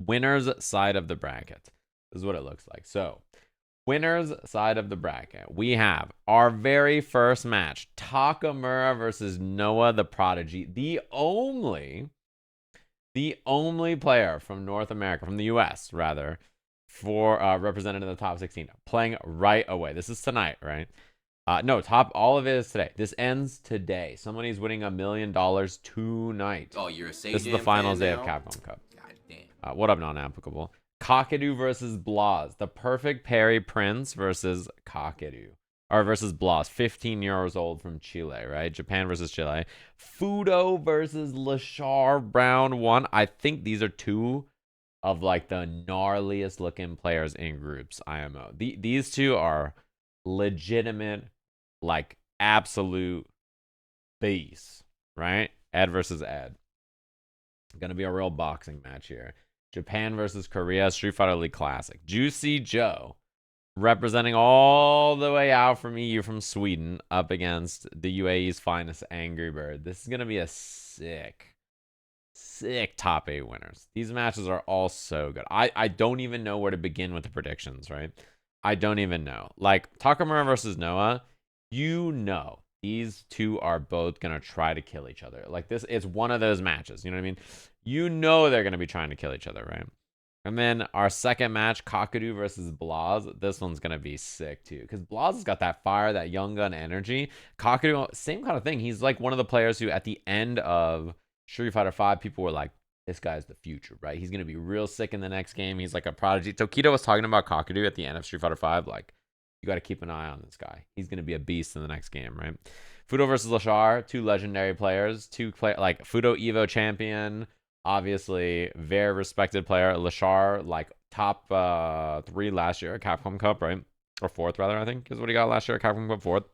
Winner's side of the bracket. This is what it looks like. So, winner's side of the bracket, we have our very first match, Takamura versus NoahTheProdigy, the only player from North America, from the US rather, for represented in the top 16, playing right away. This is tonight, right? No, all of it is today. This ends today. Somebody's winning $1 million tonight. Oh, you're a Sajam This is the finals day of now? Capcom Cup. God damn. What up, non-applicable? Kakeru versus Blaz. The perfect parry prince versus Kakeru. Or versus Blaz. 15 years old from Chile, right? Japan versus Chile. Fuudo versus Leshar, round 1. I think these are two of like the gnarliest looking players in groups IMO. These two are legitimate, like absolute beasts, right? Ed versus Ed. Gonna be a real boxing match here. Japan versus Korea, Street Fighter League Classic. JuicyJoe, representing all the way out from EU from Sweden, up against the UAE's finest AngryBird. This is gonna be a sick top 8 winners. These matches are all so good. I don't even know where to begin with the predictions, right? I don't even know. Like, Takamura versus Noah, you know these two are both going to try to kill each other. Like, this, it's one of those matches. You know what I mean? You know they're going to be trying to kill each other, right? And then our second match, Kakeru versus Blaz. This one's going to be sick, too. Because Blaz has got that fire, that young gun energy. Kakeru, same kind of thing. He's like one of the players who, at the end of Street Fighter 5, people were like, this guy's the future, right? He's going to be real sick in the next game. He's like a prodigy. Tokido was talking about Kakeru at the end of Street Fighter 5. Like, you got to keep an eye on this guy. He's going to be a beast in the next game, right? Fuudo versus Leshar, two legendary players. Like, Fuudo Evo champion, obviously, very respected player. Leshar, like, top 3 last year at Capcom Cup, right? Or 4th, rather, I think, is what he got last year at Capcom Cup, 4th.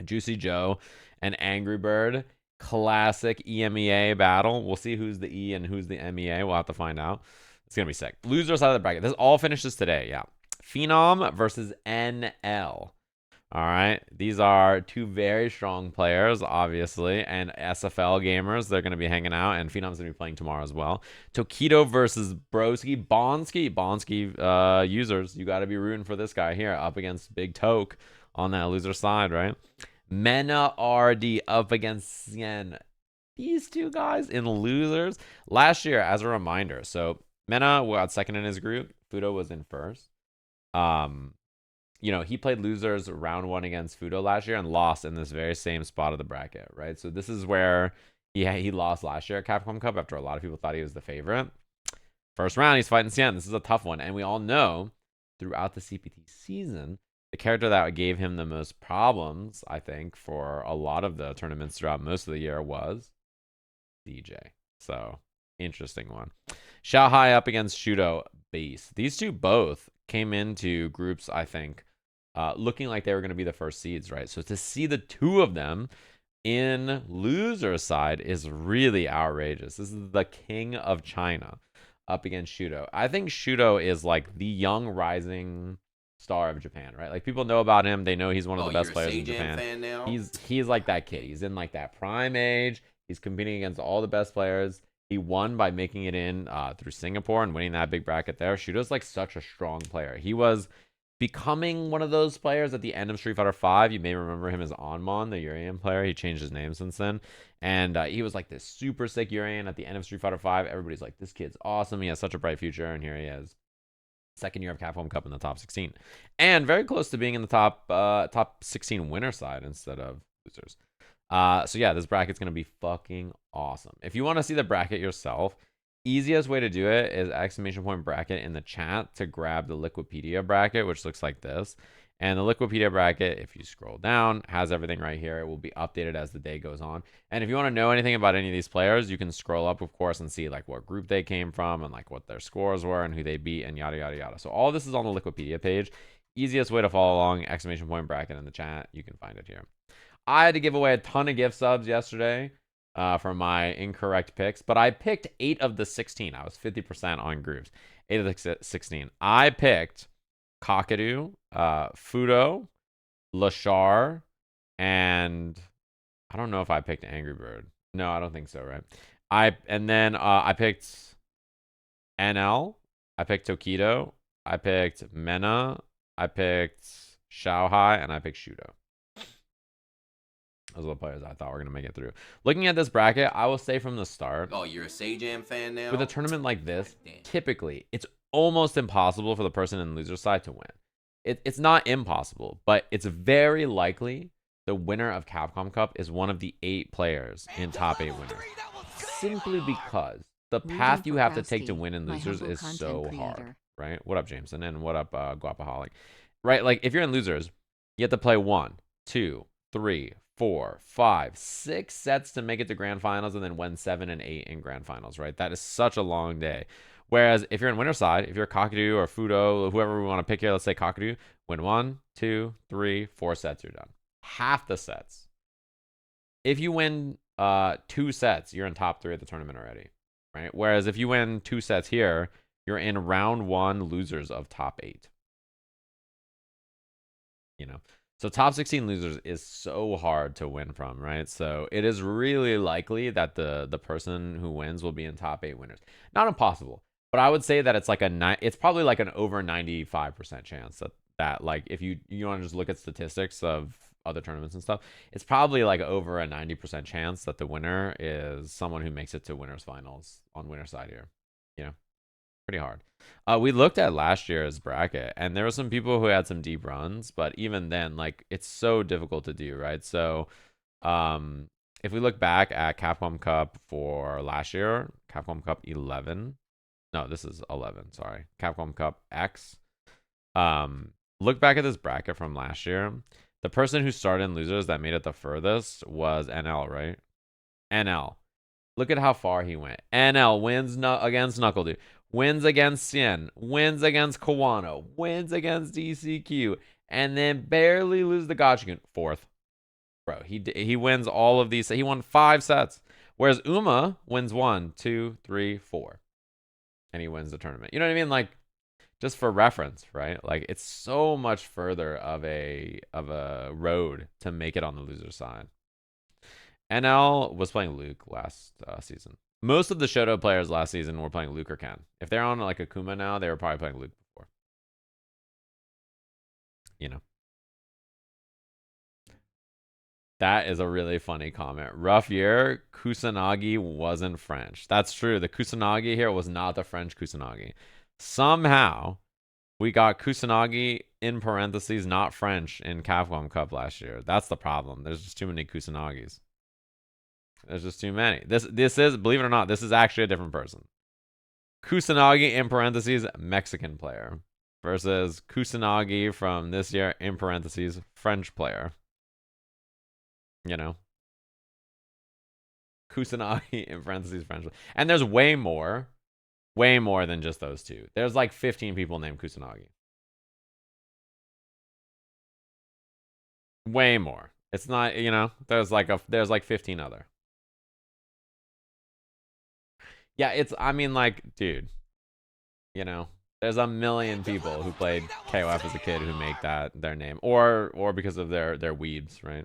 JuicyJoe and AngryBird. Classic EMEA battle. We'll see who's the E and who's the MEA. We'll have to find out. It's gonna be sick. Loser side of the bracket. This all finishes today. Yeah. Phenom versus NL. All right. These are two very strong players, obviously, and SFL gamers. They're gonna be hanging out, and Phenom's gonna be playing tomorrow as well. Tokido versus Broski. Bonsky users. You got to be rooting for this guy here up against Big Toke on that loser side, right? MenaRD up against Xian. These two guys in losers. Last year, as a reminder, so Mena got second in his group. Fuudo was in first. You know, he played losers round 1 against Fuudo last year and lost in this very same spot of the bracket, right? So this is where he lost last year at Capcom Cup after a lot of people thought he was the favorite. First round, he's fighting Xian. This is a tough one. And we all know throughout the CPT season, the character that gave him the most problems, I think, for a lot of the tournaments throughout most of the year was DJ. So, interesting one. Xiaohai up against Shuto, base. These two both came into groups, I think, looking like they were going to be the first seeds, right? So, to see the two of them in loser side is really outrageous. This is the king of China up against Shuto. I think Shuto is like the young rising star of Japan, right? Like, people know about him. They know he's one of the best players in Japan. Fan now? He's like that kid. He's in like that prime age. He's competing against all the best players. He won by making it in through Singapore and winning that big bracket there. Shuto's like such a strong player. He was becoming one of those players at the end of Street Fighter 5. You may remember him as Onmon, the Urian player. He changed his name since then. And he was like this super sick Urian at the end of Street Fighter 5. Everybody's like, this kid's awesome. He has such a bright future. And here he is. Second year of Capcom Cup in the top 16. And very close to being in the top 16 winner side instead of losers. So yeah, this bracket's going to be fucking awesome. If you want to see the bracket yourself, easiest way to do it is ! bracket in the chat to grab the Liquipedia bracket, which looks like this. And the Liquipedia bracket, if you scroll down, has everything right here. It will be updated as the day goes on. And if you want to know anything about any of these players, you can scroll up, of course, and see like what group they came from and like what their scores were and who they beat and yada, yada, yada. So all this is on the Liquipedia page. Easiest way to follow along, ! bracket in the chat. You can find it here. I had to give away a ton of gift subs yesterday for my incorrect picks, but I picked 8 of the 16. I was 50% on groups. 8 of the 16. I picked Kakeru, Fuudo, Leshar, and I don't know if I picked AngryBird. No, I don't think so, right? I picked NL. I picked Tokido. I picked Mena. I picked Xiaohai, and I picked Shuto. Those are the players I thought were going to make it through. Looking at this bracket, I will say from the start. Oh, you're a Sajam fan now? With a tournament like this, typically, it's almost impossible for the person in the loser side to win. It's not impossible, but it's very likely the winner of Capcom Cup is one of the 8 players in top 8 winners. Simply because the path you have to take to win in losers is so hard, right? What up, Jameson? And what up, Guapaholic? Right, like if you're in losers, you have to play 1, 2, 3, 4, 5, 6 sets to make it to grand finals and then win 7 and 8 in grand finals, right? That is such a long day. Whereas if you're in winner side, if you're Kakeru or Fuudo, whoever we want to pick here, let's say Kakeru, win 1, 2, 3, 4 sets, you're done. Half the sets. If you win 2 sets, you're in top 3 of the tournament already, right? Whereas if you win 2 sets here, you're in round 1 losers of top 8. You know, so top 16 losers is so hard to win from, right? So it is really likely that the person who wins will be in top 8 winners. Not impossible, but I would say that it's like it's probably like an over 95% chance that like if you want to just look at statistics of other tournaments and stuff, it's probably like over a 90% chance that the winner is someone who makes it to winners finals on winner side here. You know, pretty hard. We looked at last year's bracket, and there were some people who had some deep runs, but even then, like, it's so difficult to do, right? So, if we look back at Capcom Cup for last year, Capcom Cup 11, no, this is 11, sorry, Capcom Cup X. Look back at this bracket from last year. The person who started in losers that made it the furthest was NL, right? NL. Look at how far he went. NL wins against Knuckle Dude. Wins against Xian, wins against Kawano, wins against DCQ, and then barely lose the Gotchigan. 4th. Bro, he wins all of these. He won 5 sets. Whereas Uma wins 1, 2, 3, 4. And he wins the tournament. You know what I mean? Like, just for reference, right? Like, it's so much further of a road to make it on the loser side. NL was playing Luke last season. Most of the Shuto players last season were playing Luke or Ken. If they're on like Akuma now, they were probably playing Luke before. You know. That is a really funny comment. Rough year. Kusanagi wasn't French. That's true. The Kusanagi here was not the French Kusanagi. Somehow, we got Kusanagi in parentheses, not French, in Capcom Cup last year. That's the problem. There's just too many Kusanagis. There's just too many. This is, believe it or not, this is actually a different person. Kusanagi in parentheses, Mexican player, versus Kusanagi from this year in parentheses, French player. You know, Kusanagi in parentheses, French player. And there's way more than just those two. There's like 15 people named Kusanagi. Way more. It's not, you know, there's like 15 other. Yeah, it's, I mean, like, dude, you know, there's a million people who played KOF as a kid who make that their name, or because of their weebs, right?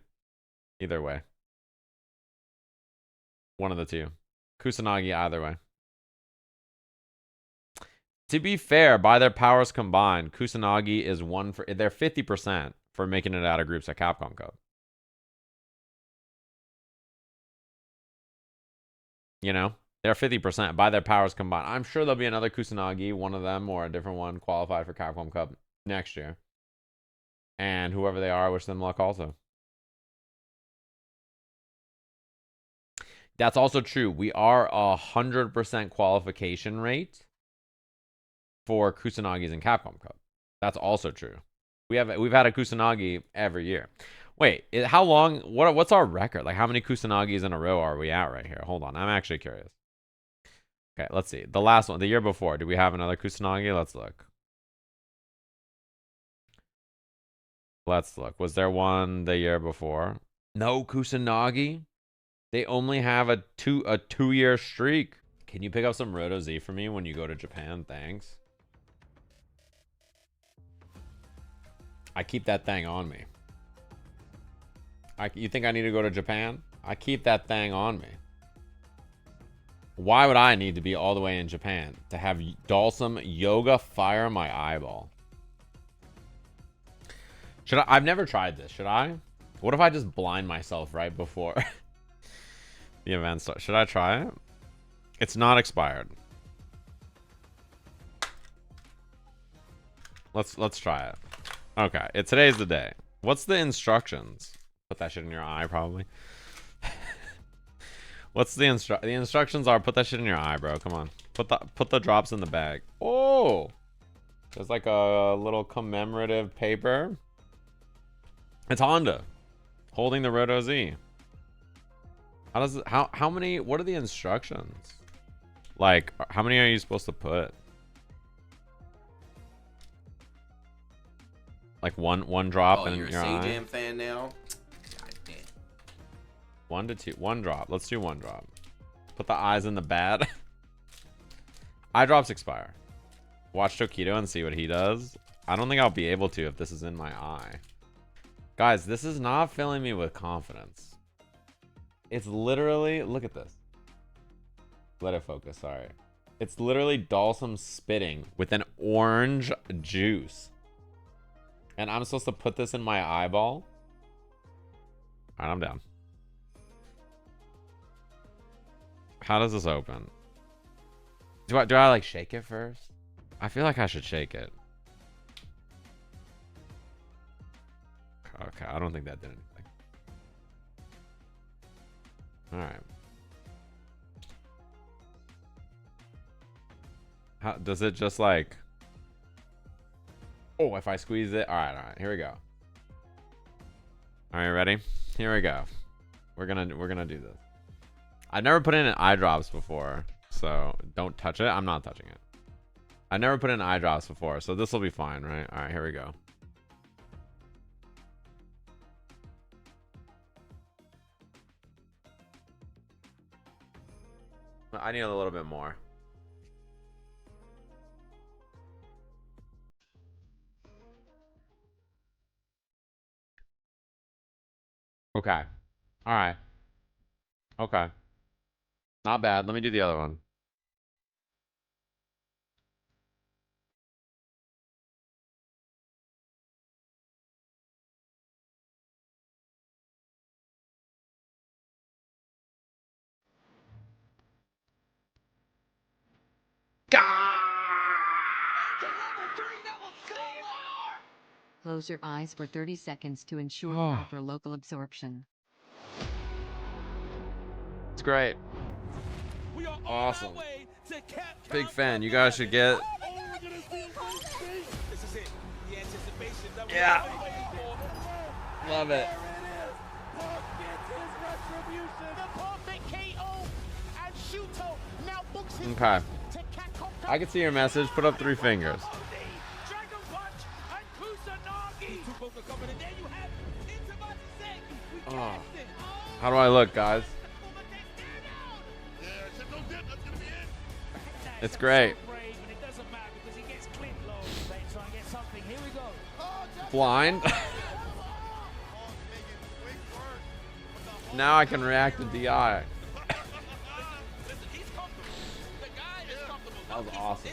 Either way, one of the two. Kusanagi, either way. To be fair, by their powers combined, Kusanagi is they're 50% for making it out of groups at Capcom Cup. You know? They're 50% by their powers combined. I'm sure there'll be another Kusanagi, one of them or a different one, qualified for Capcom Cup next year. And whoever they are, I wish them luck also. That's also true. We are 100% qualification rate for Kusanagis in Capcom Cup. That's also true. We've had a Kusanagi every year. Wait, how long? What's our record? Like, how many Kusanagis in a row are we at right here? Hold on, I'm actually curious. Okay, let's see. The last one, the year before, did we have another Kusanagi? Let's look. Was there one the year before? No Kusanagi. They only have a 2-year streak. Can you pick up some Roto Z for me when you go to Japan? Thanks. I keep that thing on me. You think I need to go to Japan? I keep that thing on me. Why would I need to be all the way in Japan to have Dalsum Yoga fire my eyeball? Should I? I've never tried this. Should I? What if I just blind myself right before the event starts? Should I try it? It's not expired. Let's try it. Okay, today's the day. What's the instructions? Put that shit in your eye, probably. What's the instructions are put that shit in your eye, bro. Come on. Put the drops in the bag. Oh! There's like a little commemorative paper. It's Honda holding the Roto Z. How does it, how many, what are the instructions? Like, how many are you supposed to put? Like one drop in your eye? Oh, you're a Sajam fan now? God damn. 1 to 2. 1 drop. Let's do 1 drop. Put the eyes in the bad. Eye drops expire. Watch Tokido and see what he does. I don't think I'll be able to if this is in my eye. Guys, this is not filling me with confidence. It's literally, look at this. Let it focus, sorry. It's literally Dalsum spitting with an orange juice. And I'm supposed to put this in my eyeball? Alright, I'm down. How does this open? Do I like shake it first? I feel like I should shake it. Okay, I don't think that did anything. Alright. How does it just like... Oh, if I squeeze it... Alright, here we go. Alright, ready? Here we go. We're gonna do this. I've never put in eye drops before, so don't touch it. I'm not touching it. I never put in eye drops before, so this will be fine, right? Alright, here we go. I need a little bit more. Okay. Alright. Okay. Not bad. Let me do the other one. Close your eyes for 30 seconds to ensure proper local absorption. It's great. Awesome. Big fan. You guys should get... Yeah. Love it. Okay. I can see your message. Put up 3 fingers. Oh. How do I look, guys? It's great. Blind. Now I can react to DI. That was awesome.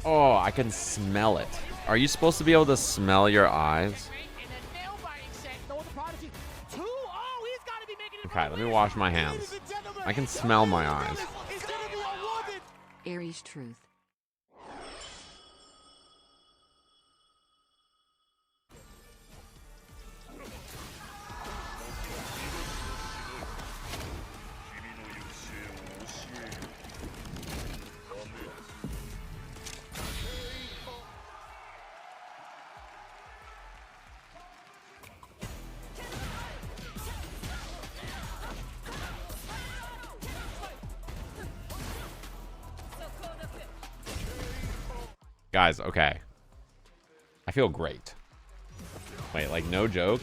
Oh, I can smell it. Are you supposed to be able to smell your eyes? Okay, let me wash my hands. I can smell my eyes. Aries truth. Guys, okay. I feel great. Wait, like no joke?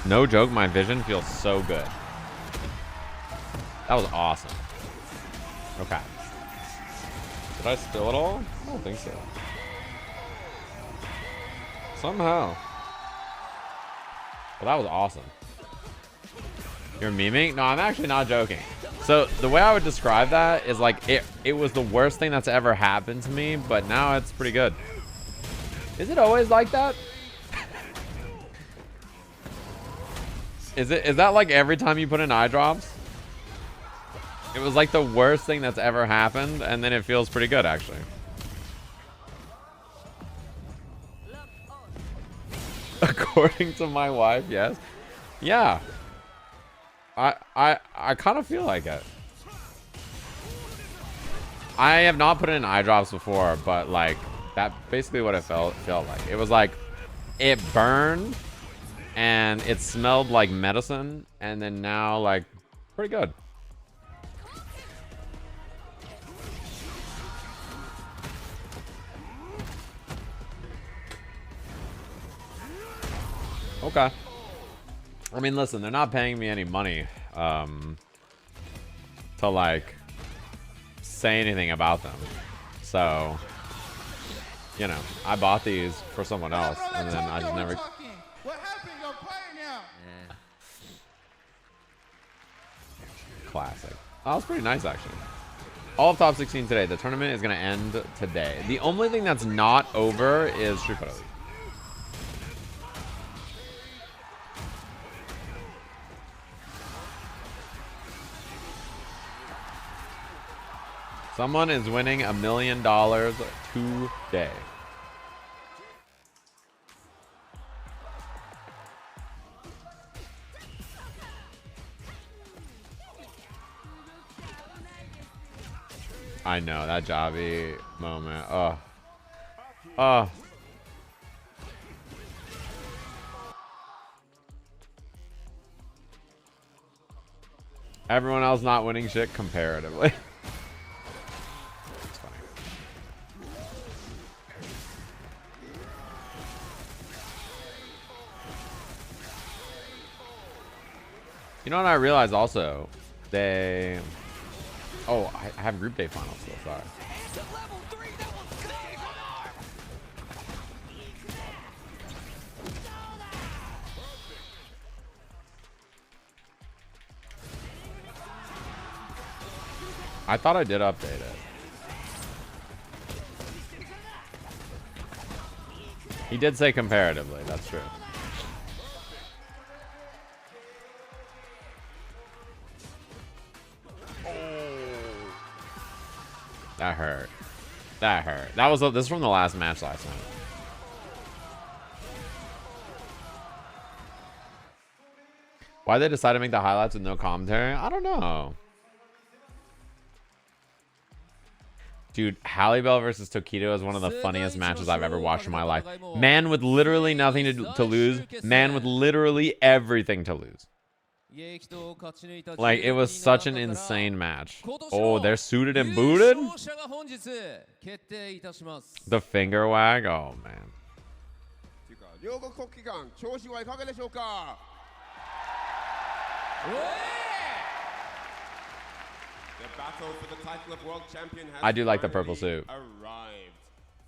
No joke, my vision feels so good. That was awesome. Okay. Did I spill it all? I don't think so. Somehow. Well, that was awesome. You're memeing? No, I'm actually not joking. So the way I would describe that is like it was the worst thing that's ever happened to me, but now it's pretty good. Is it always like that? Is that like every time you put in eye drops? It was like the worst thing that's ever happened, and then it feels pretty good actually. According to my wife, yes. Yeah. I kind of feel like it. I have not put in eye drops before, but like that basically what it felt like. It was like it burned and it smelled like medicine, and then now like pretty good. Okay. I mean, listen, they're not paying me any money to like say anything about them. So, you know, I bought these for someone else, and then I just never. What happened? You're playing now. Classic. Oh, that's pretty nice actually. All of top 16 today. The tournament is gonna end today. The only thing that's not over is Shuto. Someone is winning $1 million today. I know that Javi moment. Oh. Oh. Everyone else not winning shit comparatively. You know what I realized also? They... Oh, I have group day finals still, sorry. I thought I did update it. He did say comparatively, that's true. That hurt. That hurt. That was this is from the last match last night. Why they decided to make the highlights with no commentary? I don't know. Dude, Hallibell versus Tokido is one of the funniest matches I've ever watched in my life. Man with literally nothing to lose. Man with literally everything to lose. Like, it was such an insane match. Oh, they're suited and booted? The finger wag? Oh, man. The battle for the title of world champion has I do like the purple suit. Arrived.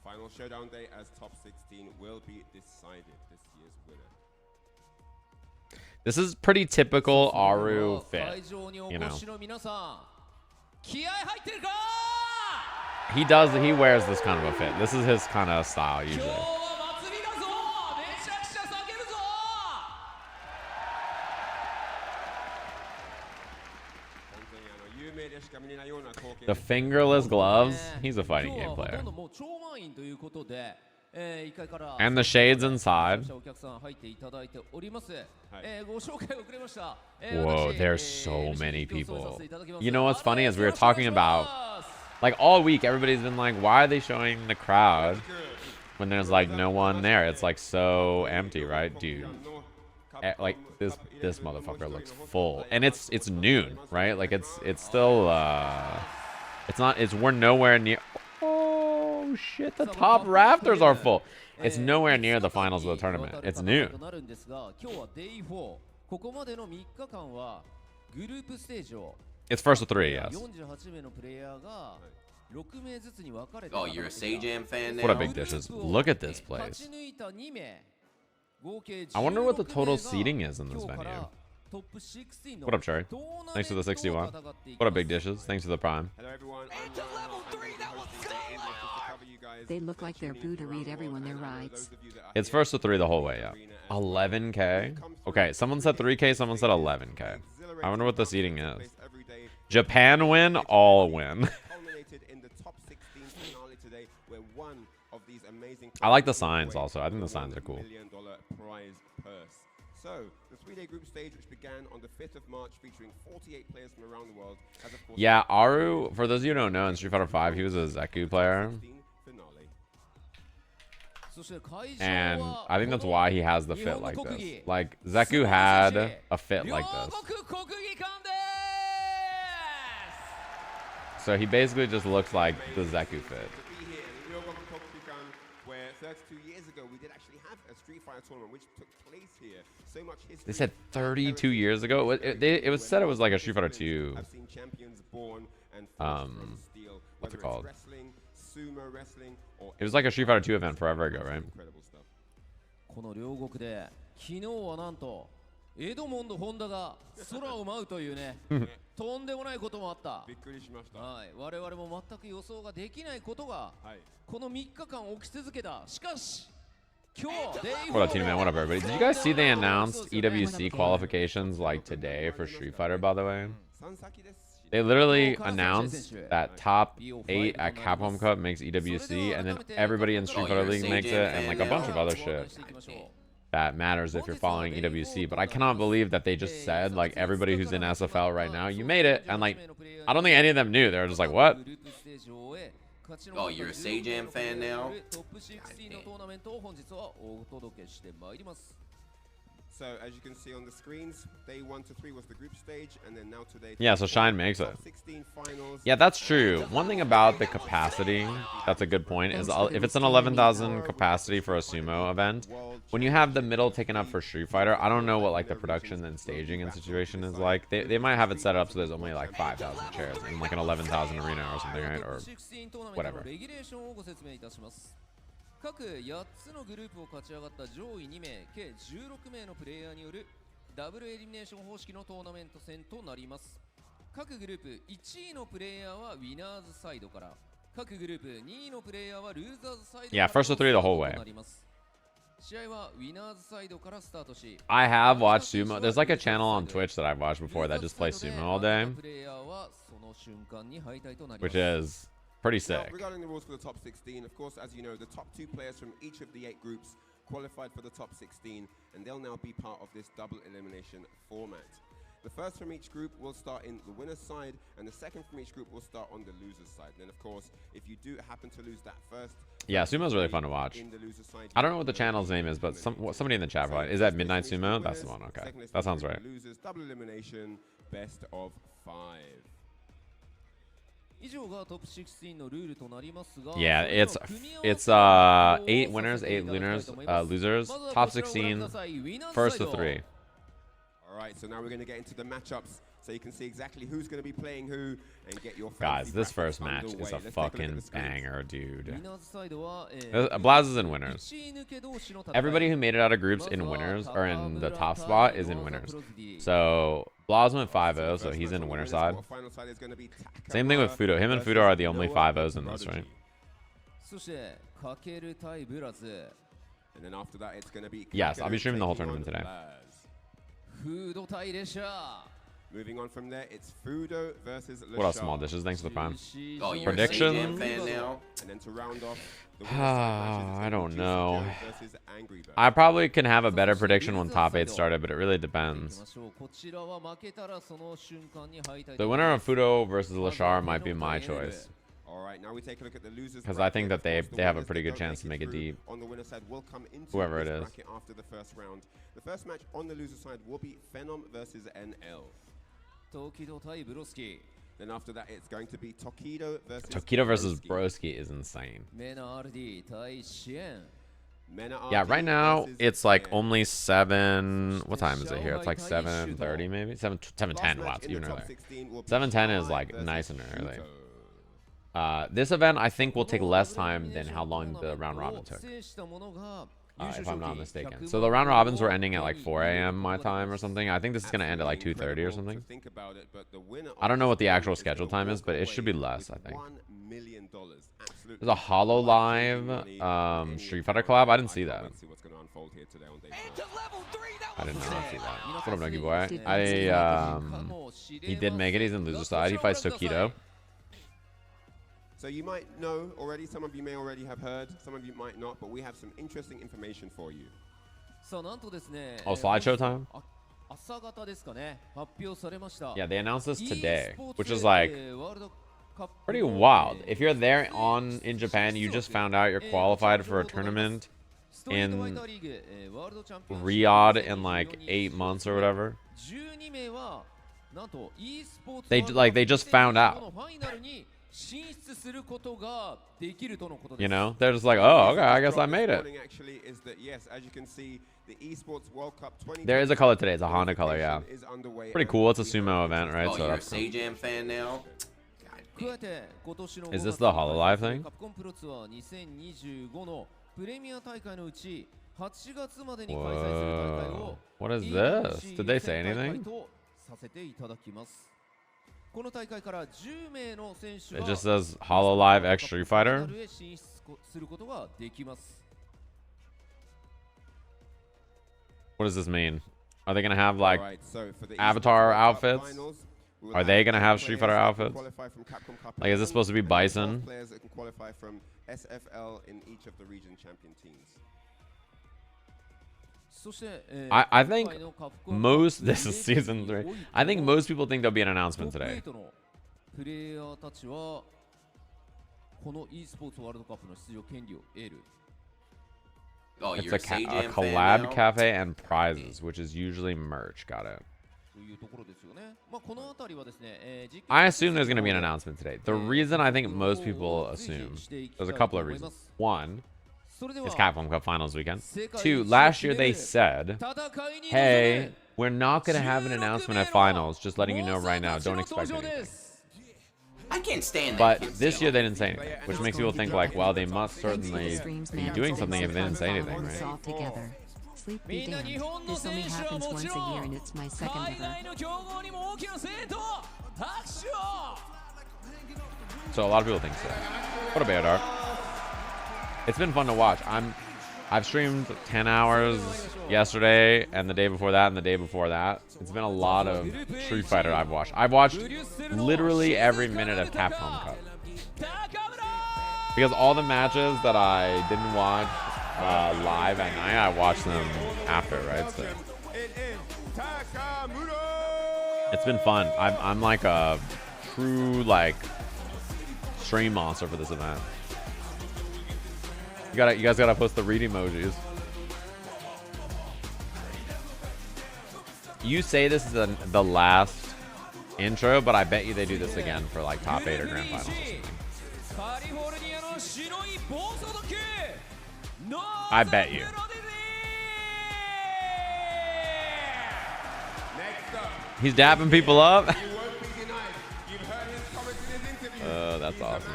Final showdown day as top 16 will be decided this year's winner. This is pretty typical Aru fit, you know. He wears this kind of a fit. This is his kind of style usually. The fingerless gloves. He's a fighting game player. And the shades inside. Whoa, there's so many people. You know what's funny is we were talking about, like, all week everybody's been like, why are they showing the crowd when there's like no one there? It's like so empty, right, dude? Like this motherfucker looks full, and it's noon, right? Like it's still we're nowhere near. Oh shit, the top rafters are full. It's nowhere near the finals of the tournament. It's noon. It's first of three, yes. Oh, you're a Sajam fan now? What a big dish is. Look at this place. I wonder what the total seating is in this venue. What up, Cherry? Thanks for the 61. What up, Big Dishes? Thanks for the prime. Hello everyone. They look like they're boo to read everyone their rights. It's first to 3 the whole way, yeah. 11K? Okay, someone said 3K, someone said 11K. I wonder what the seating is. Japan win, all win. I like the signs also. I think the signs are cool. So, the 3-day group stage, which began on the 5th of March, featuring 48 players from around the world, has of course... Yeah, Aru, for those of you who don't know, in Street Fighter 5, he was a Zeku player. And I think that's why he has the fit like this. Like, Zeku had a fit like this. So he basically just looks like the Zeku fit. 32 years ago, we did actually have a Street Fighter tournament which took place here. So much history. They said 32 years ago. It was said it was like a Street Fighter 2. I've seen champions born and steel, what's it called? Wrestling, sumo wrestling, or it was like a Street Fighter 2 event forever ago, right? Incredible stuff. この両国で昨日はなんとエドモンド・ホンダが空を舞うというねとんでもないこともあった。びっくりしました。はい、我々も全く予想ができないことが、この3日間起き続けた。しかし What up, Team Man? What up, everybody? Did you guys see they announced EWC qualifications like today for Street Fighter, by the way? They literally announced that top 8 at Capcom Cup makes EWC, and then everybody in Street Fighter League makes it, and like a bunch of other shit that matters if you're following EWC. But I cannot believe that they just said, like, everybody who's in SFL right now, you made it, and like, I don't think any of them knew. They were just like, what? Oh, you're a Sajam fan now? So, as you can see on the screens, day 1 to 3 was the group stage, and then now today... Yeah, so Xian makes it. 16 finals. Yeah, that's true. One thing about the capacity, that's a good point, is if it's an 11,000 capacity for a sumo event, when you have the middle taken up for Street Fighter, I don't know what like the production and staging and situation is like. They might have it set up so there's only like 5,000 chairs in like an 11,000 arena or something, right? Or whatever. 各8つのグループを勝ち上がった上位2名計16名のプレイヤーによるダブルエリミネーション方式のトーナメント戦となります。各グループ1位のプレイヤーはウィナーズサイドから、各グループ2位のプレイヤーはルーザーズサイドから Yeah, first to 3 the whole way. 試合はウィナーズサイドからスタートし、 I have watched sumo. There's like a channel on Twitch that I've watched before that just plays sumo all day, which is pretty sick. Now, regarding the rules for the top 16, of course, as you know, the top 2 players from each of the 8 groups qualified for the top 16, and they'll now be part of this double elimination format. The first from each group will start in the winner's side, and the second from each group will start on the loser's side. And then, of course, if you do happen to lose that first... Yeah, sumo's really fun to watch. I don't know what the channel's name is, but somebody in the chat probably... Is that Midnight Sumo? That's the one, okay. That sounds right. Losers, double elimination, best of 5. Yeah, it's 8 winners, 8 losers. Top 16, first to 3. All right, so now we're going to get into the matchups, so you can see exactly who's going to be playing who and get your... Guys, this first match is a fucking banger, dude. Blaz is in winners. Everybody who made it out of groups in winners or in the top spot is in winners. So Blaz went 5-0, so he's in the winner side. Same thing with Fuudo. Him and Fuudo are the only 5-0s in this, right? And then after that, it's going to be... Yes, I'll be streaming the whole tournament today. Moving on from there, it's Fuudo versus Leshar. What up, Small Dishes? Thanks for the prime. Oh, you're Prediction? a Sajam fan now? And then to round off, I don't know. AngryBird. I probably can have a better prediction when top 8 started, but it really depends. The winner of Fuudo versus Leshar might be my choice. All right, now we take a look at the losers. Because I think that they have a pretty good chance to make it deep. On the winner side will come into Whoever it this is. bracket after the first round. The first match on the loser side will be Phenom versus NL. Tokido対Broski. Then after that, it's going to be Tokido versus Tokido versus Broski is insane. MenaRD対Xian. Yeah, right now it's like only 7. What time is it here? It's like 7:30 maybe. 7:10. Wow, it's even earlier. 7:10 is like nice and early. This event I think will take less time than how long the round robin took. if I'm not mistaken. So the round robins were ending at like 4 a.m. my time or something. I think this is going to end at like 2:30 or something. I don't know what the actual schedule time is, but it should be less, I think. There's a Hollow Live Street Fighter collab. I didn't see that. I did not see that. What up, Nuggy Boy? He did make it. He's in loser side. He fights Tokido. So you might know already, some of you may already have heard, some of you might not, but we have some interesting information for you. Oh, slideshow time? Yeah, they announced this today, which is like pretty wild. If you're there in Japan, you just found out you're qualified for a tournament in Riyadh in like 8 months or whatever. They just found out. You know, they're just like, oh, okay, I guess I made it. There is a color today. It's a Honda color, yeah. Pretty cool. It's a sumo event, right? Oh, so you're a that's cool. Sajam fan now? Is this the HoloLive thing? Whoa. What is this? Did they say anything? It just says HoloLive X Street Fighter. What does this mean? Are they gonna have like avatar outfits? Are they gonna have Street Fighter outfits? Like, is this supposed to be Bison? Players that can qualify from SFL in each of the region champion teams. I think most, this is season 3. I think most people think there'll be an announcement today. Oh, It's you're a a Sajam collab fan now? cafe and prizes, which is usually merch. Got it. I assume there's going to be an announcement today. The reason I think most people assume, there's a couple of reasons. One, it's Capcom Cup Finals weekend. 2, last year they said, hey, we're not going to have an announcement at Finals. Just letting you know right now. Don't expect anything. I can't stand that. But this year they didn't say anything, which makes people think like, well, they must certainly be doing something if they didn't say anything, right? Together. Sleep be damned. This only happens once a year and it's my second ever. So a lot of people think so. What a Beodar. It's been fun to watch. I've streamed 10 hours yesterday and the day before that and the day before that. It's been a lot of Street Fighter I've watched. I've watched literally every minute of Capcom Cup. Because all the matches that I didn't watch live at night, I watched them after, right? So it's been fun. I'm like a true like stream monster for this event. You guys gotta post the read emojis. You say this is the last intro, but I bet you they do this again for like top 8 or grand finals or something. I bet you. He's dapping people up. Oh, that's awesome.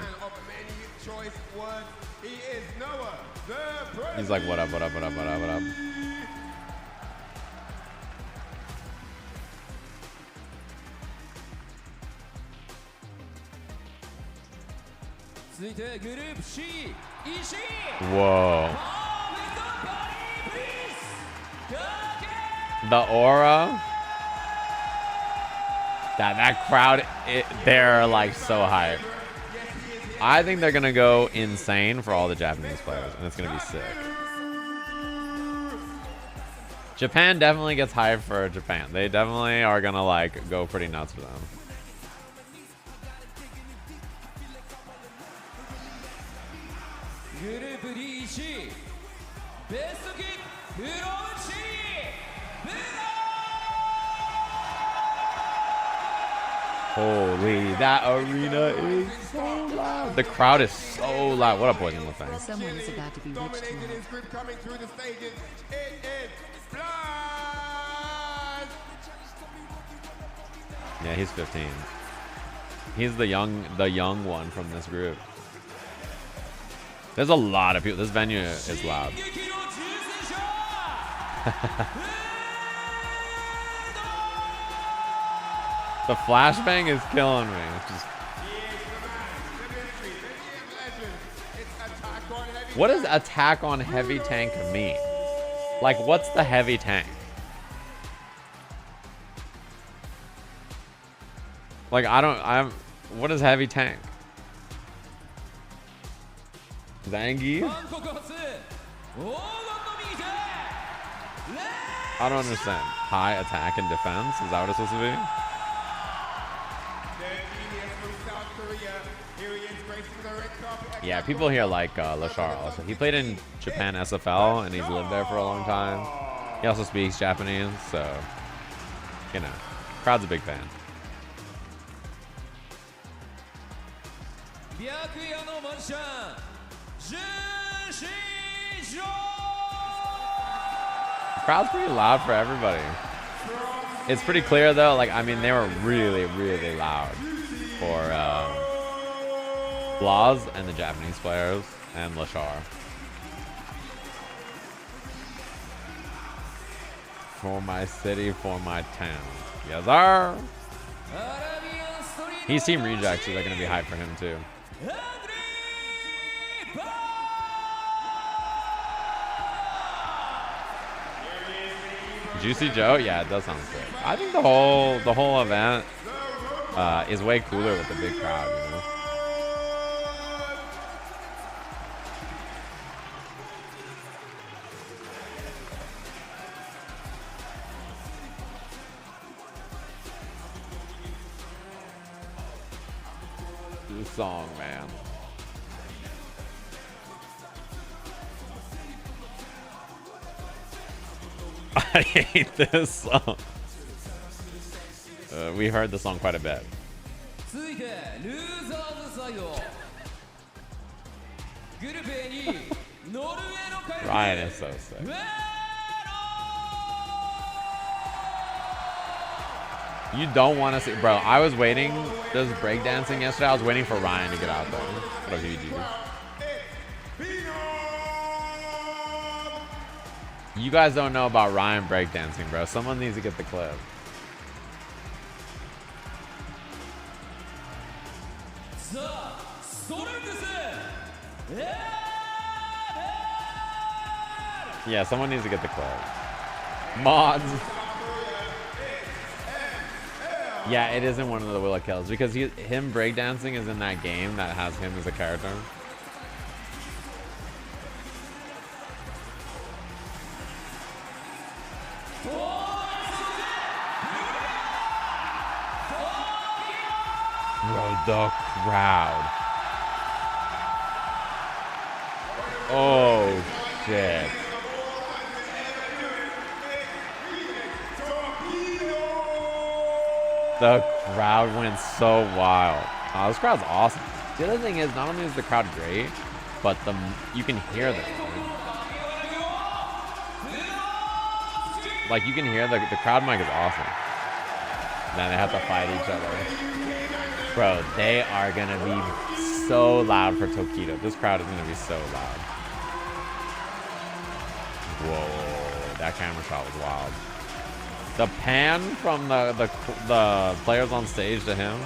He's like, what up, what up, what up, what up, what up? Whoa. The aura. That crowd, they're like so hyped. I think they're gonna go insane for all the Japanese players, and it's gonna be sick. Japan definitely gets hyped for Japan. They definitely are gonna like go pretty nuts for them. Holy, that arena is so loud. The crowd is so loud. What a poison thing. Someone is about to be rich tonight. Coming through the stages. It is Blaz. Yeah, he's 15. He's the young one from this group. There's a lot of people. This venue is loud. The flashbang is killing me. Just... What does attack on heavy tank mean? Like, what's the heavy tank? Like, what is heavy tank? Zangief? I don't understand. High attack and defense? Is that what it's supposed to be? Yeah, people here like Leshar also. He played in Japan SFL and he's lived there for a long time. He also speaks Japanese, so, you know, crowd's a big fan. Crowd's pretty loud for everybody. It's pretty clear though, like, I mean, they were really, really loud for Blaz and the Japanese players and Leshar. For my city, for my town. Yes, sir. He's Team Reject, so they're going to be hyped for him too. JuicyJoe? Yeah, it does sound sick. I think the whole event is way cooler with the big crowd, you know? This song, man. I hate this song. We heard the song quite a bit. Ryan is so sick. You don't want to see, bro. I was waiting. There's breakdancing yesterday. I was waiting for Ryan to get out there. What up, GG? You guys don't know about Ryan breakdancing, bro. Someone needs to get the clip. Yeah, someone needs to get the clip. Mods. Yeah, it isn't one of the Willa kills because him breakdancing is in that game that has him as a character. Bro, the crowd. Oh, shit. The crowd went so wild. Oh, this crowd's awesome. The other thing is, not only is the crowd great, but you can hear them. Like, you can hear the crowd mic is awesome. Then they have to fight each other. Bro, they are going to be so loud for Tokido. This crowd is going to be so loud. Whoa, that camera shot was wild. The pan from the players on stage to him.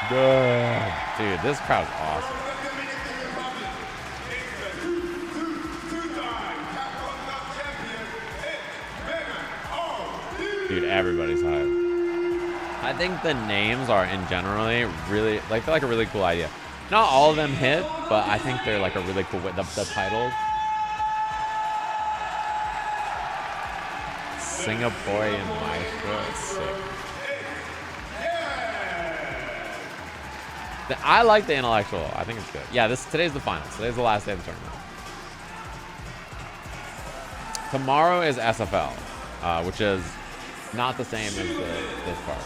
Good. Dude, this crowd's awesome. Dude, everybody's hyped. I think the names are in generally really like they're like a really cool idea. Not all of them hit, but I think they're like a really cool way. The titles. Singaporean Maestro. Sick. I like the intellectual. I think it's good. Yeah, today's the finals. Today's the last day of the tournament. Tomorrow is SFL, which is not the same as this part.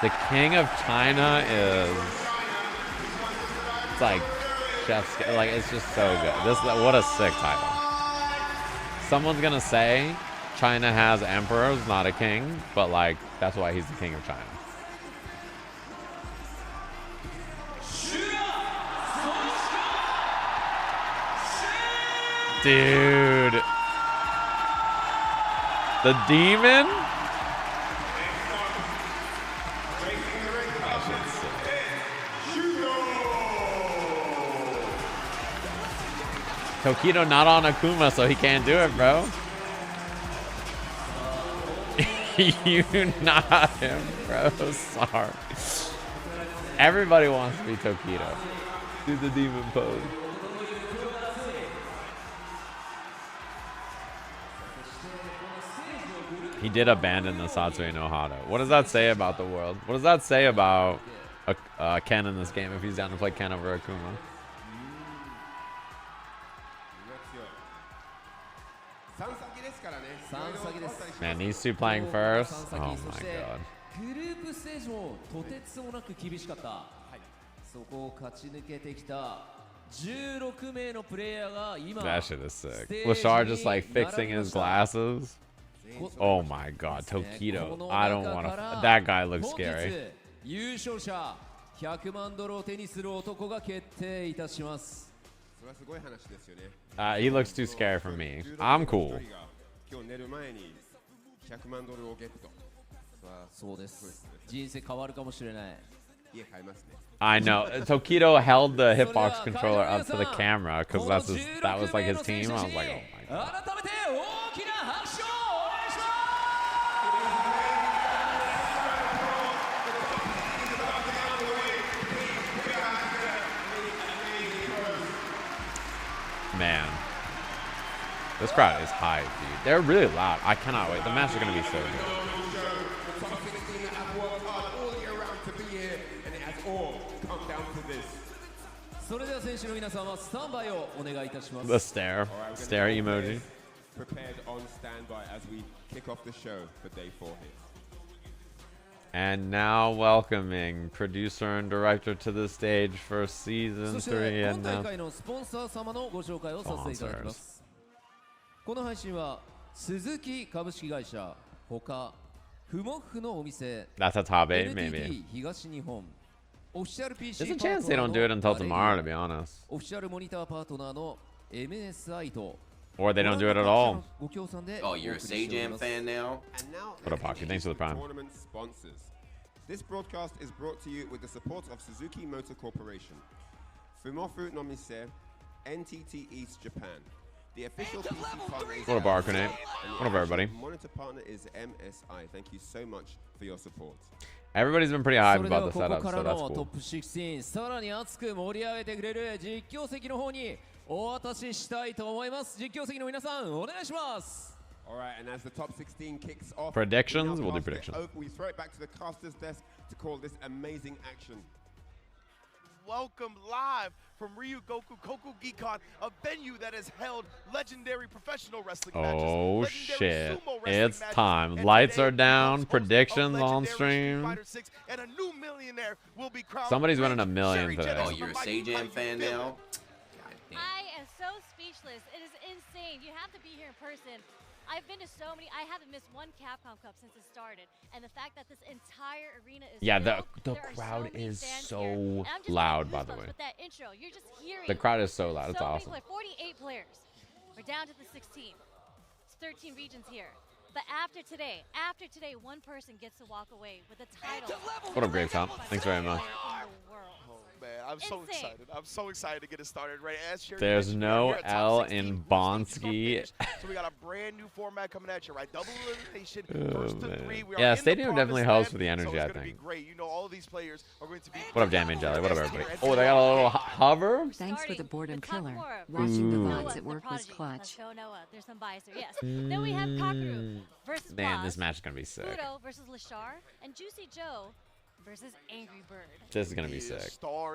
The King of China it's like chef's, like, it's just so good. What a sick title. Someone's gonna say China has emperors, not a king, but like that's why he's the king of China. Dude. The demon? That shit's sick. Tokido not on Akuma, so he can't do it, bro. You not him, bro. Sorry. Everybody wants to be Tokido. Do the demon pose. He did abandon the Satsui no Hado. What does that say about the world? What does that say about Ken in this game if he's down to play Ken over Akuma? Man, these two playing first. Oh my god. That shit is sick. Leshar just like fixing his glasses. Oh my god, Tokido. I don't want to. That guy looks scary. He looks too scary for me. I'm cool. I know. Tokido held the hitbox controller up to the camera because that was like his team. I was like, oh my god. Man, this crowd is hype, dude. They're really loud. I cannot wait. The match is gonna be so good. The stare emoji. Prepared on standby as we kick off the show for day 4 here. And now welcoming producer and director to the stage for season 3 and now sponsors. That's a top 8 maybe. There's a chance they don't do it until tomorrow, to be honest. Or they don't do it at all. Oh, you're a Sajam fan now? What up, Hockey? Thanks for the prime. Tournament sponsors. This broadcast is brought to you with the support of Suzuki Motor Corporation, Fumofu no Mise, NTT East Japan. The official PC partner is What up, Arcanate? What up, everybody? Monitor partner is MSI. Thank you so much for your support. Everybody's been pretty hyped about the setup, so that's cool. お渡ししたいと思います。実況席の皆さん、お願いします。All right, and as the top 16 kicks off, predictions. We'll do predictions. We throw it back to the caster's desk to call this amazing action. Welcome live from Ryugoku Kokugikon, a venue that has held legendary professional wrestling matches. Oh shit! It's time. Lights are down. Predictions on stream. And a new millionaire will be crowned. Somebody's winning $1 million today. Oh, you're a Sajam fan now? I am so speechless. It is insane. You have to be here in person. I've been to so many. I haven't missed one Capcom Cup since it started. And the fact that this entire arena is the crowd is so loud, by the way. With that intro, you're just hearing the crowd is so loud. It's awesome. 48 players. We're down to the 16. It's 13 regions here. But after today, one person gets to walk away with a title. What up, Grave Top? Thanks very much. Man, I'm so excited. I'm so excited to get it started. Right, there's no L in Bonsky. So we got a brand new format coming at you, right? Double elimination, first to 3. Yeah, Stadium definitely helps with the energy, I think. Be great. You know, all of these players are going to be. What up, Damien Jelly? What up, everybody? Oh, they got a little hover. Thanks for the boredom killer. Watching the VODs at work was clutch. Show Noah. There's some bias there. Yes. Then we have Kakeru versus Blaz. Man, this match is gonna be sick. Fuudo versus Leshar and JuicyJoe versus AngryBird. This is gonna be sick. Star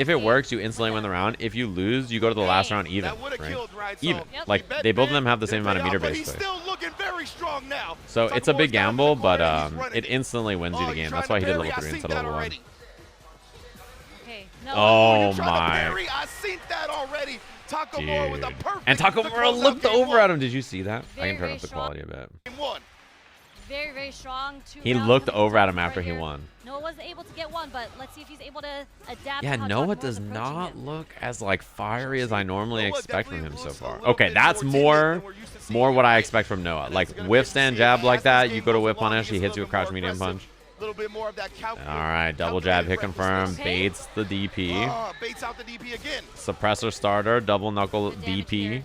if it works, you instantly win the round. If you lose, you go to the last round even, That would've right? killed, right? Even. Yep. Like, they both of them have the same amount of meter, But he's basically. still looking very strong now. So it's a big Takamura's down in the gamble, corner but and he's running it instantly wins you the you're game. trying That's why to he did parry. level I 3 seen instead of that level 1. already. Okay. No. Oh You're trying to my. parry. I seen that already. Takamura with a Dude. perfect And to Takamura close out looked game over one. at him. Did you see that? I Very, can turn very up the strong. quality a bit. Game one. Very, very strong. He looked over at him after he won. Noah wasn't able to get one, but let's see if he's able to adapt. Yeah, to how Noah Takamura's does approaching not him. look as like fiery as I normally Noah expect from definitely him so looks a far. little Okay, bit that's more timid more than we're used to seeing what him, I right? expect from Noah. And Like it's gonna be whiff interesting stand to see jab as like this that, game you go to goes whip along, punish, he he gets a hits you little with bit crouch more medium aggressive, punch. a little bit more of that All right, double jab, hit confirm, baits the DP. Baits out the DP again. Suppressor starter, double knuckle Good damage DP. here.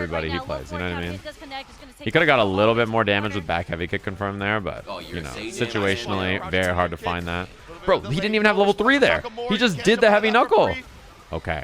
everybody right he now. plays. You Low know what I forward mean? comes in, does connect, is gonna take He could have got a the little ball bit more into the damage with corner. back heavy kick confirmed there, but Oh, you you're know, saying situationally, that. very hard to find that. Little bit Bro, of he didn't delay. even have level 3 there. Takamura He just catch did him the on heavy that for knuckle. free. Okay.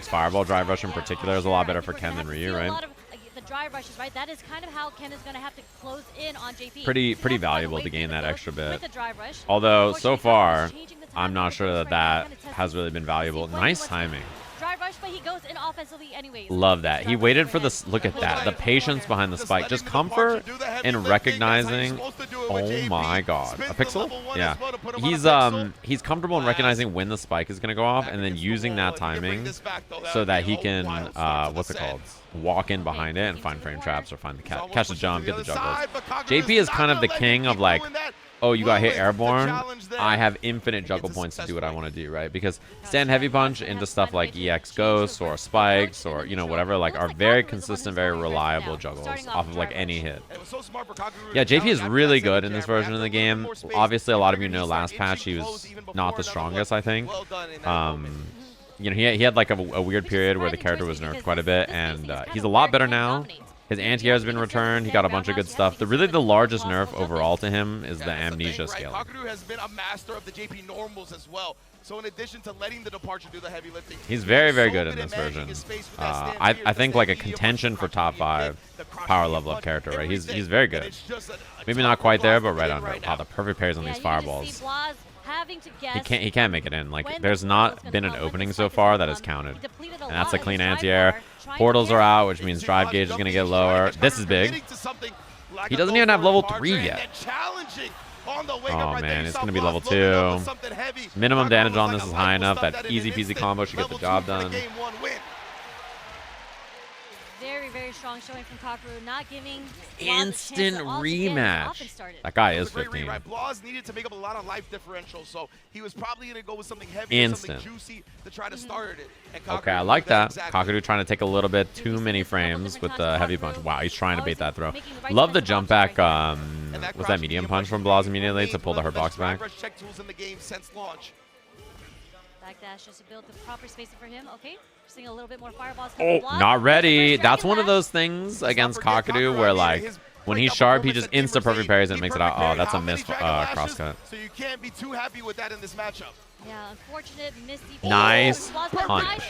2x Fireball drive rush in particular is a lot better for Ken than Ryu, right? A lot of the drive rushes, right? That is kind of how Ken is going to have to close in on JP. Pretty valuable to gain that extra bit. With the drive rush. Although so far, I'm not sure that has really been valuable. Nice timing. Drive rush, but he goes in offensively anyways. Love that. He waited for this. Look at that. The patience behind the spike. Just comfort in recognizing Oh my god. A pixel? Yeah. He's comfortable in recognizing when the spike is going to go off and then using that timing so that he can, what's it called? Walk in behind it and find frame traps or find the catch the jump, get the juggles. JP is kind of the king of like, oh, you got hit airborne, I have infinite juggle points to do what I want to do, right? Because stand heavy punch into stuff like EX ghosts or spikes or, you know, whatever, like are very consistent, very reliable juggles off of like any hit. Yeah, JP is really good in this version of the game. Obviously, a lot of you know last patch he was not the strongest, I think. You know, he had like a weird period where the character was nerfed quite a bit, and he's a lot better now. His anti-air has been returned. He got a bunch of good stuff. Really the largest nerf overall to him is the amnesia scale. Kakeru has been a master of the JP normals as well. So in addition to letting the departure do the heavy lifting, he's very, very good in this version. I think like a contention for top 5 power level up character, right? He's very good. Maybe not quite there, but right under. Wow, the perfect parries on these fireballs. He can't make it in. Like there's not been an opening so far that has counted. And that's a clean anti-air. Portals are out, which means drive gauge is going to get lower. This is big. He doesn't even have level 3 yet. Oh man, it's going to be level 2. Minimum damage on this is high enough that easy peasy combo should get the job done. Very strong showing from Kakeru, not giving instant rematch. That guy is 15. Blaz needed to make up a lot of life differential, so he was probably going to go with something heavy, instant, something juicy to try to start it. And okay, I like that. Kakeru trying to take a little bit too many frames with the heavy punch. Wow, he's trying to bait that throw. Love the jump back. Was that medium punch from Blaz immediately to pull the hurt box back? Backdash just to build the proper spacing for him. Okay, seeing a little bit more fireballs. Oh, not ready. That's one of those things against Kakeru where like when he's sharp, he just insta perfect parries and makes it out. Oh, that's a miss crosscut. So you can't be too happy with that in this matchup. Yeah, unfortunate missy. Nice punch.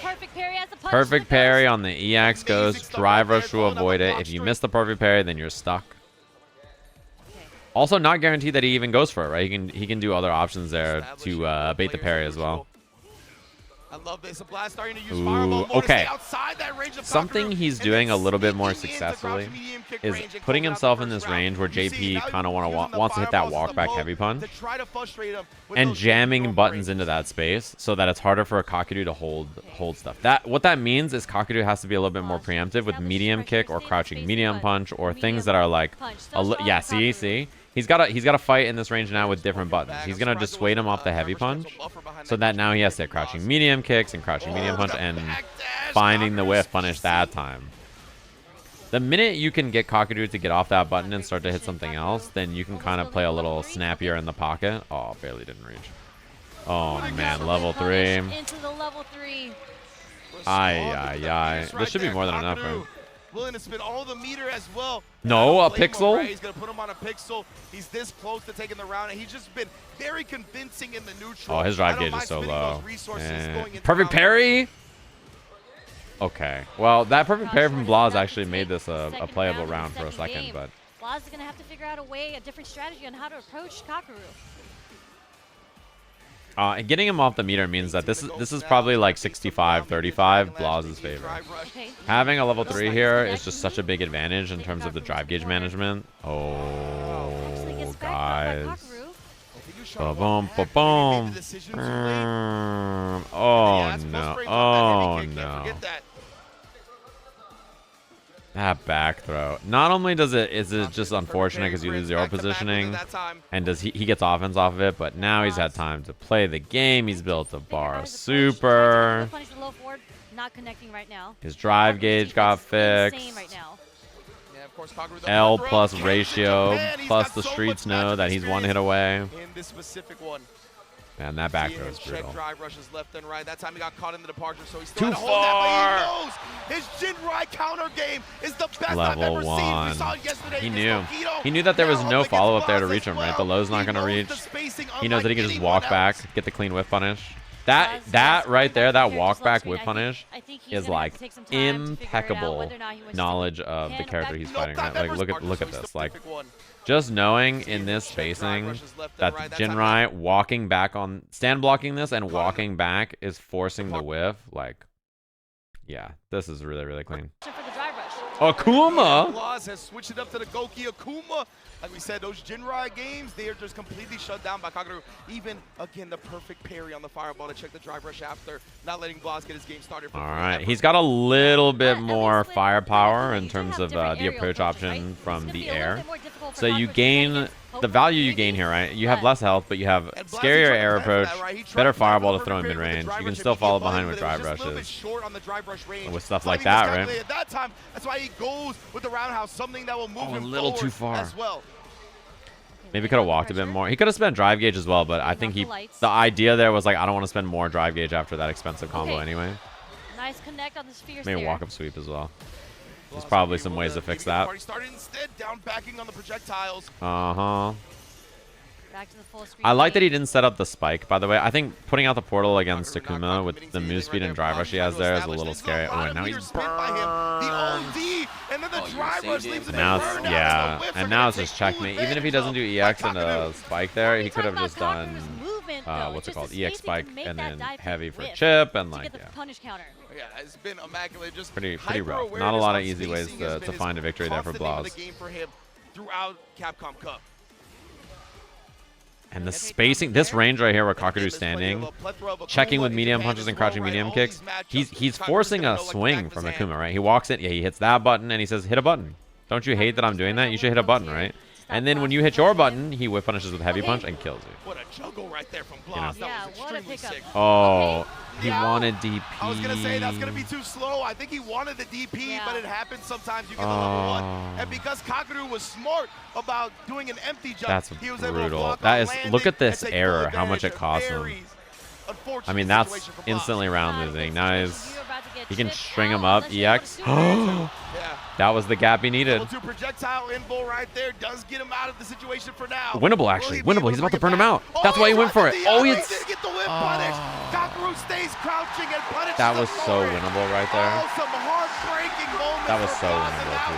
Perfect parry on the EX goes. Drive rush to avoid it. If you miss the perfect parry, then you're stuck. Also, not guaranteed that he even goes for it, right? He can do other options there to bait the parry as well. I love this. Blaz starting to use fireball mode okay. Outside that range of something he's doing a little bit more successfully is putting himself in this range where JP kind of wants to hit that walk back heavy punch and jamming buttons into that space so that it's harder for a Kakeru to hold stuff. What that means is Kakeru has to be a little bit more preemptive with medium kick or crouching medium punch or things that are like yeah, see. He's got to fight in this range now with different buttons. He's going to dissuade him off the heavy punch so that now he has to hit crouching medium kicks and crouching medium punch and finding the whiff punish that time. The minute you can get Kakeru to get off that button and start to hit something else, then you can kind of play a little snappier in the pocket. Oh, barely didn't reach. Oh, man, level 3. Into the level 3. Ay. This should be more than enough for him. Willing to spin all the meter as well. No, a pixel? He's going to put him on a pixel. He's this close to taking the round, and he's just been very convincing in the neutral. Oh, his drive gauge is so low. Perfect parry? Okay. Well, that perfect parry from Blaz actually made this a playable round for a second, but... Blaz is going to have to figure out a different strategy on how to approach Kakeru. And getting him off the meter means that this is probably like 65-35 Blaz's favor. Having a level 3 here is just such a big advantage in terms of the drive gauge management. Oh, guys. Ba-boom, ba-boom. Oh, no. Oh, no. That back throw. Not only is it just unfortunate because you lose zero positioning and he gets offense off of it, but now he's had time to play the game. He's built a bar of super. His drive gauge got fixed. L plus ratio plus the streets know that he's one hit away. Man, that back throw is brutal. Drive rushes left and right. That time he got caught in the departure, so he's too still far. He knows his Jinrai counter game is the best Level I've ever 1. seen. We saw it yesterday. He knew. He knew that there was no follow up there to reach him, right? The low's not going to reach. He knows that he can just walk back, get the clean whip punish. That right there, that walk back whip punish is like impeccable knowledge of the character he's fighting, right? Like look at this. Like just knowing in this spacing that the Jinrai walking back on stand blocking this and walking back is forcing the whiff, like yeah, this is really, really clean. Akuma? Blaz has switched it up to the Goki Akuma. Like we said, those Jinrai games, they are just completely shut down by Kakeru. Even, again, the perfect parry on the fireball to check the drive rush after, not letting Blaz get his game started. All right, he's got a little bit more firepower in terms of the approach option from the air. So you gain, the value you gain here, right? You have less health, but you have scarier air approach, better fireball to throw in mid-range. You can still follow behind with drive rushes. With stuff like that, right? At that time, that's why he goes with the roundhouse, something that will move him a little too forward far. as well. Maybe could have walked a bit more. He could have spent drive gauge as well, but I think the idea there was like, I don't want to spend more drive gauge after that expensive combo anyway. Nice connect on the sphere. Maybe walk up sweep as well. There's probably some ways to fix that. Started instead down backing on the projectiles. Uh-huh. Back to the full screen. I like that he didn't set up the spike, by the way. I think putting out the portal against Akuma with the move speed and drive rush he has there is a little scary. Oh, and now he's and now it's just checkmate. Even if he doesn't do EX and a spike there, he could have just done what's it called? EX spike and then heavy for chip and like Yeah, it's been immaculate. Just pretty rough. Not a lot of easy ways to find a victory there for Blaz. Throughout Capcom Cup. And the spacing, this range right here where Kakeru's standing, checking with medium punches and crouching medium kicks, he's forcing a swing from Akuma, right? He walks in, he hits that button, and he says, hit a button. Don't you hate that I'm doing that? You should hit a button, right? And then when you hit your button, he whip punishes with heavy punch and kills you. What a juggle right there from Blaz. Yeah, what a pickup. Oh, he wanted DP. I was going to say that's going to be too slow. I think he wanted the DP, but it happens sometimes. You get the level 1. And because Kakeru was smart about doing an empty jump, he was able to block that is, look at this error, how much it cost him. I mean, that's instantly round losing. Now he can string him up, EX. That was the gap he needed. Right there does get him out of the situation for now. Winnable, actually. Winnable. He's about to burn him out. That's why he went for it. Oh, he get the whip punish. Kakeru stays crouching and punishes. That was so winnable right there. Some heartbreaking moments. That was so winnable, too.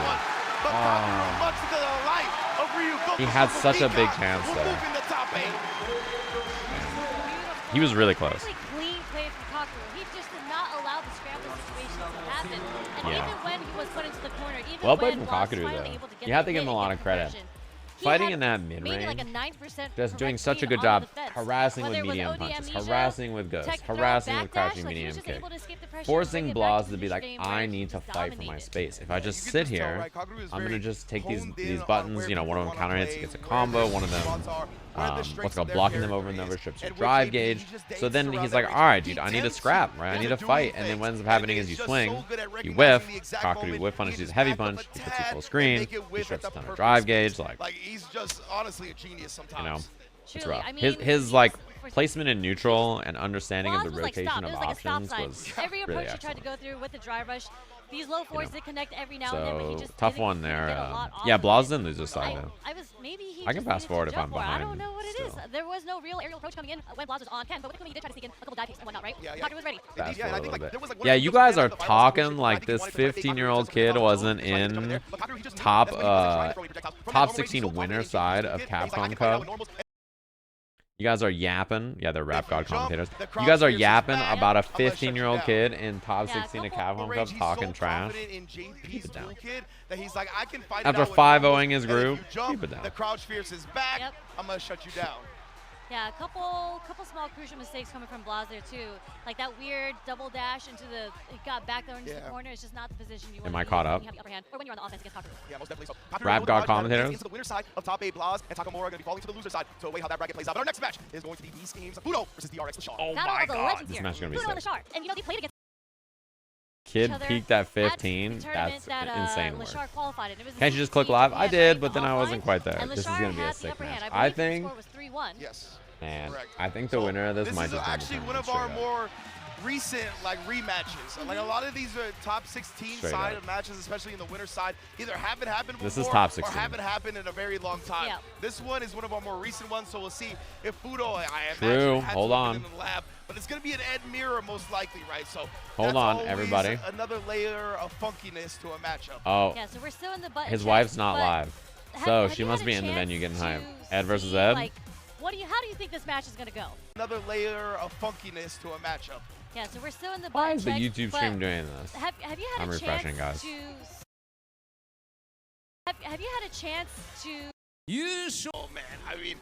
But Kakeru, much to the light of Ryugo, he had such a big chance there. He was really close. Clean play from Kakeru. He just did not allow the scrambling situation to happen. And even when he was put into the corner, even well played when from Kakeru, though. You have to give him a lot of credit. Fighting in that mid-range, just doing such a good job harassing with medium punches, harassing with ghosts, harassing with crouching medium kick, forcing Blaz to be like, I need to fight for my space. If I just sit here, I'm going to just take these buttons, you know, one of them counter hits, gets a combo, one of them, what's called blocking them over and over, strips your drive gauge. So then he's like, all right, dude, I need to scrap, right? I need to fight. And then what ends up happening is you swing, you whiff, Kakeru whiff punishes heavy punch, he puts you full screen, he strips a ton of drive gauge, like he's just honestly a genius sometimes. You know, it's rough. His like placement in neutral and understanding of the rotation of options was every really approach he tried to go through with the drive rush. These low fours did connect every now and then, but he just tough one there. Yeah, Blaz didn't lose his side though. I can fast forward if I'm behind. I don't know what it is. There was no real aerial approach coming in when Blaz was on Ken, but with Akuma he did try to sneak in a couple dive kicks and whatnot, right? Kakeru was ready. Fast forward a little bit. Yeah, you guys are talking like this 15-year-old kid wasn't in top 16 winner side of Capcom Cup. You guys are yapping. Yeah, they're Rap God commentators. You guys are yapping about a 15-year-old kid in top 16 of Capcom Cup talking trash. Keep it down. After 5-0ing his group, keep it down. The crouch fierce is back. I'm going to shut you down. Yeah, a couple small crucial mistakes coming from Blaz there too. Like that weird double dash into it got back there into the corner. It's just not the position you want. Am I caught up? When you have the upper hand, or when you're on the offense against Kakeru. Yeah, most definitely so. Rap God commentators. Into the winner side of top 8 Blaz, and Takamura going to be falling to the loser side. So away how that bracket plays out. But our next match is going to be these games of Fuudo versus DRX Leshar. Oh my god, this match is going to be sick. Leshar. And you know they played against kid peaked at 15. That's insane work. Can't you just click team live? I did, but offline, then I wasn't quite there. and This is Leshar going to be a had the sick upper match. hand. I believe think, the score was 3-1. Yes. man, Correct. I think the winner of this This might is just actually one of our more recent rematches. Like a lot of these are top 16 side of matches, especially in the winner's side, either haven't happened before This is top 16. or haven't happened in a very long time. Yeah. This one is one of our more recent ones, so we'll see if Fuudo, I True. imagine, had Hold to on. have been in the lab. But it's going to be an Ed Mirror most likely, right? So Hold that's on, always everybody. another layer of funkiness to a matchup. Oh, Yeah, so we're still in the button his check, wife's not but live, have- so have she you must had be a in the venue getting chance hype. to Ed versus see, Ed. Like, how do you think this match is going to go? Another layer of funkiness to a matchup. Yeah, so we're still in the Why button is the check, YouTube but stream doing this? Have you had I'm a refreshing, chance guys. to Have you had a chance to? Oh man, I mean,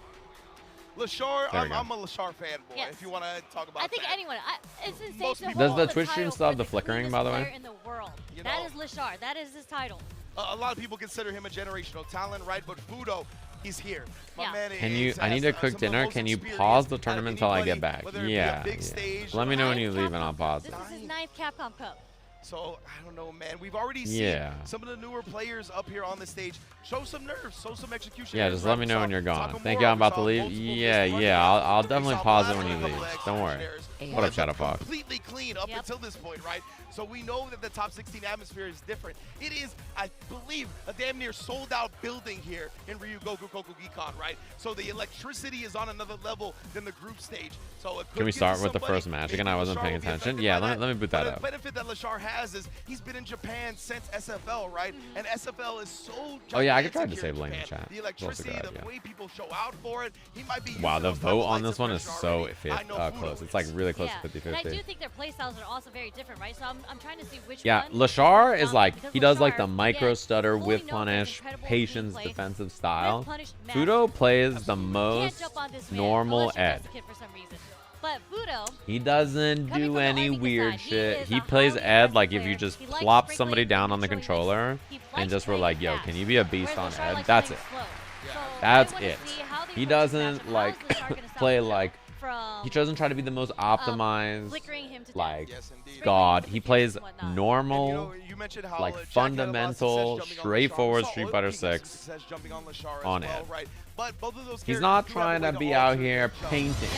Leshar, I'm a Leshar fanboy. Yes. If you want to talk about I think that. anyone. It's insane. Most to people- Does hold the Twitch stream title still have for the flickering, cleanest by the way? player in the world. You That know- is Leshar. That is his title. A lot of people consider him a generational talent, right? But Fuudo, he's here. My Yeah. man Can you? is- I need to has, cook some of the dinner. most Can you experience pause the out of tournament until I get anybody, back? whether it be a Yeah. big stage Let me know when Ninth you leave and Capcom I'll pause. This is his 9th Capcom Cup. So, I don't know, man. We've already seen Yeah. some of the newer players up here on the stage show some nerves, show some execution. Yeah, errors, just right? let me We know saw when you're gone. Takamura, Thank you. I'm we about to saw leave. multiple Yeah, missed yeah. runs. I'll We definitely saw pause it Blaz when you with a leave. couple of Don't worry. execution errors. What up, Blaz looked Shadowfox? completely clean up until this point, right? So we know that the top 16 atmosphere is different. It is, I believe, a damn near sold-out building here in Ryugoku Kokugikon, right? So the electricity is on another level than the group stage. So it could Can we get to start with the somebody. first match Maybe again? I wasn't Leshar paying will be attention. affected Yeah, by let me boot that But up. the benefit that Leshar has is he's been in Japan since SFL, right? And SFL is so Oh, yeah, I could try gigantic here in disabling the Japan. chat. The It's also electricity, good, the yeah. way people show out for it, he might be Wow, used the to those vote type of on lights this one of is pressure so already. I know Fuudo close. is. It's like really close Yeah. to 50-50. And I do think their playstyles are also very different, right? So I'm trying to see which Yeah, one. Leshar is like, because he does like Leshar, the micro again, stutter, fully whip known for his punish, incredible patience, gameplay. defensive style. Whip punish Fuudo matters. plays the Can't most jump on this man normal unless you're Ed. Jessica for some reason. But Fuudo, He doesn't coming do from the any Arnica weird side, he shit. is He a plays highly Ed aggressive like if player. you just He likes plop sprinkling somebody down and on the neutral. controller He and likes just were playing like, yo, fast. can you be a beast Whereas on Leshar Ed? likes That's playing it. slow. So That's I wanna it. see how they He approach this doesn't matchup. How like is Leshar gonna stop play Fuudo like from, he doesn't try to be the most optimized flickering him to death? like Yes, indeed. god. He plays and whatnot. normal, And, you know, you mentioned how, like Jack had a lot of fundamental, success jumping on straightforward Leshar. We Street saw Fighter Oki get some 6 success jumping on Leshar as on well, Ed. right? But both of those He's characters not do have a trying way to be hold out to here their jump. painting,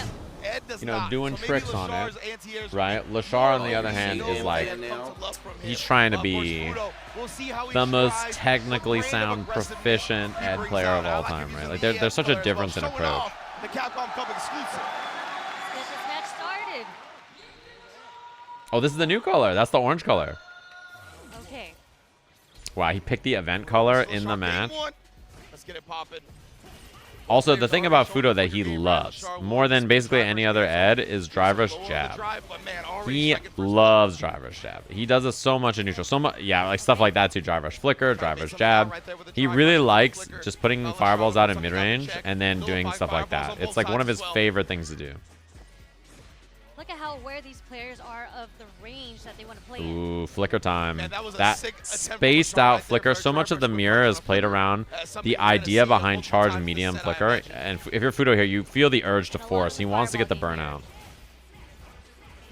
Ed does you know, not. doing So maybe tricks on Leshar's it, anti-airs right? will be Leshar, on more the other of a hand, single is like, fan comes to love from he's him. trying to Of be course, Fuudo, we'll see how he the most tries, technically what brand of sound, aggressiveness proficient he Ed brings player out. of I all like time, him right? using Like the there's such a color as well, difference in showing approach. off the Capcom Cup exclusive. Get this match started. Oh, this is the new color. That's the orange color. Okay. Wow, he picked the event color in the Leshar, match. game one. Let's get it popping. Also, the thing about Fuudo that he loves more than basically any other Ed is drive rush jab. He loves drive rush jab. He does it so much in neutral. So much, yeah, like stuff like that too. Drive rush flicker, drive rush jab. He really likes just putting fireballs out in mid range and then doing stuff like that. It's like one of his favorite things to do. Look at how aware these players are of the range that they want to play in. Ooh, flicker time. Man, that was a That sick attempt from spaced Leshar out right there flicker. for a So much drive of the rush mirror flicker is on played Fuudo. around Something the we're gonna idea see behind multiple charge times medium this set, I flicker. imagine. And if you're Fuudo here, you feel the urge to And a lot force. of He wants to get the fireball game burnout.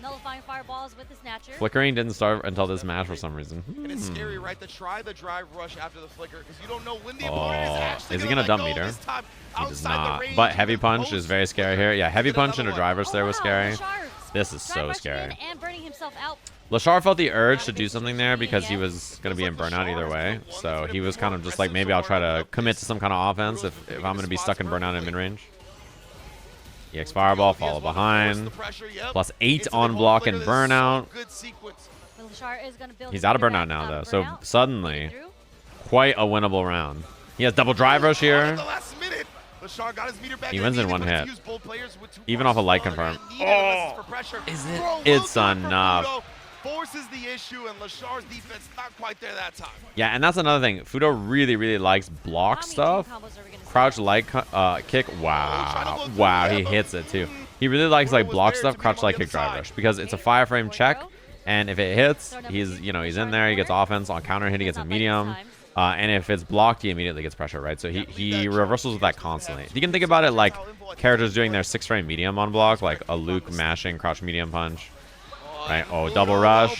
Nullifying fireballs with the snatcher. Flickering didn't start until this match for some reason. And it's scary, right, to try the drive rush after the flicker because you don't know when the opponent is Oh, actually is he gonna gonna dump let go meter? this time He does outside the not. range But of heavy the punch is post very scary here. Yeah, heavy Get punch and a another drive one. rush there was wow, scary. Leshar This is drive so rushing scary. in and burning himself out. Leshar felt the urge to do something there because he was going to be in burnout either way. So he was kind of just like, maybe I'll try to commit to some kind of offense if I'm going to be stuck in burnout in mid-range. EX Fireball, follow behind. +8 on block and burnout. But Leshar is gonna build He's his out of way burnout back now, up. though. So Burnout. suddenly, Through. quite a winnable round. He has double drive rush here. He wins in one hit. Even off a light confirm. Oh, is it? It's enough. Forces the issue, and Leshar's defense not quite there that time. Yeah, and that's another thing. Fuudo really, really likes block How many stuff. combos are we gonna see? Crouch light kick. Wow. Wow, he hits it too. He really likes like block stuff, crouch light kick drive rush because it's a fireframe check, and if it hits, he's he's in there. He gets offense on counter hit. He gets a medium, and if it's blocked, he immediately gets pressure. Right, so he reversals with that constantly. You can think about it like characters doing their 6-frame medium on block, like a Luke mashing crouch medium punch. Right. Oh, double rush.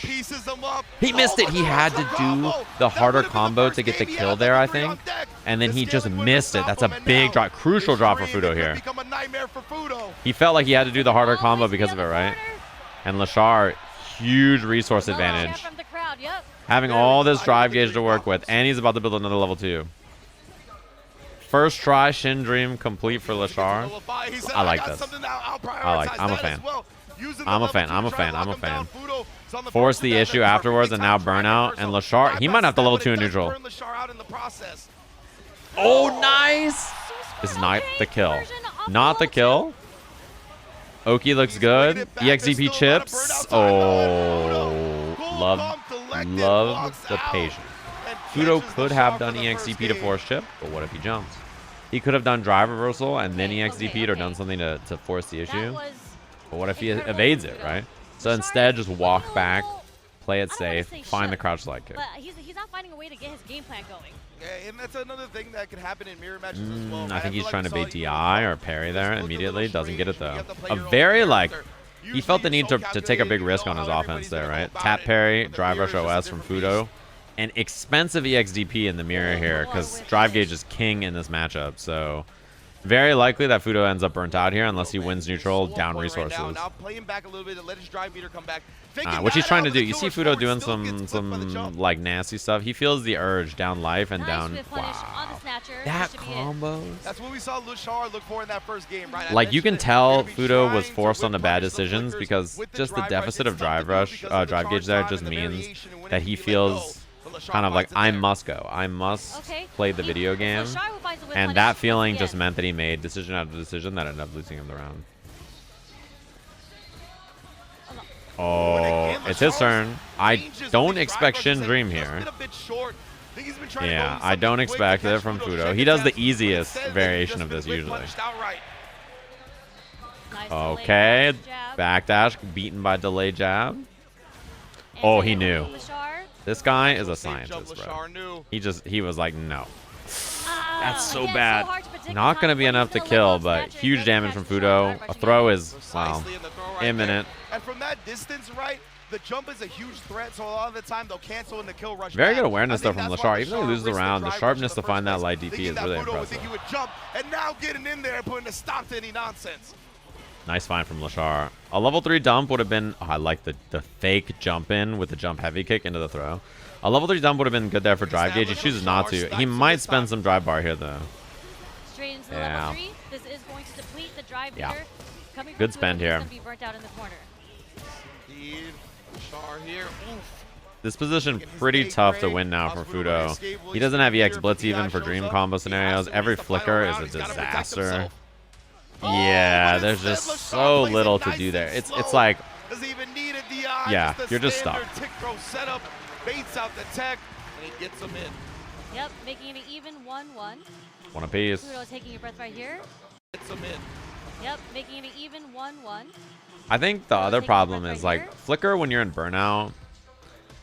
He missed it. He had to do the harder combo to get the kill there, I think. And then he just missed it. That's a big drop. Crucial drop for Fuudo here. He felt like he had to do the harder combo because of it, right? And Leshar, huge resource advantage. From the crowd. Yep. Having all this drive gauge to work with. And he's about to build another level 2. First try Shin Dream complete for Leshar. I like this. I'm a fan. I'm a fan. I'm a fan. I'm a fan. Force the issue afterwards and now burnout. And Leshar, he might have to level 2 in neutral. Oh, nice. This is not the kill. Not the kill. Oki looks good. EXZP chips. Oh, love the patience. Fuudo catches could Leshar have for done the first EXDP to game. force chip, but what if he jumps? He could have done drive reversal and then EXDP or done something to force the issue. That was But what if he incredible evades from it, Fuudo. right? So Leshar instead, is just walk looking a back, little- play it I don't wanna safe, say find the shook, crouch slide kick. But he's not finding a way to get his game plan going. Yeah, and that's another thing that could happen in mirror matches as well. I right? think he's feel trying like to we bait saw it DI even or parry just there look a immediately. little Doesn't get it strange. though. You have to play A your own very like character. he Usually felt the it's need so to take a big calculated, risk you on know his how offense everybody's there, gonna go right? about Tap it, parry, but the drive mirror rush is just a OS from different Fuudo, beast. and expensive EXDP in the mirror here because drive gauge is king in this matchup. So very likely that Fuudo ends up burnt out here unless he wins neutral, So on down point right resources. Now playing back a little bit to let his drive meter come back. Which he's trying to do. You see Fuudo Fuudo doing some like nasty stuff. He feels the urge down life and Nice down. whip punish on the Wow, snatcher. that should be it. combos. That's what we saw Leshar look for in that first game, right? I Like you can mentioned it. tell You're gonna be Fuudo was trying to forced on the whip bad punish the decisions flickers because with the just the drive deficit rush. of It's tough drive to do rush, because of the drive charge gauge there time just and the means variation and when that it he can be let go. feels But Leshar kind of like finds it I there. must go, I must Okay. play the video game, So Leshar finds the whip and punish that once feeling just again. meant that he made decision after decision that ended up losing him the round. Oh, Again, it's his Leshar's turn. I ranges with don't these expect drive Shin rushes Dream have just here. been a bit short. I think he's been trying to Yeah, go I don't something quick to expect catch it from Fuudo. Fuudo. Check He his does the stats. easiest Instead, they've variation just of this been whip usually. punished outright. Nice delay Okay, jab. backdash beaten by delay jab. And Oh, then he knew. Leshar. This guy is a Safe jump, scientist, bro. Leshar knew. He was like, no. That's so Again, bad. hard to predict Not the going to time be when enough he's to gonna kill, let go but snatcher and huge then damage catch from the shot, Fuudo. drive A rushing throw in. is, wow, Precisely in the throw right imminent. there. And from that distance, right, the jump is a huge threat, so a lot of the time they'll cancel in the kill rush. Very back. good awareness I think though from that's why Leshar. Even though he loses the risked round, the drive rush sharpness in to the find first that light place, DP thinking is that really Fuudo would think impressive. he would jump, and now getting in there and putting a stop to any nonsense. Nice find from Leshar. A level 3 dump would have been, oh, I like the fake jump in with the jump heavy kick into the throw. A level 3 dump would have been good there for drive gauge. He chooses not to. He might spend some drive bar here though. Straight into the Yeah. level 3. This is going to deplete the drive Yeah. meter. Coming Good from spend Fuudo, he's here. gonna be burnt out in the corner. Indeed. Leshar here. Oof. This position pretty tough to win now for Fuudo. He doesn't have EX Blitz even for dream combo scenarios. Every flicker is a disaster. Yeah, there's just so little to do there. It's like, Doesn't even need a DI. yeah, just a you're just standard stuck. tick throw setup, baits out the tech, and he gets him in. Yep, making it an even 1-1. one apiece. Fuudo taking a breath right here. Gets him in. Yep, making it an even 1-1. I think the other taking problem breath is right like here. flicker when you're in burnout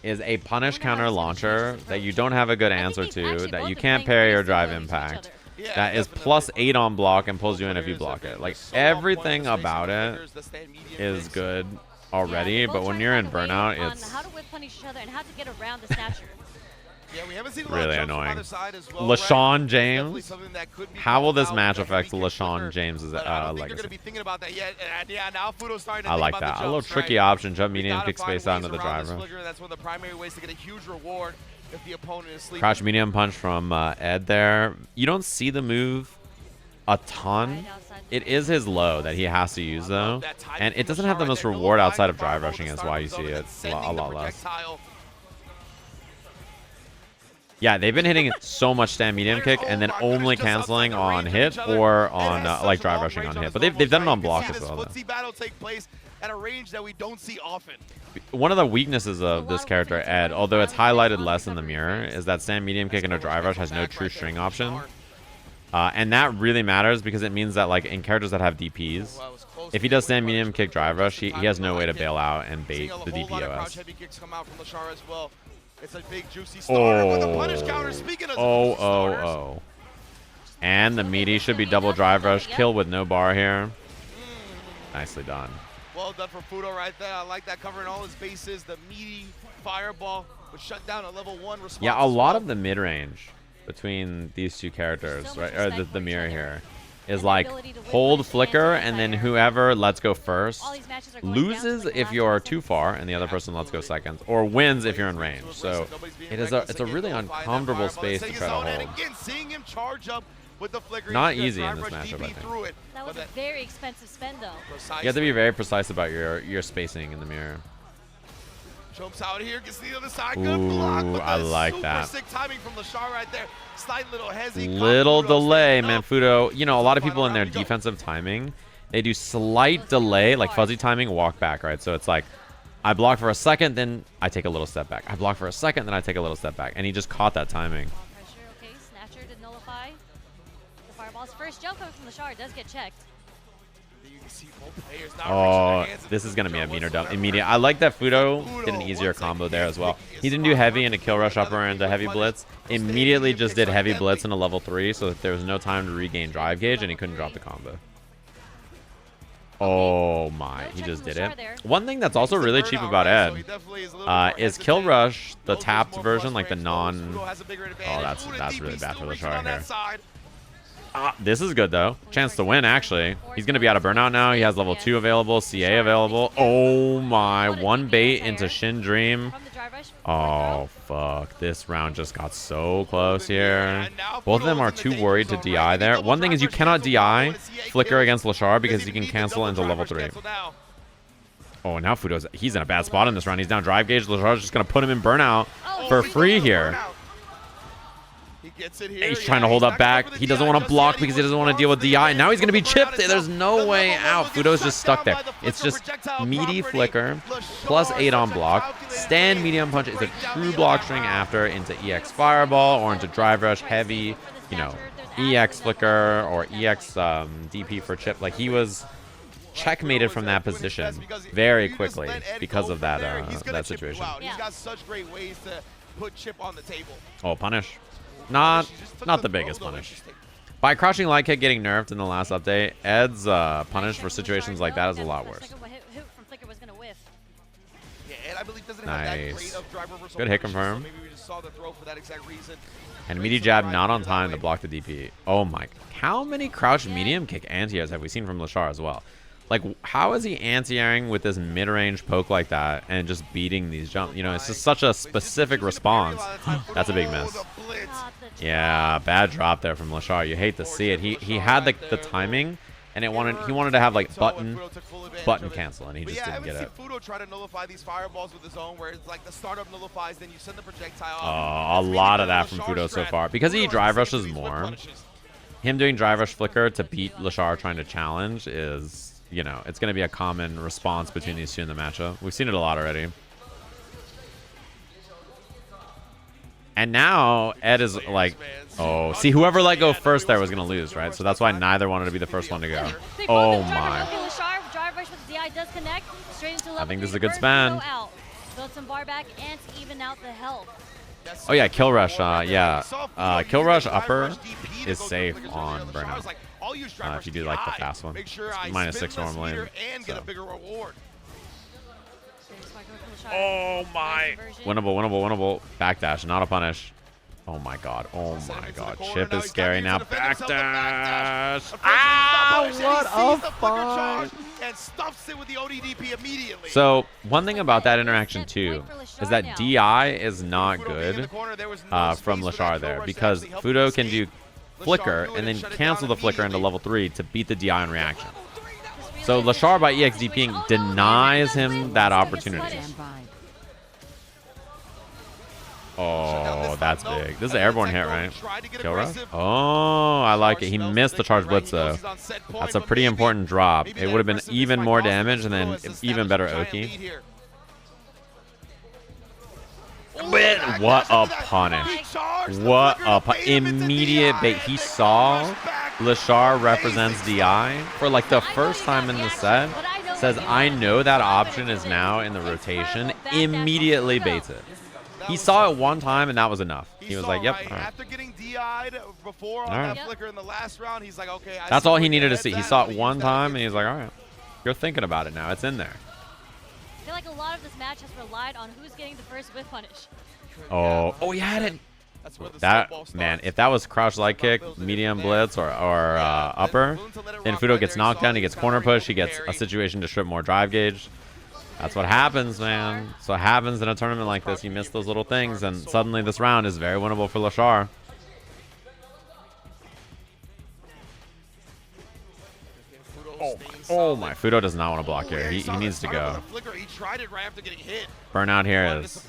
is a punish I wonder counter how he's gonna change launcher his that you approach. don't have a good I think answer they've to, actually that both you been can't playing parry or very drive similar to each impact. other. Yeah, That is definitely. +8 on block and pulls you in if you Players block have it. been Like so on point with everything the spacing about it flickers, the stand medium is things. good Yeah, already, they're but both when trying you're to in find a way burnout, on it's how to whip punish each other and how to get around the snatcher. Yeah, we haven't seen a lot really of jumps from annoying. either side as well, LaShawn right? Definitely James. something that could be How will this called match out with a affect heavy kick LaShawn flicker, James's but I don't think they're legacy? going to be thinking about that yet. And yeah, now Fuudo's starting to I think like about that. the A little jumps, tricky right? option, jump We medium, gotta kick find space out ways into the around this driver. flicker, and that's one of the primary ways to get a huge reward if the opponent is sleeping. Crouch medium punch from Ed there. You don't see the move a ton. Right outside the It is his low that he has to use though, That timing and it from doesn't Leshar have the right most there. reward No line outside of to fire drive over rushing. the That's start why of you the see zone, it and a sending the lot less. projectile. Yeah, they've been hitting so much stand medium kick and then only canceling on hit or on like drive rushing on hit. But they've done it on block as well. Though. Footsie battle take place at a range that we don't see often. One of the weaknesses of this character, Ed, although it's highlighted less in the mirror, is that stand medium kick and a drive rush has no true string option. And that really matters because it means that like in characters that have DPs, if he does stand medium kick drive rush, he has no way to bail out and bait the DPOS. It's a big juicy starter with a punish counter. Speaking of juicy starters, Oh. And the meaty should be double drive rush. Kill with no bar here. Nicely done. well done for Fuudo right there. I like that, covering all his bases. The meaty fireball would shut down a level 1 response. Yeah, a as lot well. of the mid-range between these two characters, So much right, or respect the for mirror each other. here, is And the like ability to whip hold punish flicker and and then fire. whoever lets go first All these matches are going down to, loses like, the if last you're 10 too seconds. far and the other person lets go seconds, or wins if you're in range. So it's a really uncomfortable space to try to hold. Again, seeing him charge up with the flicker. Not he's easy gonna in this drive rush matchup, I DP think. through it. That was But a very expensive spend, though. You have to be very precise about your spacing in the mirror. Jumps out here, gets the other side. Good block. Ooh, But I that's like super that. sick timing from Leshar right there. Slight little hezzy. Little Fuudo's delay, standing man. up. Fuudo, you know, a lot of Final people in their round we go. defensive timing, they do slight delay, like fuzzy timing, walk back, right? So it's like I block for a second, then I take a little step back. I block for a second, then I take a little step back. And he just caught that timing. Pressure, okay, Snatcher to nullify. The fireball's first jump coming from Leshar does get checked. You can see both players now Oh, reaching their hands this is going to be a into meaner the dump. jump. Immediate. I like that Fuudo did an easier combo there as well. He didn't do heavy into kill rush upper and a heavy blitz. Immediately just did heavy blitz into level 3 so that there was no time to regain drive gauge and he couldn't drop the combo. Oh my, he just did it. One thing that's also really cheap about Ed is kill rush, the tapped version, like the non... Oh, that's really bad for Leshar here. This is good though. Chance to win actually. He's gonna be out of burnout now. He has level 2 available, CA available. Oh my, one bait into Shin Dream. Oh fuck, this round just got so close here. Both of them are too worried to DI there. One thing is you cannot DI Flicker against Leshar because he can cancel into level 3. Oh, now he's in a bad spot in this round. He's down drive gauge. Leshar's just gonna put him in burnout for free here. He's trying to hold up back. He doesn't want to block because he doesn't want to deal with DI. Now he's going to be chipped. There's no way out. Fuudo's just stuck there. It's just meaty flicker plus 8 on block. Stand medium punch is a true block string after into EX fireball or into drive rush heavy, you know, EX flicker or EX DP for chip. Like he was checkmated from that position very quickly because of that that situation. He's got such great ways to put chip on the table. Oh, punish. Not the biggest punish. By crouching light kick getting nerfed in the last update, Ed's punish for situations like that is a lot worse. Nice. Good hit confirm. And meaty jab not on time to block the DP. Oh my. How many crouch medium kick anti-airs have we seen from Leshar as well? Like, how is he anti-airing with this mid-range poke like that and just beating these jumps? You know, it's just such a specific response. That's a big miss. Yeah, bad drop there from Leshar. You hate to see it. He had the timing, and he wanted to have like button cancel, and he just didn't get it. Fuudo try to nullify these fireballs with his own, where it's like the startup nullifies, then you send the projectile. Oh, a lot of that from Fuudo so far because he drive rushes more. Him doing drive rush flicker to beat Leshar trying to challenge is, you know, it's going to be a common response between these two in the matchup. We've seen it a lot already. And now Ed is like, oh, see, whoever let go first there was going to lose, right? So that's why neither wanted to be the first one to go. Oh my. I think this is a good span. Oh yeah, kill rush. Yeah, kill rush upper is safe on burnout. If you do like the fast one, it's -6 normally. So. Oh my! Winnable. Backdash, not a punish. Oh my god. Oh my god. Chip is scary now. Backdash. Ah! What a fight! So one thing about that interaction too is that DI is not good from Leshar there because Fuudo can do flicker and then cancel the flicker into level 3 to beat the DI on reaction. So Leshar by EXDPing denies him that opportunity. Oh, that's big. This is an airborne hit, right? Kill rush? Oh, I like it. He missed the charge blitz though. That's a pretty important drop. It would have been even more damage and then even better Oki. What a punish. What a immediate bait. He saw Leshar represents DI for like the first time in the set. Says, I know that option is now in the rotation. Immediately baits it. He saw it one time and that was enough. He was like, yep. All right. After getting DI'd before on that flicker in the last round, he's like, okay. That's all he needed to see. He saw it one time and he's like, all right. You're thinking about it now. It's in there. I feel like a lot of this match has relied on who's getting the first whip punish. Oh, he had it. That, man, if that was crouch light kick, medium blitz, or upper, then Fuudo gets knocked down, he gets corner push, he gets a situation to strip more drive gauge. That's what happens, man. So what happens in a tournament like this. You miss those little things, and suddenly this round is very winnable for Leshar. Oh my. Fuudo does not want to block here. He needs to go. Burnout here is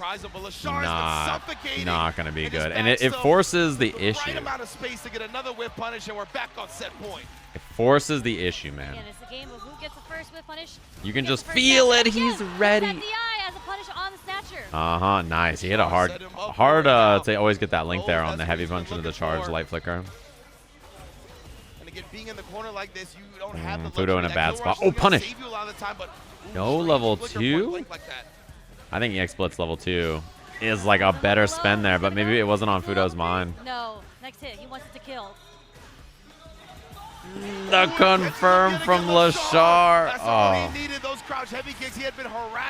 not going to be good. And it forces the issue. It forces the issue, man. You can just feel it. He's ready. Nice. He hit a hard to always get that link there on the heavy punch into the charge light flicker. And again, being in the corner like this, you don't have the Fuudo in a bad spot. Oh, punish. No level 2? I think EX Blitz level 2 is like a better spend there, but maybe it wasn't on Fuudo's mind. No, next hit, he wants it to kill. The confirm from Leshar. Oh.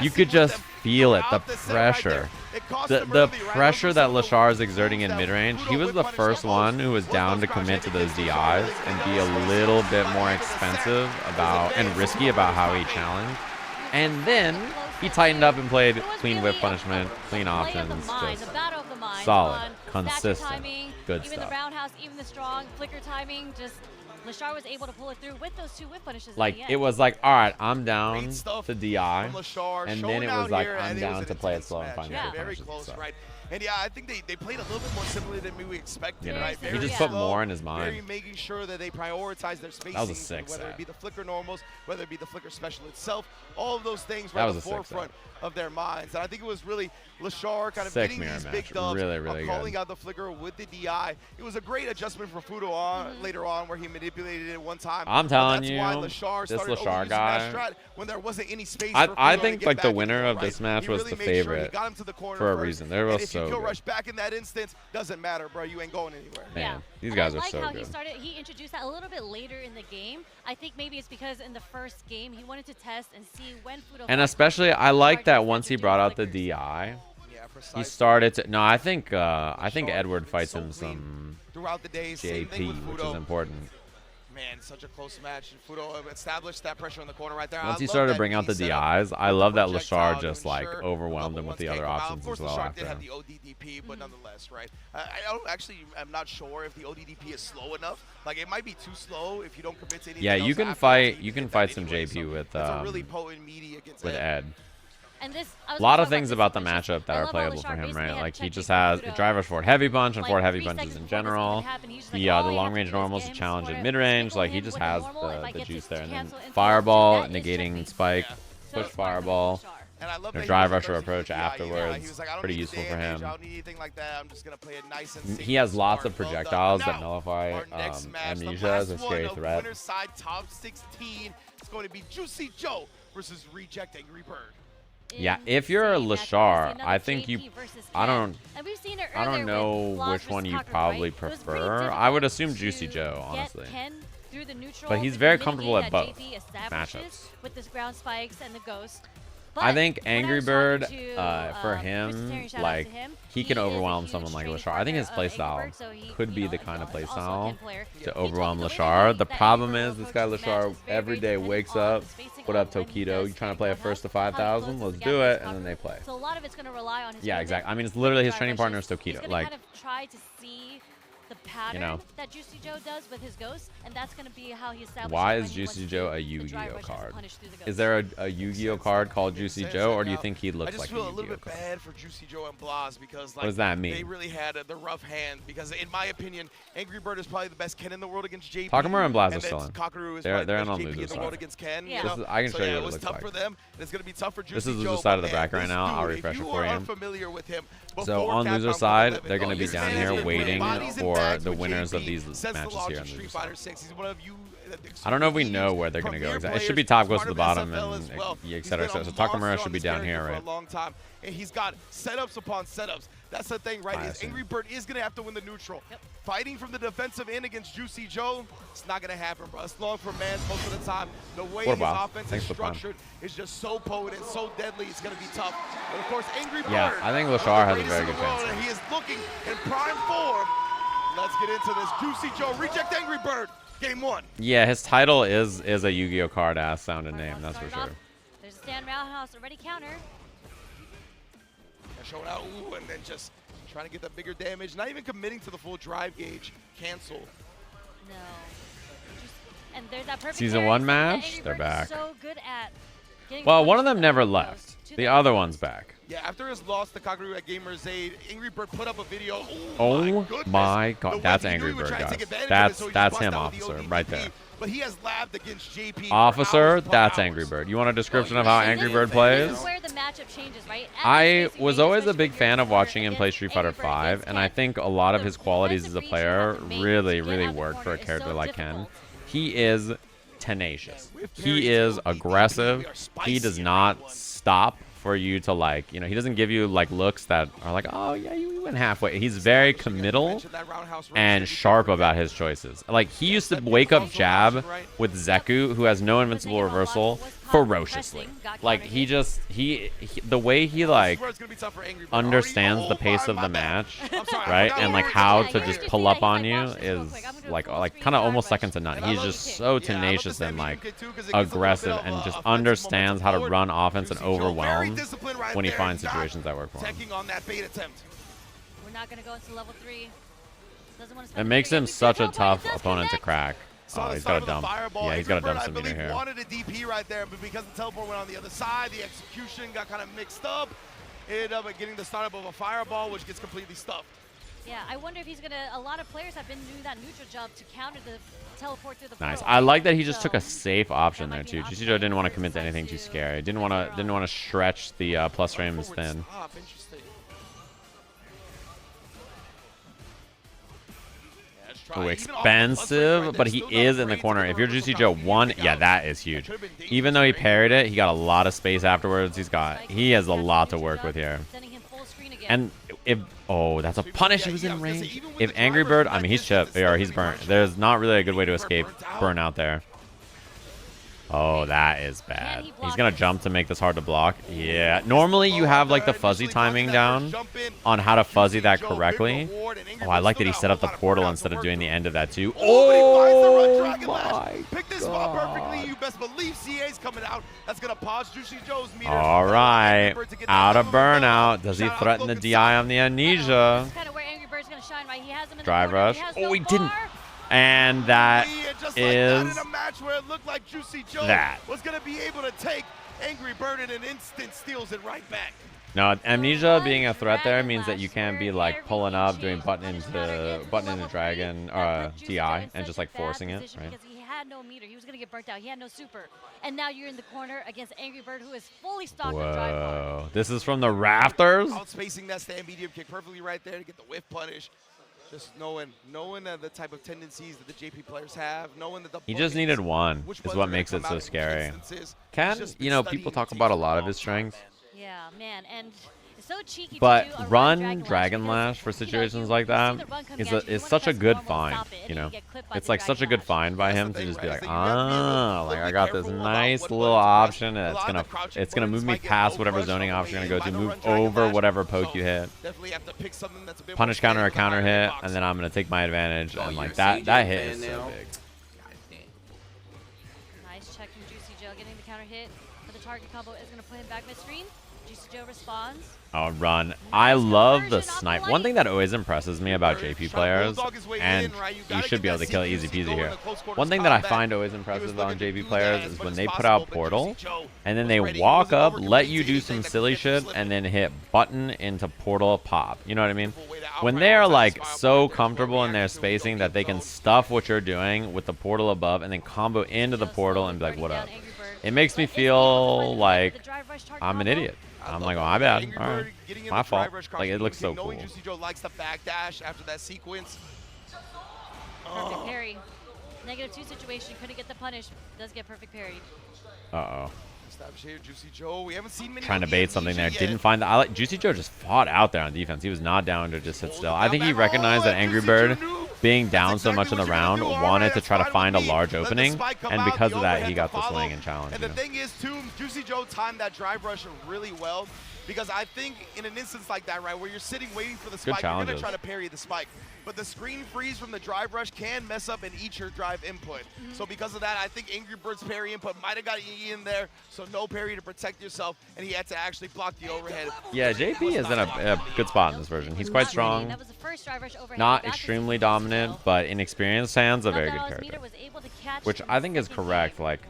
You could just feel it, the pressure. The pressure that Leshar is exerting in mid-range. He was the first one who was down to commit to those DIs and be a little bit more expensive about and risky about how he challenged. And then he tightened up and played clean whip punishment, clean options, just solid, consistent, good Even the stuff. roundhouse, even the strong flicker timing, just Leshar was able to pull it through with those 2 whip punishes. Like, it was like, all right, I'm down to DI, and then it was like, I'm down to play it slow and find out. Very close, right? And yeah, I think they played a little bit more similarly than we expected, right? He just put more in his mind. Very making sure that they prioritize their spacing. That was a sick whether set. it be the flicker normals, whether it be the flicker special itself, all of those things were That at was the a sick forefront set. of their minds. And I think it was really Leshar kind of Sick getting mirror these match. big dubs, Really, really calling good. out the flicker with the DI. It was a great adjustment for Fuudo on later on where he manipulated it one time. I'm telling that's you, why Leshar this started Leshar using that guy. strat when there wasn't any space I for Fuudo to think get like the back winner into it, of this right? match He was really the made sure he favorite got him to the corner for a first. reason. They were And if so you kill good. rush back in that instance, doesn't matter, bro. You ain't going anywhere. Man, these And guys I are like so how good. he introduced that a little bit later in the game. I think maybe it's because in the first game he wanted to test and see when Fuudo. And especially, I like that once he brought out the DI, he started to. No, I think Edward fights him some throughout the day. Same thing JP, with which is Fuudo. important. Man, such a close match. Fuudo established that pressure in the corner right there. Once I he love started to that bring out the he set up DIs, I love that projectile Leshar to just like ensure overwhelmed level him with ones the can't other come out. options Of course, as well Leshar after. did have the ODDP, but nonetheless, right? I'm not sure if the ODDP is slow enough. Like, it might be too slow if you don't commit to anything Yeah, else you can after fight. you You can hit fight that some anyway, JP so with it's a really potent meaty against Ed. And this, A lot of things about the matchup that are playable for him, right? Like he just has it drivers forward heavy punch and forward heavy punches in general. The long range normals to challenge in mid range. Like he just has the juice there. And then fireball, negating spike, push fireball. And I love The that drive he was rusher aggressive with approach the DI. afterwards. He was like, I don't Pretty need useful for damage, him. I don't need anything like that. I'm just gonna play it nice and He has lots smart. of Well done. projectiles that Now, nullify our next match, the amnesia as a last scary one of threat. winner's side top 16. It's going to be JuicyJoe versus Reject AngryBird. Yeah, if you're a Leshar, I think you. I don't know which one you probably prefer. I would assume JuicyJoe, honestly. But he's very comfortable at both matchups. With this ground spikes and the ghost. I think AngryBird, for Bruce him, Terry, shout out like to him. he can is a overwhelm huge someone like training Leshar. I think his partner of playstyle AngryBird, so he, could be you the know, kind of is also a playstyle Ken player. to He overwhelm told me Leshar. The that problem AngryBird is this will guy approach this match Leshar is very, every very day dependent wakes on up. the spacing What of up, when he Tokido? does You trying to training play a roundhouse, first to how he 5,000? closes Let's the do gap it, with and then they play. So a lot of it's going to rely on his Yeah, movement, exactly. I mean, it's literally his drive training rushes. partner is He's Tokido. gonna Like, kind of try to see the pattern know. that JuicyJoe does with his ghost, and that's going to be how he establishes why when is he wants to JuicyJoe do a the Yu-Gi-Oh drive rushes and card? punish through the Is ghost. there a Yu-Gi-Oh card called JuicyJoe, or do you think he I looks just like a feel a little Yu-Gi-Oh bit card? bad for JuicyJoe and Blaz because like What does that they mean? really had the rough hand because in my opinion, AngryBird is probably the best Ken in the world against JP. Takamura and Blaz are then still in. Kakeru is They're probably the in best on JP in loser's the world side. against Ken. Yeah. You know? I can So show you yeah, what it it was looks tough like. for them, and it's gonna be tough for JuicyJoe. This is the but side of the man, back right this now. I'll dude, refresh if it you for are you. unfamiliar with him, So before on Capcom loser was side, 11, they're going to be this down man here has been waiting bodies and for bags the with winners of JP these since the matches launch here of on the Street loser Fighter side. 6. He's one of you. I don't know if we know where they're going to go exactly. It should be top goes to the bottom, and et cetera, et cetera. So Takamura should be down here, right? For a long time, and he's got setups upon setups. That's the thing, right? I Is see. AngryBird is gonna have to win the neutral. Yep. Fighting from the defensive end against JuicyJoe, it's not gonna happen, bro. It's long for man most of the time. The way What his about? offense Thanks is for the pun. structured is just so potent, so deadly. It's gonna be tough. But of course, AngryBird. Yeah, I think one of Leshar the has a greatest very in good the world, chance and he is looking in prime form. Let's get into this. JuicyJoe, reject AngryBird. Game 1. Yeah, his title is a Yu-Gi-Oh card ass sounding name, Hard that's for started sure. off. There's a stand roundhouse already counter. And showing out, ooh, and then just trying to get the bigger damage. Not even committing to the full drive gauge. Cancel. No. And there's that perfect Season parry, 1 something that match, they're AngryBird is back. So good at getting Well, the one of them punches never that left. goes to The other one's back. Yeah, after his loss to Kakeru at Gamer's Aid, AngryBird put up a video. Oh goodness. my The god, way that's he knew he would AngryBird, try to guys. take advantage of it, so he just That's bust him, out with the officer, ODDP. right there. but he has labbed against JP. Officer, that's AngryBird. You want a description of how AngryBird plays? This is where the matchup changes, right? I was always a big fan of watching him play Street Fighter V, and I think a lot of his qualities as a player really work for a character like Ken. He is tenacious. He is aggressive. He does not stop for you to, like, you know, he doesn't give you like looks that are like, oh yeah, you went halfway. He's very committal and sharp about his choices. Like, he used to wake up jab with Zeku, who has no invincible reversal, ferociously. Like, he the way he like understands the pace of the match, right, and like how to just pull up on you is like kind of almost second to none. He's just so tenacious and like aggressive, and just understands how to run offense and overwhelm when he finds situations that work for him. We're not going to go into level 3. It makes him such a tough opponent to crack. Oh, he's got a dump. Yeah, he's got a dump some meter here. Wanted a DP right there, but because the teleport went on the other side, the execution got kind of mixed up. Ended up getting the startup of a fireball, which gets completely stuffed. Yeah, I wonder if he's going to... A lot of players have been doing that neutral job to counter the teleport through the portal. Nice. I like that he just took a safe option there too. JuicyJoe didn't want to commit to anything too scary. Didn't want to stretch the plus frames thin. Oh, expensive, but he is in the corner. If you're JuicyJoe, one, yeah, that is huge. Even though he parried it, he got a lot of space afterwards. He has a lot to work with here. And if, oh, that's a punish. He was in range. If AngryBird, I mean, he's chipped, or he's burnt. There's not really a good way to escape burn out there. Oh, that is bad. He's going to jump to make this hard to block. Yeah. Normally, you have, like, the fuzzy timing down on how to fuzzy that correctly. Oh, I like that he set up the portal instead of doing the end of that, too. Oh, my God. Pick this spot perfectly. You best believe CA's coming out. That's going to pause JuicyJoe's meter. All right. Out of burnout. Does he threaten the DI on the amnesia? Drive rush. Oh, he didn't. And that is that. Was going to be able to take AngryBird in an instant, steals it right back. No, amnesia being a threat there means that you can't be like pulling up, doing button into dragon DI and just like forcing it, right? Because he had no meter, he was gonna get burnt out. He had no super, and now you're in the corner against AngryBird, who is fully stocked on drive. Whoa, this is from the rafters. Outspacing that stand medium kick perfectly right there to get the whiff punish. Just knowing the type of tendencies that the JP players have, knowing that he just needed one is what makes it so scary. Ken, you know, people talk about a lot of his strengths. Yeah, man, and it's so cheeky. But run Dragon Lash for situations like that is such a good find, you know. It's like such a good find by him to just be like, ah, like I got this nice little option, and it's gonna move me past whatever zoning option you're gonna go to, move over whatever poke you hit, punish counter a counter hit, and then I'm gonna take my advantage, and like that hit is so big. Nice check from JuicyJoe, getting the counter hit, but the target combo is gonna put him back mid-screen. JuicyJoe responds. Oh, run. I love the snipe. One thing that always impresses me about JP players, and you should be able to kill easy peasy here. One thing that I find always impressive on JP players is when they put out portal, and then they walk up, let you do some silly shit, and then hit button into portal pop. You know what I mean? When they're like so comfortable in their spacing that they can stuff what you're doing with the portal above and then combo into the portal and be like, what up? It makes me feel like I'm an idiot. I'm like, oh, my bad. All right. My fault. Like, it looks so cool. JuicyJoe likes the backdash after that sequence. Perfect parry. -2 situation. Couldn't get the punish. Does get perfect parried. Uh-oh. JuicyJoe. We haven't seen many trying to bait something there. Didn't find the... JuicyJoe just fought out there on defense. He was not down to just sit still. I think he recognized that AngryBird, being down so much in the round, wanted to try to find a large opening, and because of that, he got the swing and challenge. And the thing is, too, JuicyJoe timed that drive rush really well, because I think in an instance like that, right, where you're sitting waiting for the spike, you're going to try to parry the spike. But the screen freeze from the drive rush can mess up and eat your drive input. So because of that, I think AngryBird's parry input might have got you in there, so no parry to protect yourself, and he had to actually block the overhead. Yeah, JP is in a good spot in this version. He's quite strong. Not extremely dominant, but in experienced hands, a very good character. Which I think is correct. Like,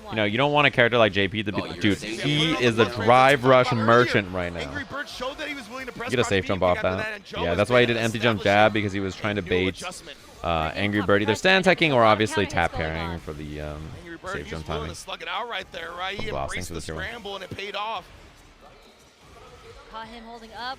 you know, you don't want a character like JP to be... Dude, he is a drive rush merchant right now. You get a safe jump off that. Yeah, that's why he did empty jump jab, because he was trying to bait Angry Bird either stand teching or obviously tap pairing for the Angry Bird, save he's jump willing timing. to slug it out right there, right? He Blasting embraced for the the tier one. scramble and it paid off. Caught him holding up.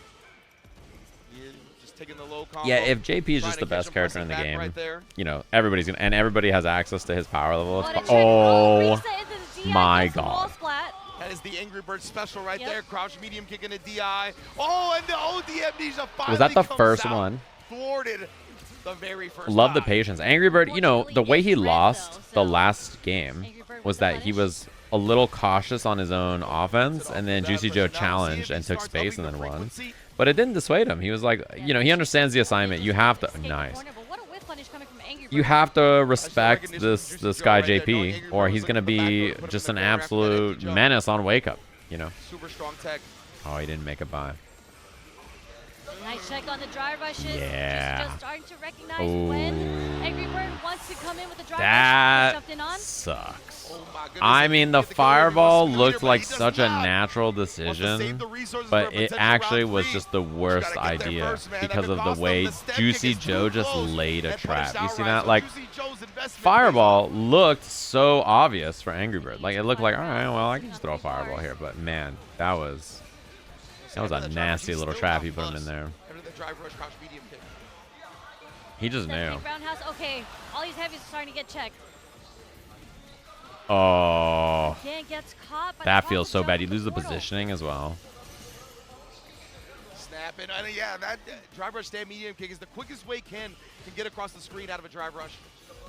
Yeah, just taking the low combo. Yeah, if JP is trying just to the catch best him character pressing in the back game, right there. you know, everybody's gonna, and everybody has access to his power level. What a trick. Oh reset into the DI, my gets the wall god. splat. That is the Angry Bird special right Yep. there. Crouch medium kick into DI. Oh, and the OD Amnesia finally Was that the comes first out. one? Thwarted the very first Love the time. patience. Angry Bird, you know, the way he lost the last game Angry Bird was with the that he punish. was a little cautious on his own offense, and then JuicyJoe challenged and took space and then won. But it didn't dissuade him. He was like, you know, he understands the assignment. You have to, Escape the nice. corner, but what a whip punish coming from Angry You Bird. have to respect this guy JP, or he's gonna be just an absolute menace on wake up. You know. Super strong tech. Oh, he didn't make it by. Nice check on the dry rushes. Yeah. Just starting to recognize when Angry Bird wants to come in with the dry rush. That Jumped in on. sucks. Oh my goodness, I he mean, can the get the kill, he must fireball be looked leader, like but he does such a not. natural Wants to save decision, the resources for but a it potential actually round was three. just the Just worst gotta get there idea first, man. That because could of the cost them. way The step kick is JuicyJoe too just close laid a and trap. punished You see outright. that? So Like, JuicyJoe's investment fireball pays off. looked so obvious for Angry Bird. Like, it looked like, all right, well, I can just throw a fireball here. But man, that was a nasty little trap he put him in there. After the drive rush, crouch medium kick. He just That knew. big roundhouse. Okay, all these heavies are starting to get checked. Oh, Again, gets caught by that the feels so jump bad. from You the lose the portal. positioning as well. Snapping. And yeah, that drive rush stand medium kick is the quickest way Ken can get across the screen out of a drive rush.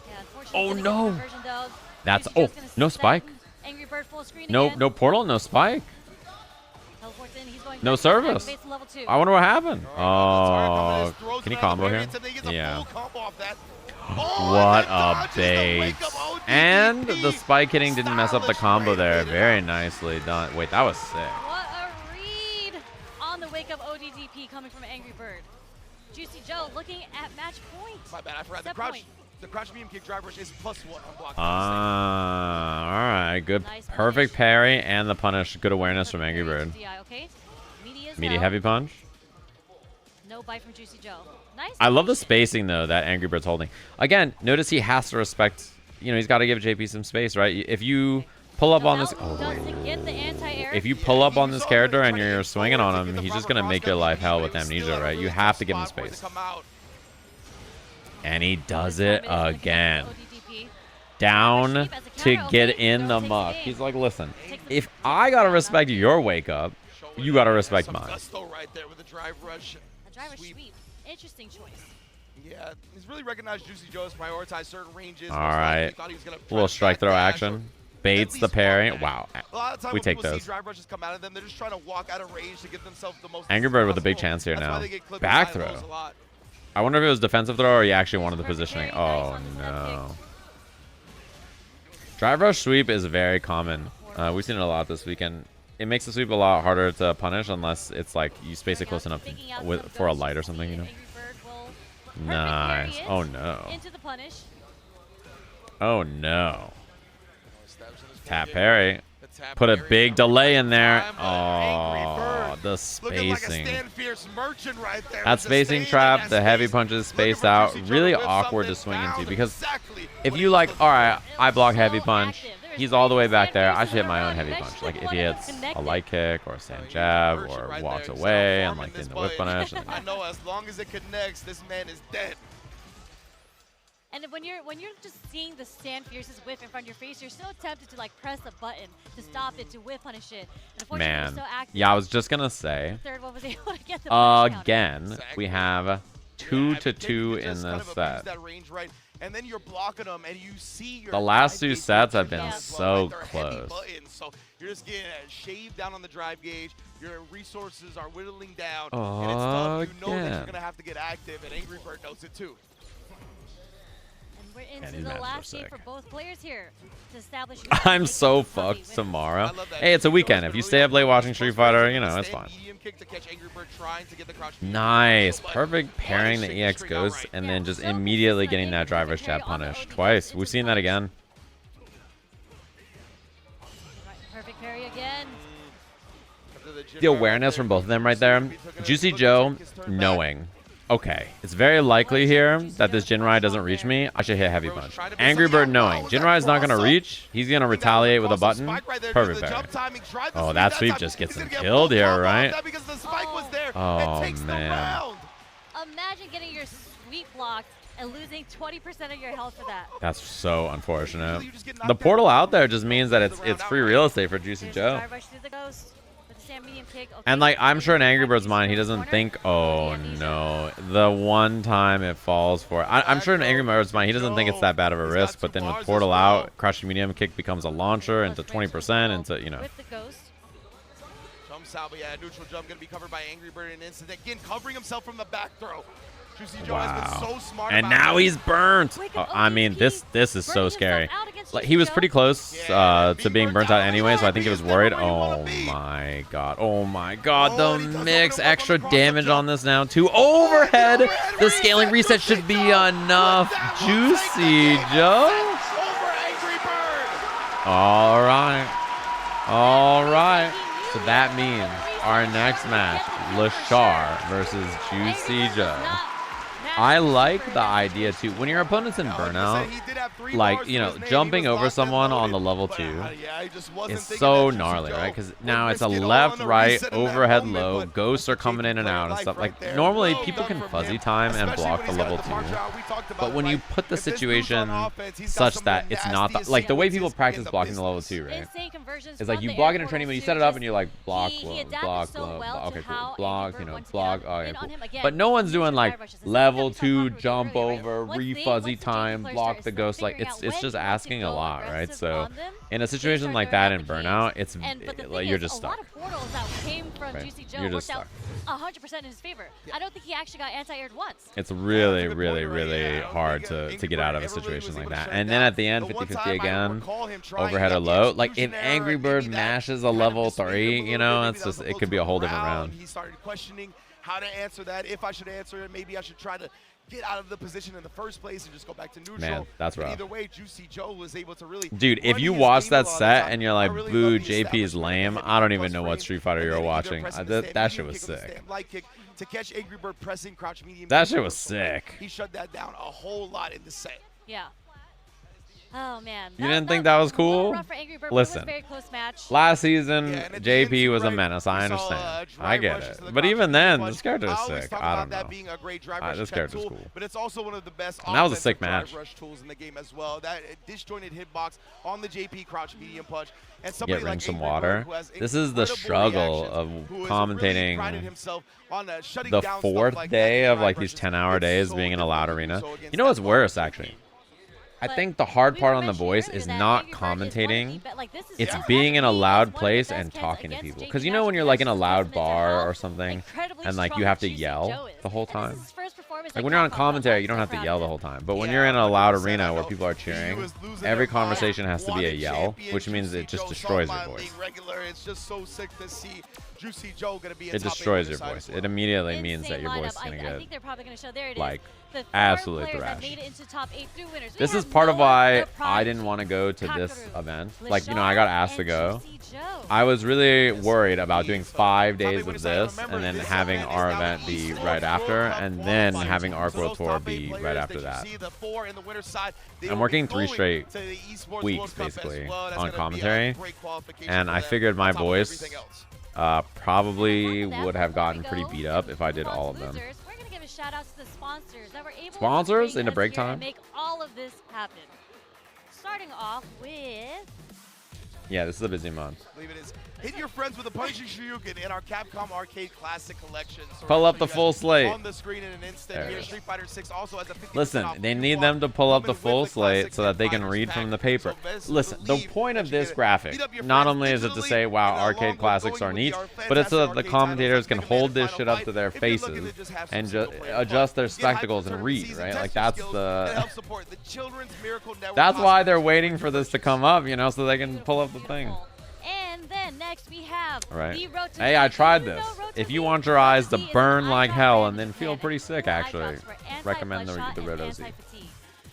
Yeah, unfortunately, Oh, didn't get the no. conversion, though. That's JuicyJoe's oh, gonna no set spike. Angry Bird full screen No, again. no portal, no spike. Teleports in, he's going No back to back, service. activates level 2. I wonder what happened. Oh, Oh, can he combo here? Yeah. Oh, What a bait. And the spike hitting didn't mess up the combo there. Very nicely done. Wait, that was sick. What a read on the wake up ODDP coming from Angry Bird. JuicyJoe looking at match point. My bad, I forgot. Set The crouch, point. the crouch medium kick drive rush is +1 on block. All right, good. Nice Perfect punish. parry and the punish. Good awareness from Angry Bird. DI, okay? Meaty as Meaty hell. heavy punch. No bite from JuicyJoe. Nice. I love the patient. spacing though that Angry Bird's holding. Again, notice he has to respect. You know, he's got to give JP some space, right? If you pull up on this, Doesn't get the anti-air. if you pull up on this character and you're swinging on him, he's just gonna make your life hell with amnesia, right? You have to give him space. And he does it again. ODDP. Down to get in the muck. He's like, listen, if I gotta respect your wake up, you gotta respect mine. Gusto right there with the drive rush. A driver sweep. Interesting choice. Yeah, he's really recognized JuicyJoe has prioritized certain ranges. All Most likely right, he thought he was gonna try little to strike throw backdash action. or Baits at the least parry. walk back. Wow, A lot of time we when take people those. see drive rushes come out of them, they're just trying to walk out of range to give themselves the most. Angry Bird with a big chance here That's why now. they get clipped Back by those throw. a lot. I wonder if it was defensive throw or he actually wanted the Perfect positioning. parry, nice Oh on the step no. Drive rush sweep is very common. We've seen it a lot this weekend. It makes the sweep a lot harder to punish unless it's like you space it close enough for a light or something, you know. Nice. Oh no. Into the punish. Oh no. Steps in his Tap forward. parry. The tap Put a parry big comes delay right in there. time, but Angry Oh, Bird the looking like a spacing. Stand Fierce merchant right there. That Just spacing staying trap, in the that heavy space. punches Looking spaced for out, JuicyJoe really to whip awkward to something swing into down because exactly if what you he like, was all right, looking I block So heavy punch. active. There is He's all the way great back there. stand I should hit my own fierce heavy around. punch. Like if Eventually he one hits a connected. light kick or a stand for. jab Merchant or right walks there, away and self-harming like this in the whip button. punish. I know as long as it connects, this man is dead. And when you're just seeing the Stand Fierce's whiff in front of your face, you're so tempted to like press a button to stop it, to whip punish it. And unfortunately, Man, we're so active. yeah, I was just gonna say. The third one was able to get the punish counter. Again, we have 2 to 2 You in just kind this of abuse set. that range, right? And then you're blocking them, and you see your The last drive 2 gauge sets have come been down so slow, right? They're heavy close. buttons, so you're just getting shaved down on the drive gauge. Your resources are whittling down, and it's tough. You know that you're Again. gonna have to get active, and Angry Bird knows it too. And we're these into the matches are last game sick. for both players here to establish. who's I'm making so this puppy fucked win. tomorrow. I love that. Hey, it's a JuicyJoe weekend. has If been you really stay up late active. watching He's Street supposed to Fighter, be you know, able to it's stand fine. medium kick to catch Angry Bird trying to get the crouch. Nice. But Perfect pairing the punishing EX string ghost outright. and Yeah, then just so immediately consistent getting that Angry Bird driver's carry jab on the punish. OD Twice. into We've the seen that punish. again. Right, perfect parry again. After the jib The guard right awareness there, from both of them right see there. if he took it- Juicy look, Joe took his turn back. knowing, Okay, it's very likely here that this Jinrai doesn't reach me. I should hit Heavy Punch. AngryBird knowing Jinrai's not going to reach. He's going to retaliate with a button. Perfect parry. Oh, that sweep just gets him killed here, right? Oh, man. Imagine getting your sweep blocked and losing 20% of your health for that. That's so unfortunate. The portal out there just means that it's free real estate for JuicyJoe. And like, I'm sure in AngryBird's mind, he doesn't think, oh no, the one time it falls for it. I'm sure in AngryBird's mind, he doesn't think it's that bad of a risk, but then with portal out, crushing medium kick becomes a launcher into 20%, into, you know. With the ghost. Jumps out, but yeah, neutral jump going to be covered by AngryBird in an instant. Again, covering himself from the back throw. JuicyJoe has been so smart. And now he's burnt. I mean, this is so scary. Like, he was pretty close to being burnt out anyway, so I think he was worried. Oh my god. Oh my god. The mix. Extra damage on this now, too. Overhead. The scaling reset should be enough. JuicyJoe. All right. All right. So that means our next match, Leshar versus JuicyJoe. I like the idea too. When your opponent's in burnout, like, you know, jumping over someone on the level 2 is so gnarly, right? Because now it's a left, right, overhead, low. Ghosts are coming in and out and stuff. Like, normally people can fuzzy time and block the level 2. But when you put the situation such that it's not the, like, the way people practice blocking the level 2, right? It's like you block it in training, but you set it up and you're like, block, blow, block, blow, block. Okay, cool. Block, you know, block. Okay, cool. But no one's doing like level 2 jump over, re-fuzzy time, block the ghost. Like, it's just asking a lot, right? So in a situation like that in burnout, it's like you're just stuck. Right? You're just stuck. 100% in his favor. I don't think he actually got anti-aired once. It's really, really, really hard to get out of a situation like that. And then at the end, 50-50 again, overhead or low. Like, if AngryBird mashes a level 3, you know, it's just, it could be a whole different round. He started questioning how to answer that. If I should answer it, maybe I should try to get out of the position in the first place and just go back to neutral. Man, that's rough. Either way, JuicyJoe was able to really. Dude, if you watch that set and you're like, boo, JP is lame, I don't even know what Street Fighter you're watching. That shit was sick. To catch AngryBird pressing crouch medium. That shit was sick. He shut that down a whole lot in the set. Yeah. Oh man. You didn't think that was cool? Listen, last season JP was a menace. I understand. I get it. But even then, this character is sick. I don't know. This character's cool. But it's also one of the best. And that was a sick match. Rush tools in the game as well. That disjointed hitbox on the JP crouch medium punch. And Get ring some water. This is the struggle of commentating the 4th day of like these 10-hour days being in a loud arena. You know what's worse, actually? I think the hard part on the voice is not commentating. It's being in a loud place and talking to people. Because you know when you're like in a loud bar or something and like you have to yell the whole time? Like when you're on commentary, you don't have to yell the whole time. But when you're in a loud arena where people are cheering, every conversation has to be a yell, which means it just destroys your voice. It's just so sick to see JuicyJoe gonna be. It destroys your voice. It immediately means that your voice is gonna get like absolutely thrashed. This is part of why I didn't want to go to this event. Like, you know, I got asked to go. I was really worried about doing 5 days of this and then having our event be right after, and then having Arc World Tour be right after that. I'm working 3 straight weeks basically on commentary, and I figured my voice probably would have gotten pretty beat up if I did all of them. Shout out to the sponsors that were able sponsors to into break time and make all of this happen. Starting off with. Yeah, this is a busy month. I believe it is. Hit your friends with a punishing Shoryuken in our Capcom Arcade Classic Collection. So pull up the full slate. On the screen in an instant here. Street Fighter 6 also has a 50% Listen, they need them to pull up the full slate so that they can read from the paper. Listen, the point of this graphic, not only is it to say, wow, arcade classics are neat, but it's so that the commentators can hold this shit up to their faces and just adjust their spectacles and read, right? Like, that's the... That's why they're waiting for this to come up, you know, so they can pull up the thing. And then next we have the road to hey, I tried this. If you want your eyes to burn like hell and then feel pretty sick, actually, recommend the Roto Z.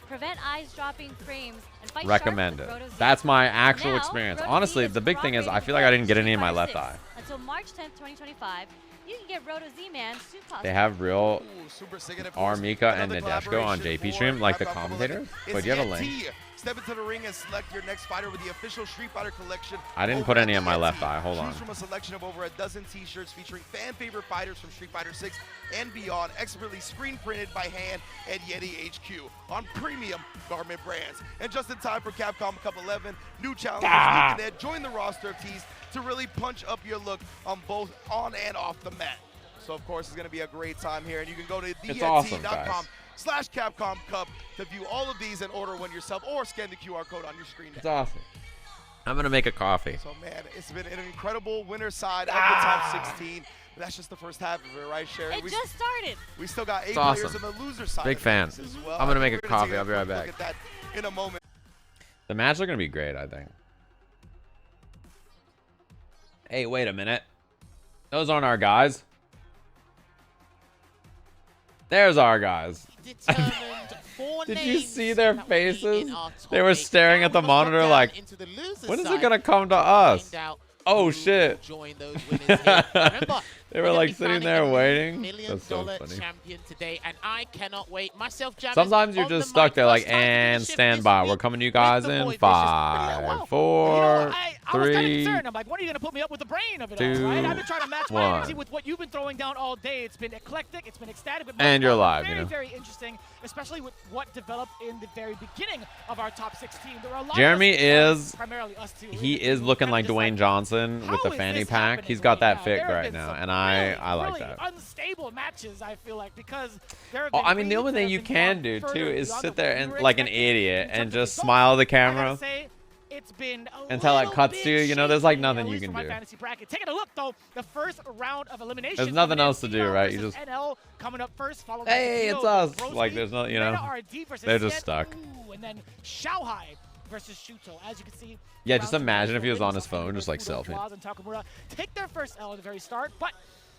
Prevent eyes dropping frames and fight recommend it. That's my actual experience. Honestly, the big thing is I feel like I didn't get any in my left eye. Until March 10th, 2025, you can get Roto Z-Man Super. They have real Super sick. And of course, Armika and another Nadeshko on collaboration JP for stream, like the Capcom commentators. It's But you have a ENT. link. Step into the ring and select your next fighter with the official Street Fighter collection. I didn't over put at any on my ENT. left eye. Hold on. Choose from a selection of over a dozen t-shirts featuring fan favorite fighters from Street Fighter 6 and beyond, expertly screen printed by hand at Yeti HQ on premium garment brands. And just in time for Capcom Cup 11, new challengers looking at join the roster of tees to really punch up your look on both on and off the mat. So of course it's going to be a great time here, and you can go to thent.com/Capcom Cup to view all of these and order one yourself, or scan the QR code on your screen. It's awesome. I'm gonna make a coffee. So man, it's been an incredible winner side of the top 16. That's just the first half of it, right, Sherry? It just started. We still got 8 awesome. players on the loser side. Big of fan. this as well. I'm gonna make We're a gonna coffee. take I'll be right quick back. Look at that in a moment. The matches are gonna be great, I think. Hey, wait a minute. Those aren't our guys. There's our guys. Did you see their faces? They were staring at the monitor like, when is it gonna come to us? Oh shit. They were like sitting there waiting. That's so funny. And I cannot wait. Myself, Sometimes you're just stuck there like, and stand by. We're coming to you guys in 5, 4, 3. I'm like, when are you gonna put me up with the brain of it 2, all, right? I've been trying to match my 1. energy with what you've been throwing down all day. It's been eclectic, it's been ecstatic, but And you're live, very, you know. very interesting, especially with what developed in the very beginning of our top 16. There are a lot Jeremy of us, is, primarily us two. he is looking like Dwayne Johnson with the fanny pack. He's got that fit right now, and I like that. Unstable matches, I feel like, because there have Oh, been I mean, the leagues only that thing have you been can gone do further too is beyond sit what there we and were like an expecting idiot in terms and of just results. smile at the I gotta camera say, it's been until it cuts to you. You know, there's like shaky, nothing at you least can for my do. fantasy bracket. Taking a look though, the first round of elimination. There's nothing else to do, right? You just, NL coming up first, followed by hey, Tokido, it's us. Broski, Like there's no, you know, MenaRD versus they're just Xian. stuck. Ooh, and then Xiaohai versus Shuto. As you can see, Yeah, just rounds of imagine if he was winners on his phone, just like Fuudo, selfie. Blaz, and Takamura take their first L at the very start, but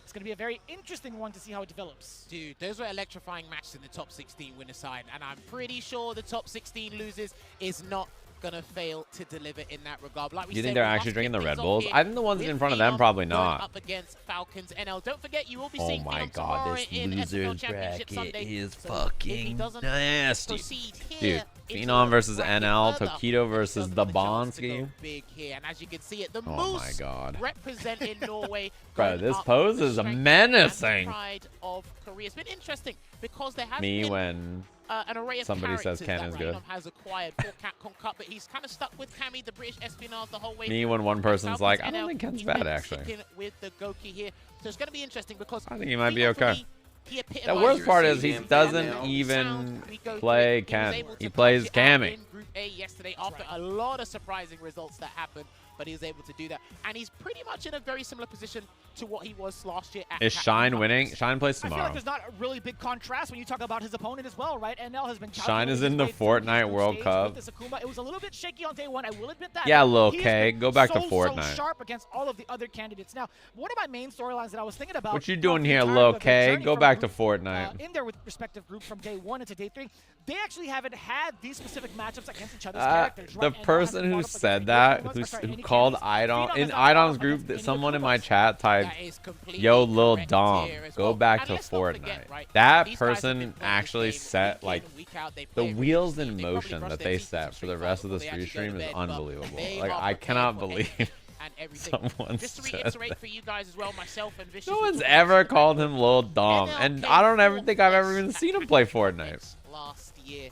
it's going to be a very interesting one to see how it develops. Dude, those were electrifying matches in the top 16 winner side, and I'm pretty sure the top 16 losers is not gonna fail to deliver in that regard. Like we Do you said, think they're we actually must drinking kick the Red things off Bulls? here I think the ones with in front of them Phenom probably going not. Up against Falcons NL. Don't forget, you will be Oh seeing my Phenom god, tomorrow this in losers SFL Championship bracket Sunday. is So if he fucking doesn't nasty. proceed Dude, here into Phenom the versus bracket NL, further, Tokido versus it's the got a chance to go Bonski. big here. And as you can see it, the Oh my Moose god. representing Norway. Bro, going this up pose the is strength menacing. and pride of Korea. It's been interesting because there has Me been when an array of somebody says characters Ken that is good. Phenom has acquired for Capcom Cup, but he's kind of stuck with Cammy, the British espionage, the whole way. Me when one person's like, I don't think Ken's bad actually. Sticking with the Goki here, so it's going to be interesting because I think he might be Phenom, for okay. me, he The epitomizes worst part is he Sajam doesn't fan even sound we go play through. He was Ken. able He to plays punch it out Cammy. in Group A yesterday after a lot of surprising results that happened, but he was able to do that, and he's pretty much in a very similar position to what he was last year at Is Capcom Shine Cup. winning? Shine plays I feel like tomorrow. there's not a really big contrast when you talk about his opponent as well, right? NL has been Shine is calculating in the his way through Fortnite group World stage Cup. with this Akuma. It was a little bit shaky on day one, I will admit that. Yeah, but Lil he has K, been go back to so Fortnite. sharp against all of the other candidates. Now, one of my main storylines that I was thinking about. What you doing the here, entirety Lil of their K? journey Go from back to group, Fortnite. in their respective group from day 1 into day 3, they actually haven't had these specific matchups against each other's characters. The Right? NL person hasn't who fought up said against that, any who candidates. called Phenom Idon, has in not fought Idon's up group, against any someone in my Akumas. chat typed, That is completely Yo, Lil correct Dom, here as go well. back And to let's not Fortnite. forget, right, That these guys have person been playing actually this game set, week in like, and week out. They the play it wheels really in deep. They probably motion brush that their they teeth set in for Street the Fighter rest of the before they stream actually go to is bed, but unbelievable. they Like, are I prepared cannot for believe anything and everything. someone Just to said reiterate that. for you guys as well, myself and Vicious. No we one's talked ever about called him Lil Dom, and I don't ever think I've ever even seen him play Fortnite. Last year,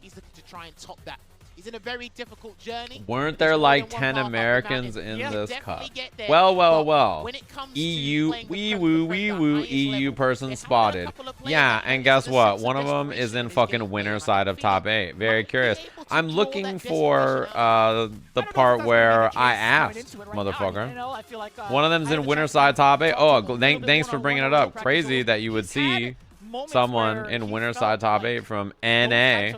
he's looking to try and top that. He's in a very difficult journey. Weren't There's there more like than one 10 path up the Americans mountain. in He'll this definitely cup? get there, Well, but when it comes to EU, playing wee the woo, friend wee at the woo, highest EU level, person they have a spotted. couple of players Yeah, that and have guess a what? sense of One of them is desperation in in his fucking gameplay, winner and side I of feel top 8. Very might be curious. able to I'm draw looking that for desperation out. the part where I asked, motherfucker. One of them's in winner side top 8. Oh, thanks for bringing it up. Crazy that you would see someone in winner side top 8 from NA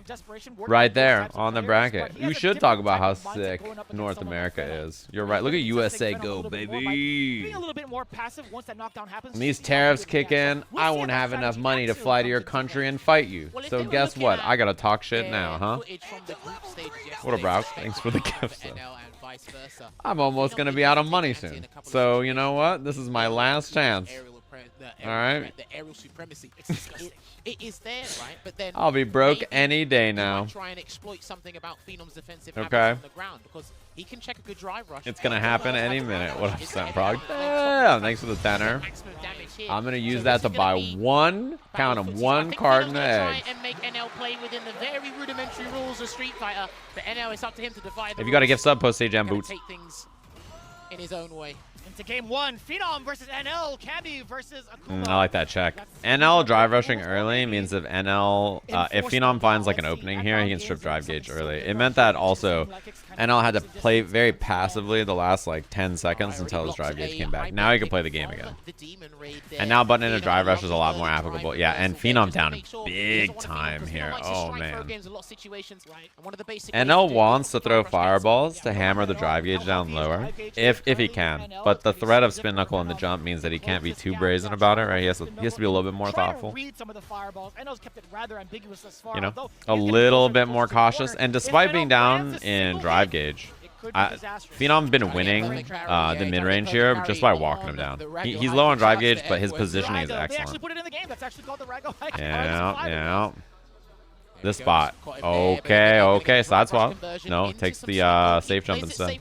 right there on the bracket. You should talk about how sick North America is. You're right. Look at USA go, baby. When these tariffs kick in, I won't have enough money to fly to your country and fight you. So guess what? I gotta talk shit now, huh? What up, bro? Thanks for the gifts. I'm almost gonna be out of money soon. So you know what? This is my last chance Alright. The aerial supremacy. It's disgusting. It is there, right? But then I'll be broke any day now. Try and exploit something about Phenom's defensive Okay. habits on the ground because he can check a good drive rush. It's gonna happen any minute. What up, Sent Prog? Yeah, thanks for the tenner. I'm gonna use that to buy one, count 'em, one carton of eggs. And make NL play within the very rudimentary rules of Street Fighter. But NL, it's up to him to divide the If you got a rules. gift sub, post Sajam boots. Take things in his own way. Into game one, Phenom versus NL, Cammy versus Akuma. I like that check. NL drive rushing early means if NL, if Phenom finds like an opening here, he can strip drive gauge early. It meant that also NL had to play very passively the last like 10 seconds until his drive gauge came back. Now he can play the game again. And now button in a drive rush is a lot more applicable. Yeah, and Phenom down big time here. Oh man. NL wants to throw fireballs to hammer the drive gauge down lower, if he can. But the threat of spin knuckle in the jump means that he can't be too brazen about it, right? He has to be a little bit more thoughtful. You know, a little bit more cautious. And despite being down in drive gauge, Phenom's been winning the mid-range here just by walking him down. He's low on drive gauge, but his positioning is excellent. Yeah. This spot. Okay, side swap. No, takes the safe jump instead.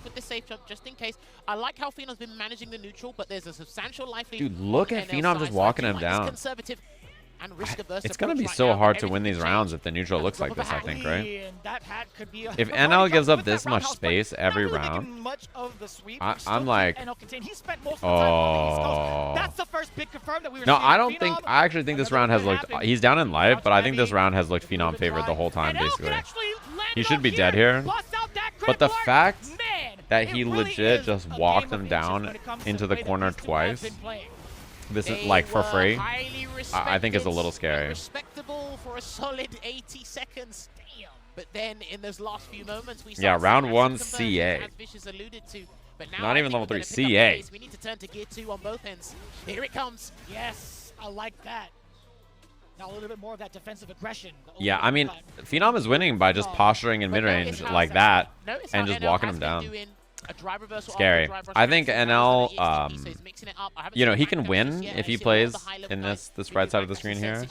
Just in case. I like how Phenom's been managing the neutral, but there's a substantial likelihood. Dude, look at Phenom just walking him down. It's going to be so hard to win these rounds if the neutral looks like this, I think, right? If NL gives up this much space every round, I'm like, oh. No, I actually think this round has looked, he's down in life, but I think this round has looked Phenom favored the whole time, basically. He should be dead here. But the fact that he legit just walked him down into the corner twice, this is like for free, I think is a little scary. Respectable for a solid 80 seconds. Damn. But then in those last few moments, we saw round one CA. Not even level 3 CA. We need to turn to gear 2 on both ends. Here it comes. Yes, I like that. Now a little bit more of that defensive aggression. Yeah, I mean, Phenom is winning by just posturing in mid-range like that and just walking him down. Scary. I think NL, you know, he can win if he plays in this right side of the screen here.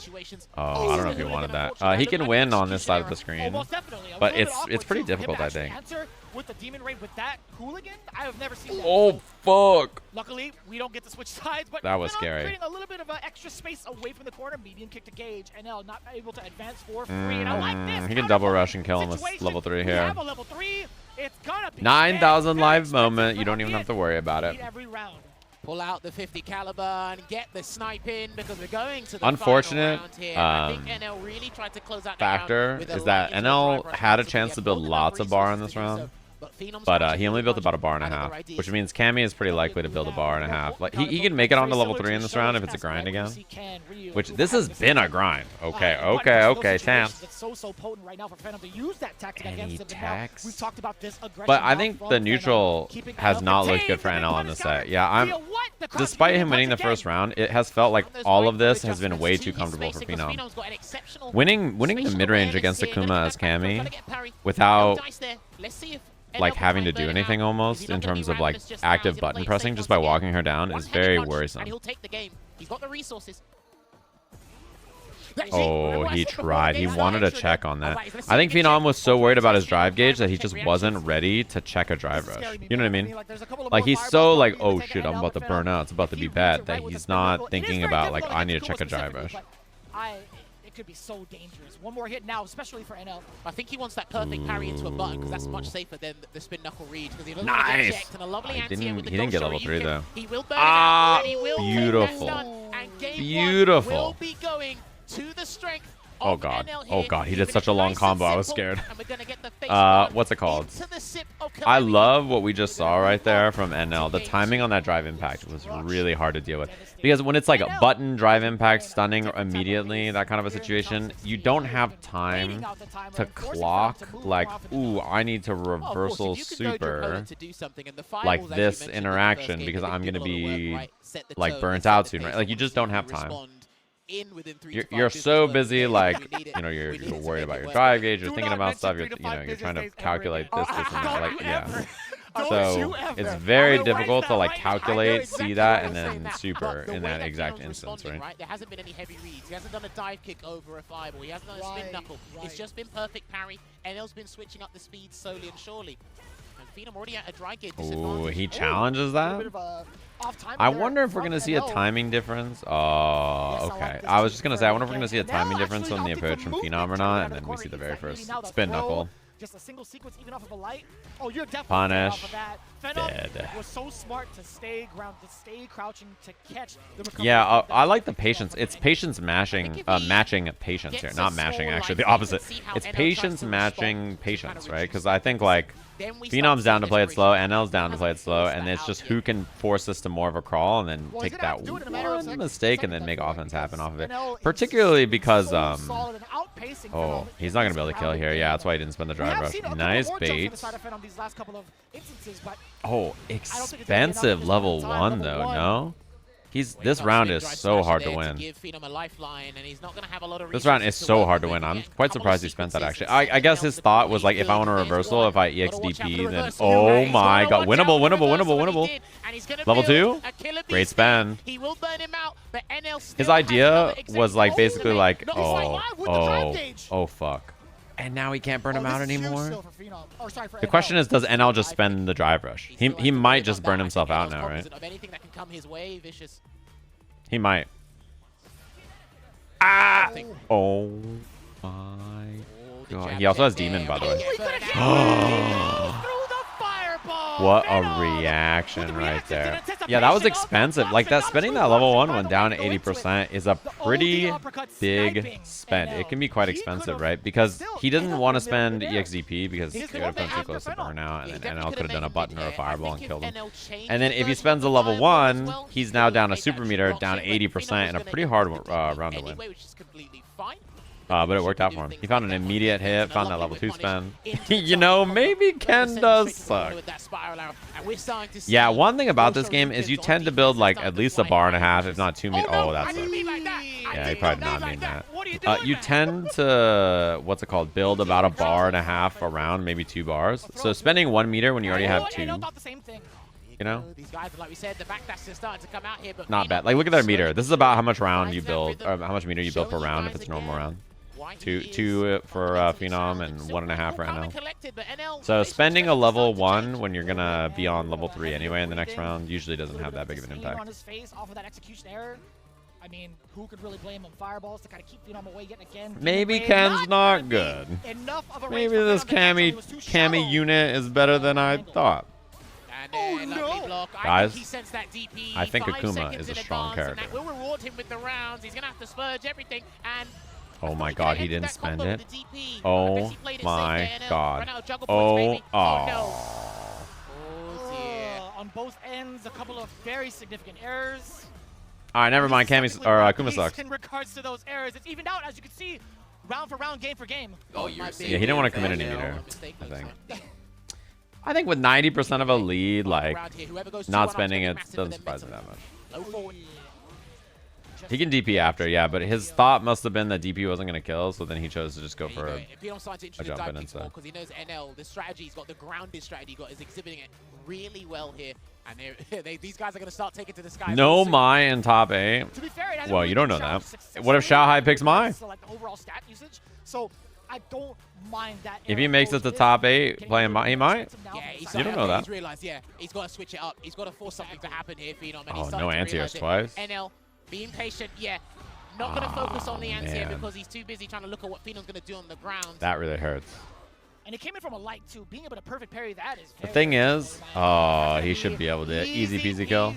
Oh, I don't know if he wanted that. He can win on this side of the screen, but it's pretty difficult, I think. With the demon raid with that hooligan, I have never seen that. Oh fuck! Luckily, we don't get to switch sides, but that was scary. Creating a little bit of extra space away from the corner, medium kick to gauge, NL not able to advance for free. And I like this. He can double rush and kill him with level 3 here. Have a level 3. It's gonna be 9,000 live moment. You don't even have to worry about it. Every round. Pull out the 50 caliber and get the snipe in because we're going to the unfortunate final round here. I think NL really tried to close out factor is that NL had a chance to build lots of bar in this round. But he only built about a bar and a half, which means Cammy is pretty likely to build a bar and a half. Like he can make it onto level 3 in this round if it's a grind again. Which this has been a grind. Okay, chance. Any tax? We've talked about this aggression. But I think the neutral has not looked good for NL on this set. Yeah, despite him winning the first round, it has felt like all of this has been way too comfortable for Phenom. Winning the mid range against Akuma as Cammy without like having to do anything almost in terms of like active button pressing just by walking her down is very worrisome. Oh, he tried. He wanted a check on that. I think Phenom was so worried about his drive gauge that he just wasn't ready to check a drive rush. You know what I mean? Like he's so like, oh shit, I'm about to burn out. It's about to be bad, that he's not thinking about like, I need to check a drive rush. It could be so dangerous. One more hit now, especially for NL. I think he wants that perfect parry into a button because that's much safer than the spin knuckle read. He nice. He didn't get level 3 though. He will burn out, he will beautiful. And game beautiful. Will be going to the strength. Oh god. Oh god. He did such a long combo. I was scared. What's it called? I love what we just saw right there from NL. The timing on that drive impact was really hard to deal with. Because when it's like a button drive impact stunning immediately, that kind of a situation, you don't have time to clock like, ooh, I need to reversal super like this interaction because I'm going to be like burnt out soon, right? Like you just don't have time. You're so busy, like, you know, you're worried about your drive gauge, you're thinking about stuff, you're trying to calculate this and that, like, yeah. So it's very difficult to like calculate, see that, and then super in that exact instance, right? There hasn't been any heavy reads. He hasn't done a dive kick over a fireball. He hasn't done a spin knuckle. It's just been perfect parry. NL's been switching up the speed slowly and surely. And Phenom already at a dry gear disadvantage. Ooh, he challenges that? I wonder if we're going to see a timing difference. Oh, okay. I was just going to say, I wonder if we're going to see a timing difference on the approach from Phenom or not, and then we see the very first spin knuckle. Just a single sequence, even off of a light. Oh, you're definitely Punish. off of that. Phenom Dead. was so smart to stay grounded, to stay crouching, to catch the recovery. Yeah, I like the patience. It's patience matching patience here. Not mashing, actually. The opposite. It's patience matching patience, right? Because I think, like, Phenom's down to play it slow, NL's down to play it slow, and it's just who can force this to more of a crawl and then take that one mistake and then make offense happen off of it. Particularly because, oh, he's not going to be able to kill here. Yeah, that's why he didn't spend the drive rush. Nice bait. Oh, expensive level 1, though, no? This round is so hard to win. This round is so hard to win. I'm quite surprised he spent that, actually. I guess his thought was, like, if I want a reversal, if I EXDP, then... Oh, my God. Winnable, winnable, winnable, winnable. Level 2? Great spend. His idea was, like, basically, like, oh, fuck. And now he can't burn him out anymore? The question is, does NL just spend the drive rush? He might just burn himself out now, right? He might. Ah! Oh my God. He also has Demon, by the way. What a reaction right there. Yeah, that was expensive. Like, that spending that level 1 when down to 80% is a pretty big spend. It can be quite expensive, right? Because he didn't want to spend EXDP because he would have been too close to burnout, and then NL could have done a button or a fireball and killed him. And then if he spends a level 1, he's now down a super meter, down 80%, and a pretty hard round to win. But it worked out for him. He found an immediate hit, found that level 2 spend. You know, maybe Ken does suck. Yeah, one thing about this game is you tend to build, like, at least a bar and a half, if not 2 meters. Oh, that's it. Yeah, he probably did not mean that. You tend to, what's it called, build about a bar and a half around, maybe 2 bars. So spending 1 meter when you already have 2, you know? Not bad. Like, look at their meter. This is about how much round you build, or how much meter you build per round if it's a normal round. Two for Phenom and 1.5 for NL. So spending a level 1 when you're gonna be on level 3 anyway in the next round usually doesn't have that big of an impact. I mean, who could really blame him? Fireballs to kind of keep Phenom away yet again. Maybe Ken's not good. Maybe this Cammy unit is better than I thought. Oh, no. Guys, I think Akuma is a strong character. Will reward him with the rounds. He's gonna have to spurge everything, and oh my God, he didn't spend it. Oh my God. Oh, on both ends, a couple of very significant errors. All right, never mind. Akuma sucks. In regards to those errors, it's evened out, as you can see, round for round, game for game. Oh, you're yeah, he didn't want to commit any meter, I think. I think with 90% of a lead, like, not spending it doesn't surprise me that much. He can DP after, yeah, but his thought must have been that DP wasn't going to kill, so then he chose to just go for a jump in instead. Because he knows NL, the strategy he's got, the grounded strategy he's got, is exhibiting it really well here. And these guys are going to start taking to the sky. No Mai in top 8. Well, you don't know that. What if Xiaohai picks Mai? So I don't mind that. If he makes it to top 8 playing Mai, he might? Yeah, you don't know that. He's realized, yeah, he's got to switch it up. He's got to force something to happen here, Phenom. Oh, no anti-airs twice. NL being patient, yeah. Not going to focus on the anti-air because he's too busy trying to look at what Phenom's going to do on the ground. That really hurts. And it came in from a light, too. Being able to perfect parry that is the thing is, he should be able to easy peasy kill.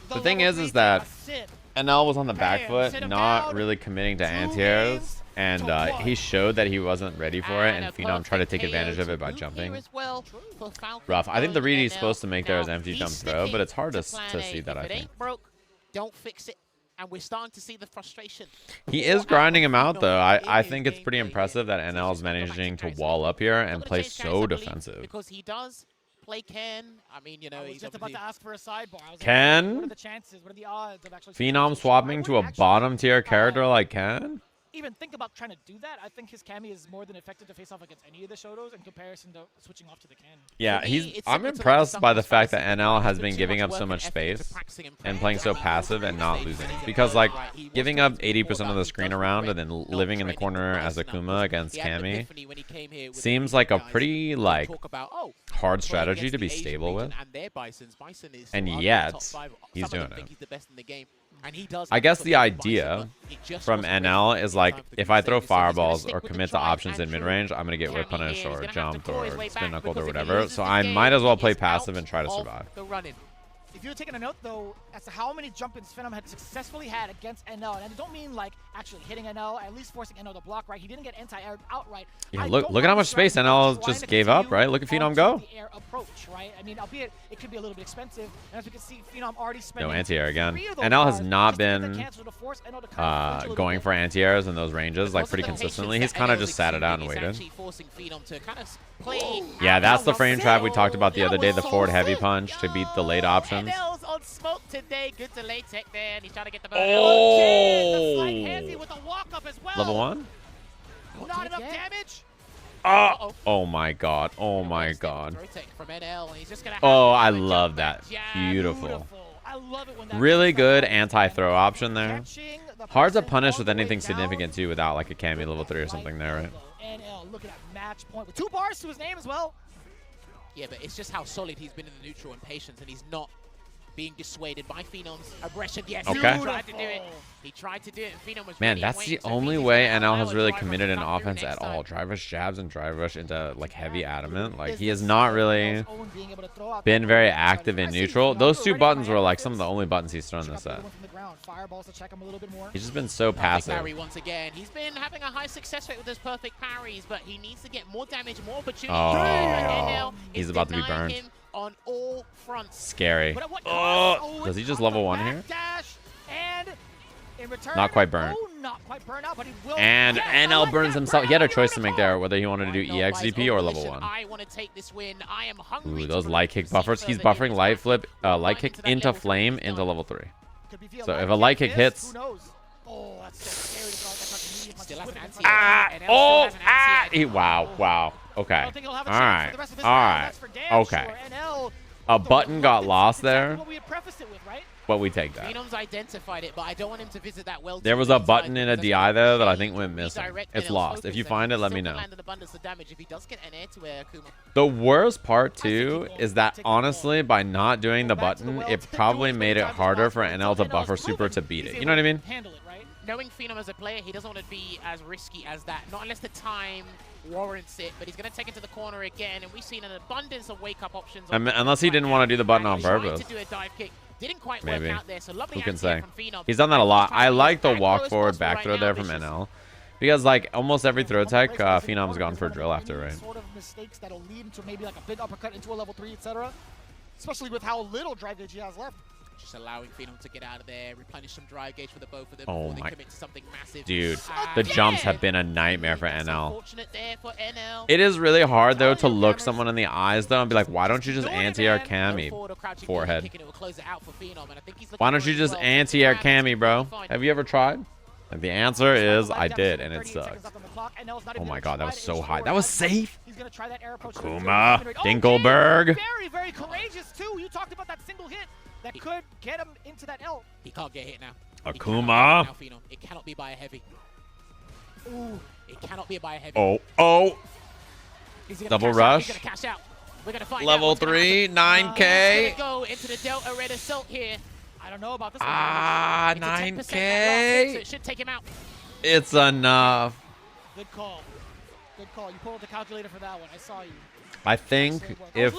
The thing is that NL was on the back foot, not really committing to anti-airs. And he showed that he wasn't ready for it, and Phenom tried to take advantage of it by jumping. Rough. I think the read he's supposed to make there is empty jump throw, but it's hard to see that, I think. Don't fix it. And we're starting to see the frustration. He is grinding him out, though. I think it's pretty impressive that NL is managing to wall up here and play so defensive. Because he does play Ken. I mean, you know, he's just about to ask for a sidebar. Ken? What are the chances? What are the odds of actually Phenom swapping to a bottom tier character like Ken? even think about trying to do that. I think his Cammy is more than effective to face off against any of the Shotos in comparison to switching off to the can. Yeah, I'm impressed by the fact that NL has been giving up so much space and playing so passive and not losing. Because, like, giving up 80% of the screen around and then living in the corner as Akuma against Cammy seems like a pretty, like, hard strategy to be stable with. And yet, he's doing it. I guess the idea from NL is like, if I throw fireballs or commit to options in mid-range, I'm going to get whip punished or jumped or spin knuckled or whatever. So I might as well play passive and try to survive. If you're taking a note, though, as to how many jump-ins Phenom had successfully had against NL, and I don't mean, like, actually hitting NL, at least forcing NL to block, right? He didn't get anti-aired outright. Yeah, look at how much space NL just gave up, right? Look at Phenom go. The air approach, right? I mean, albeit it could be a little bit expensive, and as we can see, Phenom already spent no anti-air again. NL has not been going for anti-airs in those ranges, like, pretty consistently. He's kind of just sat it out and waited. Yeah, that's the frame trap we talked about the other day, the forward heavy punch to beat the late options. NL's on smoke today. Good delay tech there, and he's trying to get the burn. Oh! With a walk-up as well. Level 1? Not enough damage. Oh my god. Oh my god. From NL, and he's just gonna Oh, I love that. Beautiful. I love it when that really good anti-throw option there. Hard to punish with anything significant too without like a Cammy level 3 or something there, right? NL looking at match point with 2 bars to his name as well. Yeah, but it's just how solid he's been in the neutral and patience, and he's not being dissuaded by Phenom's aggression. Yes, okay. He tried to do it. He tried to do it, and Phenom was Man, that's the only way NL has really committed an offense at all. Drive rush jabs and drive rush into like heavy adamant. Like he has not really been very active in neutral. Those 2 buttons were like some of the only buttons he's thrown this set. He's just been so passive. Parry once again. He's been having a high success rate with those perfect parries, but he needs to get more damage, more opportunity. Oh, he's about to be burned. On all fronts. Scary. Oh, does he just level 1 here? Not quite burned. And NL burns himself. He had a choice to make there, whether he wanted to do EXDP or level 1. I want to take this win. I am hungry. Ooh, those light kick buffers. He's buffering light flip, light kick into flame into level 3. So if a light kick hits. Wow. Okay. All right. Okay. A button got lost there, but we take that. Phenom's identified it, but I don't want him to visit that well. There was a button in a DI there that I think went missing. It's lost. If you find it, let me know. The worst part, too, is that, honestly, by not doing the button, it probably made it harder for NL to buffer super to beat it. You know what I mean? Knowing Phenom as a player, he doesn't want to be as risky as that. Not unless the time warrants it, but he's going to take it to the corner again, and we've seen an abundance of wake-up options. Unless he didn't want to do the button on purpose. To do a dive kick. Didn't quite Maybe. work out there, so lovely. Who can say? He's done that a lot. I like the walk forward back throw there from NL. Because, like, almost every throw tech, Phenom's gone for a drill after, right? Sort of mistakes that'll lead into maybe like a big uppercut into a level 3, etc. Especially with how little drive gauge he has left. Just allowing Phenom to get out of there, replenish some drive gauge for the both of them Oh before my, they commit to something massive. Dude, the jumps have been a nightmare for NL. Unfortunate there for NL. It is really hard though to look someone in the eyes though and be like, why don't you just anti-air Cammy forehead? Why don't you just anti-air Cammy, bro? Have you ever tried? And the answer is I did, and it sucks. Oh my god, that was so high. That was safe. Akuma, Dinkelberg. Very, very courageous too. You talked about that single hit that could get him into that L. He can't get hit now. Akuma. It cannot be by a heavy. Ooh, it cannot be by a heavy. Oh. Double rush. He's gonna cash out. We're gonna find Level 3, 9K. He's gonna go into the Delta Red Assault here. I don't know about this. 9K. So it should take him out. It's enough. Good call. Good call. You pulled the calculator for that one. I saw you. I think if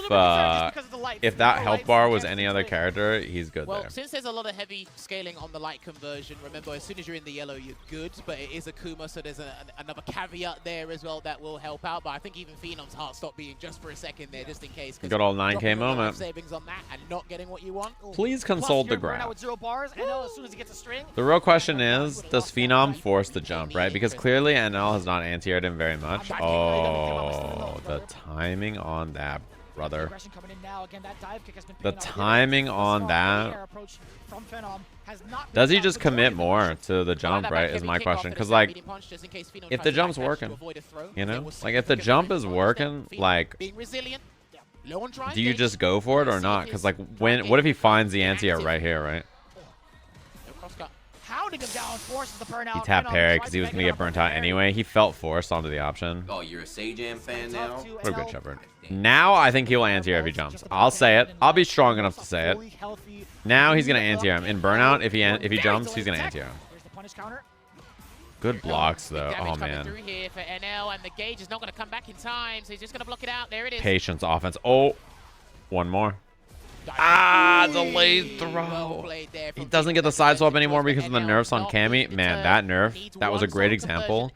that health bar was any other character, he's good there. Well, since there's a lot of heavy scaling on the light conversion, remember, as soon as you're in the yellow, you're good, but it is Akuma, so there's another caveat there as well that will help out, but I think even Phenom's heart stopped beating just for a second there, just in case. Good old 9K moment. Savings on that and not getting what you want. Please consult the graph. The real question is, does Phenom force the jump, right? Because clearly NL has not anti-aired him very much. Oh, the timing on that brother. Aggression coming in now. Again, that dive kick has been The paying off. timing on that. Does he just commit more to the jump, right, is my question. Because, like, if the jump's working, you know? Like, if the jump is working, like, do you just go for it or not? Because, like, what if he finds the anti-air right here, right? He tapped parry because he was going to get burnt out anyway. He felt forced onto the option. Oh, you're a Sajam fan now? What a good Shepard. Now I think he'll anti-air if he jumps. I'll say it. I'll be strong enough to say it. Now he's going to anti-air him. In burnout, if he jumps, he's going to anti-air him. Good blocks, though. Oh, man. Patience offense. Oh, one more. Ah, delayed throw. He doesn't get the side swap anymore because of the nerfs on Cammy. Man, that nerf, that was a great example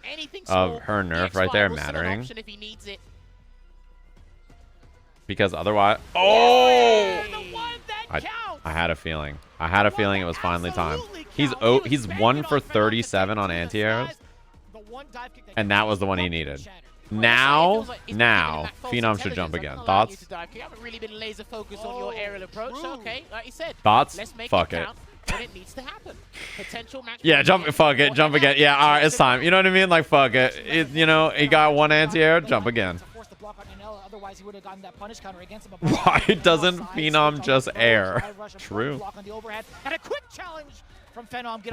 of her nerf right there mattering. Because otherwise... Oh! I had a feeling. I had a feeling it was finally time. He's 1 for 37 on anti-airs. And that was the one he needed. Now, Phenom should jump again. Thoughts? Thoughts? Fuck it. Yeah, fuck it, jump again. Yeah, all right, it's time. You know what I mean? Like, fuck it. You know, he got one anti-air, jump again. Why doesn't Phenom just air? True.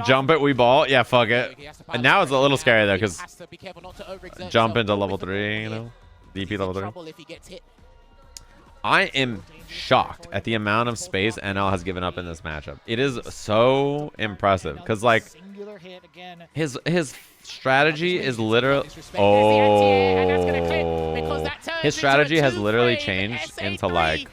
Jump it, we ball. Yeah, fuck it. And now it's a little scary though, because jump into level 3, you know, DP level 3. I am shocked at the amount of space NL has given up in this matchup. It is so impressive because, like, his strategy is literally his strategy has literally changed into, like,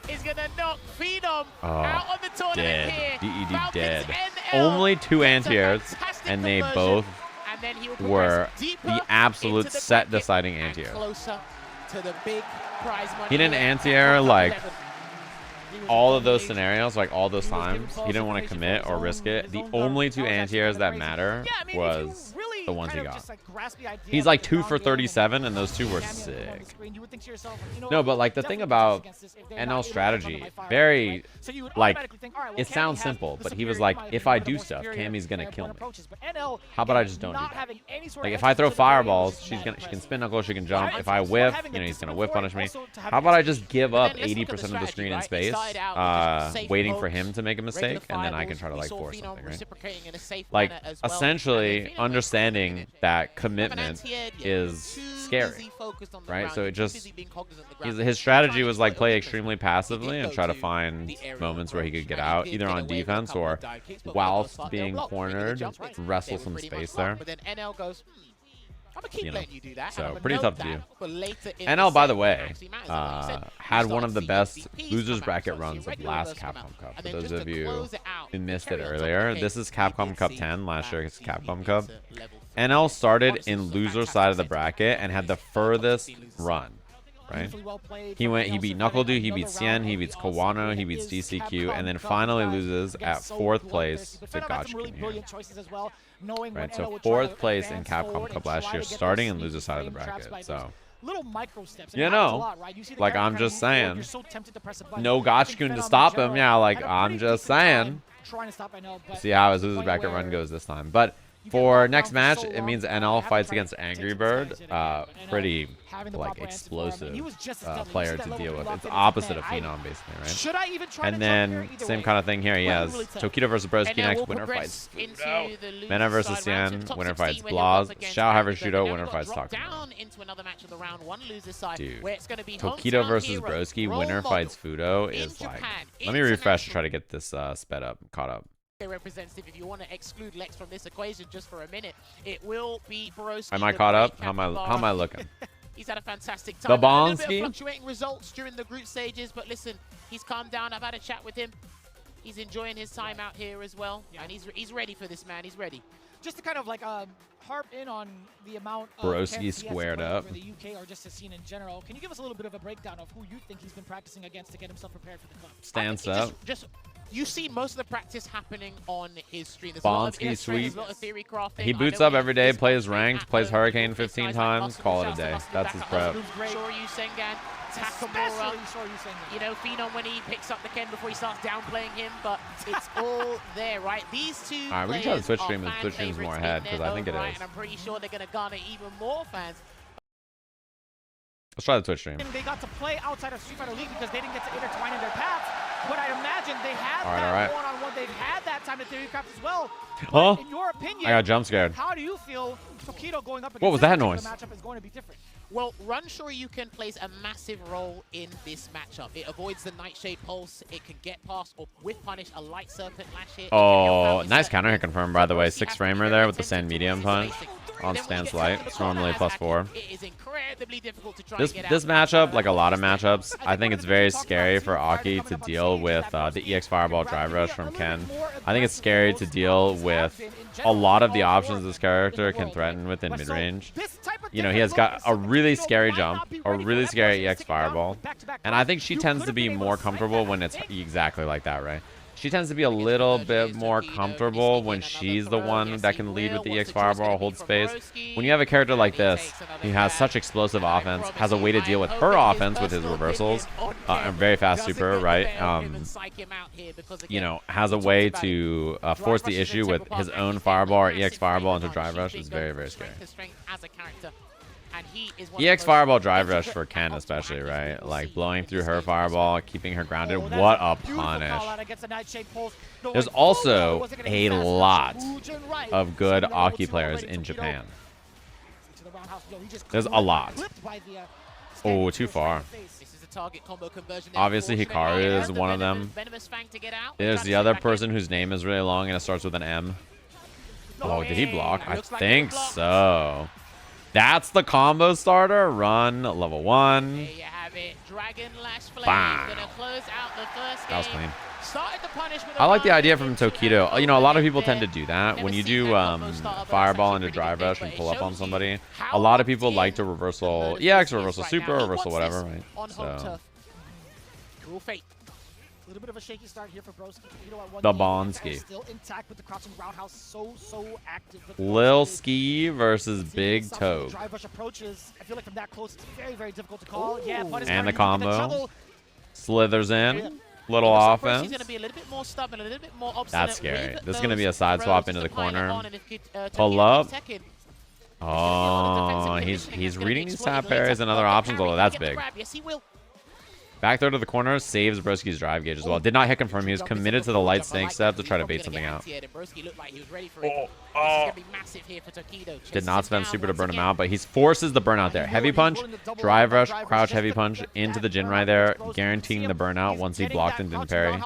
is gonna knock Phenom out on the tournament here. DED dead. Only 2 anti-airs, and they both were the absolute set deciding anti-airs. He didn't anti-air, like, all of those scenarios, like all those times. He didn't want to commit or risk it. The only 2 anti-airs that matter was the ones he got. He's like 2 for 37, and those 2 were sick. No, but like the thing about NL strategy, very, like, it sounds simple, but he was like, if I do stuff, Cammy's gonna kill me. How about I just don't do that? Like, if I throw fireballs, she can spin knuckle, she can jump. If I whiff, you know, he's gonna whiff punish me. How about I just give up 80% of the screen in space, waiting for him to make a mistake, and then I can try to, like, force something, right? Like, essentially understanding that commitment is scary, right? So it just, his strategy was like play extremely passively and try to find moments where he could get out, either on defense or whilst being cornered, wrestle some space there. You know, so pretty tough to do. NL, by the way, had one of the best losers bracket runs of last Capcom Cup. For those of you who missed it earlier, this is Capcom Cup 10. Last year it's Capcom Cup. NL started in loser side of the bracket and had the furthest run, right? He beat Knuckle Dude, he beat Xian, he beats Kawano, he beats DCQ, and then finally loses at 4th place to Gotchkin here. Right, so 4th place in Capcom Cup last year, starting in loser side of the bracket. So, you know, like, I'm just saying, no Gotchkin to stop him. Yeah, like, I'm just saying. See how his loser bracket run goes this time. But for next match, it means NL fights against AngryBird. Pretty, like, explosive player to deal with. It's opposite of Phenom, basically, right? And then same kind of thing here. He has Tokido versus Broski next. Winner fights Fuudo. Mena versus Xian. Winner fights Blaz. Xiaohai versus Shuto. Winner fights Takamura. Dude, Tokido versus Broski. Winner fights Fuudo is like. Let me refresh to try to get this caught up. Representative, if you want to exclude Lex from this equation just for a minute, it will be Broski. Am I caught up? How am I looking? He's had a fantastic time. The Bonski? A little bit of fluctuating results during the group stages, but listen, he's calmed down. I've had a chat with him. He's enjoying his time out here as well, and he's ready for this, man. He's ready. Just to kind of like harp in on the amount of Broski squared up for the UK or just the scene in general. Can you give us a little bit of a breakdown of who you think he's been practicing against to get himself prepared for the club? Stance up. You see most of the practice happening on his stream. There's Bonski sweep. A lot of theory crafting. He boots up every day, plays ranked, plays Hurricane 15 times, call it a day. That's his prep. Especially You know, Phenom when he picks up the Ken before he starts downplaying him, but it's all there, right? These two All right, we can try the Twitch stream, and fan Twitch stream's more favorites ahead in because their I think it own right, is. and I'm pretty sure they're going to garner even more fans. Let's try the Twitch stream. They got to play outside of Street Fighter League because they didn't get to intertwine in their paths. But I'd imagine they have that one-on-one. They've had that time to theorycraft as well. Oh, in your opinion, I got jump scared. How do you feel Tokido going up against What was that noise? matchup is going to be different? Well, Run Shoryuken plays a massive role in this matchup. It avoids the Nightshade Pulse. It can get past or with punish a light Serpent Lash hit. Oh, nice counter hit confirmed, by the way. 6 framer there with the Sand Medium punch on stance light. It's normally +4. It is incredibly difficult to try This matchup, like a lot of matchups, I think it's very scary for A.K.I to deal with the EX Fireball Drive Rush from Ken. I think it's scary to deal with a lot of the options this character can threaten with in mid-range. You know, he has got a really scary jump, a really scary EX Fireball, and I think she tends to be more comfortable when it's exactly like that, right? She tends to be a little bit more comfortable when she's the one that can lead with the EX Fireball, hold space. When you have a character like this, he has such explosive offense, has a way to deal with her offense with his reversals, and very fast super, right? You know, has a way to force the issue with his own Fireball or EX Fireball into Drive Rush. Is very, very scary. EX Fireball Drive Rush for Ken especially, right? Like blowing through her Fireball, keeping her grounded. What a punish. There's also a lot of good A.K.I players in Japan. There's a lot. Oh, too far. Obviously, Hikaru is one of them. There's the other person whose name is really long and it starts with an M. Oh, did he block? I think so. That's the combo starter. Run, level 1. There you have it. Dragon Lash Flame gonna close out the first game. That was clean. Started the punish with I like the idea from Tokido. You know, a lot of people tend to do that. When you do Fireball into Drive Rush and pull up on somebody, a lot of people like to reversal EX, reversal super, reversal whatever, right? So. Cool fate. A little bit of a shaky start here for Broski. The Bonski. Still intact with the crouching roundhouse, so active. Lil Ski versus Big Toe. Drive rush approaches. I feel like from that close, it's very, very difficult to call. Yeah, and the combo slithers in. Little offense. He's gonna be a little bit more stubborn, a little bit more obstinate. That's scary. This is gonna be a side swap into the corner. Pull up. Oh, he's reading these tap parries and other options, although that's big. Yes, he will. Back throw to the corner saves Broski's drive gauge as well. Did not hit confirm. He was committed to the light snake step to try to bait something out. Did not spend super to burn him out, but he forces the burnout there. Heavy punch, drive rush, crouch heavy punch into the Jin right there, guaranteeing the burnout once he blocked and didn't parry.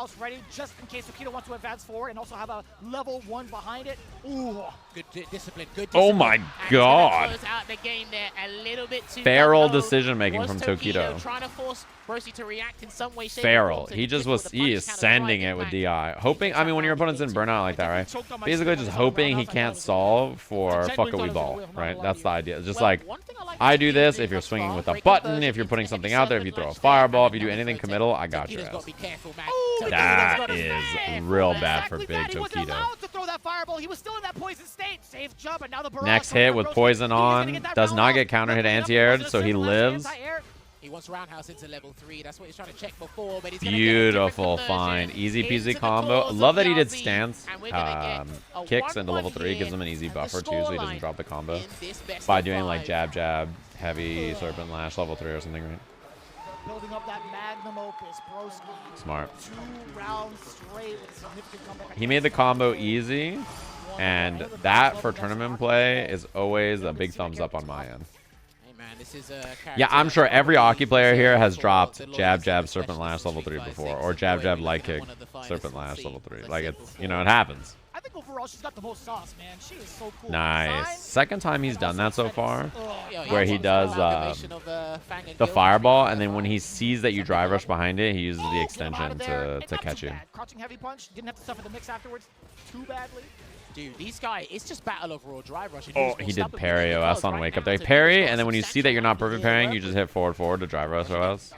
Just in case Tokido wants to advance forward and also have a level 1 behind it. Ooh. Good discipline. Good discipline. Oh my god. Feral Feral decision making from Tokido. Trying to force Broski to react in some way, shape, Feral. He is sending it with DI. Hoping, I mean, when your opponent's in burnout like that, right? Basically just hoping he can't solve for fuck a wee ball, right? That's the idea. Just like, I do this if you're swinging with a button, if you're putting something out there, if you throw a fireball, if you do anything committal, I got your ass. That is real bad for Big Tokido. Next hit with poison on. Does not get counter hit anti-aired, so he lives. He wants roundhouse into level 3. That's what he's trying to check before. But he's beautiful find. Easy peasy combo. Love that he did stance kicks into level 3. Gives him an easy buffer too, so he doesn't drop the combo. By doing like jab, jab, heavy serpent lash level 3 or something, right? Building up that magnum opus, Broski. Smart. 2 rounds straight with significant comeback. He made the combo easy, and that for tournament play is always a big thumbs up on my end. Yeah, I'm sure every A.K.I player here has dropped jab, jab, serpent lash level 3 before, or jab, jab, light kick, serpent lash level 3. Like, it's, you know, it happens. I think overall she's got the most sauce, man. She is so cool. Nice. Second time he's done that so far, where he does the fireball, and then when he sees that you drive rush behind it, he uses the extension to catch you. Crouching heavy punch, didn't have to suffer the mix afterwards too badly. Dude, these guys, it's just battle overall drive rush. Oh, he did parry OS on wake up there. Parry, and then when you see that you're not perfect parrying, you just hit forward to drive rush OS.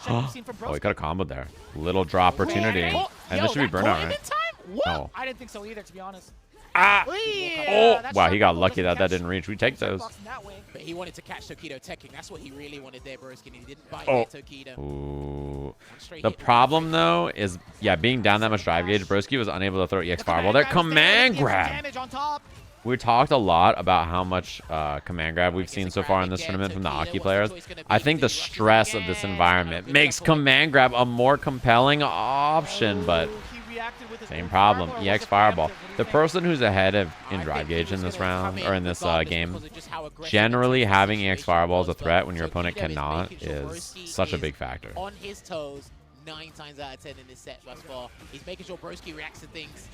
Oh, he could have comboed there. Little drop opportunity. And this should be burnout, right? No. I didn't think so either, to be honest. Ah! Yeah, Oh! Wow, he got lucky that didn't reach. We take those. But he wanted to catch Tokido teching. That's what he really wanted there, Broski, and he didn't bite Oh. there, Tokido. Ooh. The problem, though, is, yeah, being down that much drive gauge, Broski was unable to throw EX Fireball there. Command grab! We talked a lot about how much command grab we've seen so far in this tournament from the A.K.I players. I think the stress of this environment makes command grab a more compelling option, but same problem. EX Fireball. The person who's ahead of in drive gauge in this round, or in this game, generally having EX Fireball as a threat when your opponent cannot is such a big factor. On his toes 9 times out of 10 in this set thus far. He's making sure Broski reacts to things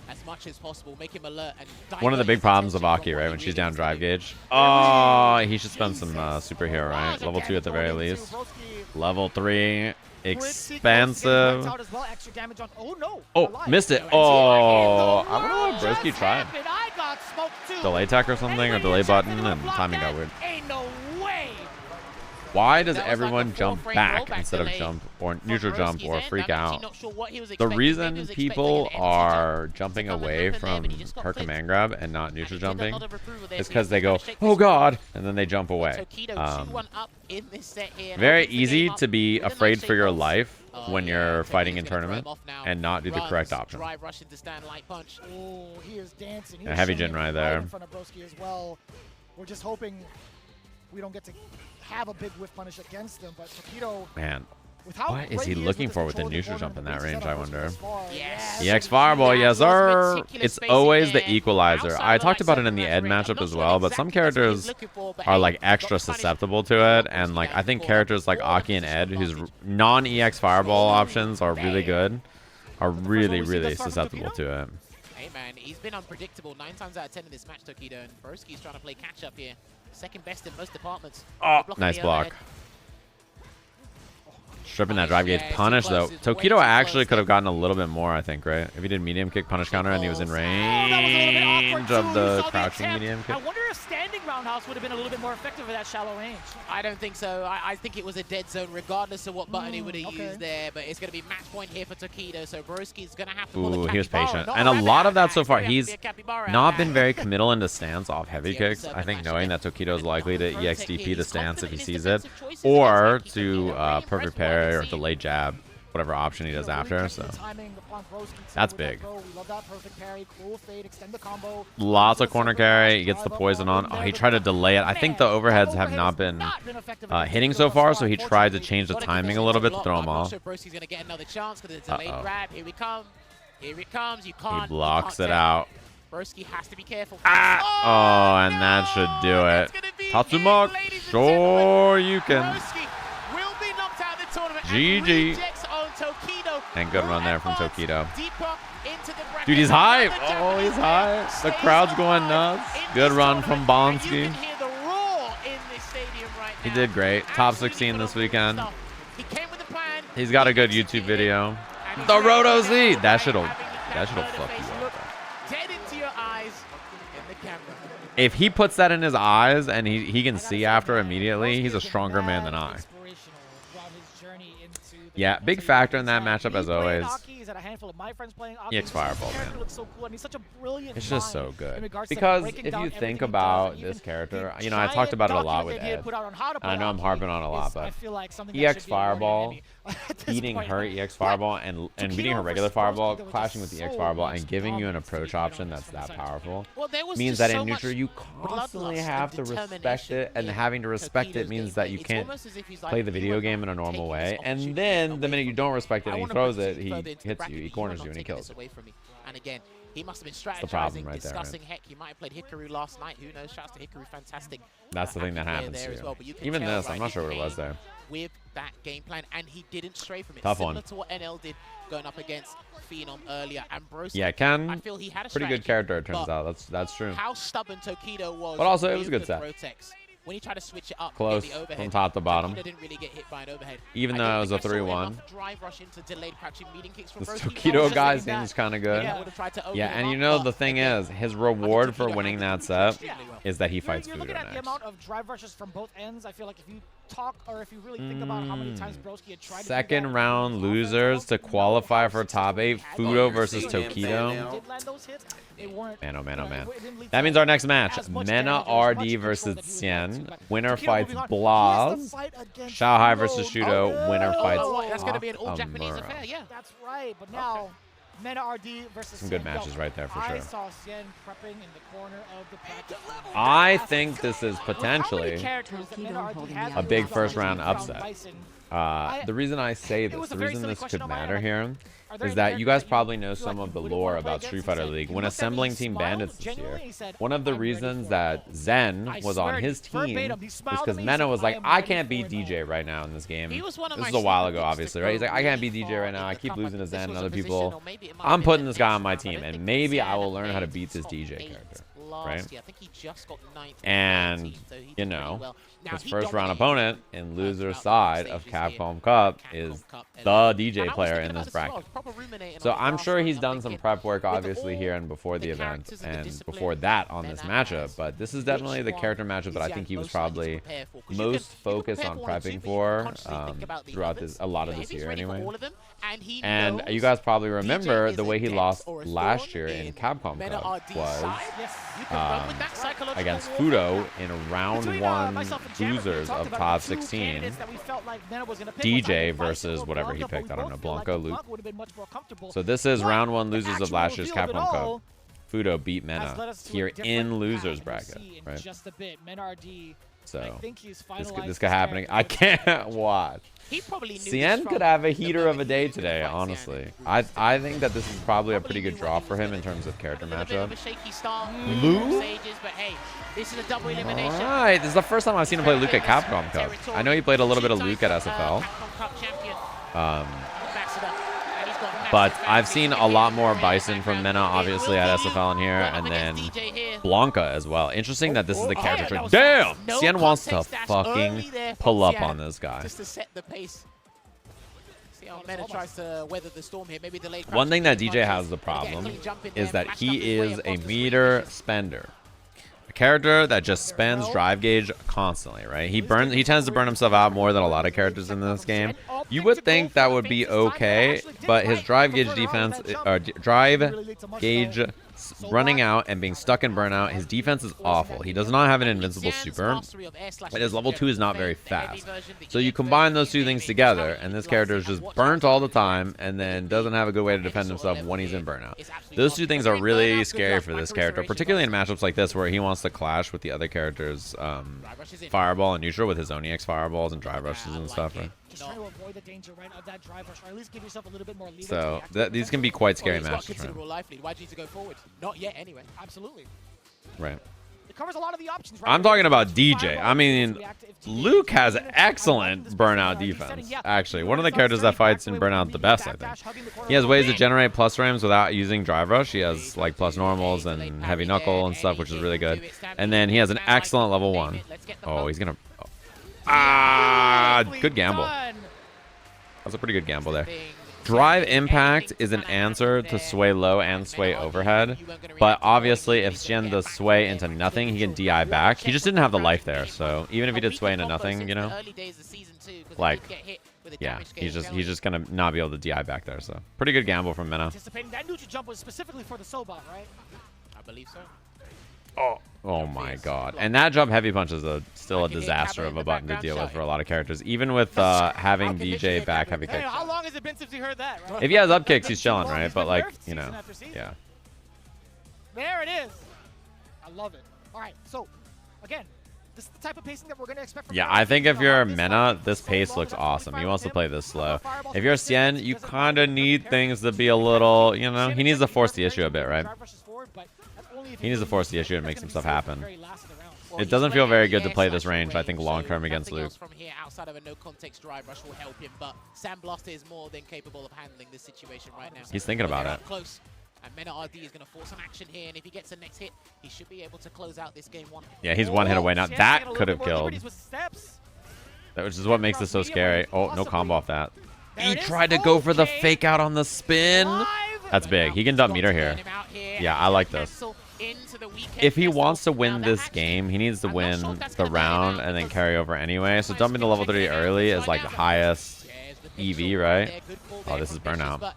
as much as possible, make him alert. And one of the big problems of A.K.I, right, when she's down drive gauge. Oh, he should spend some superhero, right? Level 2 at the very least. Level 3, expensive. Oh, missed it. Oh, I wonder what Broski tried. Delay tech or something, or delay button, and timing got weird. Why does everyone jump back instead of jump or neutral jump or freak out? The reason people are jumping away from her command grab and not neutral jumping is because they go, oh god, and then they jump away. Very easy to be afraid for your life when you're fighting in tournament and not do the correct option. A heavy Jin right there. We're just hoping we don't get to have a big whiff punish against them, but Tokido, man, what is he looking for with the neutral jump in that range, I wonder? Yes. EX Fireball, yes sir. It's always the equalizer. I talked about it in the Ed matchup as well, but some characters are like extra susceptible to it, and like I think characters like A.K.I and Ed, whose non-EX Fireball options are really good, are really, really susceptible to it. Hey man, he's been unpredictable 9 times out of 10 in this match, Tokido, and Broski's trying to play catch up here. Second best in most departments. Oh, nice block. Stripping that drive gauge punish, though. Tokido actually could have gotten a little bit more, I think, right? If he did medium kick punish counter and he was in range of the crouching medium kick. I wonder if standing roundhouse would have been a little bit more effective at that shallow range. I don't think so. I think it was a dead zone regardless of what button he would have used there. But it's going to be match point here for Tokido. So Broski's going to have to pull Ooh, the he was patient. No, And a lot of that so far, he's not been very committal into stance off heavy kicks. I think knowing that Tokido is likely to EXDP the stance if he sees it, or to perfect parry or delay jab, whatever option he does after, so that's big. Lots of corner carry. He gets the poison on. Oh, he tried to delay it. I think the overheads have not been hitting so far, so he tried to change the timing a little bit to throw him off. He blocks it out. Broski has to be careful. Oh, and that should do it. Tatsuma, sure you can. GG. And good run there from Tokido. Dude, he's high. Oh, he's high. The crowd's going nuts. Good run from Blaz. He did great. Top 16 this weekend. He's got a good YouTube video. The Roto Z. That shit'll fuck you up. If he puts that in his eyes and he can see after immediately, he's a stronger man than I. Yeah, big factor in that matchup as always. EX Fireball, man. It's just so good. Because if you think about this character, you know, I talked about it a lot with Ed. I know I'm harping on a lot, but EX Fireball, beating her EX Fireball and beating her regular Fireball, clashing with the EX Fireball, and giving you an approach option that's that powerful means that in neutral you constantly have to respect it, and having to respect it means that you can't play the video game in a normal way. And then the minute you don't respect it and he throws it, he hits you, he corners you, and he kills you. And again, he must have been strategizing, the problem right discussing. There, Heck, he might have played Hikaru last night. Who knows? Shouts to Hikaru, fantastic. That's the thing that happens to you. Well, even this, I'm not sure what it was there. With that game plan, and he didn't stray from it. Tough Similar one. to what NL did going up against Phenom earlier. And Broski, yeah, Ken, I feel he had a pretty good character, it turns out. That's true. How stubborn Tokido was. But also, it was a good set. When he tried to switch it up, close the overhead, from top to bottom. Tokido didn't really get hit by an overhead. Even though it was a 3-1. This Tokido guy seems kind of good. Yeah, and you know the thing is, his reward for winning that set is that he fights Fuudo next. The amount of drive rushes from both ends, I feel like if you talk or if you really think about how many times Broski had tried to second round losers to qualify for top 8, Fuudo versus Tokido. Man, oh man, oh man. That means our next match, MenaRD versus Xian. Winner fights Blaz. Xiaohai versus Shuto. Winner fights That's going to be an all-Japanese Akuma. affair, yeah. That's right, but now MenaRD versus Some good Xian. matches right there for I sure. saw Xian prepping in the corner of the practice. I think this is potentially a a big first round upset. The reason I say this, the reason this could matter here, is that you guys probably know some of the lore about Street Fighter League. When assembling Team Bandits this year, one of the reasons that Zen was on his team is because Mena was like, I can't beat DJ right now in this game. This is a while ago, obviously, right? He's like, I can't beat DJ right now. I keep losing to Zen and other people. I'm putting this guy on my team, and maybe I will learn how to beat this DJ character. Right? And, you know, his first round opponent in loser side of Capcom Cup is the DJ player in this bracket. So I'm sure he's done some prep work, obviously, here and before the event and before that on this matchup. But this is definitely the character matchup that I think he was probably most focused on prepping for throughout a lot of this year anyway. And you guys probably remember the way he lost last year in Capcom Cup was against Fuudo in round 1 losers of top 16. DJ versus whatever he picked. I don't know, Blanco, Luke. So this is round 1 losers of last year's Capcom Cup. Fuudo beat Mena here in losers bracket, right? So this could happen. I can't watch. Xian could have a heater of a day today, honestly. I think that this is probably a pretty good draw for him in terms of character matchup. Luke? Alright, this is the first time I've seen him play Luke at Capcom Cup. I know he played a little bit of Luke at SFL. But I've seen a lot more Bison from Mena, obviously, at SFL in here, and then Blanca as well. Interesting that this is the character choice. Damn! Xian wants to fucking pull up on this guy. Just to set the pace. See how Mena tries to weather the storm here. Maybe the late One thing that DJ has the problem is that he is a meter spender. A character that just spends drive gauge constantly, right? He tends to burn himself out more than a lot of characters in this game. You would think that would be okay, but his drive gauge defense, or drive gauge running out and being stuck in burnout, his defense is awful. He does not have an invincible super, and his level 2 is not very fast. So you combine those two things together, and this character is just burnt all the time, and then doesn't have a good way to defend himself when he's in burnout. Those two things are really scary for this character, particularly in matchups like this where he wants to clash with the other character's fireball and neutral with his own EX fireballs and drive rushes and stuff, right? Just trying to avoid the danger right of that drive rush, or at least give yourself a little bit more leeway. So these can be quite scary matches for him. Why do you need to go forward? Not yet, anyway. Absolutely. Right. It covers a lot of the options. Right? I'm talking about DJ. I mean, Luke has excellent burnout defense. Actually, one of the characters that fights in burnout the best, I think. He has ways to generate plus frames without using drive rush. He has like plus normals and heavy knuckle and stuff, which is really good. And then he has an excellent level 1. Oh, he's gonna. Good gamble. That's a pretty good gamble there. Drive impact is an answer to sway low and sway overhead, but obviously if Xian does sway into nothing, he can DI back. He just didn't have the life there, so even if he did sway into nothing, you know, like, yeah, he's just gonna not be able to DI back there. So pretty good gamble from Mena. Anticipating that neutral jump was specifically for the Sobot, right? I believe so. Oh my god. And that jump heavy punch is still a disaster of a button to deal with for a lot of characters. Even with having DJ back heavy kicks. How long has it been since you heard that, right? If he has up kicks, he's chilling, right? But like, you know, yeah. There it is. I love it. All right, so again, this is the type of pacing that we're going to expect from I think if you're Mena, this pace looks awesome. He wants to play this slow. If you're Xian, you kind of need things to be a little, you know, he needs to force the issue a bit, right? He needs to force the issue and make some stuff happen. It doesn't feel very good to play this range, I think, long-term against Luke. From here, outside of a no-context drive rush will help him, but Sandblaster is more than capable of handling this situation right now. He's thinking about it. Close. And MenaRD is going to force some action here, and if he gets the next hit, he should be able to close out this game 1. Yeah, he's one hit away now. That could have killed. Which is what makes this so scary. Oh, no combo off that. He tried to go for the fake out on the spin. That's big. He can dump meter here. Yeah, I like this. If he wants to win this game, he needs to win the round and then carry over anyway. So dumping the level 30 early is like the highest EV, right? Oh, this is burnout.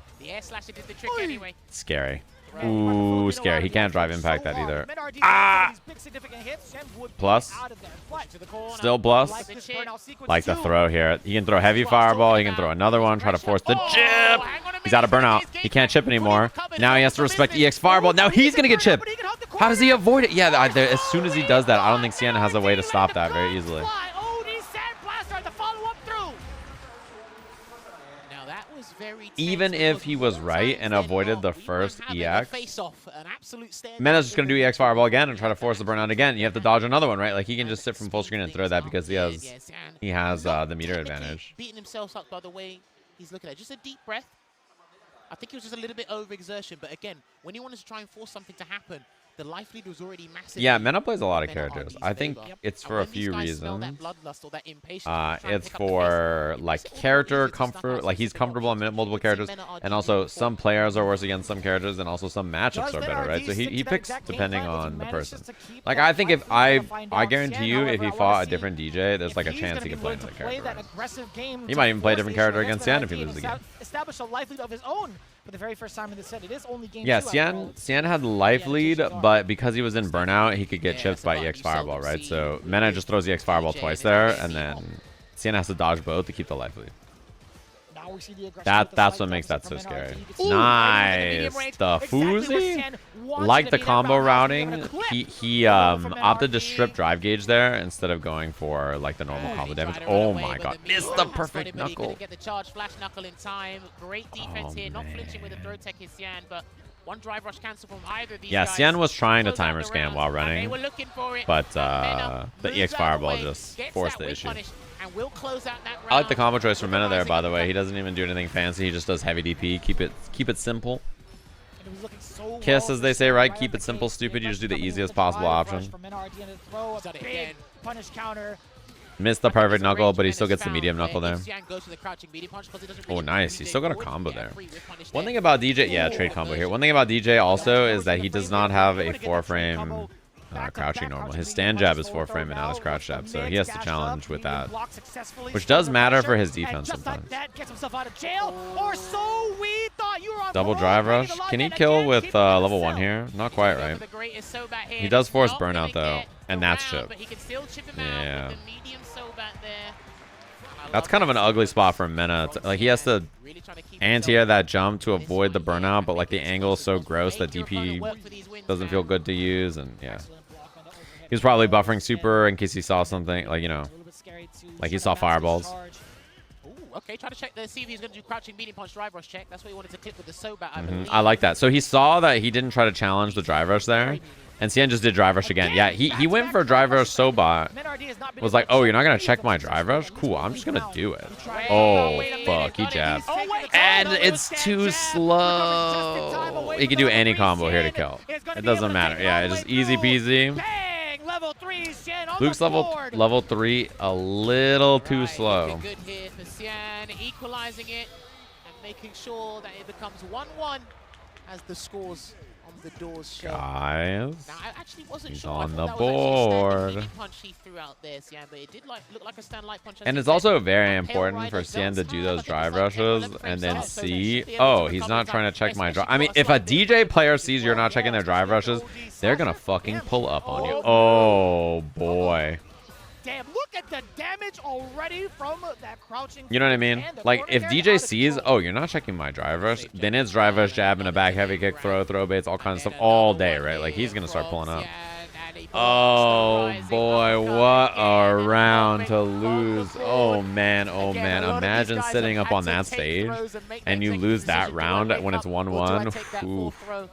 Scary. Ooh, scary. He can't drive impact that either. Ah! Plus. Still plus. Like the throw here. He can throw heavy fireball. He can throw another one. Try to force the chip. He's out of burnout. He can't chip anymore. Now he has to respect EX fireball. Now he's going to get chipped. How does he avoid it? Yeah, as soon as he does that, I don't think Xian has a way to stop that very easily. Even if he was right and avoided the first EX, Mena's just going to do EX fireball again and try to force the burnout again. You have to dodge another one, right? Like, he can just sit from full screen and throw that because he has the meter advantage. Beating himself up by the way he's looking at. Just a deep breath. I think it was just a little bit overexertion, but again, when he wanted to try and force something to happen, the life lead was already massive. Yeah, Mena plays a lot of characters. I think it's for a few reasons. It's for like character comfort, like he's comfortable on multiple characters, and also some players are worse against some characters, and also some matchups are better, right? So he picks depending on the person. Like I think if I guarantee you, if he fought a different DJ, there's like a chance he could play another character. He might even play a different character against Xian if he loses the game. Establish a life lead of his own. For the very first time in the set, it is only game 2. Yeah, Xian had life lead, but because he was in burnout, he could get chipped by EX Fireball, right? So Mena just throws EX Fireball twice there, and then Xian has to dodge both to keep the life lead. That's what makes that so scary. Nice. The Fuzi? Like the combo routing, he opted to strip drive gauge there instead of going for like the normal combo damage. Oh my god. Missed the perfect knuckle. Get the charge flash knuckle in time. Great defense here. Not flinching with the throw tech is Xian, but one drive rush cancel from either of these guys. Xian was trying to timer scam while running, but the EX Fireball just forced the issue. I like the combo choice from Mena there, by the way. He doesn't even do anything fancy. He just does heavy DP. Keep it simple. Kiss, as they say, right? Keep it simple, stupid. You just do the easiest possible option. Missed the perfect knuckle, but he still gets the medium knuckle there. Oh, nice. He still got a combo there. One thing about DJ... Yeah, trade combo here. One thing about DJ also is that he does not have a 4-frame crouching normal. His stand jab is 4-frame and not his crouch jab, so he has to challenge with that, which does matter for his defense sometimes. Double drive rush. Can he kill with level 1 here? Not quite, right? He does force burnout though, and that's chip. Yeah. That's kind of an ugly spot for Mena. Like he has to anti-air that jump to avoid the burnout, but like the angle is so gross that DP doesn't feel good to use, and yeah. He was probably buffering super in case he saw something, like, you know, like he saw fireballs. Okay, try to check there, see if he's going to do crouching medium punch drive rush check. That's what he wanted to click with the Sobat, I believe. I like that. So he saw that he didn't try to challenge the drive rush there, and Xian just did drive rush again. Yeah, he went for drive rush Sobat. Was like, oh, you're not going to check my drive rush? Cool, I'm just going to do it. Oh, fuck, he jabbed. And it's too slow. He can do any combo here to kill. It doesn't matter. Yeah, it's just easy peasy. Luke's level 3 a little too slow. Good here for Xian, equalizing it and making sure that it becomes 1-1 as the scores on the doors show. Guys, now, I actually wasn't he's sure. on the board. Punch he threw out there, Xian, but it did look like a stand light punch. And it's also very important for Xian to do those drive rushes and then see, oh, he's not trying to check my drive. I mean, if a DJ player sees you're not checking their drive rushes, they're going to fucking pull up on you. Oh, boy. Damn, look at the damage already from that crouching. You know what I mean? Like, if DJ sees, oh, you're not checking my drive rush, then it's drive rush, jab, and a back heavy kick, throw baits, all kinds of stuff all day, right? Like, he's going to start pulling up. Oh, boy, what a round to lose. Oh, man, oh, man. Imagine sitting up on that stage and you lose that round when it's 1-1. Oof.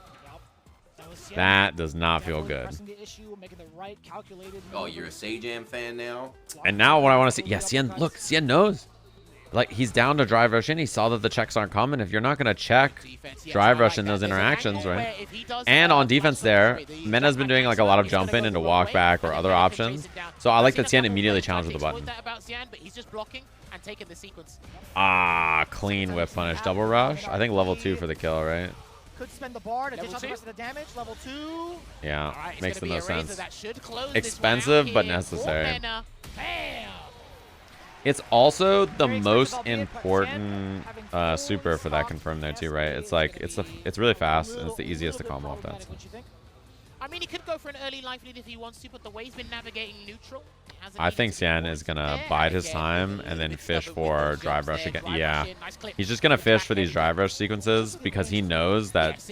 That does not feel good. Oh, you're a Sajam fan now? And now what I want to see... Yeah, Xian, look, Xian knows. Like, he's down to drive rush in. He saw that the checks aren't coming. If you're not going to check drive rush in those interactions, right? And on defense there, Mena's been doing, like, a lot of jumping into walk back or other options. So I like that Xian immediately challenged with the button. Ah, clean whip punish. Double rush? I think level 2 for the kill, right? Could spend the bar to dish out the rest of the damage. Level 2. Yeah, makes the most sense. Expensive, but necessary. It's also the most important super for that confirm there too, right? It's like it's really fast and it's the easiest to combo off that. So. I mean, he could go for an early life lead if he wants to, but the way he's been navigating neutral. I think Xian is gonna bide his time and then fish for drive rush again. Yeah, he's just gonna fish for these drive rush sequences because he knows that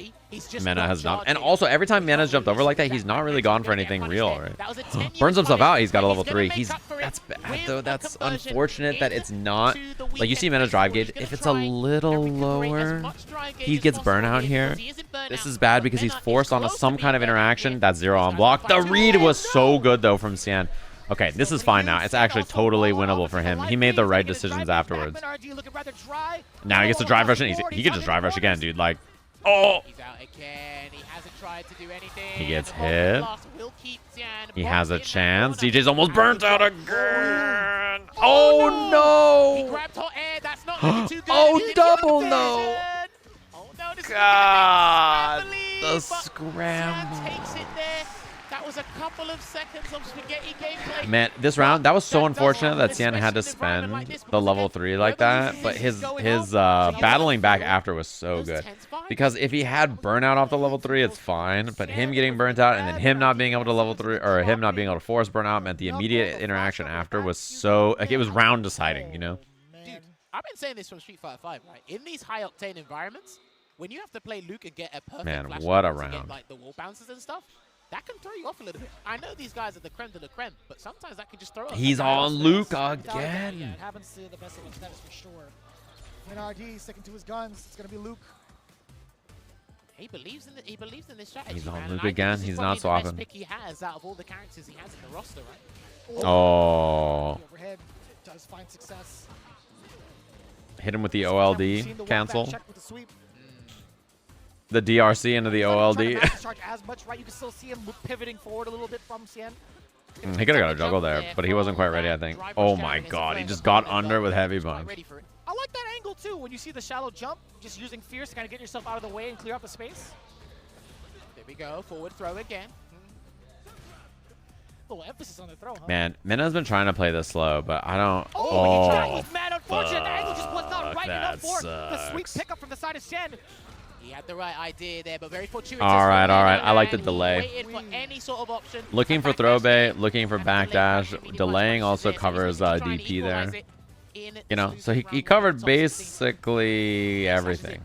Mena has not. And also, every time Mena's jumped over like that, he's not really gone for anything real, right? Burns himself out. He's got a level 3. That's bad though. That's unfortunate that it's not like you see Mena's drive gauge. If it's a little lower, he gets burnout here. This is bad because he's forced onto some kind of interaction. That's 0 on block. The read was so good though from Xian. Okay, this is fine now. It's actually totally winnable for him. He made the right decisions afterwards. Now he gets to drive rush, and he can just drive rush again, dude. Like, oh! He's out again. He hasn't tried to do anything. He gets hit. He has a chance. DJ's almost burnt out again. Oh no! He grabbed hot air. That's not looking too good. Oh, double no! Oh no! This God, the is scramble. takes it there. That was a couple of seconds of spaghetti gameplay. Man, this round, that was so unfortunate that Xian had to spend the level 3 like that. But his battling back after was so good. Because if he had burnout off the level 3, it's fine. But him getting burnt out and then him not being able to level 3, or him not being able to force burnout meant the immediate interaction after was so, like, it was round deciding, you know? Dude, I've been saying this from Street Fighter 5, right? In these high octane environments, when you have to play Luke and get a perfect flash what a to round. get, like, the wall bounces and stuff, that can throw you off a little bit. I know these guys are the creme de la creme, but sometimes that can just throw us. He's on Luke Yeah, again. it happens to the best of us, that is for sure. MenaRD sticking to his guns. It's gonna be Luke. He believes in this strategy. He's on man, Luke and I think again. this is He's probably not so the best often. pick he has out of all the characters he has in the roster, right? Oh. The overhead does find success. Hit him with the Seen OLD. the walk back Cancel. check with the sweep. The DRC into the Not trying OLD. to max charge as much, right? You can still see him pivoting forward a little bit from Xian. He could have got a juggle there, but he wasn't quite ready, I think. Oh my god, he just got under with heavy punch. I like that angle too, when you see the shallow jump, just using Fierce to kind of get yourself out of the way and clear up the space. There we go, forward throw again. A little emphasis on the throw, huh? Man, Mena's been trying to play this slow, but I don't. Oh, that was mad unfortunate. The angle just was not right enough for the sucks. sweep pickup from the side of Xian. He had the right idea there, but very fortuitous. All right. I like the He delay. waited for any sort of option. Looking for throw bait, looking for backdash. Delaying also covers DP there. You know, so he covered basically everything.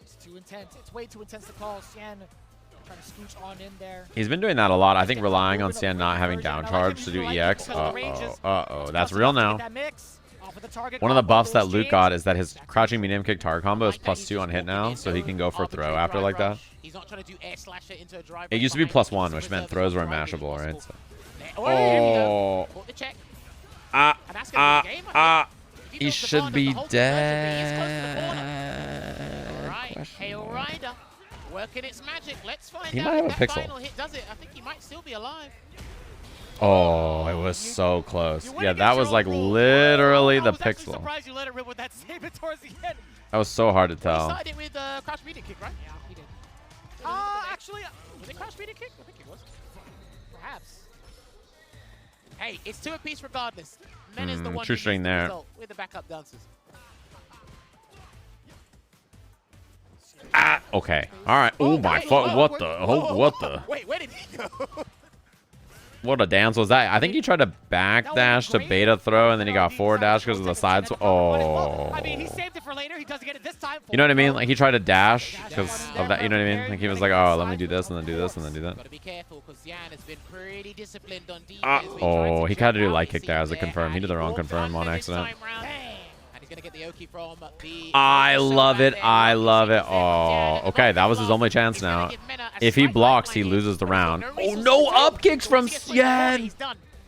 It's too intense. It's way too intense to call. Xian trying to scooch on in there. He's been doing that a lot. I think relying on Xian not having down charge to do EX. Uh-oh. That's real now. One of the buffs that Luke got is that his crouching medium kick target combo is +2 on hit now, so he can go for throw after like that. He's not trying to do air slasher into a drive. It used to be +1, which meant throws were mashable, right? So. Oh. He should be dead. Right, Hail Rider working its magic. Let's find He out might have if a that pixel. final hit does it. I think he might still be alive. Oh, it was so close. Yeah, that was like literally the pixel. Surprised you let it rip with that save it towards the end. That was so hard to He tell. started it with crouch medium kick, right? Yeah, he did. Actually, Was it crouch medium kick? I think it was. perhaps. Hey, it's 2 apiece regardless. Mena's the one true who string needs the there. result with the backup dancers. Okay. All right. Oh my fuck. What the? Oh, what the? Wait, where did he go? What a dance was that? I think he tried to backdash to beta throw, and then he got forward dash because of the side. Oh. I mean, he saved it for later. He doesn't get it this time. You know what I mean? Like he tried to dash because of that. You know what I mean? Like he was like, oh, let me do this and then do this and then do that. Gotta be careful because Xian has been pretty disciplined on defense. Oh, he tried to do light kick there as a confirm. He did the wrong confirm on accident. And he's gonna get the Oki from the I love it. I love it. Oh, okay. That was his only chance now. If he blocks, he loses the round. Oh, no up kicks from Xian.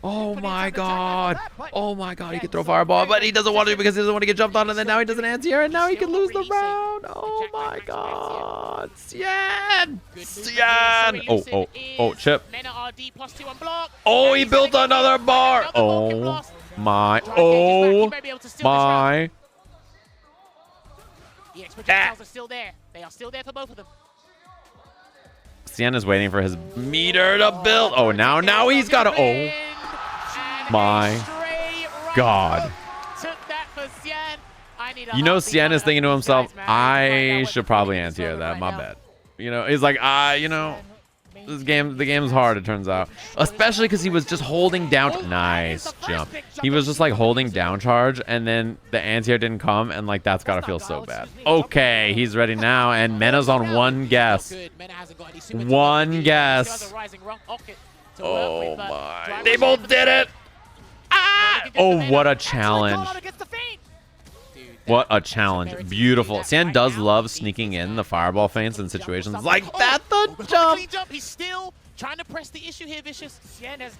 Oh my god. Oh my god. He can throw fireball, but he doesn't want to because he doesn't want to get jumped on, and then now he doesn't answer, and now he can lose the round. Oh my god. Xian. Xian. Oh, chip. MenaRD +2 on block. Oh, he built another bar. Oh my. Oh my. The projectiles are still there. They are still there for both of them. Xian is waiting for his meter to build. Oh, now he's got to. Oh my God. You know, Xian is thinking to himself, I should probably anti-air that. My bad. You know, he's like, you know, the game's hard, it turns out. Especially because he was just holding down. Nice jump. He was just like holding down charge, and then the anti-air didn't come, and like that's gotta feel so bad. Okay, he's ready now, and Mena's on one guess. One guess. Oh my. They both did it. Ah! Oh, what a challenge. What a challenge. Beautiful. Xian does love sneaking in the fireball feints in situations like that. The jump. He's still trying to press the issue here, Vicious.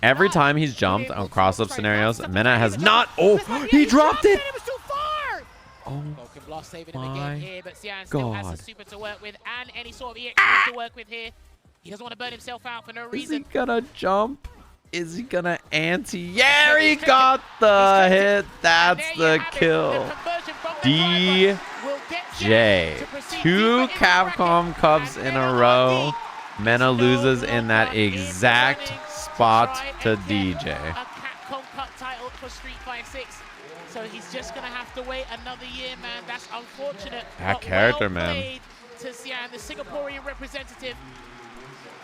Every time he's jumped on cross-up scenarios, Mena has not. Oh, he dropped it. Oh my God. Has the super to work with and any sort of EX to work with here. He doesn't want to burn himself out for no reason. Is he gonna jump? Is he gonna anti? Yeah, he got the hit. That's the kill. DJ. 2 Capcom Cups in a row. Mena loses in that exact spot to DJ. A Capcom Cup title for Street Fighter 6. So he's just gonna have to wait another year, man. That's unfortunate. That character, man. To Xian, the Singaporean representative.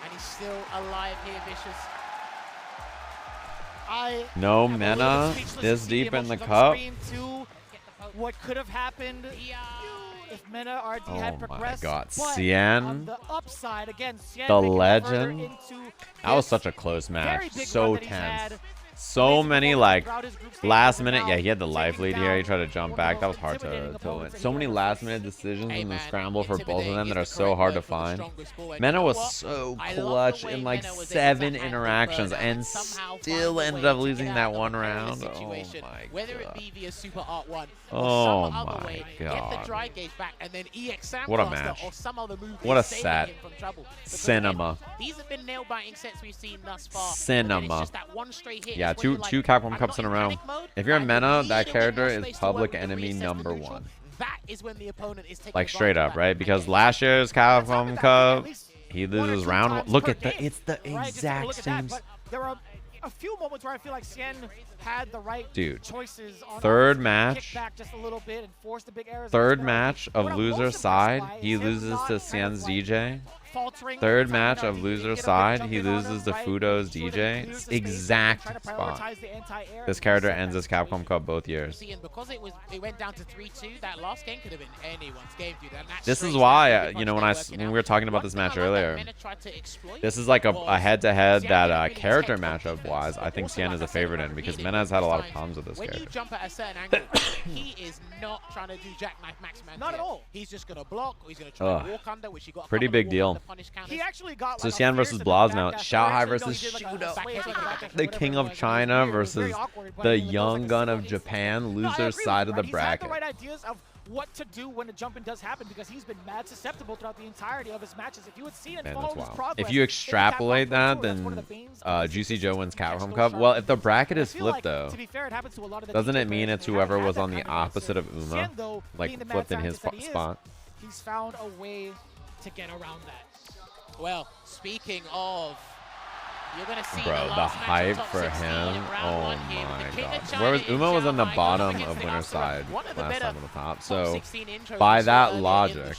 And he's still alive here, Vicious. No Mena this deep in the cup. What could have happened if MenaRD had progressed? Oh my God, but Xian, on the upside, again, Xian the making legend. it further That was such a close match. So tense. So many like last minute. Yeah, he had the life lead here. He tried to jump back. That was hard to win. So many last minute decisions in the scramble for both of them that are so hard to find. Mena was so clutch in like 7 interactions and still ended up losing that one round. Oh my God. Oh my God. What a match. What a set. Cinema. These have been nail biting sets we've seen thus far. Cinema. Yeah, two Capcom Cups in a row. If you're a Mena, that character is public enemy #1. That is when the opponent is taking like straight up, right? Because last year's Capcom Cup, he loses round 1. Look at it's the exact same. There are a few moments where I feel like Xian had the right choices. On third match. Back just a little bit and force the big errors. Third match of loser side, he loses to Xian's DJ. Third match of loser side, he loses to Fuudo's DJ. Exact spot. This character ends his Capcom Cup both years. Because it went down to 3-2, that last game could have been anyone's game, dude. This is why, you know, when we were talking about this match earlier, this is like a head-to-head that character matchup-wise, I think Xian is a favorite in because Mena has had a lot of problems with this character. When you jump at a certain angle, he is not trying to do jackknife max man. Not at all. He's just going to block or he's going to try to walk under, which he got pretty big deal. He actually got so Xian versus Blaz now. Xiaohai versus Shuto. The king of China versus the young gun of Japan. Loser side of the bracket. He's had the right ideas of what to do when the jumping does happen because he's been mad susceptible throughout the entirety of his matches. If you would see and follow his progress, if you extrapolate that, then JuicyJoe wins Capcom Cup. Well, if the bracket is flipped though, doesn't it mean it's whoever was on the opposite of Uma, like flipped in his spot? He's found a way to get around that. Well, speaking of, you're gonna see the hype for him. Oh my God. Whereas Uma was on the bottom of winner's side last time on the top. So by that logic,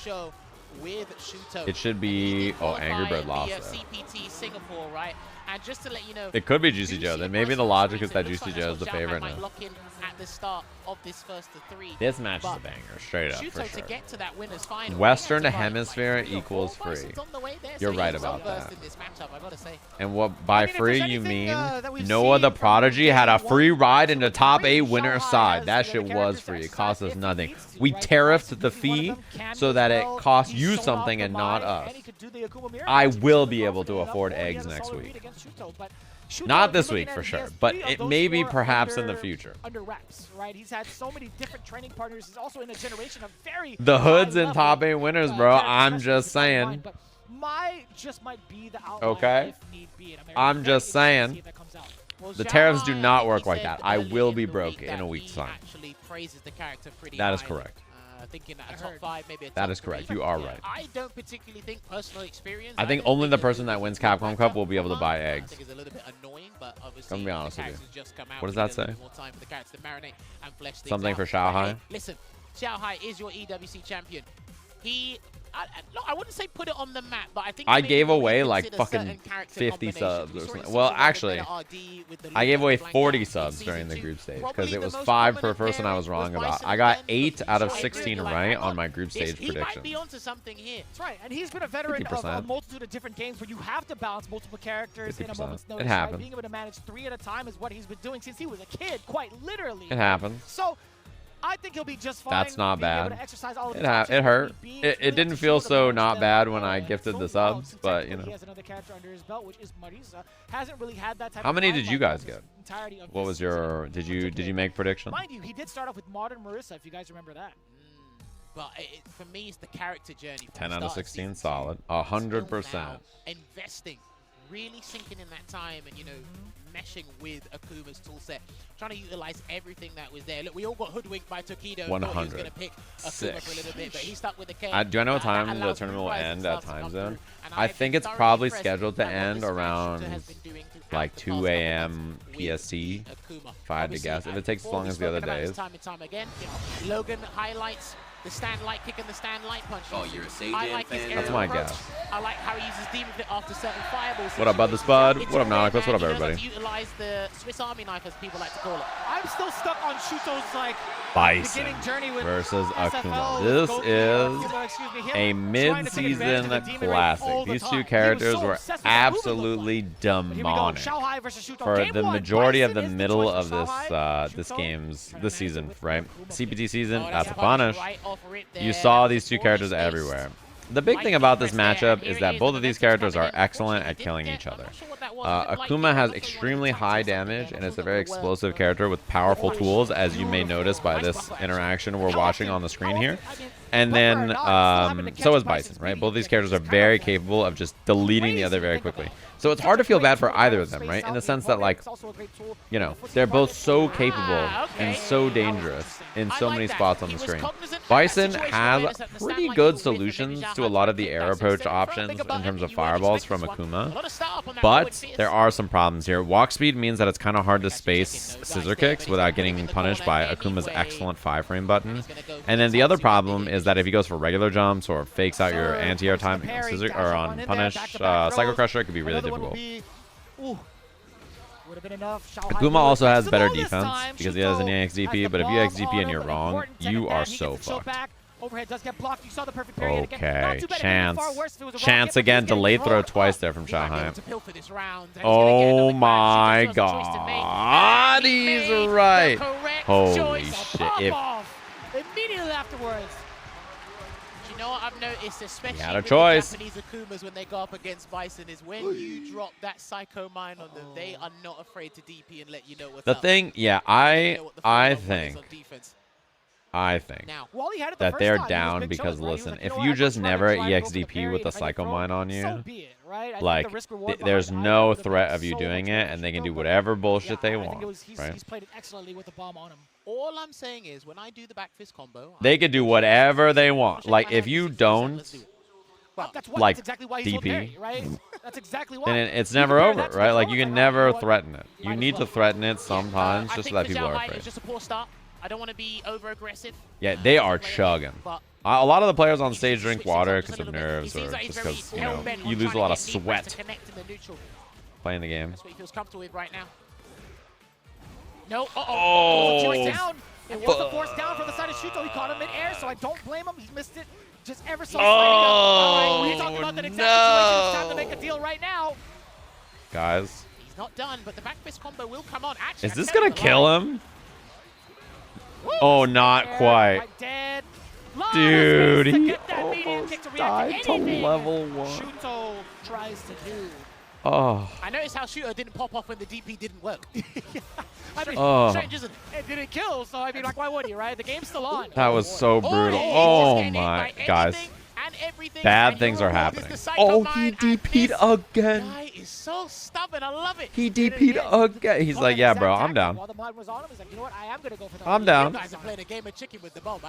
it should be AngryBird lost it. CPT Singapore, right? And just to let you know, it could be JuicyJoe. Then maybe the logic is that JuicyJoe is the favorite now. At the start of this first of 3. This match is a banger, straight up, for sure. To get to that winner's final, Western Hemisphere equals free. You're right about that. And what by free you mean NoahTheProdigy had a free ride into top 8 winner's side. That shit was free. It cost us nothing. We tariffed the fee so that it costs you something and not us. I will be able to afford eggs next week. Not this week for sure, but it may be perhaps in the future. Under wraps, right? He's had so many different training partners. He's also in a generation of very the hoods in top 8 winners, bro. I'm just saying. Just might be the okay. I'm just saying. The tariffs do not work like that. I will be broke in a week's time. That is correct. thinking that a top 5, maybe a top That is 3. correct. You are right. I don't particularly think personal experience. I think only the person that wins Capcom Cup will be able to buy eggs. I think it's a little bit annoying, but obviously I'm gonna be honest the with you. characters just come out. What does that say? More time for the characters to marinate and flesh things Something out. for Xiaohai? Hey, listen, Xiaohai is your EWC champion. I wouldn't say put it on the map, but I think I gave away like fucking 50 subs or something. Well, actually, I gave away 40 subs during the group stage because it was 5 per person I was wrong about. I got 8 out of 16 right on my group stage He might prediction. be onto something here. That's right, and he's been a veteran of a 50%. multitude of different games where you have to balance multiple characters in a 50%. moment's It notice. happens. Right? Being able to manage 3 at a time is what he's been doing since he was a kid, quite literally. It happens. So I think he'll be just fine. That's not being able bad. to exercise all of It his options it hurt. if need be. It Really didn't have to feel show the so match not that, bad when I gifted so the subs, well, but since you know. he has another character under his belt, which is Marisa. Hasn't really had that type How of many limelight did you guys throughout get? this entirety of What this was season. your? Did you make prediction? Mind you, he did start off with Modern Marisa, if you guys remember that. But for me, it's the character journey. From 10 the out of start 16, season solid. two 100%. till now, investing, really sinking in that time, and meshing with Akuma's toolset, trying to utilize everything that was there. Look, we all got hoodwinked by Tokido. Thought he was 100. going to pick Akuma for a little bit, but he stuck with the K. Do I know what time That the allows tournament will Blaz end and at stuff to time come zone? through. And I I've think been it's thoroughly probably impressed scheduled to by what end the Smash around Shooter has been doing throughout like the 2 past a.m. couple of PST. Akuma. If I had to Obviously, guess. If it takes as long as the other days. Time and time again. Logan highlights the stand light kick and the stand light punch. Oh, you're a Sajam I like his fan? That's aerial my approach. guess. I like how he uses demon fit after certain fireballs. What up, bud? This bud? What up, Nauticus? What up, everybody? He utilize the Swiss Army knife, as people like to call it. I'm still stuck on Shuto's Bison beginning journey with versus SFL, Akuma. with This Goku, is Akuma, excuse me, him a trying to take advantage mid-season of the demon ring classic. all the These time. two He was characters so were obsessed with what Akuma looked absolutely like. But here we go, demonic Xiaohai versus Shuto. for Game the one, majority of Bison the is middle choice of for this Xiaohai. this Shuto game's trying to this answer season, with right? Akuma. CPT season, Oh, that's a punish punish. right off rip there. You saw That these was two forward characters space. everywhere. The big thing about this matchup is that both of these characters are excellent at killing each other. Akuma has extremely high damage and is a very explosive character with powerful tools, as you may notice by this interaction we're watching on the screen here. And then, so is Bison, right? Both these characters are very capable of just deleting the other very quickly. So it's hard to feel bad for either of them, right? In the sense that, like, they're both so capable and so dangerous in so many spots on the screen. Bison has pretty good solutions to a lot of the air approach options in terms of fireballs from Akuma, but there are some problems here. Walk speed means that it's kind of hard to space scissor kicks without getting punished by Akuma's excellent 5-frame button. And then the other problem is that if he goes for regular jumps or fakes out your anti-air timing on scissor or on punish, Psycho Crusher, it could be really difficult. Akuma also has better defense because he has an EXDP, but if you XDP and you're wrong, you are so fucked. Okay, chance again, delayed throw twice there from Xiaohai. Oh my god, he's right. Holy shit. Immediately afterwards. You know what I've noticed, especially had a with choice. the Japanese Akumas when they go up against Bison, is when you drop that Psycho Mine on them, they are not afraid to DP and let you know what's The up. thing, yeah, I think that they're down because, listen, if you just never EXDP with the Psycho Mine on you, like, there's no threat of you doing it, and they can do whatever bullshit they want, right? He's played it excellently with the bomb on him. All I'm saying is, when I do the back fist combo, They could do whatever they want. Like, if you don't, like, that's exactly why he's so DP, parry, right? That's exactly why. then it's never over, right? Like, you can never threaten it. You need to threaten it sometimes just so that people are afraid. It's just a poor start. I don't want to be over-aggressive. Yeah, they are chugging. A lot of the players on stage drink water because of nerves or just because, you know, you lose a lot of sweat playing the game. That's what he feels comfortable with right now. No, Oh, force down. It was a force down from the side of Shuto. He caught him mid-air, so I don't blame him. He missed it just ever so slightly. All right, we're talking about that exact situation. It's time to make a deal right now. Guys, He's not done, but the back fist combo will come on. Actually, is this going to kill him? Oh, not quite. Dead. Dude, he Get that medium kick to died react to anything level 1. Shuto tries to do. Oh. I noticed how Shuto didn't pop off when the DP didn't work. I mean, Oh. strange, isn't it? It didn't kill, so I mean, like, why would he, right? The game's still on. That was so brutal. Oh my, guys. Bad things are happening. Oh, he DP'd again. Guy is so stubborn. I love it. He DP'd again. He's like, yeah, bro, I'm down. While the mod was on him, he's like, you know what? I am going to go for the I'm down. You guys are playing a game of chicken with the bomb.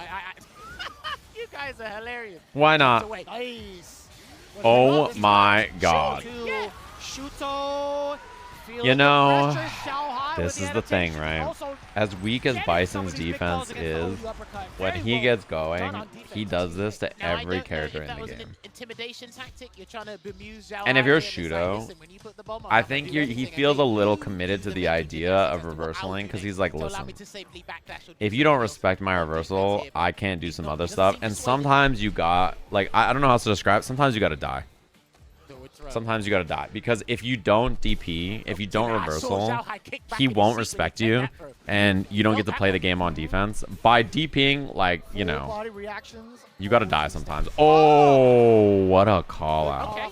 You guys are hilarious. Why not? Nice. Oh my god. Yeah. Shuto. You know, Xiaohai this with is the thing, annotation. right? Also, As weak as getting some Bison's of these big calls defense against is, the uppercut. when Very he well gets done going, on he defense. does this to Now, I every don't know character if in that the was game. an intimidation tactic. You're trying to bemuse Xiaohai And if you're here and it's like, Shuto, listen, when you put the bomb on, I I'm gonna think do he anything feels a against little you committed to to the make you idea think of that reversaling because outconnect he's like, to allow listen, me to safely backdash or do if you don't something else respect my on defense reversal, here. I can't do He's some not- other doesn't stuff. seem And persuaded. sometimes you got, like, I don't know how else to describe it. Sometimes you got to die. Sometimes you got to die. Because if you don't DP, if you don't reversal, he won't respect you. And you don't get to play the game on defense. By DPing, like, you know, Body reactions. you got to die sometimes. Oh, what a call out. Okay.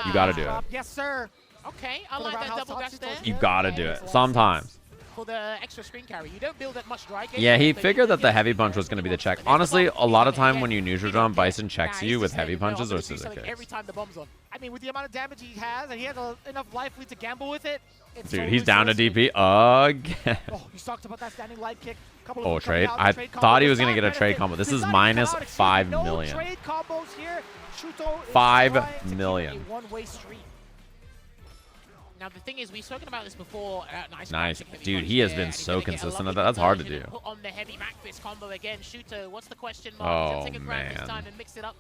You got to do it. Yes, sir. Okay, I For the like that roundhouse double dash toss, there. You got to do it. Sometimes. For the extra screen carry, you don't build that much dry game. Yeah, he so you figured can that the get heavy it punch was going to be the check. There's the Honestly, bomb. a lot of He's gonna time when get- you neutral he's gonna jump, get- Bison checks Nah, you he's with just heavy saying, no, I'm punches gonna or do scissor something kicks. every time the bomb's on. I mean, with the amount of damage he has, and he has enough life lead to gamble with it. It's Dude, so he's down to risky. DP again. Oh, you talked about that standing light kick. Couple Oh, of them coming trade. out, I the trade thought combo he was does going to not get a trade benefit. combo. This Does is not minus count, excuse me. 5 No million. trade combos here. Shuto is 5 trying to keep million. a one-way street. Now the thing is, we've spoken about this before. Nice. heavy Dude, punch he has there, been and he's so gonna get a consistent lovely at that. That's hard to conversion do. and put on the heavy back fist combo again. Shuto, what's the question mark? He's gonna take a grab this man. time and mix it up.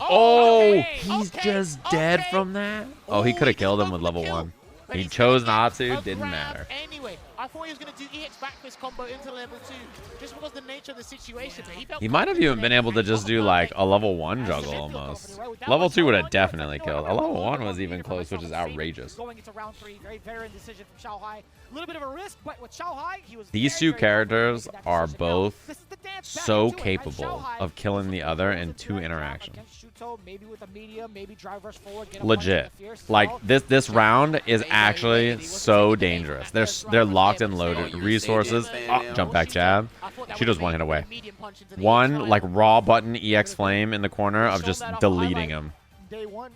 Oh, okay, he's okay, just dead okay. from that? Oh, he could have killed him with level 1. But He he's chose gonna not get to. a Didn't grab matter. Anyway, I thought he was going to do EX back fist combo into level 2, just because the nature of the situation. But he felt He might have even been able to just do like a level 1 juggle almost. Level 2 would have definitely killed. A level 1 was even close, which is outrageous. Going into round 3, very veteran decision from Xiaohai. A little bit of a risk, but with Xiaohai, he was These very, two very characters confident making that are decision. Now, both this is the dance back so into it, right? capable Xiaohai of killing the other in 2 against interactions. Shuto, maybe with a medium, maybe drive rush forward, get a Legit. punch in the fierce Like cell. this round is actually so dangerous. They're locked and loaded. Resources. Oh, jump back jab. Shuto's 1 hit away. 1 like raw button EX flame in the corner of just deleting him. Day 1.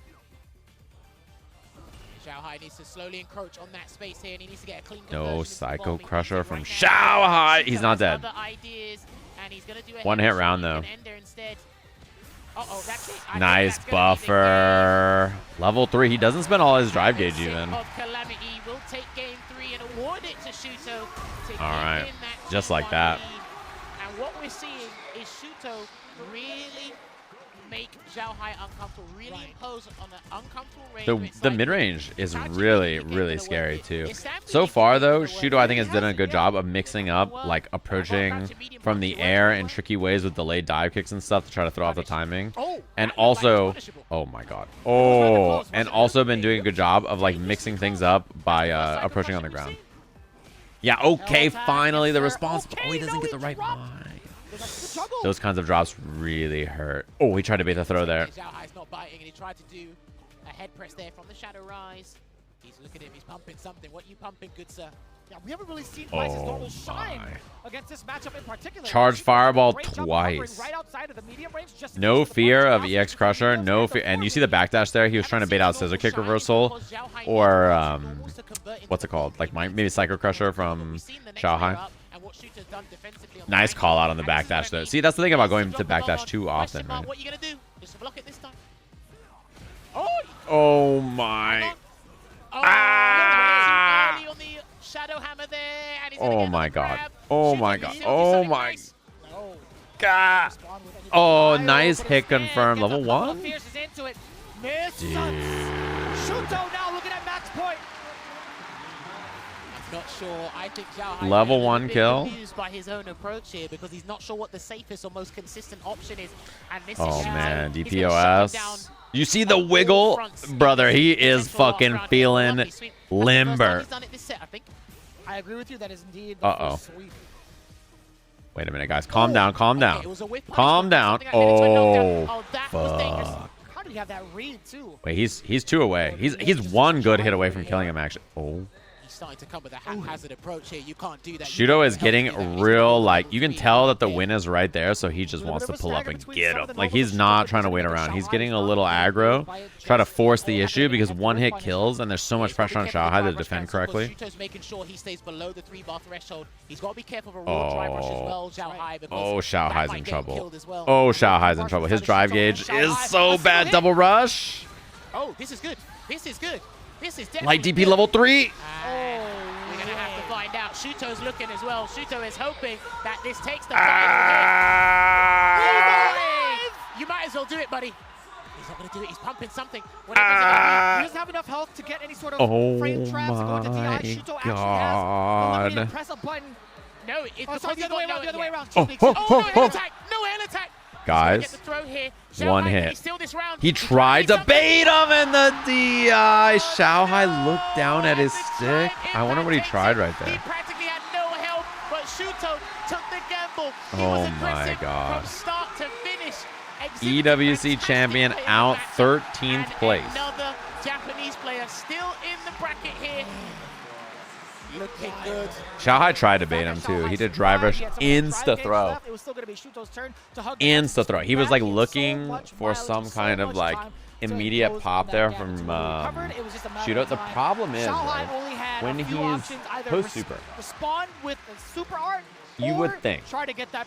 Xiaohai needs to slowly encroach on that space here, and he needs to get a clean No conversion into Psycho bombing. Crusher from Right now, Xiaohai. Shuto He's not has dead. other ideas, and he's gonna do a 1 heavy hit round shot. He though. can end there instead. Uh-oh, that's it. I think Nice that's gonna be the buffer. Level 3. He doesn't spend all his drive gauge game. even. Of Calamity will take game 3 and award it to Shuto to get Alright, in that just like 2-1 that. lead. And what we're seeing is Shuto really make Xiaohai uncomfortable, really impose on an uncomfortable range. The mid-range is really, really scary too. So far though, Shuto I think has done a good job of mixing up like approaching from the air in tricky ways with delayed dive kicks and stuff to try to throw off the timing. And also, oh my god. Oh, and also been doing a good job of like mixing things up by approaching on the ground. Yeah, okay, finally the response. Oh, he doesn't get the right mind. Those kinds of drops really hurt. Oh, he tried to bait the throw there. Xiaohai's not biting, and he tried to do a head press there from the Shadow Rise. He's looking at him, he's pumping something. What are you pumping, good sir? Yeah, we haven't really seen Bison's normal Oh shine my. against this matchup in particular. Charge Shuto's fireball great job twice. covering right outside of the medium range just to No get to the fear punch. of Now EX Shuto's Crusher, able no to fear. get And the you see the backdash there? He was trying to bait out Scissor Kick reversal or what's it called? Like maybe Psycho Crusher from Xiaohai. Nice call out on the backdash though. See, that's the thing about going to backdash too often, right? What are you gonna do? Just block it this time. Oh my. Ah! On the Shadow Hammer there, and he's gonna Oh get my another god. grab. Oh Shuto my can god. still do Oh something my nice. god. Oh, nice hit confirmed. Level 1? Fierce is into it. Miss. Dude. Shuto now looking at max point. I'm not sure. I think Xiaohai Level is a 1 bit kill. confused by his own approach here because he's not sure what the safest or most consistent option is. And this Oh is Shuto. man, He's gonna shut him down. DPOS. You see the wiggle? Brother, he is fucking feeling limber. He's done it this set, I think. I agree with you. That is indeed the Uh-oh. first sweep. Wait a minute, guys. Calm down, calm Okay, down. it was a whiff Calm punishment, down. something like that into a knockdown. Oh, that was dangerous. fuck. How did he have that read too? Wait, he's 2 away. He's 1 good hit away from killing him, actually. Oh. starting to come with a haphazard approach here. You can't do that. Shuto is getting real, like, you can tell that the win is right there, so he just wants to pull up and get him. Like, he's not trying to wait around. He's getting a little aggro, try to force the issue, because one hit kills, and there's so much pressure on Xiaohai to defend correctly. Shuto's making sure he stays below the 3-bar threshold. He's got to be careful of a raw drive rush as well, Xiaohai, because Xiaohai's in trouble. Xiaohai's in trouble. His drive gauge is so bad. Double rush. Oh, this is good. This is good. This is definitely Light DP level 3. We're going to have to find out. Shuto's looking as well. Shuto is hoping that this takes the final hit. You might as well do it, buddy. He's not going to do it. He's pumping something. He doesn't have enough health to get any sort of frame traps going to DI. Shuto actually has the ability to press a button. No, it's the other way around. The other way around. No air attack. No air attack. Guys, one hit. He tried to bait him in the DI. Xiaohai looked down at his stick. I wonder what he tried right there. He practically had no help, but Shuto took the gamble. Oh my god. From start to finish. EWC champion out 13th place. Another Japanese player still in the bracket here. Looking good. Xiaohai tried to bait him too. He did drive rush, insta throw. Insta throw. He was like looking for some kind of like immediate pop there from Shuto. The problem is, right, when he's post super, you would think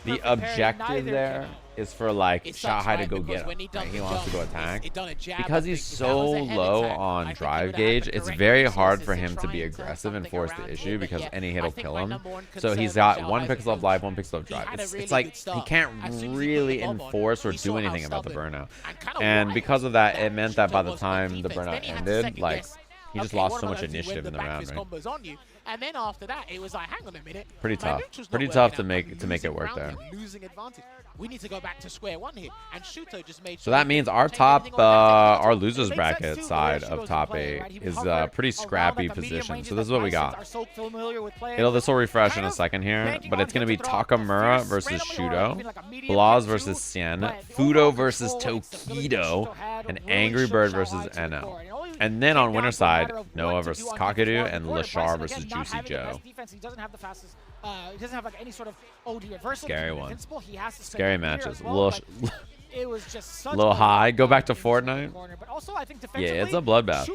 the objective there is for like Xiaohai to go get him. Right? He wants to go attack. Because he's so low on drive gauge, it's very hard for him to be aggressive and force the issue, because any hit will kill him. So he's got 1 pixel of life, 1 pixel of drive. It's like he can't really enforce or do anything about the burnout. And because of that, it meant that by the time the burnout ended, like, he just lost so much initiative in the round, right? And then after that, it was like, hang on a minute. Pretty tough. Pretty tough to make it work there. Losing advantage. We need to go back to square one here. And Shuto just made so that means our top, our losers bracket side of top 8 is a pretty scrappy position. So this is what we got. This will refresh in a second here, but it's going to be Takamura versus Shuto, Blaz versus Xian, Fuudo versus Tokido, and AngryBird versus NL. And then on winner side, Noah versus Kakeru and Leshar versus JuicyJoe. He doesn't have the fastest. He doesn't have like any sort of OD reversal. Scary one. He has to scary matches. It was just such a little high. Go back to Fortnite. But also, I think yeah, it's a bloodbath.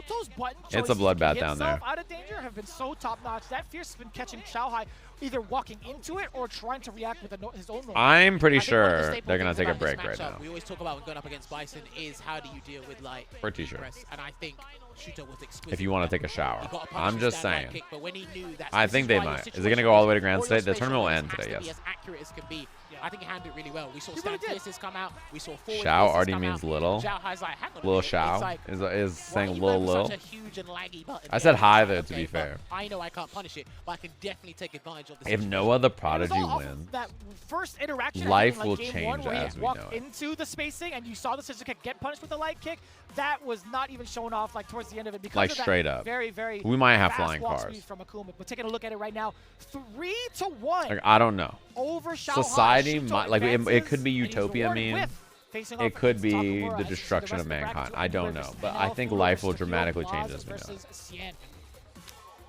It's a bloodbath down there. Out of danger have been so top notch. That Fierce has been catching Xiaohai either walking into it or trying to react with his own. I'm pretty sure they're gonna take a break right now. We always talk about when going up against Bison is how do you deal with like pretty sure. And I think Shuto was exquisite. If you want to take a shower, I'm just saying. Kick, but when he knew that I think they might. Is it gonna go all the way to Grand State? The tournament will end today. Yes. As accurate as can be. I think he handled it really well. We saw stand pieces come out. We saw forward Xiao already means little. Xiaohai's like, hang on little Xiao is saying little. Huge and laggy button I said hi though, to be fair. I know I can't punish it, but I can definitely take advantage of this. If NoahTheProdigy wins, that first interaction, life will change as we know it. Into the spacing, and you saw the scissor kick get punished with a light kick. That was not even shown off like towards the end of it because like of that straight up. Very, very. We might have fast flying walk cars from Akuma. But taking a look at it right now, 3-1. Like, I don't know. Over Xiaohai. Society might like it could be utopia meme. It could be the destruction of mankind. I don't know, but I think life will dramatically change as we know.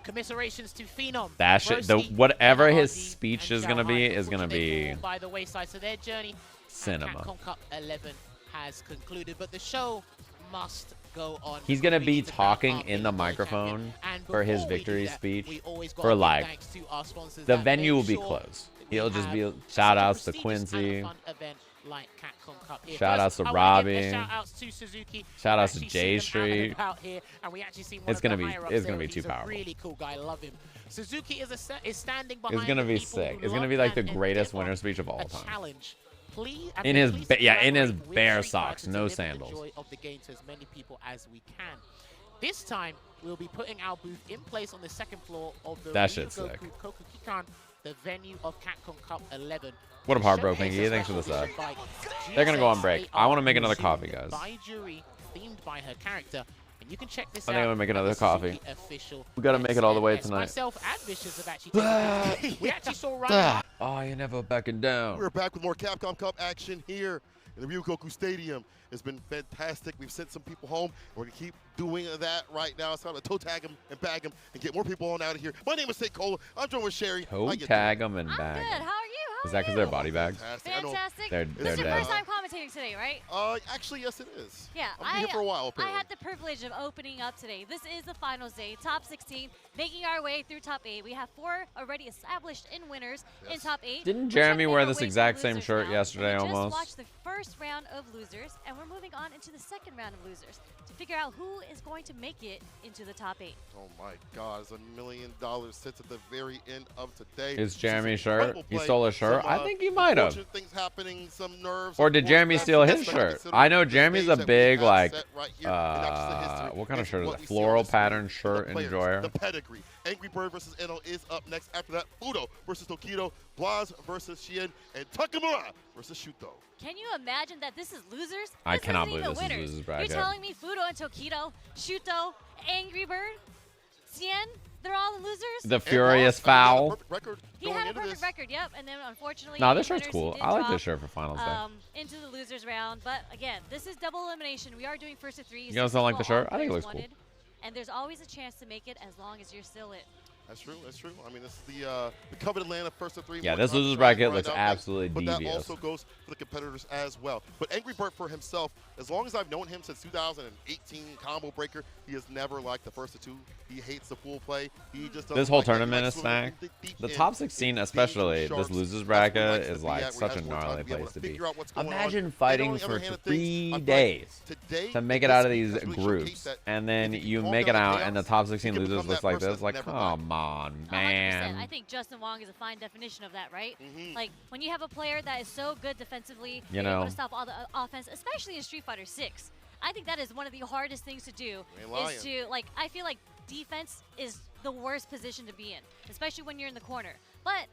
Commiserations to Phenom. That shit, whatever his speech is gonna be by the wayside. So their journey cinema. Capcom Cup 11 has concluded, but the show must go on. He's gonna be talking in the microphone for his victory speech for like the venue will be closed. He'll just be shout outs to Quincy. Like Capcom Cup here. Shout outs to Robbie. Shout outs to Suzuki. Shout outs to J Street. It's gonna be too powerful. Really cool guy. I love him. Suzuki is standing behind. It's gonna be sick. It's gonna be like the greatest winner speech of all time. Challenge. In his bare socks, no sandals. Joy of the game to as many people as we can. This time we'll be putting our booth in place on the second floor of the that shit's sick. Kokukikan, the venue of Capcom Cup 11. What up, Heartbroken Pinky? Thanks for the sub. They're gonna go on break. I want to make another coffee, guys. By jury, themed by her character, and you can check this I think I'm gonna make another coffee. We gotta make it all the way tonight. Myself and Vicious have actually we actually saw Ryan. Oh, you're never backing down. We're back with more Capcom Cup action here in the Ryugoku Stadium. It's been fantastic. We've sent some people home. We're going to keep doing that right now. It's time to toe tag him and bag him and get more people on out of here. My name is St. Cole. I'm joined with Sherry. Toe tag them and I'm bag good. 'em. How are you? Is that because they're body bags? Fantastic. They're This is your dead. first time commentating today, right? Actually, yes, it is. Yeah, I've been here for a while, I apparently. had the privilege of opening up today. This is the finals day, top 16, making our way through top 8. We have 4 already established in winners in top 8. Didn't We're Jeremy trying to make wear our this way to exact same losers shirt now. yesterday We almost? just watched the first round of losers, and we're moving on into the second round of losers to figure out who is going to make it into the top 8. Oh my God, it's $1 million sits at the very end of today. Is This Jeremy's an incredible shirt? He play. stole a shirt? Some, I think he might have. unfortunate things happening, some nerves. Or did Jeremy steal his shirt? I know Jeremy's a big, like, what kind of shirt is it? Floral pattern shirt enjoyer. The pedigree. AngryBird versus NO is up next. After that, Fuudo versus Tokido, Blaz versus Xian, and Takamura versus Shuto. Can you imagine that this is losers? I This cannot isn't believe even this is winners. losers bracket. You're telling me Fuudo and Tokido, Shuto, AngryBird, Xian, they're all the losers? The Furious Foul. He had a perfect record, yep. And then unfortunately, Nah, this in shirt's winners, cool. he did I like drop, this shirt for finals day. into the losers round. But again, this is double elimination. We are doing first to 3. You guys don't like the shirt? I think it looks cool. And there's always a chance to make it as long as you're still it. That's true. That's true. I mean, this is the coveted Atlanta first to 3. Yeah, this losers bracket looks absolutely but devious. But that also goes for the competitors as well. But AngryBird for himself, as long as I've known him since 2018 Combo Breaker, he has never liked the first to 2. He hates the pool play. He just This whole tournament is stacked. The top 16, especially this losers bracket, is like such a gnarly place to be. Imagine fighting for 3 days to make it out of these groups, and then you make it out, and the top 16 losers looks like this. Like, come on, man. 100%. I think Justin Wong is a fine definition of that, right? Like, when you have a player that is so good defensively, you able know, to stop all the offense, especially in Street Fighter 6. I think that is one of the hardest things to do. Is to, like, I feel like defense is the worst position to be in, especially when you're in the corner. But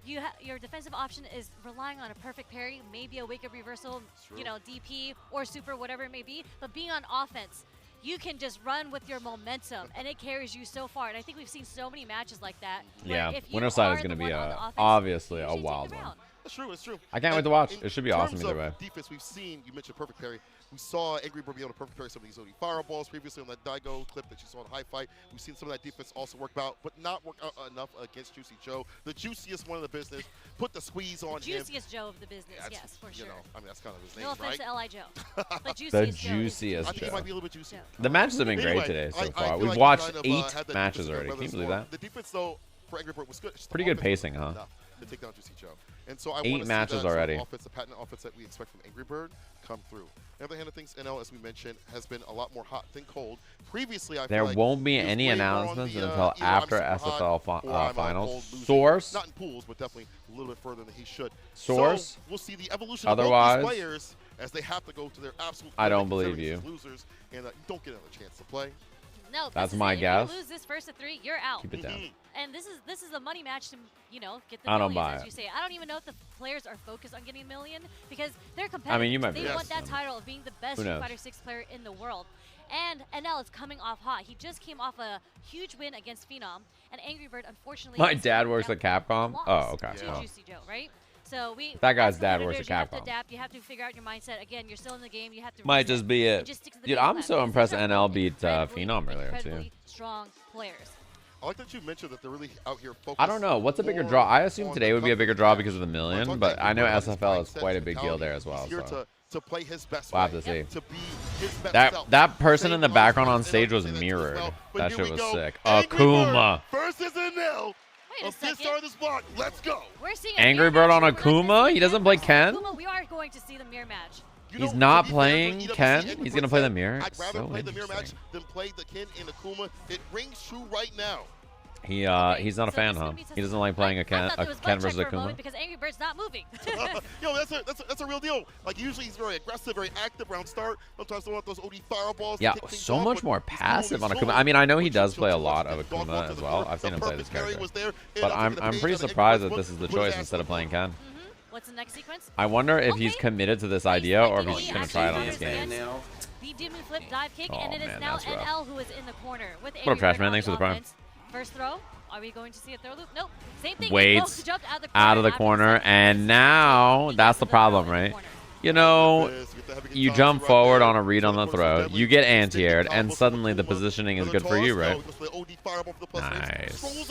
your defensive option is relying on a perfect parry, maybe a wake-up reversal, you know, DP or super, whatever it may be. But being on offense, you can just run with your momentum, and it carries you so far. And I think we've seen so many matches like that. Yeah, winner side is going to be obviously a wild one. That's true. It's true. I can't wait to watch. It should be awesome either way. Defense, we've seen, you mentioned perfect parry. We saw AngryBird be able to perfect parry some of these OD fireballs previously on that Daigo clip that you saw in the high fight. We've seen some of that defense also work out, but not work out enough against JuicyJoe, the juiciest one of the business. Put the squeeze on him. Juiciest Joe of the business, yes, for sure. You know, I mean, that's kind of his name, no offense right? to L.I. Joe, but The juiciest juiciest I think Joe. it might be a little bit juicy. The matches have been great today so far. We've watched 8 matches already. Can you believe that? The defense, though, for AngryBird was good. Pretty good pacing, huh? To take down JuicyJoe. And so I 8 matches already. The patent offense that we expect from AngryBird come through. On the other hand of things, NL, as we mentioned, has been a lot more hot than cold. Previously, I feel there like won't be any announcements until after SFL finals. Source. Not in pools, but definitely a little bit further than he should. Source. So we'll see the evolution Otherwise, of both these players as they have to go to their absolute. I don't believe you. Losers, and you don't get another chance to play. No, that's my guess. If you lose this first to 3, you're out. Keep it down. And this is a money match to, you know, get the I don't millions, buy as it. you say. I don't even know if the players are focused on getting a million because they're competitive. I mean, you might be. They want that title of being the best Street Fighter 6 player in the world. And NL is coming off hot. He just came off a huge win against Phenom, and AngryBird, unfortunately. My dad works at Capcom. Oh, okay. To JuicyJoe, right? So that guy's dad works at You have to Capcom. adapt. You have to figure out your mindset. Again, you're still in the game. You have to. Might just be it. Dude, I'm so impressed NL beat Phenom earlier too. Strong players. I like that you mentioned that they're really out here focused. I don't know. What's a bigger draw? I assume today would be a bigger draw because of the million, but I know SFL is quite a big deal there as well. So. To play his best we'll have to see. To be his best that person in the background on stage was mirrored. That shit was sick. Akuma. Versus NL. Of this start of this block. Let's go. We're seeing AngryBird on Akuma? He doesn't play Ken? Akuma, we are going to see the mirror match. He's not playing Ken? He's going to play the mirror? I'd rather play the mirror match than play the Ken in Akuma. It rings true right now. He's not a fan, huh? He doesn't like playing a Ken versus Akuma. Because AngryBird's not moving. Yo, that's a real deal. Like usually he's very aggressive, very active around start. Sometimes they want those OD fireballs. Yeah, so much more passive on Akuma. I mean, I know he does play a lot of Akuma as well. I've seen him play this character. But I'm pretty surprised that this is the choice instead of playing Ken. What's the next sequence? I wonder if he's committed to this idea or if he's just going to try it on this game. The demon flip dive kick, and it is now NL who is in the corner with What up, Trash Man? Thanks for the prime. First throw. Are we going to see a throw loop? Nope. Same thing. Waits out of the corner, and now that's the problem, right? you know, you jump forward on a read on the throw, you get anti-aired, and suddenly the positioning is good for you, right? Nice.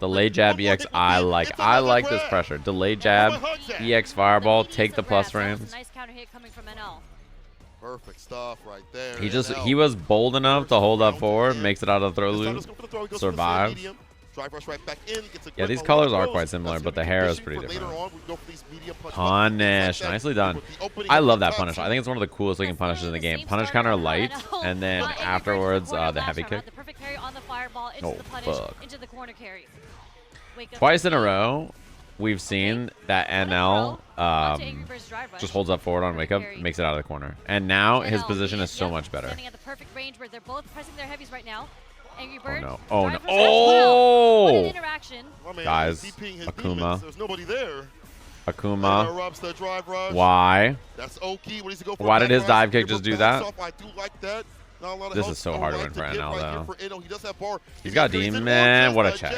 Delay jab, EX, I like this pressure. Delay jab, EX fireball, take the plus frames. Nice counter hit coming from NL. Perfect stuff right there. He was bold enough to hold up forward, makes it out of the throw loop, survives. Yeah, these colors are quite similar, but the hair is pretty different. Punish. Nicely done. I love that punish. I think it's one of the coolest looking punishes in the game. Punish counter light, and then afterwards, the heavy kick. Oh, fuck. Twice in a row, we've seen that NL just holds up forward on wake up, makes it out of the corner. And now his position is so much better. Standing at the perfect range where they're both pressing their heavies right now. AngryBird. Oh no. Oh! What an interaction. Guys, Akuma. There's nobody there. Akuma. Interrupts the drive rush. Why? That's Oki. What does he go for? Why did his dive kick just do that? I do like that. This is so hard to win for NL, though. He does have bar. He's got demon, man. What a check.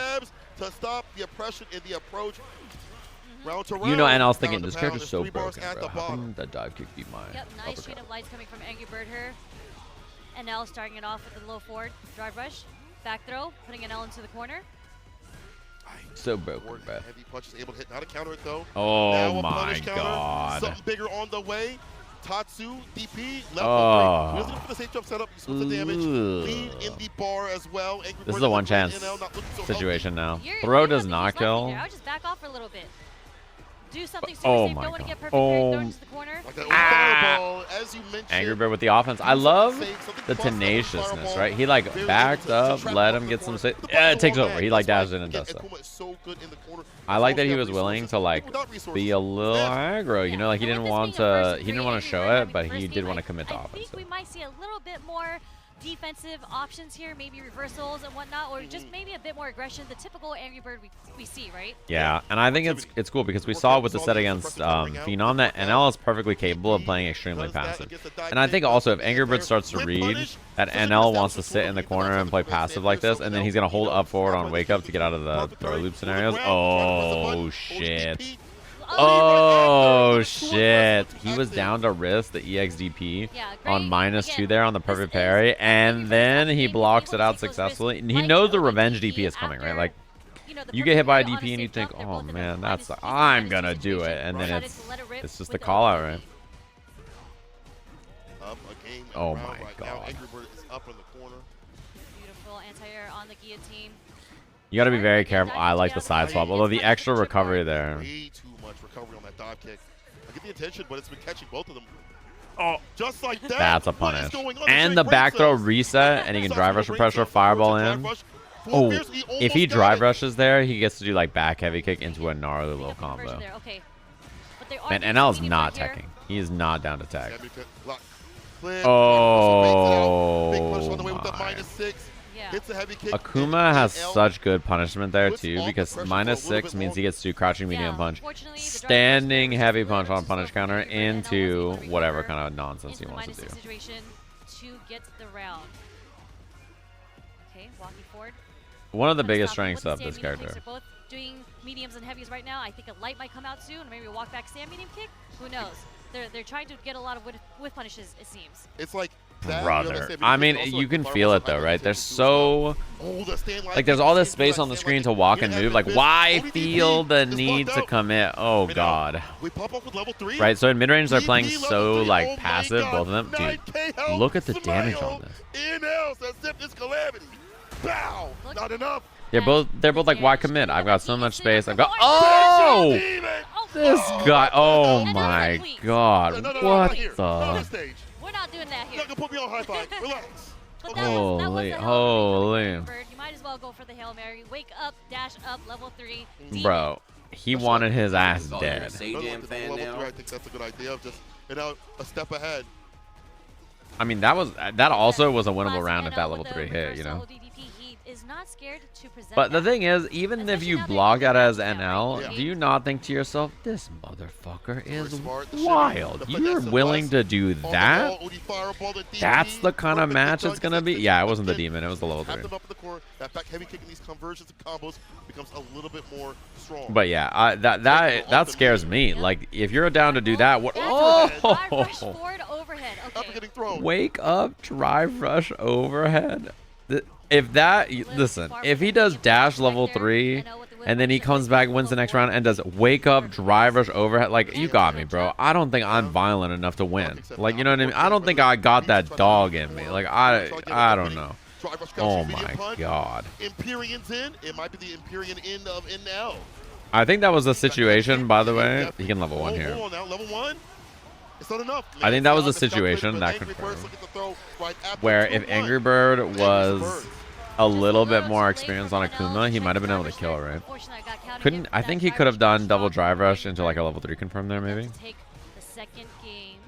To stop the oppression in the approach. Round to round. You know, NL's thinking, this character's so broken, bro. How can the dive kick beat mine? Yep, nice chain of lights coming from AngryBird here. NL starting it off with a low forward drive rush. Back throw, putting NL into the corner. So broken, bro. Heavy punch is able to hit. Not a counter it, though. Oh, my God. Something bigger on the way. Tatsu, DP, level 3. He doesn't for the safe jump setup. You split the damage. Lead in the bar as well. This is a one chance situation now. Throw does not kill. I would just back off for a little bit. Do something super Oh safe. my Don't want to God. get perfect parry thrown into the corner. As you mentioned, AngryBird with the offense. I love the tenaciousness, right? He like backed up, let him get some safe. Yeah, it takes over. He like dashes in and does stuff. I like that he was willing to like be a little aggro. You know, like he didn't want to show it, but he did want to commit to offense. I think we might see a little bit more defensive options here, maybe reversals and whatnot, or just maybe a bit more aggression, the typical AngryBird we see, right? Yeah, and I think it's cool because we saw with the set against Phenom that NL is perfectly capable of playing extremely passive. And I think also if AngryBird starts to read that NL wants to sit in the corner and play passive like this, and then he's going to hold up forward on wake up to get out of the throw loop scenarios. Oh, shit. Oh, shit. He was down to risk the EXDP on -2 there on the perfect parry, and then he blocks it out successfully. And he knows the revenge DP is coming, right? Like, you get hit by a DP and you think, oh, man, that's I'm going to do it. And then it's just the call out, right? Oh, my God. Beautiful anti-air on the guillotine. You got to be very careful. I like the side swap, although the extra recovery there. Way too much recovery on that dive kick. I get the attention, but it's been catching both of them. Oh, just like that. That's a punish. And the back throw reset, and he can drive rush with pressure, fireball in. Oh, if he drive rushes there, he gets to do like back heavy kick into a gnarly little combo. Man, NL is not teching. He is not down to tech. Oh, my. Akuma has such good punishment there too, because -6 means he gets to crouching medium punch, standing heavy punch on punish counter into whatever kind of nonsense he wants to do. One of the biggest strengths of this character. Both doing mediums and heavies right now. I think a light might come out soon, maybe a walk back stand medium kick. Who knows? They're trying to get a lot of whiff punishes, it seems. It's like brother. I mean, you can feel it though, right? There's so like there's all this space on the screen to walk and move. Like, why feel the need to commit? Oh God. Right. So in mid range they're playing so like passive, both of them. Dude, look at the damage on this. Not enough. They're both like, why commit? I've got so much space. I've got this guy. Oh my God. What the? We're not doing that here. You're not gonna put me on high five. Relax. Holy. You might as well go for the Hail Mary. Wake up, dash up, level 3. Bro, he wanted his ass dead. Sajam fan now. I think that's a good idea. Just a step ahead. I mean, that also was a winnable round if that level 3 hit, you know. is not scared to present. But the that. thing is, even if Especially you now that block you're that as right, NL, right? do you not think to yourself, this motherfucker is smart. wild? The You're finesse willing was to do on the that? ball, OD fireball, the DP, That's the kind of perfect match it's dunk, gonna be. execution. Yeah, it wasn't the Again, demon. It was the level tap 3. them up in the corner. That back heavy kick in these conversions and combos becomes a little bit more strong. But yeah, that scares me. Like if you're down to do that, what? Drive rush Oh! forward overhead. Okay. Getting thrown. Wake up, drive rush overhead. If that, listen, if he does dash level 3 and then he comes back, wins the next round, and does wake up, drive rush overhead, like, you got me, bro. I don't think I'm violent enough to win. Like, you know what I mean? I don't think I got that dog in me. Like, I don't know. Oh my god. Empyrean's in. It might be the Empyrean end of NL. I think that was a situation, by the way. He can level 1 here. Hold on now, level 1. It's not enough. I think that was a situation that confirmed where if AngryBird was a little bit more experienced on Akuma, he might have been able to kill, right? I think he could have done double drive rush into like a level 3 confirm there, maybe. Take the second game.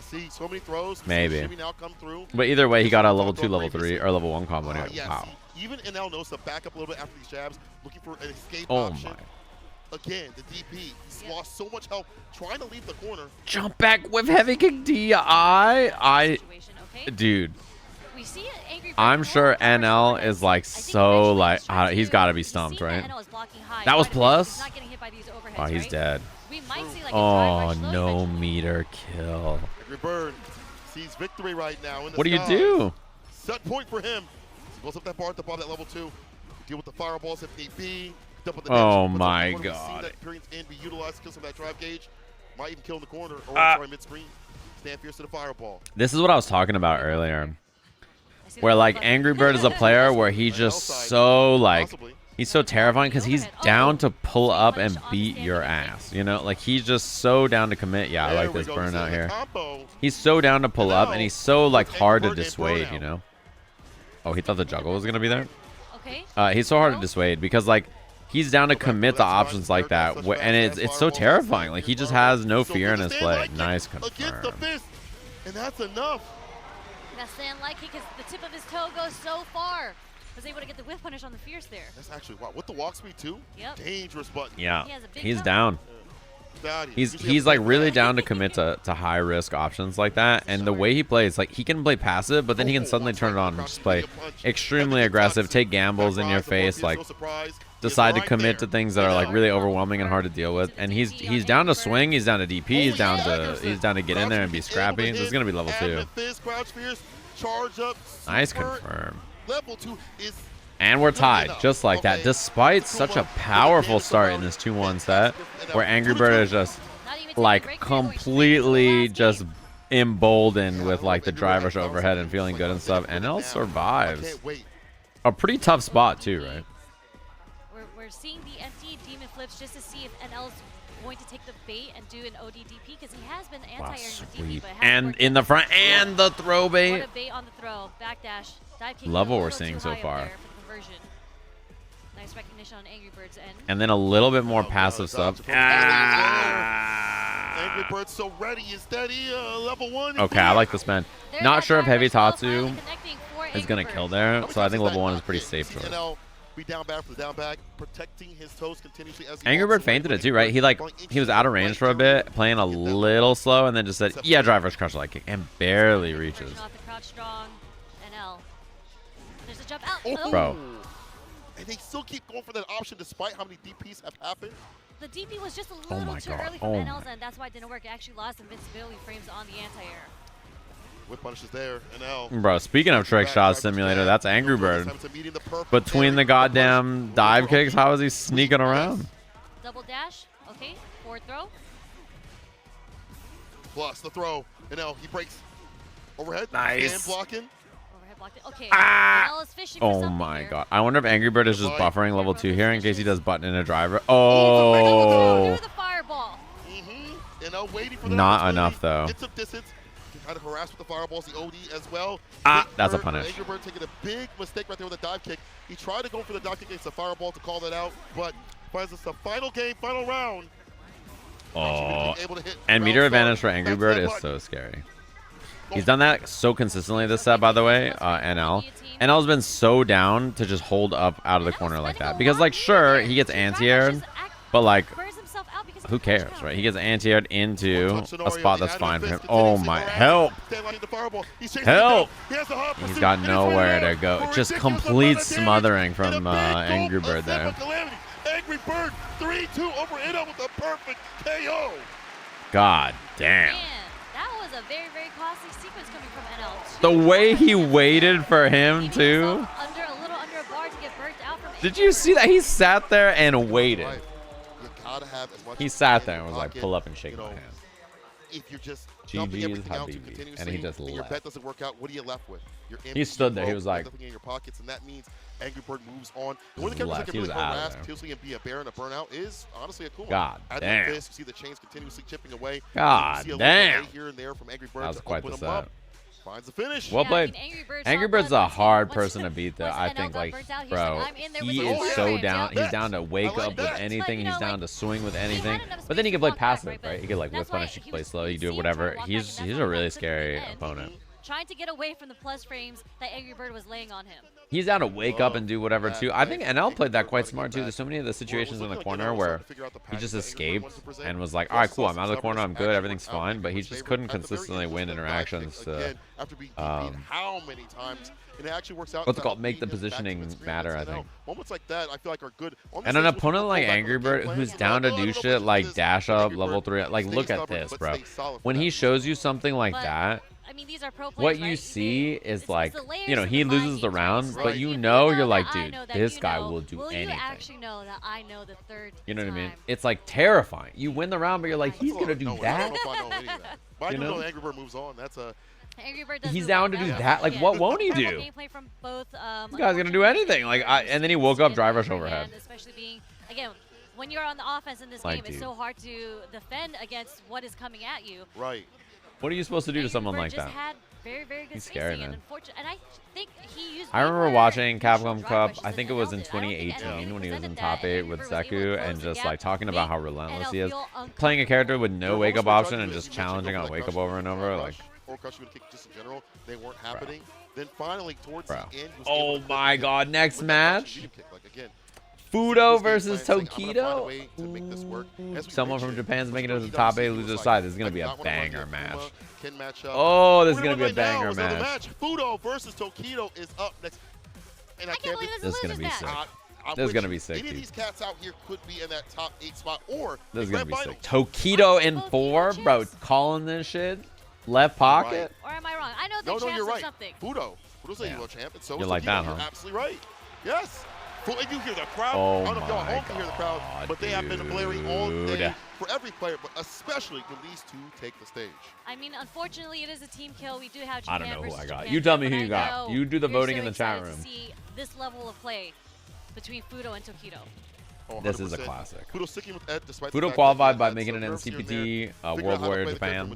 See, so many throws. Maybe. Now come through. But either way, he got a level 2, level 3, or level 1 combo. Yeah, Wow. see, even NL knows to back up a little bit after these jabs, looking for an escape Oh option. my. Again, the DP. He's lost so much health trying to leave the corner. Jump back with heavy kick DI. Dude. We see Angry I'm sure NL is like so like he's got to be stumped, right? That was plus. Oh, he's dead. We might see like Oh, no meter kill. AngryBird sees victory right now. In the What do you skies. do? Set point for him. He goes up that bar at the bottom, that level 2. Deal with the fireballs if need be. Oh my god. Be utilized to kill some of that drive gauge. Might even kill in the corner or sorry, mid-screen. Stand fierce to the fireball. This is what I was talking about earlier. Where like AngryBird is a player where he's just so like he's so terrifying because he's down to pull up and beat your ass. You know, like he's just so down to commit. Yeah, I like this burnout here. He's so down to pull up and he's so like hard to dissuade, you know. Oh, he thought the juggle was gonna be there? Okay. He's so hard to dissuade because like he's down to commit to options like that, and it's so terrifying. Like he just has no fear in his play. Nice confirm. And that's enough. That stand light kick, because the tip of his toe goes so far. Was able to get the whiff punish on the fierce there. That's actually wow. With the walk speed too. Yep. Dangerous button. Yeah, he's down. He's like really down to commit to high risk options like that, and the way he plays, like he can play passive, but then he can suddenly turn it on and just play extremely aggressive, take gambles in your face, like decide to commit to things that are like really overwhelming and hard to deal with. And he's down to swing, he's down to DP, he's down to get in there and be scrappy. This is gonna be level 2. Nice confirm. Level 2 is. And we're tied, just like that, despite such a powerful start in this 2-1 set, where AngryBird is just, like, completely just emboldened with, like, the drive rush overhead and feeling good and stuff. NL survives. A pretty tough spot, too, right? We're seeing the empty demon flips just to see if NL's going to take the bait and do an ODDP, because he has been anti-airing the DP, but it hasn't And worked in the out. front, and the throw bait. What a bait on the throw. Backdash. Dive kick. Love what a we're little seeing too so high up far. there for the conversion. Nice recognition on AngryBird's end. And then a little bit more passive stuff. AngryBird so ready and steady. Level 1. Okay, I like this man. Not sure if Heavy Tatsu is going to kill there, so I think level 1 is pretty safe choice. Be down back for the down back, protecting his toes continuously as he AngryBird feinted it too, right? He was out of range for a bit, playing a little slow, and then just said, yeah, drive rush crush light kick, and barely reaches. Off the crouch strong. NL. There's a jump out. Oh. Bro. And they still keep going for that option despite how many DPs have happened. The DP was just a little too early from NL's end. That's why it didn't work. It actually lost invincibility frames on the anti-air. Whip punishes there. NL. Bro, speaking of trick shot simulator, that's AngryBird. Between the goddamn dive kicks, how is he sneaking around? Double dash. Okay. Forward throw. Plus the throw. NL, he breaks. Overhead. Nice. And blocking. Overhead blocked it. Okay. Ah! NL is fishing for Oh something my here. god. I wonder if AngryBird is just buffering level 2 here in case he does button in a driver. Oh. Through the fireball. NL waiting for the Not enough, though. It took distance. Try to harass with the fireballs, the OD as well. That's a punish. AngryBird taking a big mistake right there with a dive kick. He tried to go for the dive kick against the fireball to call that out, but finds us the final game, final round. Oh. And meter advantage for AngryBird is so scary. He's done that so consistently this set, by the way, NL. NL's been so down to just hold up out of the corner like that. Because, like, sure, he gets anti-aired, but, like, who cares, right? He gets anti-aired into a spot that's fine for him. Oh, my. Help. Help. He's got nowhere to go. Just complete smothering from AngryBird there. AngryBird 3-2 over Eno with a perfect KO. God damn. Man, that was a very, very costly sequence coming from NL. The way he waited for him, too. A little under a bar to get burnt out from Did you see that? He sat there and waited. Right. You gotta have as much He sat there and was like, pull up and shake my hand. If you're just GG's Habibi. And he just and your left. bet doesn't work out, what are you left with? You're He stood there. He was like, nothing in your pockets, and that means AngryBird moves on. The only characters that can really harass continuously and be a bear and a burnout is honestly Akuma. God damn. This, you see the chains continuously chipping away. God damn. Here and there from AngryBird That was to quite the open set. them up. Finds the finish. Well played. AngryBird's a hard person to beat, though. I think, like, bro, he is so down. He's down to wake up with anything. He's down to swing with anything. But then he can play passive, right? He can, like, whip punish, he can play slow, he can do whatever. He's a really scary opponent. Trying to get away from the plus frames that AngryBird was laying on him. He's down to wake up and do whatever, too. I think NL played that quite smart, too. There's so many of the situations in the corner where he just escaped and was like, all right, cool, I'm out of the corner, I'm good, everything's fine. But he just couldn't consistently win interactions. After being beaten how many times, and it actually works out. What's it called? Make the positioning matter, I think. Moments like that, I feel like are good. And an opponent like AngryBird who's down to do shit like dash up, level 3, like look at this, bro. When he shows you something like that, I mean, these are pro players, what you see is like, you know, he loses the round, but you know, you're like, dude, this guy will do anything. You actually know that I know the third You know what I mean? It's like terrifying. You win the round, but you're like, he's gonna do that. But I do know AngryBird moves on. That's a. He's down to do that. Like, what won't he do? This guy's gonna do anything. Like, and then he woke up drive rush overhead. Especially being, again, when you're on the offense in this game, it's so hard to defend against what is coming at you. Right. What are you supposed to do to someone like that? Had very, very good He's scary, man. And I think he used. I remember watching Capcom Cup. I think it was in 2018 when he was in top 8 with Zeku and just like talking about how relentless he is. Playing a character with no wake up option and just challenging on wake up over and over. Like, or crush you would kick just in general, they weren't happening. Then finally towards the end, oh my God! Next match. Fuudo versus Tokido. Someone from Japan's making it to the top 8 loser side. This is gonna be a banger match. Oh, this is gonna be a banger match. Fuudo versus Tokido is up next, and I can't believe this is gonna be sick. This is gonna be sick, dude. Any of these cats out here could be in that top 8 spot, or this is gonna be sick. Tokido in 4, bro. Calling this shit. Left pocket. Or am I wrong? I know the champs you're right. or something. Fuudo's a Euro champ, and so you're like that, huh? You're absolutely right. Yes. And you hear the crowd. Oh I don't know if y'all my home to hear the crowd, but they have been blaring all day for every player, but especially when these two take the stage. I mean, unfortunately, it is a team kill. We do have I Japan don't know who I got. Japan, You tell me who you got. You do the voting in the chat room. To see this level of play between Fuudo and Tokido. Oh, this is a classic. Fuudo qualified by making an NCPT World Warrior Japan,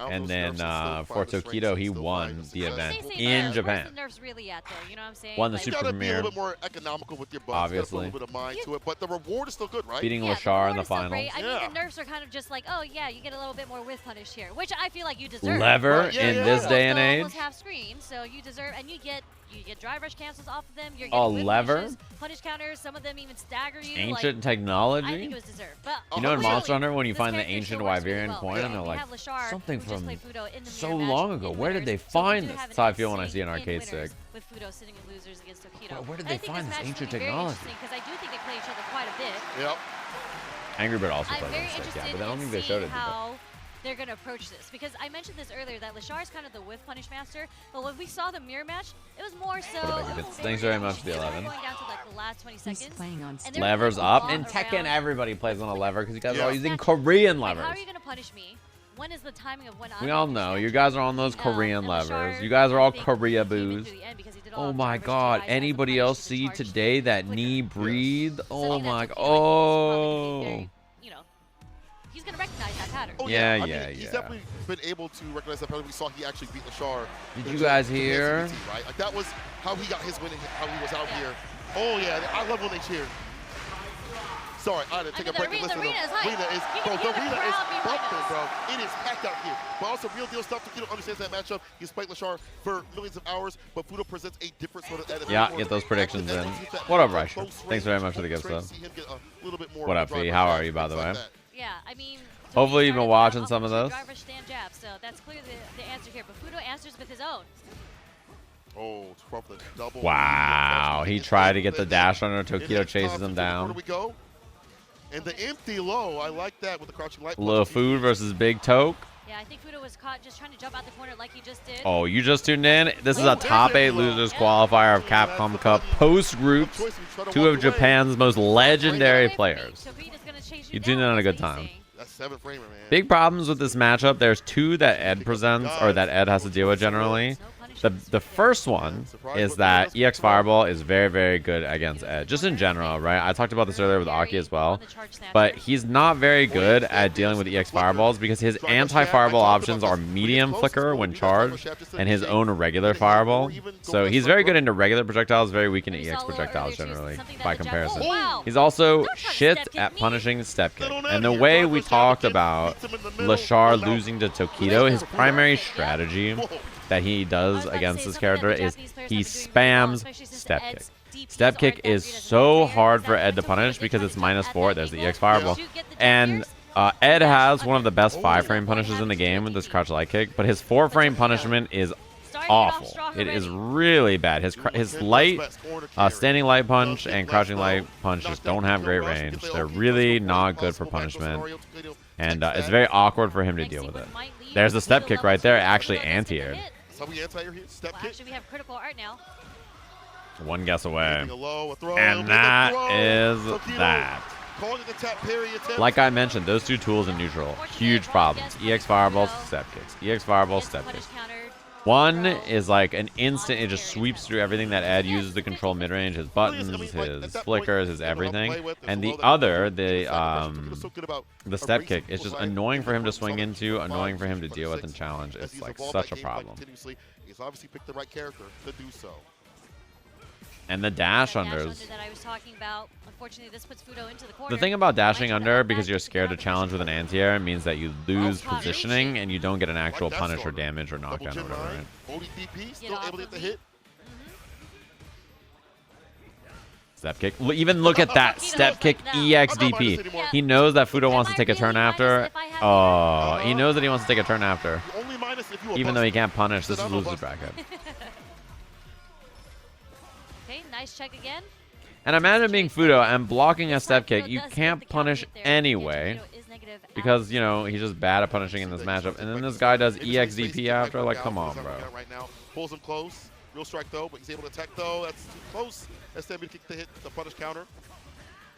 and then for Tokido, he won the event in Japan. Won the Super Premiere. A little bit more economical with your bucks. Obviously. A little bit of mind to it, but the reward is still good, right? Beating Leshar in the finals. I mean, the nerfs are kind of just like, oh yeah, you get a little bit more whiff punish here, which I feel like you deserve. Lever in this day and age. Half screen, so you deserve, and you get drive rush cancels off of them. You're getting lever, pushes, punish counters. Some of them even stagger you. Ancient technology. I think it was deserved. But you know in Monster Hunter when you find the ancient Wyverian coin and they're like something from so long ago. Where did they find this? That's how I feel when I see an arcade stick. With Fuudo sitting in losers against Tokido. Where did they find this ancient technology? Because I do think they play each other quite a bit. Yep. AngryBird also plays it, yeah, but I don't think they showed it. They're going to approach this, because I mentioned this earlier that Leshar is kind of the whiff punish master, but when we saw the mirror match, it was more so. Thanks very much, the 11. Going down to like the last 20 seconds. Levers up, and Tekken everybody plays on a lever because you guys are all using Korean levers. How are you going to punish me? When is the timing of when we all know you guys are on those Korean levers. You guys are all Korea boos. Oh my God! Anybody else see today that knee breathe? Oh my! Oh. He's going to recognize that pattern. Oh, yeah. He's definitely been able to recognize that pattern. We saw he actually beat Leshar. Did you guys hear? Right? Like that was how he got his win and how he was out here. Oh yeah, I love when they cheer. Sorry, I had to take a break and listen to the Arena is, bro, the Arena is bumping, bro. It is packed out here. But also, real deal stuff. Tokido understands that matchup. He's played Leshar for millions of hours, but Fuudo presents a different sort of edit. Yeah, get those predictions in. What up, Reicher? Thanks very much for the gift, though. What up, V? How are you, by the way? Yeah, I mean, hopefully you've been watching some of those. Garbage stand jab, so that's clearly the answer here. But Fuudo answers with his own. Oh, the double. Wow, he tried to get the dash under. Tokido chases him down. Where do we go? And the empty low, I like that with the crouching light. Little Food versus Big Toke. Yeah, I think Fuudo was caught just trying to jump out the corner like he just did. Oh, you just tuned in? This is a top 8 losers qualifier of Capcom Cup post groups. 2 of Japan's most legendary players. You tuned in on a good time. That's 7 framer, man. Big problems with this matchup. There's 2 that Ed presents, or that Ed has to deal with generally. The first one is that EX Fireball is very, very good against Ed, just in general, right? I talked about this earlier with Aki as well, but he's not very good at dealing with EX Fireballs because his anti-fireball options are medium flicker when charged and his own regular fireball. So he's very good into regular projectiles, very weak into EX projectiles generally by comparison. He's also shit at punishing step kick. And the way we talked about Leshar losing to Tokido, his primary strategy that he does against this character is he spams step kick. Step kick is so hard for Ed to punish because it's -4. There's the EX Fireball. And Ed has one of the best 5-frame punishes in the game with this crouch light kick, but his 4-frame punishment is awful. It is really bad. His light, standing light punch and crouching light punch just don't have great range. They're really not good for punishment. And it's very awkward for him to deal with it. There's the step kick right there, actually anti-aired. Actually, we have critical art now. One guess away. And that is that. Like I mentioned, those 2 tools in neutral, huge problems. EX Fireballs, step kicks. EX Fireballs, step kicks. One is like an instant, it just sweeps through everything that Ed uses to control mid-range, his buttons, his flickers, his everything. And the other, the step kick, is just annoying for him to swing into, annoying for him to deal with and challenge. It's like such a problem. He's obviously picked the right character to do so. And the dash unders. That I was talking about. Unfortunately, this puts Fuudo into the corner. The thing about dashing under, because you're scared to challenge with an anti-air, means that you lose positioning and you don't get an actual punish or damage or knockdown or whatever, right? Still able to get the hit. Step kick. Even look at that. Step kick EXDP. He knows that Fuudo wants to take a turn after. Oh, he knows that he wants to take a turn after. Even though he can't punish, this is loser's bracket. Okay, nice check again. And imagine being Fuudo and blocking a step kick. You can't punish anyway because, you know, he's just bad at punishing in this matchup. And then this guy does EXDP after. Like, come on, bro. Right now, pulls him close. Real strike, though, but he's able to attack, though. That's too close. That's able to kick the hit, the punish counter.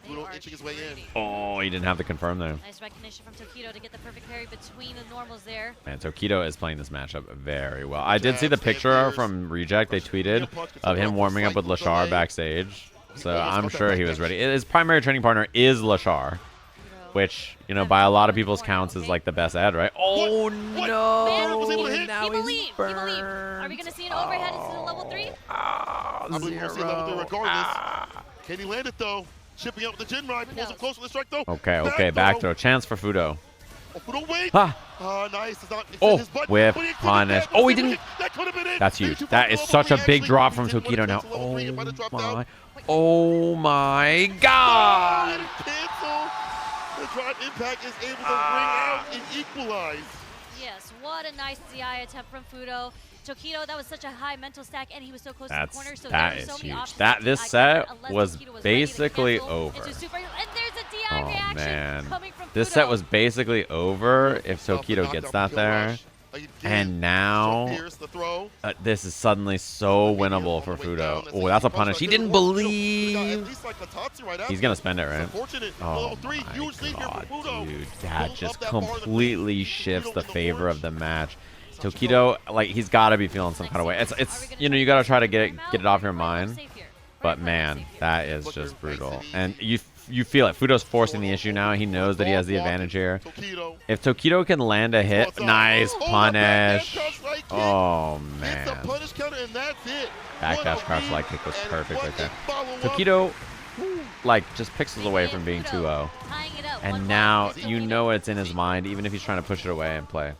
Fuudo inching his way in. Oh, he didn't have the confirm there. Nice recognition from Tokido to get the perfect parry between the normals there. Man, Tokido is playing this matchup very well. I did see the picture from Reject they tweeted of him warming up with Leshar backstage. So I'm sure he was ready. His primary training partner is Leshar, which, you know, by a lot of people's counts is like the best Ed, right? Oh, no. Now he's burned. Are we going to see an overhead into the level 3? I believe we're going to see level 3 regardless. Can he land it, though? Shipping out with the Jin ride. Pulls him close with the strike, though. Okay, back throw. Chance for Fuudo. Oh, Fuudo, wait. Nice. Whip punish. Oh, he didn't. That's huge. That is such a big drop from Tokido now. Oh my God. The drive impact is able to ring out and equalize. Yes, what a nice DI attempt from Fuudo. Tokido, that was such a high mental stack, and he was so close to the corner. So that is huge. This set was basically over. And there's a DI reaction man. Coming from Fuudo. This set was basically over if Tokido gets that there. And now, this is suddenly so winnable for Fuudo. Oh, that's a punish. He didn't believe. He's going to spend it, right? Oh, my God, dude. That just completely shifts the favor of the match. Tokido, like, he's got to be feeling some kind of way. It's you know, you got to try to get it off your mind. But, man, that is just brutal. And you feel it. Fuudo's forcing the issue now. He knows that he has the advantage here. If Tokido can land a hit, nice punish. Oh, man. Backdash crouch light kick was perfect right there. Tokido, like just pixels away from being 2-0. And now you know it's in his mind, even if he's trying to push it away and play.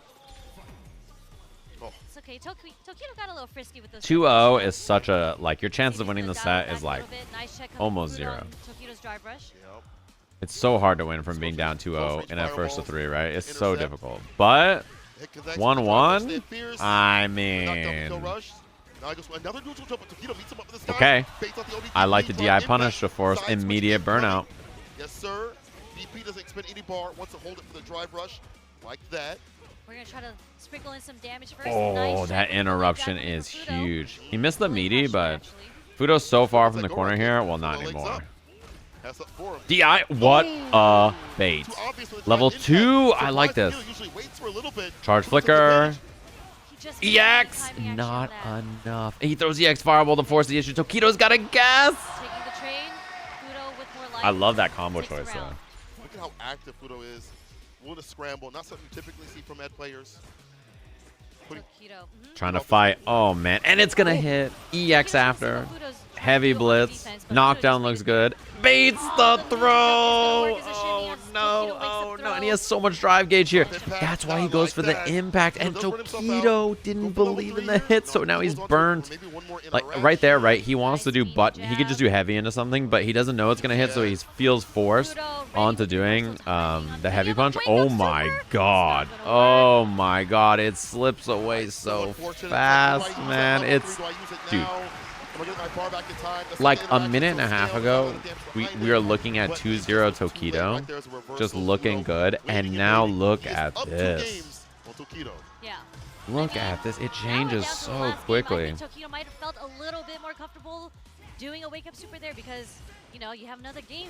It's okay. Tokido got a little frisky with this. 2-0 is such a, like, your chances of winning the set is like almost 0. Tokido's drive rush. It's so hard to win from being down 2-0 in a first to 3, right? It's so difficult. But 1-1, I mean, okay. I like the DI punish to force immediate burnout. Yes, sir. BP doesn't expend any bar. Wants to hold it for the drive rush, like that. We're gonna try to sprinkle in some damage first. Oh, that interruption is huge. He missed the meaty, but Fuudo's so far from the corner here. Well, not anymore. DI, what a bait. Level 2, I like this. Charge flicker. EX, not enough. He throws EX fireball to force the issue. Tokido's got a gas. I love that combo choice, though. Look at how active Fuudo is. Willing to scramble, not something you typically see from Ed players. Trying to fight. Oh, man. And it's going to hit. EX after. Heavy blitz. Knockdown looks good. Baits the throw. Oh, no. Oh, no. And he has so much drive gauge here. That's why he goes for the impact. And Tokido didn't believe in the hit, so now he's burned. Like, right there, right? He wants to do button. He could just do heavy into something, but he doesn't know it's going to hit, so he feels forced onto doing the heavy punch. Oh, my God. Oh, my God. It slips away so fast, man. It's... Dude. Like a minute and a half ago, we were looking at 2-0 Tokido, just looking good, and now look at this. Look at this. It changes so quickly. I think Tokido might have felt a little bit more comfortable doing a wake-up super there because, you know, you have another game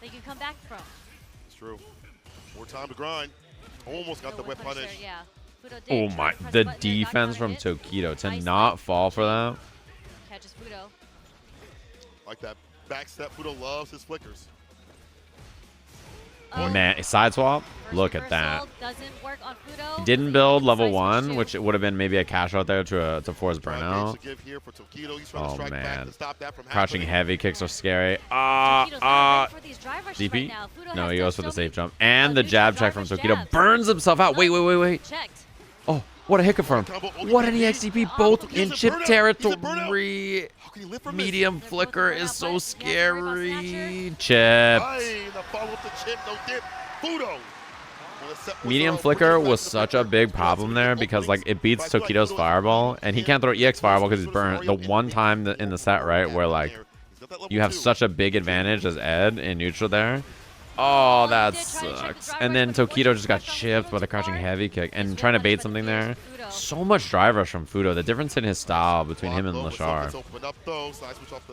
that you can come back from. It's true. More time to grind. Almost got the whip punish. Yeah. Oh my, the defense from Tokido to not fall for that. Catches Fuudo. Like that back step. Fuudo loves his flickers. Man, side swap. Look at that. He didn't build level 1, which would have been maybe a cash out there to force burnout. Oh man, crouching heavy kicks are scary. DP? No, he goes for the safe jump and the jab check from Tokido. Burns himself out. Wait. Oh, what a hiccup for him. What an EXDP, both in chip territory. Medium flicker is so scary. Chip. Medium flicker was such a big problem there because like it beats Tokido's fireball and he can't throw EX fireball because he's burnt. The one time in the set, right, where like you have such a big advantage as Ed in neutral there. Oh, that sucks. And then Tokido just got chipped by the crouching heavy kick and trying to bait something there. So much drive rush from Fuudo. The difference in his style between him and Leshar.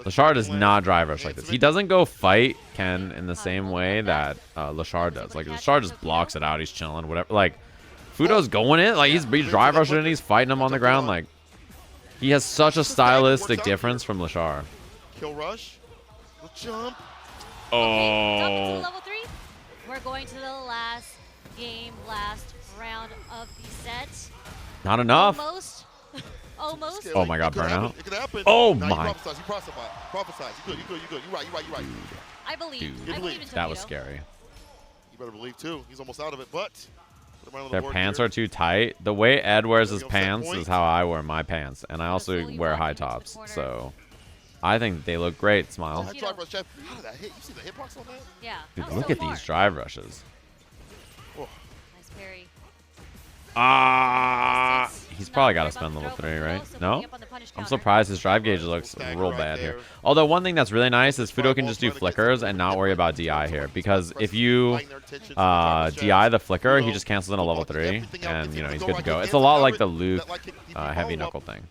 Leshar does not drive rush like this. He doesn't go fight Ken in the same way that Leshar does. Like Leshar just blocks it out. He's chilling, whatever. Like Fuudo's going in. Like he's drive rushing and he's fighting him on the ground. Like he has such a stylistic difference from Leshar. Kill rush. Jump. Oh. Level 3. We're going to the last game, last round of the set. Not enough. Almost. Oh my God, burnout. It could happen. Oh now my. You prophesize. You good. You right. I believe. Dude, I believe in Tokido. that was scary. You better believe too. He's almost out of it, but their pants are too tight. The way Ed wears his pants is how I wear my pants, and I also wear high tops. So I think they look great. Smile. How did that hit? You see the hitbox on that? Yeah. Dude, look at these drive rushes. Nice parry. He's probably got to spend level 3, right? No? I'm surprised his drive gauge looks real bad here. Although one thing that's really nice is Fuudo can just do flickers and not worry about DI here. Because if you DI the flicker, he just cancels in a level 3. And, you know, he's good to go. It's a lot like the Luke heavy knuckle thing.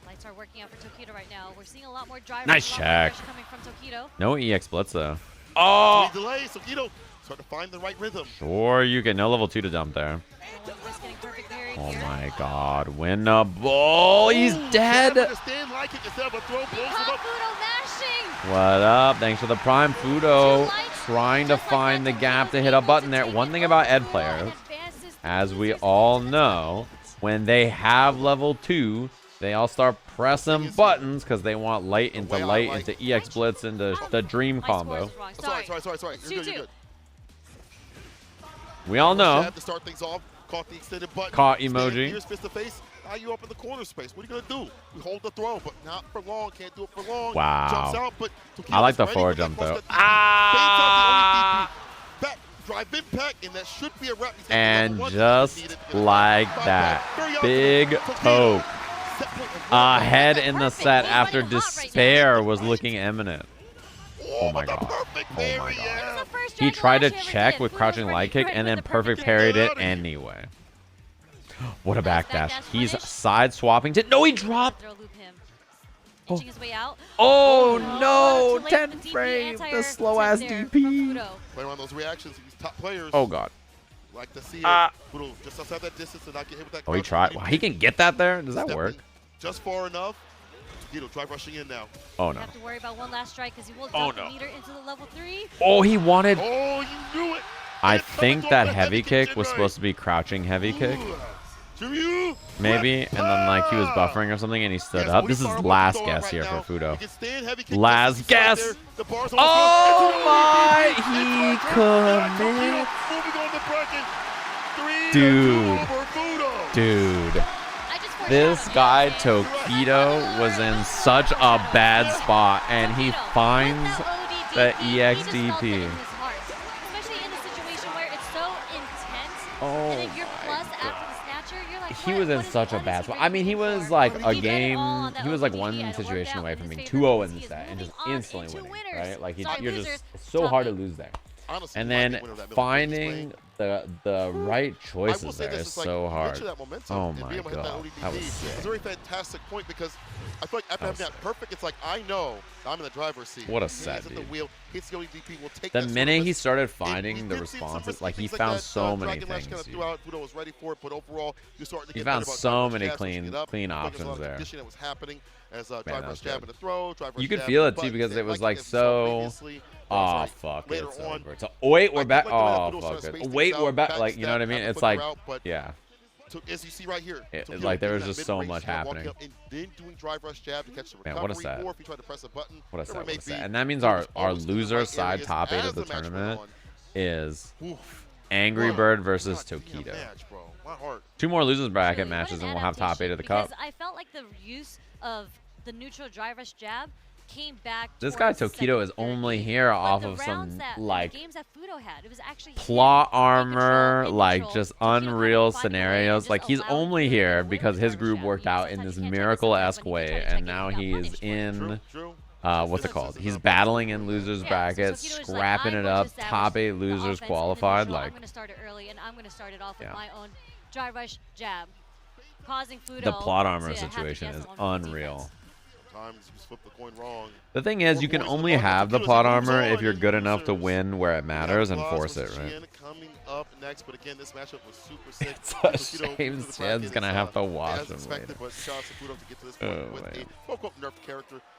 Lights are working out for Tokido right now. We're seeing a lot more drive. Nice check. Coming from Tokido. No EX blitz, though. Oh! Start to find the right rhythm. Sure, you get no level 2 to dump there. Oh my God, winnable. He's dead. What up? Thanks for the prime, Fuudo. Trying to find the gap to hit a button there. One thing about Ed players, as we all know, when they have level 2, They all start pressing buttons because they want light into EX Blitz into the Dream combo. Sorry. You're good. We all know. To start things off, caught the extended button. Caught emoji. Here's fist to face. Now you up in the corner space. What are you gonna do? We hold the throw, but not for long. Can't do it for long. Wow. Jumps out, but I like the forward jump though. Back drive impact, and that should be a wrap. And just like that, big Toke ahead in the set after Despair was looking imminent. Oh my god. Oh my god. He tried to check with crouching light kick and then perfect parried it anyway. What a backdash. He's side swapping to. No, he dropped. Oh, his way out. Oh no, 10 frame. The slow ass DP. Play around those reactions. These top players. Oh god. Like to see it. Fuudo just outside that distance and not get hit with that. Oh, he tried. Wow, he can get that there? Does that work? Just far enough. Tokido drive rushing in now. Oh no. You have to worry about one last strike because he will dump the meter into the level 3. Oh, he wanted. Oh, you knew it. I think that heavy kick was supposed to be crouching heavy kick. Maybe, and then like he was buffering or something and he stood up. This is last guess here for Fuudo. Last guess. Oh my, he commit. Dude. This guy Tokido was in such a bad spot and he finds the EXDP. Oh. He was in such a bad spot. I mean, he was like a game. He was like one situation away from being 2-0 in the set and just instantly winning, right? Like you're just it's so hard to lose there. And then finding the right choices there is so hard. Oh my god, that was sick. It's a very fantastic point because I feel like after having that perfect, it's like I know I'm in the driver's seat. What a set, dude. The minute he started finding the responses, like he found so many things. He found so many clean options there. You could feel it too because it was like so. Oh fuck, it's over. So, wait, we're back. Oh fuck it. Wait, we're back. Like you know what I mean? It's like yeah. As you see right here, like there was just so much happening. Man, what a set. What a set. And that means our loser side top 8 of the tournament is AngryBird versus Tokido. 2 more losers bracket matches and we'll have top 8 of the cup. I felt like the use of the neutral drive rush jab came back. This guy Tokido is only here off of some like games that Fuudo had. It was actually plot armor, like just unreal scenarios. Like he's only here because his group worked out in this miracle-esque way, and now he's in what's it called? He's battling in losers bracket, scrapping it up, top 8 losers qualified. Like I'm gonna start it early, and I'm gonna start it off with my own drive rush jab, causing Fuudo. The plot armor situation is unreal. Sometimes you flip the coin wrong. The thing is, you can only have the plot armor if you're good enough to win where it matters and force it, right? Coming up next, but again, this matchup was super sick. It's a shame Xian's gonna have to watch him later.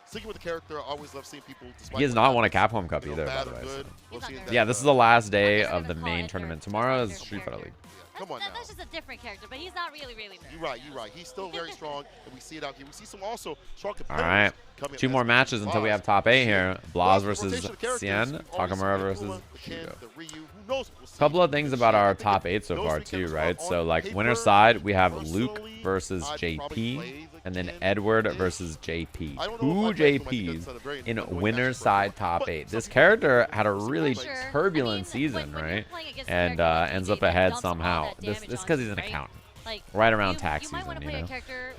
Sticking with the character, I always love seeing people. He has not won a Capcom Cup either, by the way. So. Yeah, this is the last day of the main tournament. Tomorrow is Street Fighter League. Come on now. That's just a different character, but he's not really there. You're right. He's still very strong, and we see it out here. We see some also strong competitors. All right. 2 more matches until we have top 8 here. Blaz versus Xian, Takamura versus Shuto. A couple of things about our top 8 so far too, right? So like winner side, we have Luke versus JP, and then Edward versus JP. 2 JPs in winner side top 8. This character had a really turbulent season, right? And ends up ahead somehow. This because he's an accountant. Right around tax season, you know.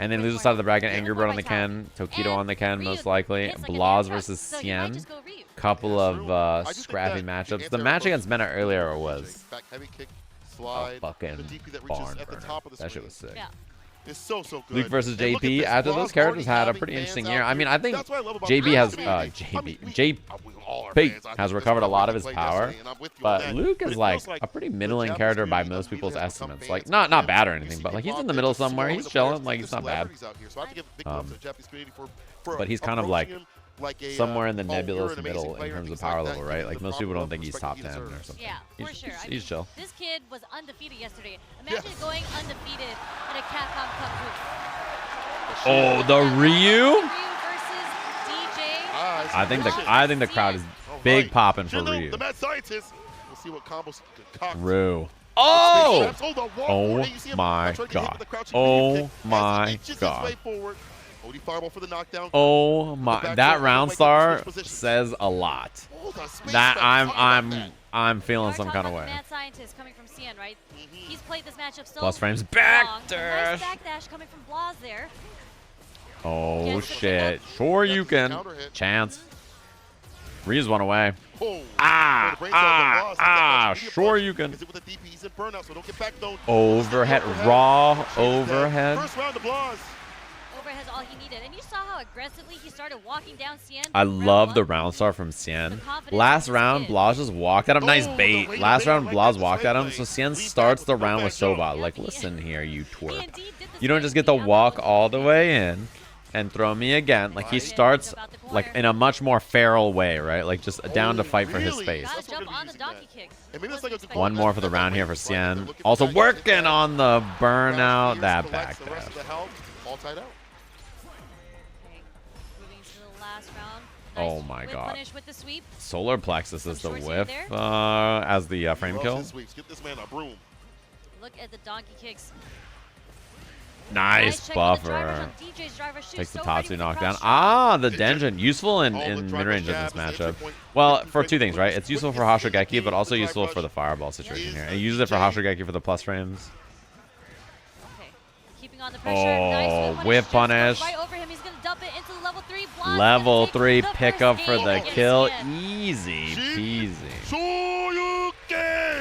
And then loser side of the bracket, AngryBird on the Ken, Tokido on the Ken, most likely. Blaz versus Xian. Couple of scrappy matchups. The match against Mena earlier was a fucking barn burner. That shit was sick. It's so good. Luke versus JP. After those characters had a pretty interesting year. I mean, I think JP has recovered a lot of his power, but Luke is like a pretty middling character by most people's estimates. Like not bad or anything, but like he's in the middle somewhere. He's chilling. Like he's not bad. But he's kind of like somewhere in the nebulous middle in terms of power level, right? Like most people don't think he's top 10 or something. Yeah, for sure. He's chill. This kid was undefeated yesterday. Imagine going undefeated in a Capcom Cup group. Oh, the Ryu. versus DJ. I think the crowd is big popping for Ryu. The mad scientist. We'll see what combos concoct. Ryu. Oh! Oh my God. Oh my God. Oh my! That round star says a lot. That I'm feeling some kind of way. Mad scientist coming from Xian, right? He's played this matchup so Plus frames long. back dash. Nice backdash coming from Blaz there. Oh shit! Sure you can. Chance. Ryu's one away. Sure you can. Overhead, raw overhead. Overhead's all he needed, and you saw how aggressively he started walking down Xian. I love the round star from Xian. Last round, Blaz just walked at him. Nice bait. Last round, Blaz walked at him, so Xian starts the round with Soba. Like, listen here, you twerp. You don't just get to walk all the way in and throw me again. Like, he starts like in a much more feral way, right? Like, just down to fight for his space. One more for the round here for Xian. Also working on the burnout. That backdash. Oh my God. Solar Plexus is the whiff as the frame kill. Look at the donkey kicks. Nice buffer. Takes the Tatsu knockdown. The Denjin. Useful in mid-range in this matchup. Well, for two things, right? It's useful for Hashogeki, but also useful for the fireball situation here. It uses it for Hashogeki for the plus frames. On the pressure. Nice whip punish. Right over him. He's gonna dump it into the level 3 block. Level 3 pickup for the kill. Easy peasy.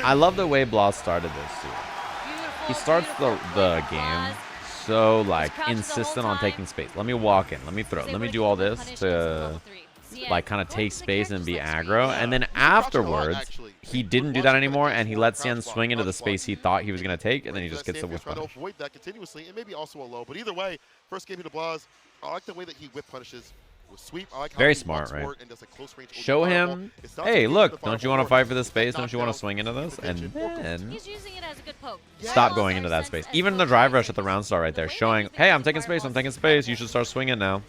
I love the way Blaz started this too. He starts the game so like insistent on taking space. Let me walk in. Let me throw. Let me do all this to like kind of take space and be aggro. And then afterwards, he didn't do that anymore, and he let Xian swing into the space he thought he was going to take, and then he just gets the whip punish. Avoid that continuously, and maybe also a low. But either way, first game to Blaz, I like the way that he whip punishes with sweep. I like how very he smart, right? And does a close range show him, hey, look, don't you want to fight for this space? Don't you want to swing into this? And then he's using it as a good poke. Stop going into that space. Even the drive rush at the round star right there, showing, hey, I'm taking space. I'm taking space. You should start swinging now.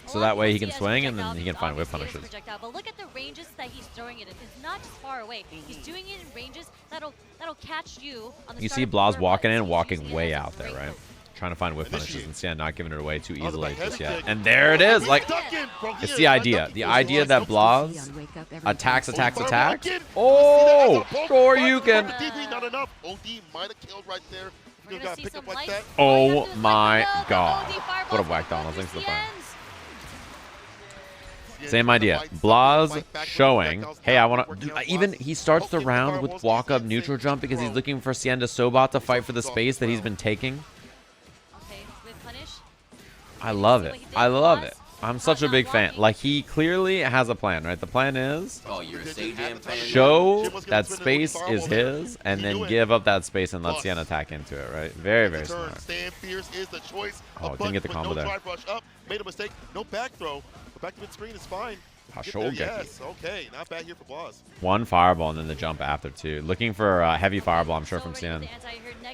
So that way he can swing and then he can find whip punishes. But look at the ranges that he's throwing it in. It's not just far away. He's doing it in ranges that'll catch you on the You see Blaz walking in, walking way out there, right? Trying to find whip punishes and Xian not giving it away too easily just yet. And there it is. Like, it's the idea. The idea that Blaz attacks. Oh, sure you can. Oh my God. What a whack down. Thanks to the front. Same idea. Blaz showing, hey, I want to... Even he starts the round with walk-up neutral jump because he's looking for Xian to Soba to fight for the space that he's been taking. I love it. I love it. I'm such a big fan. Like, he clearly has a plan, right? The plan is show that space is his and then give up that space and let Xian attack into it, right? Very, very smart. Oh, didn't get the combo there. Made a mistake. No back throw. Back to mid-screen is fine. Yes, okay. Not bad here for Blaz. One fireball and then the jump after, too. Looking for a heavy fireball, I'm sure, from Xian.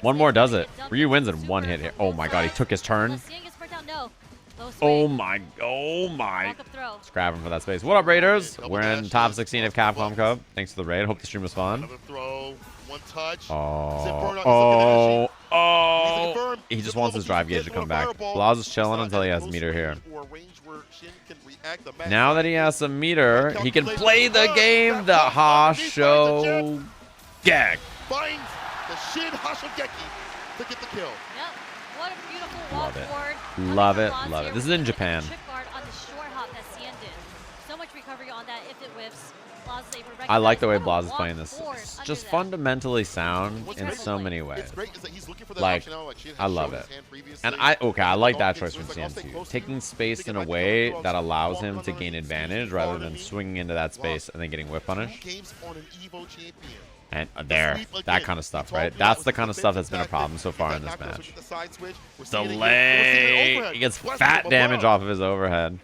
One more does it. Ryu wins in one hit here. Oh, my God. He took his turn. Oh, my. Oh, my. Scrapping for that space. What up, Raiders? We're in top 16 of Capcom Cup. Thanks for the raid. Hope the stream was fun. One touch. Oh. He just wants his drive gauge to come back. Blaz is chilling until he has meter here. Now that he has some meter, he can play the game. The Hasho Gag. Finds the Shin Hashogeki to get the kill. Yep. What a beautiful walk forward. Love it. Love it. This is in Japan. On the short hop that Xian did. So much recovery on that if it whiffs. I like the way Blaz is playing this. It's just fundamentally sound in so many ways. Like, I love it. And I like that choice from Xian too. Taking space in a way that allows him to gain advantage rather than swinging into that space and then getting whip punish. And there, that kind of stuff, right? That's the kind of stuff that's been a problem so far in this match. Delay! He gets fat damage off of his overhead.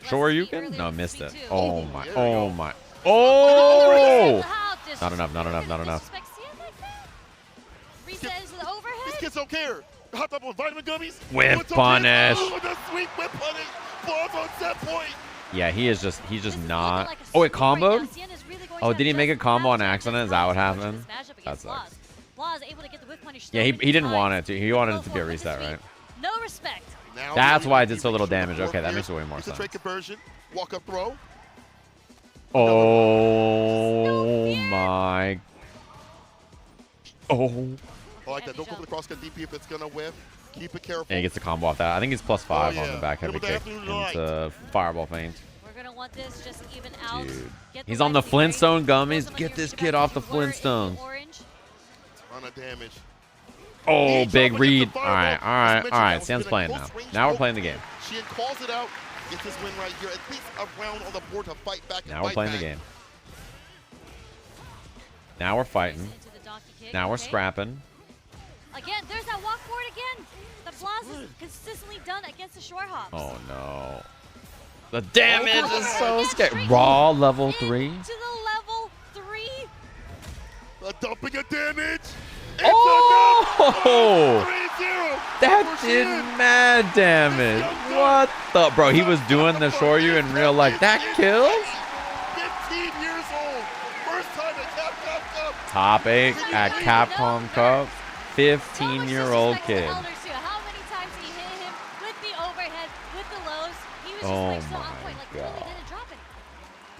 Sure you can? No, missed it. Oh my. Oh my. Oh! Not enough, not enough, not enough. These kids don't care. Hot double vitamin gummies. Whip punish. Oh, the sweet whip punish. Blaz on set point. Yeah, he's just not. Oh, it comboed? Oh, did he make a combo on accident? Is that what happened? That sucks. Yeah, he didn't want it to. He wanted it to be a reset, right? No respect. That's why it did so little damage. Okay, that makes way more sense. Trade conversion. Walk up throw. Oh my. Oh. I like that. Don't go for the cross cut DP if it's gonna whiff. Keep it careful. And he gets the combo off that. I think he's +5 on the back heavy kick into fireball feint. We're gonna want this just even out. Dude. He's on the Flintstone gummies. Get this kid off the Flintstones. Ton of damage. Oh, big read. All right. Xian's playing now. Now we're playing the game. Xian calls it out. Gets this win right here. At least a round on the board to fight back. Now we're playing the game. Now we're fighting. Now we're scrapping. Again, there's that walk forward again. The Blaz is consistently done against the short hops. Oh no. The damage is so scary. Raw level 3. To the level 3. A dumping of damage. Oh! That did mad damage. What the? Bro, he was doing the Shoryu in real life. That kills? 15 years old. First time at Capcom Cup. Top 8 at Capcom Cup. 15-year-old kid. How many times he hit him with the overhead, with the lows. He was just Oh like so on my point, like God. literally didn't drop it.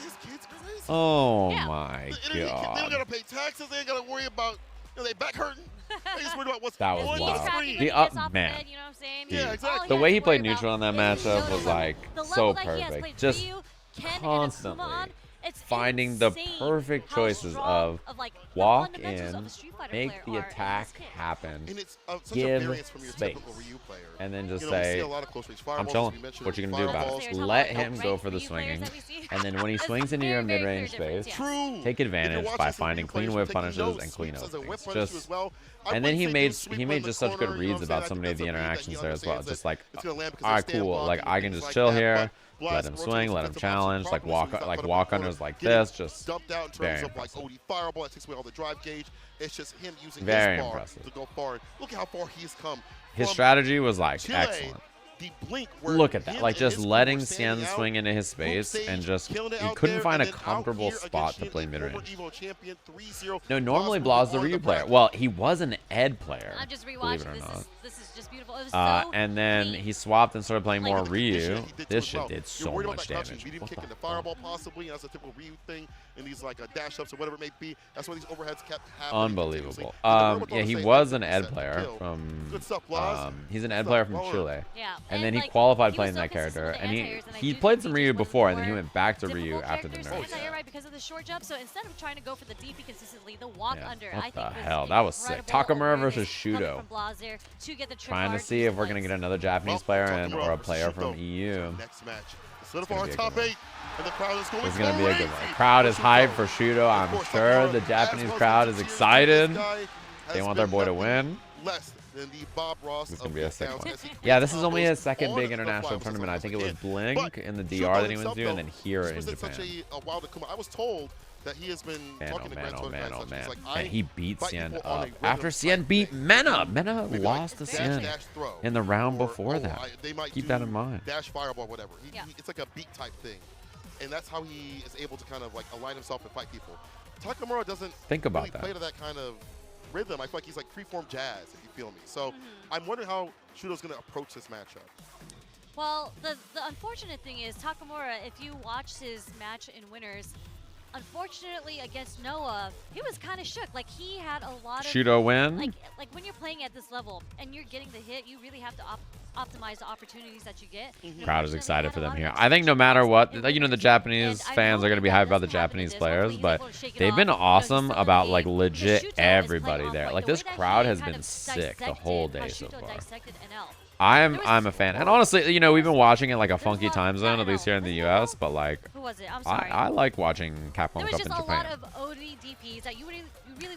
This kid's crazy. Oh Yeah. my They don't god. gotta pay taxes. They ain't gotta worry about they back hurting. They just worried about what's That was on wild. the screen. The up man. You know what I'm saying? Dude, Yeah, exactly. the way he played worry neutral in about that is matchup was Xian. like The level so that he has perfect. played Just Ryu, Ken, and Akuma constantly on, it's finding the insane perfect how choices strong of like, the walk fundamentals in, of a Street Fighter make player the are in attack this kid. happen, And it's such a give variance from your space, typical Ryu player. and then just You know, we see say, a lot of close range I'm fireballs, chilling. we mentioned What you gonna do about fireballs. it? Let him go for the swinging, and then when he swings into your mid-range space, True. take advantage by finding clean whip punishes and clean openings. Just and then he made just such good reads about so many of the interactions there as well. Just like, all right, cool. Like I can just chill here, let him swing, let him challenge, like walk unders like this. Just dumped out in terms very of like impressive. OD fireball. It takes away all the drive gauge. It's just him using Very his bar impressive. to go far. Look at how far he's come. His from strategy was like Chile, excellent. the blink where Look at that, him like and just his letting crew were standing Xian out, swing into his group space stage, and just killing it he out couldn't there, find a and then out comfortable here spot against to Xian, play a mid-range. former Evo champion, 3-0. No, normally Blaz Blaz the on Ryu player. bracket. Well, he was an Ed player, I'm just believe rewatching. it or not. This is just beautiful. It was so And then clean. he swapped and started playing more Ryu. He did This too shit well. did You're so worried about much that crouching damage. medium What kick the in the fuck? fireball possibly. That's a typical Ryu thing, and these like dash ups or whatever it may be. That's why these overheads kept happening. Unbelievable. continuously. And the Yeah, he Roboto was say, an Ed set, player kill. from. Good stuff, Blaz. He's an Ed Good player stuff, from Baller. Chile. Yeah. And then he like, qualified he was playing so that consistent character, with the and anti-airs, and I he do played think some he Ryu just went before, and then he for went back to difficult Ryu after the characters, nerf. anti-air right because of the short jump. So instead of trying to go for the DP consistently, the walk Yeah, under, what I think the was hell? That was sick. incredible Takamura awareness versus coming Shuto. from Blaz there to get the trip Trying to guard see into if we're gonna place. get another Japanese player and or a player from Shuto. EU. Next match. Solidify gonna our be a top good one. 8, and the crowd is going This is gonna be a good one. crazy. Crowd is For hyped Shuto. for Shuto. Of I'm course, sure Takamura, the as Japanese well as crowd the is cheers, excited. this guy They has want their been boy to nothing win. Less than the Bob Ross This is of gonna be a sick beatdowns one. as he Yeah, this is creates only his combos second on big the international fly, which is tournament. I think it was him. Blink But in the Shuto DR that he himself, went to, and though, then here this in was Japan. such a wild Akuma. I was told that he has been Man, talking to Grand Tour guys oh such man. as like, And he beat fight Xian people on a up rhythm after type Xian beat thing. Mena. Maybe Mena like lost to dash, Xian dash, throw, in the round or, before oh, that. they might Keep do that in mind. Dash fireball, whatever. Yeah. It's like a beat type thing, and that's how he is able to kind of like align himself and fight people. Takamura doesn't Think about really that. play to that kind of rhythm. I feel like he's like freeform jazz, if you feel me. So I'm wondering how Shuto's going to approach this matchup. Well, the unfortunate thing is Takamura, if you watched his match in winners, unfortunately against Noah, he was kind of shook. Like he had a lot of Shuto win? Like when you're playing at this level and you're getting the hit, you really have to optimize the opportunities that you get. Crowd is excited for them here. I think no matter what, you know, the Japanese fans are going to be hyped about the Japanese players, but they've been awesome about like legit everybody there. Like this crowd has been sick the whole day so far. I'm a fan, and honestly, you know, we've been watching it like a funky time zone, at least here in the U.S. But like, who was it? I'm sorry. I like watching Capcom There was Cup just in a Japan. lot of OD DPs that you really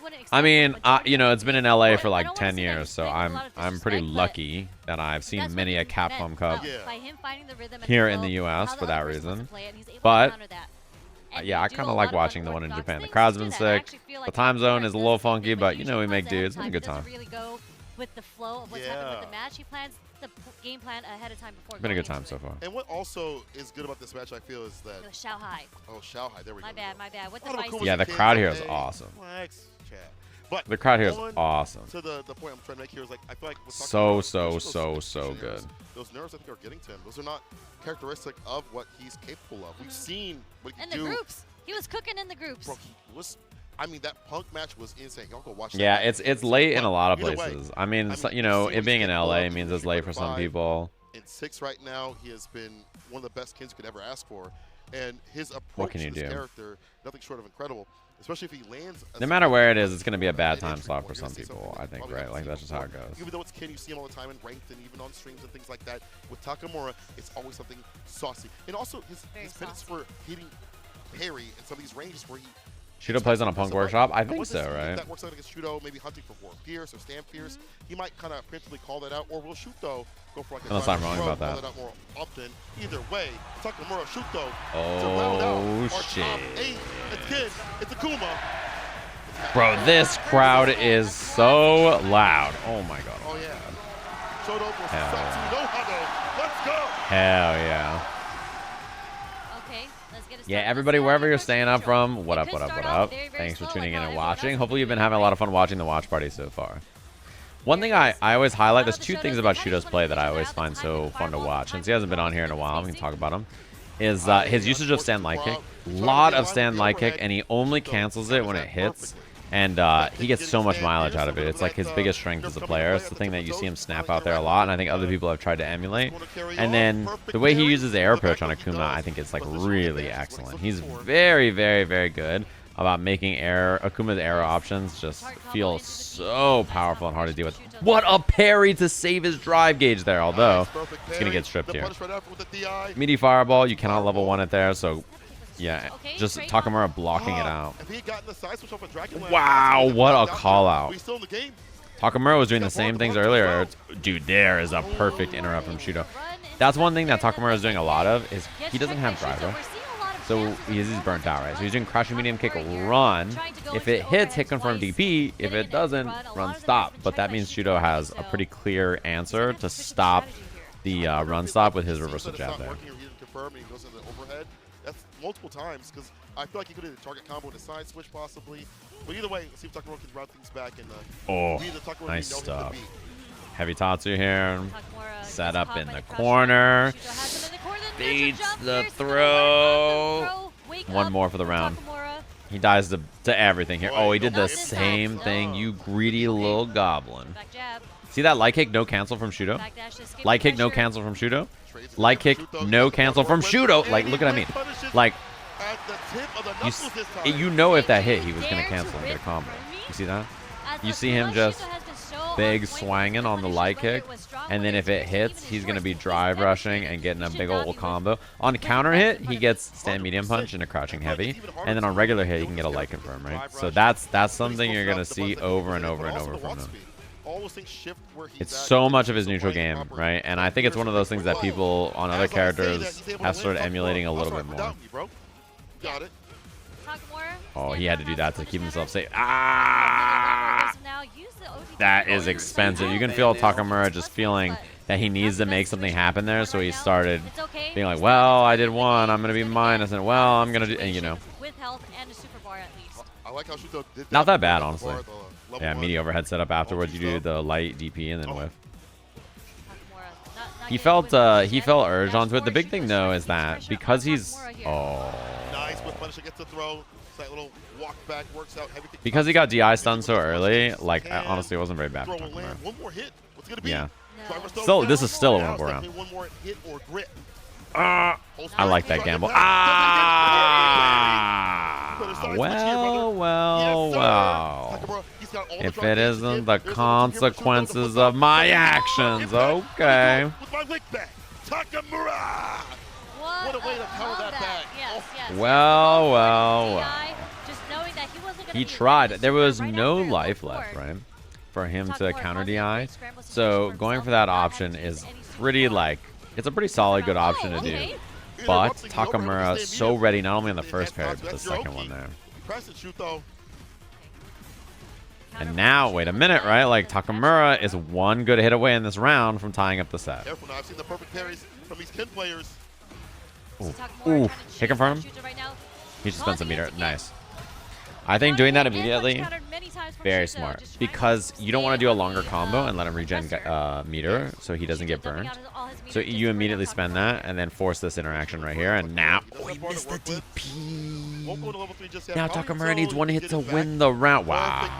wouldn't expect. I mean, you know, it's been in LA for I like don't wanna 10 say that years, he's so bringing a lot of I'm pretty disrespect, but lucky that I've seen that's many what a he Capcom meant Cup by him finding the rhythm and here the in the flow, U.S. how for the that other person wants reason. to play it, and he's able to But counter that. And yeah, you I do kind a of lot like of watching the one in unorthodox Japan. The things crowd's to been do that. I sick. actually feel The like time zone is a little does funky, it, but he you know, we usually make plays dudes. It's at been a good times, time. doesn't really go with the flow of what's happening with the match. He plans the game plan ahead of time before. Been a good time so far. And what also is good about this match, I feel, is that Xiaohai. Oh, Xiaohai. There we go. My bad. With the Bison. Yeah, the crowd here is awesome. But the crowd here is awesome. So the point I'm trying to make here is like I feel like so good. Those nerves I think are getting to him. Those are not characteristic of what he's capable of. We've seen what he can do. In the groups, he was cooking in the groups. Bro, he was. I mean, that Punk match was insane. Y'all go watch that. Yeah, match. it's late in a lot of Either places. way, I mean, you know, it being in LA means it's late for some 5. people. In 6 right now, he has been one of the best kids you could ever ask for, and his approach What can you to this do? character, nothing short of incredible. Especially if he lands. No matter where it is, it's going to be a bad time slot for some people, I think, right? Like, that's just how it goes. Even though it's Ken, you see him all the time in ranked and even on streams and things like that. With Takamura, it's always something saucy. And also, his minutes for hitting parry in some of these ranges where he... Shuto plays on a Punk workshop? I think so, right? That works out against Shuto, maybe hunting for War Pierce or Stand Pierce. He might kind of principally call that out, or will Shuto go for like a Unless I'm wrong about that. Call that out more often. Either way, Takamura, Shuto Oh, to round out our shit. top 8. Again, it's Akuma. Bro, this crowd is so loud. Oh my god. Oh yeah. Shuto will Hell start to know how to. Let's go. Hell yeah. Okay, let's get it Yeah, started. everybody, Let's wherever start you're with staying up Shuto. from, what It up, could what up, start what off up? very, very Thanks for slow, tuning in like and how everyone watching. else Hopefully you've been is having a lot of fun watching the watch party so far. One thing I always highlight, there's 2 things about Shuto's play that I always find so fun to watch. Since he hasn't been on here in a while, we can talk about him. Is his usage of stand light kick. Lot of stand light kick, and he only cancels it when it hits. And he gets so much mileage out of it. It's like his biggest strength as a player. It's the thing that you see him snap out there a lot, and I think other people have tried to emulate. And then the way he uses air approach on Akuma, I think it's like really excellent. He's very, very, very good about making Akuma's air options just feel so powerful and hard to deal with. What a parry to save his drive gauge there, although it's going to get stripped here. Meaty Fireball, you cannot level 1 it there, so yeah, just Takamura blocking it out. Wow, what a call out. Takamura was doing the same things earlier. Dude, there is a perfect interrupt from Shuto. That's one thing that Takamura is doing a lot of, is he doesn't have drive rush. So he's burnt out, right? So he's doing crouching medium kick run. If it hits, hit confirm DP. If it doesn't, run stop. But that means Shuto has a pretty clear answer to stop the run stop with his reversal jab there. That's multiple times because I feel like he could have target combo to side switch possibly. But either way, let's see if Takamura can route things back. And Nice stuff. Heavy Tatsu here. Set up in the corner. Baits the throw. One more for the round. He dies to everything here. Oh, he did the same thing, you greedy little goblin. See that light kick, no cancel from Shuto? Light kick, no cancel from Shuto? Light kick, no cancel from Shuto. Like, look what I mean. Like, you know if that hit, he was going to cancel and get a combo. You see that? You see him just big swanging on the light kick, and then if it hits, he's going to be drive rushing and getting a big old combo. On counter hit, he gets stand medium punch and a crouching heavy, and then on regular hit, he can get a light confirm, right? So that's something you're going to see over and over and over from him. It's so much of his neutral game, right? And I think it's one of those things that people on other characters have started emulating a little bit more. Oh, he had to do that to keep himself safe. Ah! That is expensive. You can feel Takamura just feeling that he needs to make something happen there, so he started being like, well, I did 1, I'm going to be minus, and well, I'm going to do, and you know. Not that bad, honestly. Yeah, meaty overhead setup afterwards. You do the light DP and then whiff. He felt urged onto it. The big thing though is that because he's because he got DI stunned so early, like honestly it wasn't very bad for Takamura. Yeah. Still, this is still a winnable round. I like that gamble. Well. If it isn't the consequences of my actions, okay. Well. He tried. There was no life left, right, for him to counter DI. So going for that option is pretty like, it's a pretty solid, good option to do. But Takamura so ready, not only on the first pair, but the second one there. And now, wait a minute, right? Like, Takamura is one good hit away in this round from tying up the set. Careful now. I've seen the perfect parries from these Ken players. Ooh, hit confirm. He just spends a meter. Nice. I think doing that immediately, very smart. Because you don't want to do a longer combo and let him regen meter so he doesn't get burned. So you immediately spend that and then force this interaction right here. And now, oh, he missed the DP. Now Takamura needs one hit to win the round. Wow.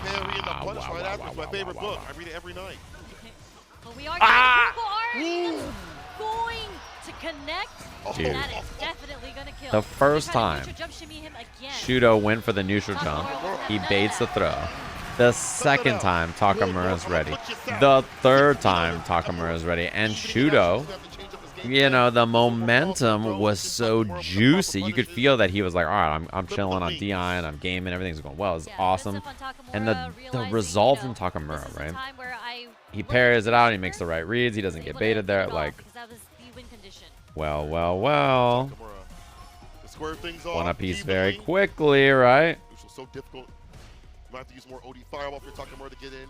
Going to connect. Dude. That is definitely gonna kill. The first time Shuto went for the neutral jump, he baits the throw. The second time Takamura's ready. The third time Takamura's ready. And Shuto, you know, the momentum was so juicy. You could feel that he was like, all right, I'm chilling on DI and I'm gaming. Everything's going well. It's awesome. And the resolve from Takamura, right? He parries it out. He makes the right reads. He doesn't get baited there. Like, well. One apiece very quickly, right? Which was so difficult. You might have to use more OD Fireball for Takamura to get in.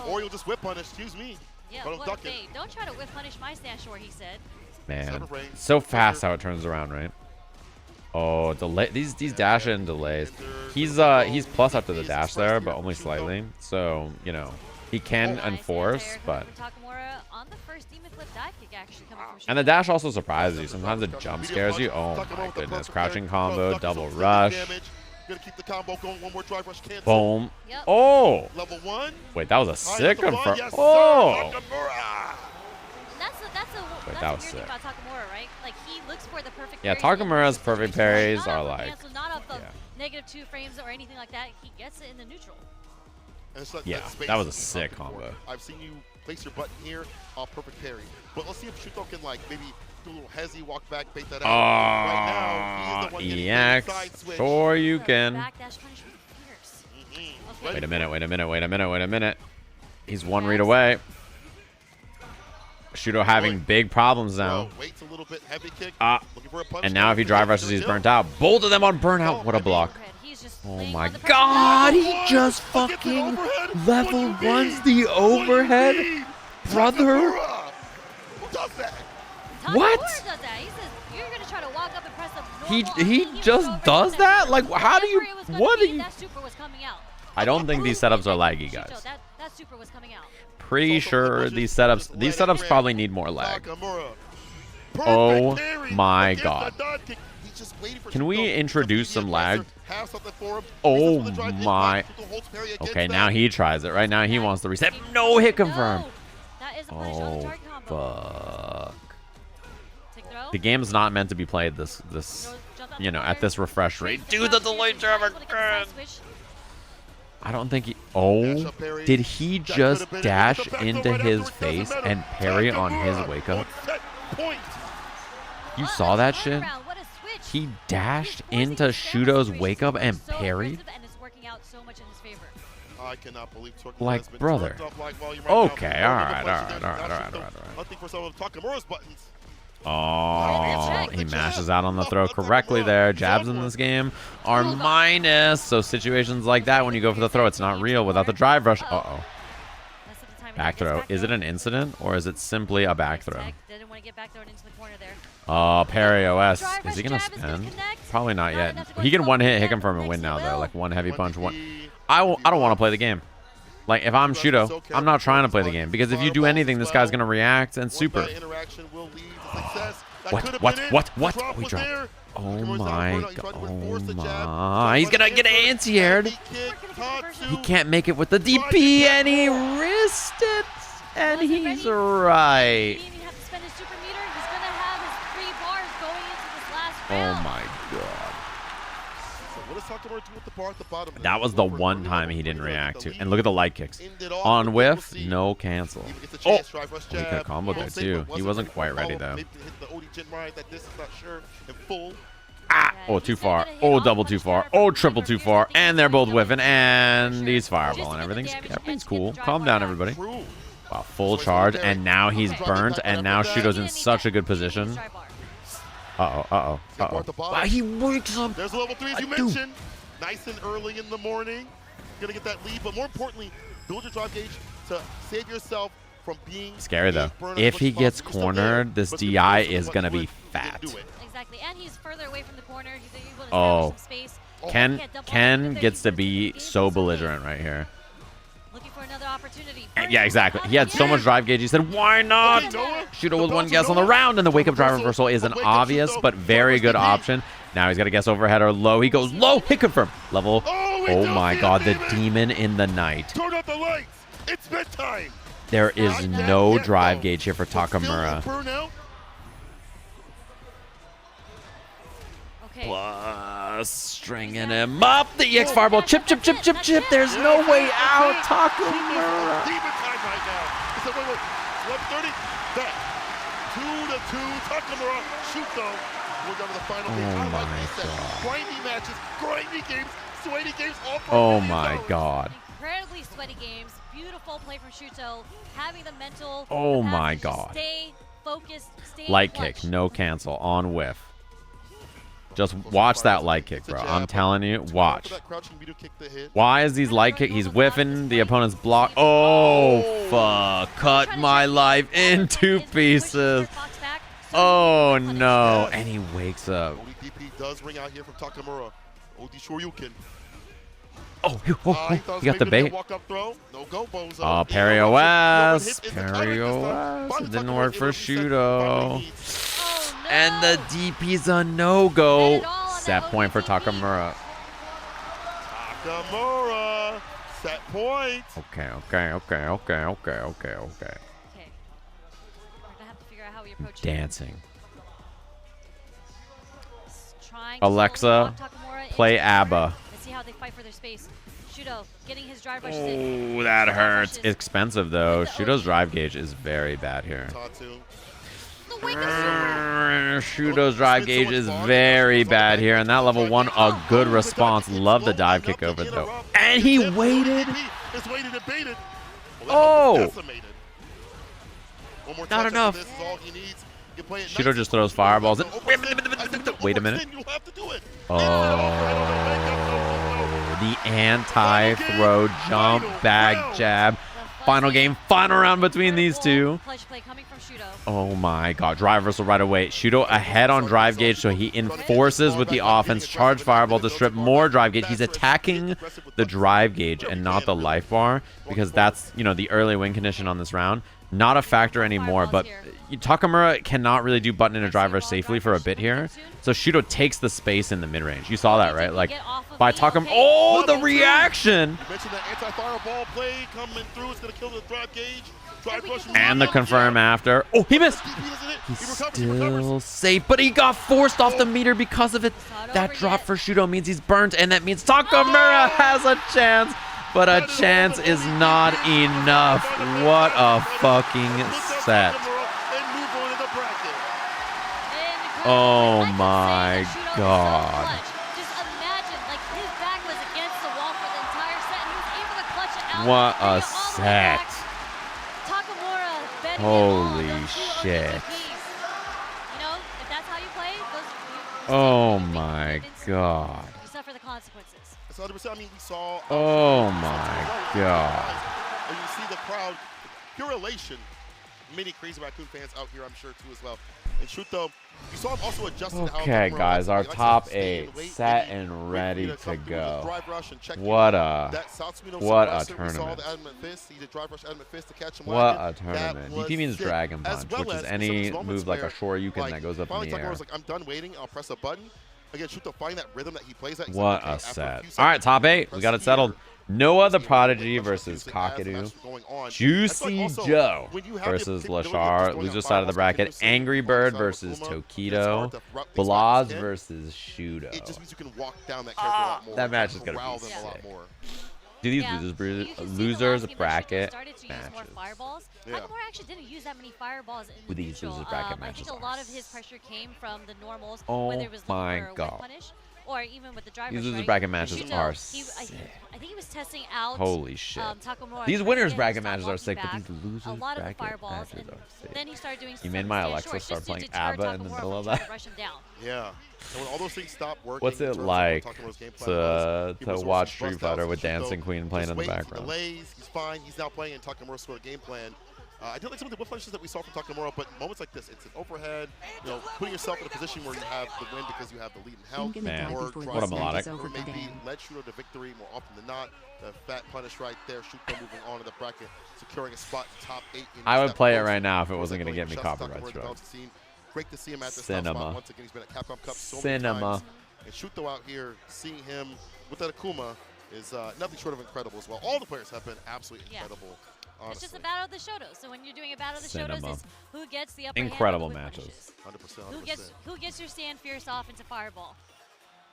Or you'll just whip punish, excuse me. Yeah, don't try to whip punish my Stash Shore, he said. Man, so fast how it turns around, right? Oh, delay. These dash in delays. He's plus after the dash there, but only slightly. So, you know, he can enforce, but... And the dash also surprises you. Sometimes it jump scares you. Oh my goodness. Crouching combo, double rush. Boom. Oh! Wait, that was a sick confirm. Oh! Wait, that was sick. Yeah, Takamura's perfect parries are like... Negative 2 frames or anything like that. He gets it in the neutral. Yeah, that was a sick combo. I've seen you place your button here on perfect parry. But let's see if Shuto can like maybe do a little hezzy, walk back, bait that out. Right now, he is the one getting EX. side switch. Sure you can. Okay. Wait a minute. He's one read away. Shuto having big problems now. Waits a little bit, heavy kick. Looking for a punch. And now if he drive rushes, he's burnt out. Both of them on burnout. What a block. Oh my god, he just fucking level 1's the overhead? Brother? Who does that? What? He just does that? Like, how do you... What do you... I don't think these setups are laggy, guys. Pretty sure these setups probably need more lag. Oh my god. Can we introduce some lag? Oh my. Okay, now he tries it. Right now he wants to reset. No hit confirm. Oh fuck. The game's not meant to be played this you know, at this refresh rate. Do the delay jab again. I don't think he... Oh, did he just dash into his face and parry on his wake up? You saw that shit? He dashed into Shuto's wake up and parried? I cannot believe like, brother. Okay, alright. Hunting for some of Takamura's buttons. Oh, he mashes out on the throw correctly there. Jabs in this game are minus. So situations like that, when you go for the throw, it's not real without the drive rush. Uh-oh. Back throw. Is it an incident or is it simply a back throw? Oh, parry OS. Is he going to spin? Probably not yet. He can one hit confirm and win now, though. Like one heavy punch, one. I don't want to play the game. Like, if I'm Shuto, I'm not trying to play the game. Because if you do anything, this guy's going to react and super. What? Oh, he dropped. Oh my god. Oh my. He's going to get anti-aired. He can't make it with the DP, and he risked it. And he's right. Oh my god. That was the one time he didn't react to. And look at the light kicks. On whiff, no cancel. Oh! He could have comboed there too. He wasn't quite ready though. Ah! Oh, too far. Oh, double too far. Oh, triple too far. And they're both whiffing. And he's fireballing. Everything's cool. Calm down, everybody. Wow, full charge. And now he's burnt. And now Shuto's in such a good position. Uh-oh. Wow, he wakes up. There's a level 3 as you mentioned. Nice and early in the morning. gonna get that lead, but more importantly, build your drive gauge to save yourself from being scary though. If he gets cornered, this DI is gonna be fat. Exactly, and he's further away from the corner. He's able to establish some space. Ken gets to be so belligerent right here. Looking for another opportunity. Yeah, exactly. He had so much drive gauge. He said, "Why not?" Shuto with one guess on the round, and the wake up drive reversal is an obvious but very good option. Now he's got to guess overhead or low. He goes low. Hit confirm. Level. Oh my God, the demon in the night. Turn out the lights. It's bedtime. There is no drive gauge here for Takamura. Plus, stringing him up. The EX Fireball. Chip, chip, chip, chip, chip. There's no way out. Takamura. Demon time right now. It's a wait. 130. Back. 2-2. Takamura. Shuto. We're down to the final game. Oh my God. Grindy matches, grindy games, sweaty games. Oh my God. Incredibly sweaty games. Beautiful play from Shuto. Having the mental. Oh my capacity to God. Stay focused. Stay Light clutch. kick, no cancel, on whiff. Just watch that light kick, bro. I'm telling you, watch. Why is these light kick? He's whiffing the opponent's block. Oh, fuck. Cut my life into pieces. Oh, no. And he wakes up. ODP does ring out here from Takamura. OD Shoryuken. Oh, he got the bait. No go, Bozo. Oh, parry OS. Parry OS. It didn't work for Shuto. And the DP's a no-go. Set point for Takamura. Takamura. Set point. Okay. Dancing. Alexa, play ABBA. See how they fight for their space. Shuto getting his drive rushes in. Oh, that hurts. Expensive though. Shuto's drive gauge is very bad here. Shuto's drive gauge is very bad here, and that level 1, a good response. Love the dive kick over though. And he waited. Oh! Not enough. Shuto just throws fireballs. Wait a minute. Oh, the anti-throw jump bag jab. Final game, final round between these two. Oh my God, drive reversal right away. Shuto ahead on drive gauge, so he enforces with the offense. Charge fireball to strip more drive gauge. He's attacking the drive gauge and not the life bar, because that's, you know, the early win condition on this round. Not a factor anymore, but Takamura cannot really do button in a driver safely for a bit here. So Shuto takes the space in the mid-range. You saw that, right? Like, by Takamura. Oh, the reaction! You mentioned that anti-fireball play coming through. It's going to kill the drive gauge. And the confirm after. Oh, he missed! He's still safe, but he got forced off the meter because of it. That drop for Shuto means he's burnt, and that means Takamura has a chance. But a chance is not enough. What a fucking set. Oh my God. Just imagine, like, his back was against the wall for the entire set, and he was able to clutch it out. What a set. Takamura, holy shit. You know, if that's how you play, oh my God. You suffer the consequences. I mean, we saw. Oh my God. And you see the crowd, pure elation. Many Crazy Raccoon fans out here, I'm sure, too, as well. And Shuto, you saw him also adjusting how. Okay, guys, our top 8 set and ready to go. What a tournament. What a tournament. DP means Dragon Punch, which is any move like a Shoryuken that goes up in the air. I was like, I'm done waiting. I'll press a button. Again, Shuto find that rhythm that he plays at. What a set. All right, top 8. We got it settled. NoahTheProdigy versus Kakeru. JuicyJoe versus Leshar. Loser side of the bracket. AngryBird versus Tokido. Blaz versus Shuto. That match is going to be sick. Do these losers bracket matches? Takamura actually didn't use that many fireballs in the These neutral. losers bracket matches. I think a lot of his pressure came from the normals, Oh whether it was my loop or God. whip punish. or even with the drivers. These losers right? bracket matches Shuto, are I sick. think he was testing out. Holy shit. Takamura. These trying to winners get him bracket to stop matches are walking sick, but back. these losers A lot of the bracket fireballs, matches and are sick. then he started doing You some made my stand Alexa shorts start just to playing deter ABBA in the Takamura middle from of trying that. to rush him down. Yeah. And when all those things stop working, What's in it terms of like what Takamura's game plan to was, watch he Street bust out Fighter with Shuto, Dancing Queen playing just in the waiting, background? Delays, he's fine. He's now playing in Takamura's sort of game plan. I did like some of the whip punches that we saw from Takamura, but moments like this, it's an overhead, putting yourself in a position where you have the win because you have the lead in health, Man, or what a melodic. or maybe led Shuto to victory more often than not. The fat punish right there, Shuto moving on to the bracket, securing a spot in top 8. I would play it right now if it wasn't going to get me copyright Takamura strike. Great to see him at this Cinema. spot. Once again, he's been at Capcom Cup so many times. And Shuto out here, seeing him with that Akuma is nothing short of incredible as well. All the players have been absolutely incredible. Honestly. It's just a battle of the Shotos. So when you're doing a battle of the Shotos, it's who gets the upper Incredible hand. matches. 100%. Who gets your stand fierce off into fireball?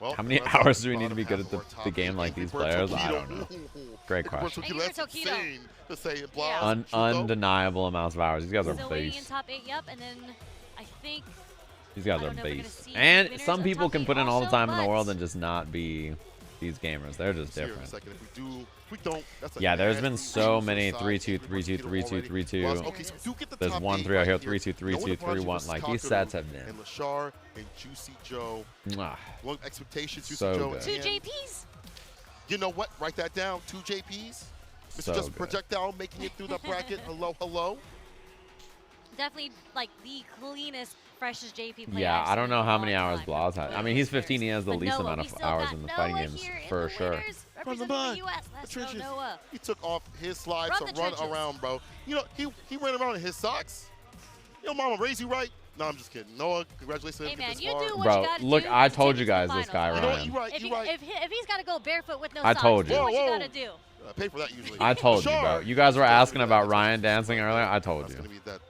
Well, how many hours do we need to be good at the game like these players? I don't know. Great question. Undeniable amounts of hours. These guys are Still waiting in beasts. top 8, yep. And then I think These guys are beasts. And some people can put in all the time in the world and just not be these gamers. They're just different. Yeah, there's been so many 3-2, 3-2, 3-2, 3-2. There's 1-3 out here, 3-2, 3-2, 3-1. Like, these sets have been. And Leshar and JuicyJoe. Long expectations, So JuicyJoe. 2 JPs. You know what? Write that down. 2 JPs. Mr. So Just good. Projectile making it through the bracket. Hello, hello. Definitely like the cleanest, freshest JP player. Yeah, I've I don't seen know in a how long many hours time. Blaz had. I mean, he's 15. He has the But least Noah, amount we of still hours got in the fighting Noah games here in for the sure. winners, representing the US. Let's go, Noah. He took off his slides From to the run trenches. around, bro. You know, he ran around in his socks. Yo, mama, raise you right. No, I'm just kidding. Noah, congratulations. Hey, man, this you far. do what Bro, you gotta look, do I to told take you it to the guys this finals, guy right? ran. You're right, If, you're right. if he's got to go barefoot with no I socks, told do you. what you Whoa, got to do. Pay for that usually. I told you, bro. Leshar. You guys were asking about Ryan dancing earlier. I told It's you. going to be that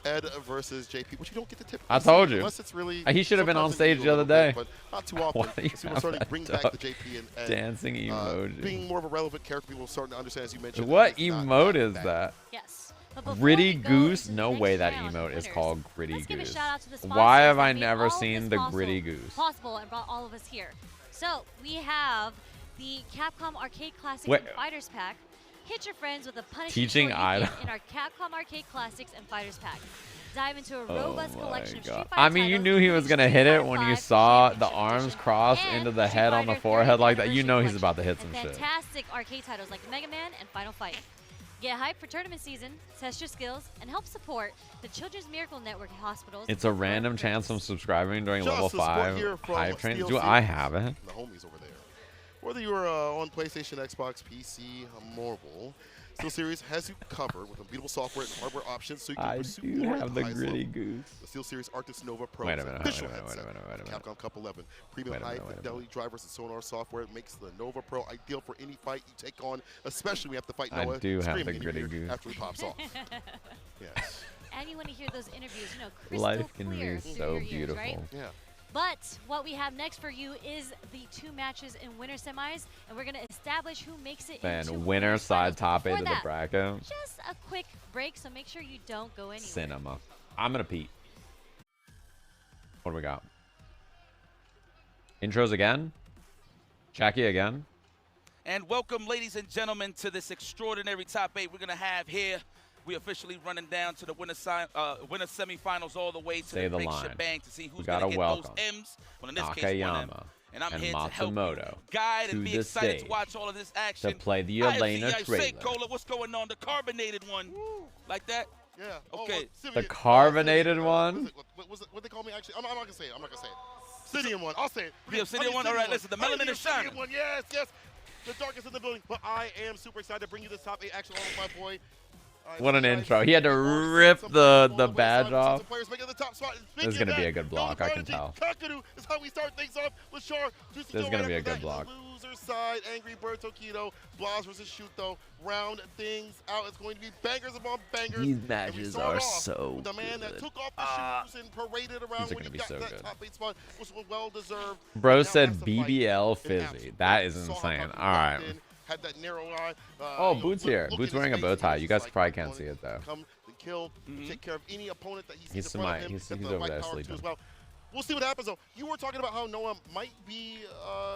Ed versus JP, which you don't get to typically I told see you. unless it's really. He should have been on sometimes stage the other day. But not too Why often. do you People have starting to that bring back duck the JP and dancing emoji? being more of a relevant character, people are starting to understand, as you mentioned. What that it's not emote is that? Yes. But before Gritty we go Goose? into the No next way that round of emote is winners, called Gritty let's give a Goose. shout out to the sponsors Why have that I made never all of seen this the possible- Gritty Goose? Possible and brought all of us here. So we have the Capcom Arcade Classics Wait. and Fighters Pack. Hit your friends with a punishing Teaching short item. in our Capcom Arcade Classics and Fighters Pack. Dive into a robust collection of Street God. Fighter I mean, you titles, knew he was including gonna Street hit it Fighter when you 5 saw the Championship arms Edition cross and into the Street head on the Fighter forehead 30th like that. You know he's Anniversary about to hit some Collection, shit. and fantastic arcade titles like Mega Man and Final Fight. Get hyped for tournament season, test your skills, and help support the Children's Miracle Network hospitals. It's a random chance from subscribing during level Just a support 5 here from hype train. Steel Do I Series. have it? The homies over there. Whether you're on PlayStation, Xbox, PC, mobile, Steel Series has you covered with unbeatable software and hardware options so you can I pursue do glory at have the the highest Gritty level. Goose. The Steel Series Arctis Nova Pro Wait a is minute, official wait a minute, headset. wait a minute, wait a minute. Capcom Cup 11. Premium Wait a high minute, wait a fidelity minute. drivers and sonar software makes the Nova Pro ideal for any fight you take on, especially when you have to fight I Noah do have screaming the in your Gritty ear Goose. after he pops off. Yes. And you want to hear those interviews, you know, crystal Life can clear be through so your ears, beautiful. right? Yeah. But what we have next for you is the 2 matches in winner semis, and we're going to establish who makes it into Man, winner side finals. top 8 Before of the that, bracket. Just a quick break, so make sure you don't go anywhere. Cinema. I'm gonna peep. What do we got? Intros again? Jackie again? And welcome, ladies and gentlemen, to this extraordinary top 8 we're going to have here. We officially running down to the winner semifinals all the way to Say the big line. shebang to see who's We going gotta to get welcome those M's. Well, in this case, one M. Nakayama And I'm and here to help you Matsumoto guide to and be the excited stage to watch all of this action. to play the I Elena say, trailer. Cola, what's going on? The carbonated one. Like that? Yeah. Okay. The carbonated one? What they call me actually? I'm not gonna say it. I'm not gonna say it. Obsidian one. I'll say it. The Obsidian one? All right, listen, the melanin is shining. One. Yes, yes. The darkest in the building. But I am super excited to bring you this top 8 action along with my boy. What an intro. He had to rip the badge off. This is going to be a good block, I can tell. Kakeru is how we start things off. Leshar, This is going to be a good block. Loser side, AngryBird, Tokido, Blaz versus Shuto. Round things out. It's going to be bangers upon bangers. These matches are so the man that good. took off the shoes and paraded around These are when gonna he be got so that good. top 8 spot, which was well deserved. Bro Now said has to fight BBL in Fizzy. absolute That is saw how insane. Kakeru All right. walked in, had that narrow eye. Oh, Boots here. Boots wearing a bow tie. You guys probably can't see it, though. Come and kill, take care of any opponent that he sees He's in front of smite. him. He's Got the over white there power too sleeping. as well. We'll see what happens, though. You were talking about how Noah might be...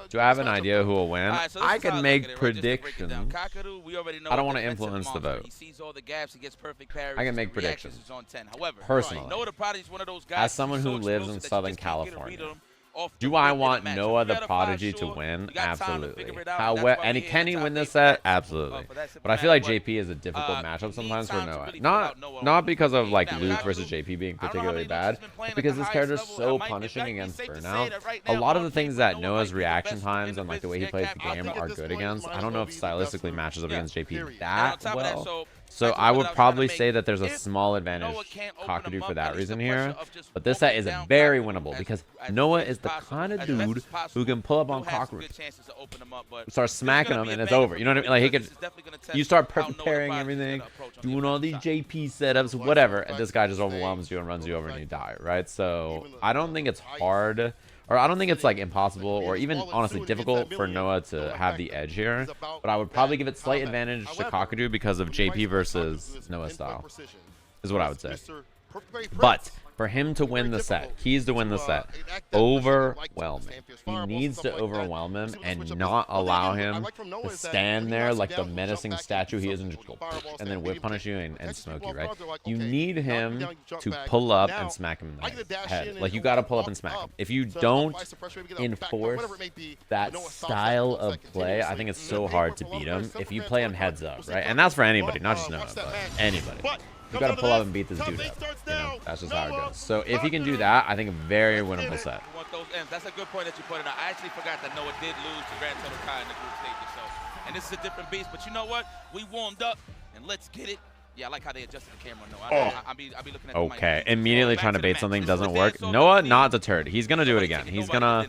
Do I have an idea who will win? Right, so I can make predictions. Kakeru, we already know I don't what want to defensive influence the monster. vote. He sees all the gaps, he gets perfect parries. I can make his reactions predictions. is on 10. However, Personally, NoahTheProdigy is one of those guys as someone who so lives in explosive that you Southern just can't get a California, read on him off the do I rip in want the matchup. Noah You the got a Prodigy five, to sure. win? You got time to Absolutely. figure it out. That's why And we're here can he in win top this eight set? matchup. Absolutely. For that simple But I feel like matter, JP is a difficult matchup you need sometimes for time to Noah. really fill out Not because of like Now, loot Kakeru, versus JP being I don't know how particularly many bad, losses he's been playing but because at this the character is highest so level. It might be punishing very against safe to say burnout. that right A now, lot of on the things paper, that Noah Noah's might be the reaction best times in and like the the way he plays the business. game I think are at this good point, against. might I as don't know well if be the best stylistically for- matches up Yeah. against JP Period. And on that top of that, well. so So that's I what would I was probably trying to say make. that there's a If small advantage Noah can't open Kakeru him for up, that at least reason the pressure here. of just But this set walking is down very Kakeru winnable as- because as Noah best is as the possible, kind of as best dude as possible, who can pull up on he'll have some Kakeru, good chances to open him up, but start this is smacking gonna him, be and a it's bang over. for You know what I you mean? Like he because could, this is definitely gonna test you start how preparing NoahTheProdigy is everything, gonna approach on the doing all these defensive JP setups, whatever, and this guy just overwhelms you and runs you over and you die, right? So I don't think it's hard, or I don't think it's like impossible, or even honestly difficult for Noah to have the edge here. But I would probably give it slight advantage to Kakeru because of JP versus Noah style, is what I would say. But for him to win the set, keys to win the set, overwhelming. He needs to overwhelm him and not allow him to stand there like the menacing statue he is and just go and then whip punish you and smoke you, right? You need him to pull up and smack him in the head. Like, you got to pull up and smack him. If you don't enforce that style of play, I think it's so hard to beat him if you play him heads up, right? And that's for anybody, not just Noah, but anybody. You gotta pull up and beat this dude up. You know, that's just how it goes. So if he can do that, I think a very winnable set. You want those ends. That's a good point that you pointed out. I actually forgot that Noah did lose to Grand Total Kai in the group stages. So, and this is a different beast. But you know what? We warmed up, and let's get it. Yeah, I like how they adjusted the camera. No, I'll be looking at the mic. Okay, immediately trying to bait something doesn't work. Noah not deterred. He's gonna do it again. He's gonna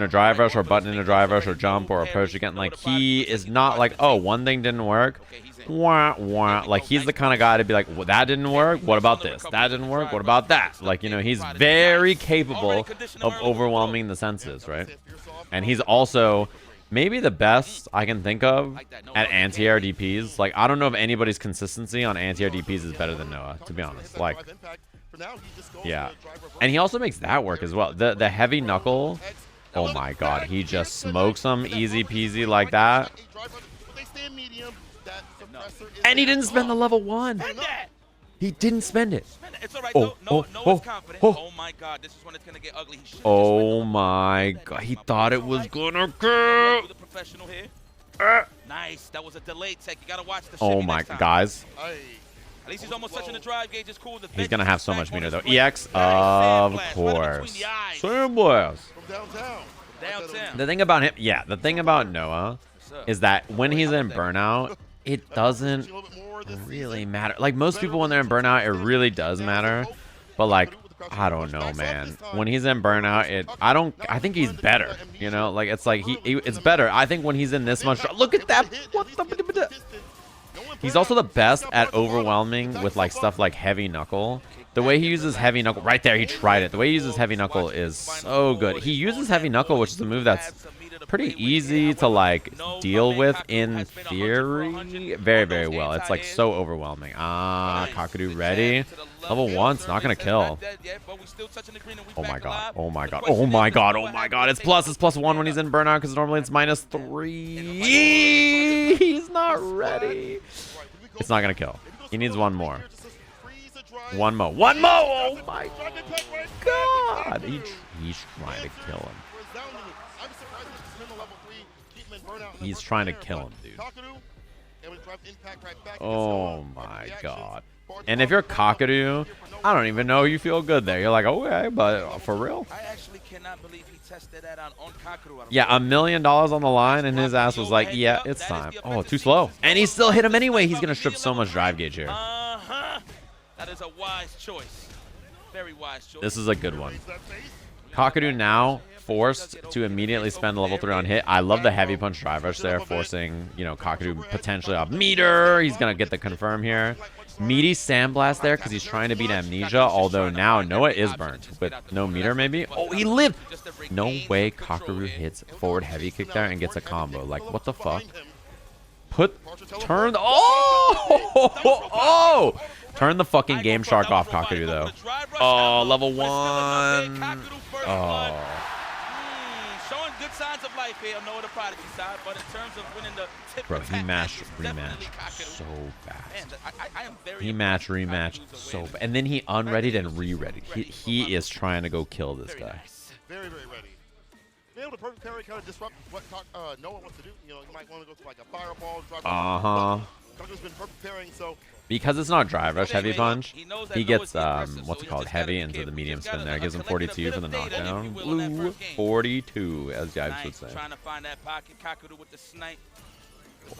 drive rush or button in a drive rush or jump or approach again. Like, he is not like, oh, one thing didn't work. Wah, wah. Like, he's the kind of guy to be like, well, that didn't work. What about this? That didn't work. What about that? Like, you know, he's very capable of overwhelming the senses, right? And he's also maybe the best I can think of at anti-air DPs. Like, I don't know if anybody's consistency on anti-air DPs is better than Noah, to be honest. Like, yeah. And he also makes that work as well. The heavy knuckle, oh my god, he just smokes him easy peasy like that. And he didn't spend the level 1. He didn't spend it. It's all right, though. Noah's confident. Oh my god, this is when it's gonna get ugly. Oh my god, he thought it was gonna go. The professional here. Nice. That was a delayed tech. You gotta watch the Oh my, guys. At least he's almost touching the drive gauge. It's cool. He's gonna have so much meter though. EX, of course. Sandblast. Downtown. The thing about him, the thing about Noah is that when he's in burnout, it doesn't really matter. Like, most people when they're in burnout, it really does matter. But like, I don't know, man. When he's in burnout, I think he's better. You know, like, it's like it's better. I think when he's in this much, look at that. What the? He's also the best at overwhelming with like stuff like heavy knuckle. The way he uses heavy knuckle, right there, he tried it. The way he uses heavy knuckle is so good. He uses heavy knuckle, which is a move that's pretty easy to like deal with in theory. Very, very well. It's like so overwhelming. Kakeru ready. Level 1's not gonna kill. Oh my god. Oh my god. Oh my god. Oh my god. It's +1 when he's in burnout because normally it's -3. He's not ready. It's not gonna kill. He needs one more. One more. Oh my god. He's trying to kill him. He's trying to kill him, dude. Oh my god. And if you're Kakeru, I don't even know you feel good there. You're like, okay, but for real? I actually cannot believe he tested that out on Kakeru. Yeah, $1 million on the line, and his ass was like, yeah, it's time. Oh, too slow. And he still hit him anyway. He's going to strip so much drive gauge here. That is a wise choice. Very wise choice. This is a good one. Kakeru now forced to immediately spend level 3 on hit. I love the heavy punch drive rush there, forcing, you know, Kakeru potentially off meter. He's going to get the confirm here. Meaty sandblast there because he's trying to beat Amnesia, although now Noah is burnt with no meter maybe. Oh, he lived. No way Kakeru hits forward heavy kick there and gets a combo. Like, what the fuck? Turn Turn the fucking Game Shark off Kakeru though. Oh, level 1. one. Showing good signs of life here on NoahTheProdigy side, but in terms of winning the tip Bro, of he hat matched match, it's definitely rematch Kakeru. so fast. Man, I am very He matched rematch so fast. And then he unreadied and re-readied. He is trying to go kill this guy. Very, very ready. Being able to perfect parry kind of disrupt what Noah wants to do. You know, you might want to go to like a fireball, drive. Kakeru's been perfect parrying, so. Because it's not drive rush heavy punch, he gets what's it called, heavy into the medium spin there. Gives him 42 for the knockdown. Blue 42, as Yipes would say. Trying to find that pocket. Kakeru with the snipe.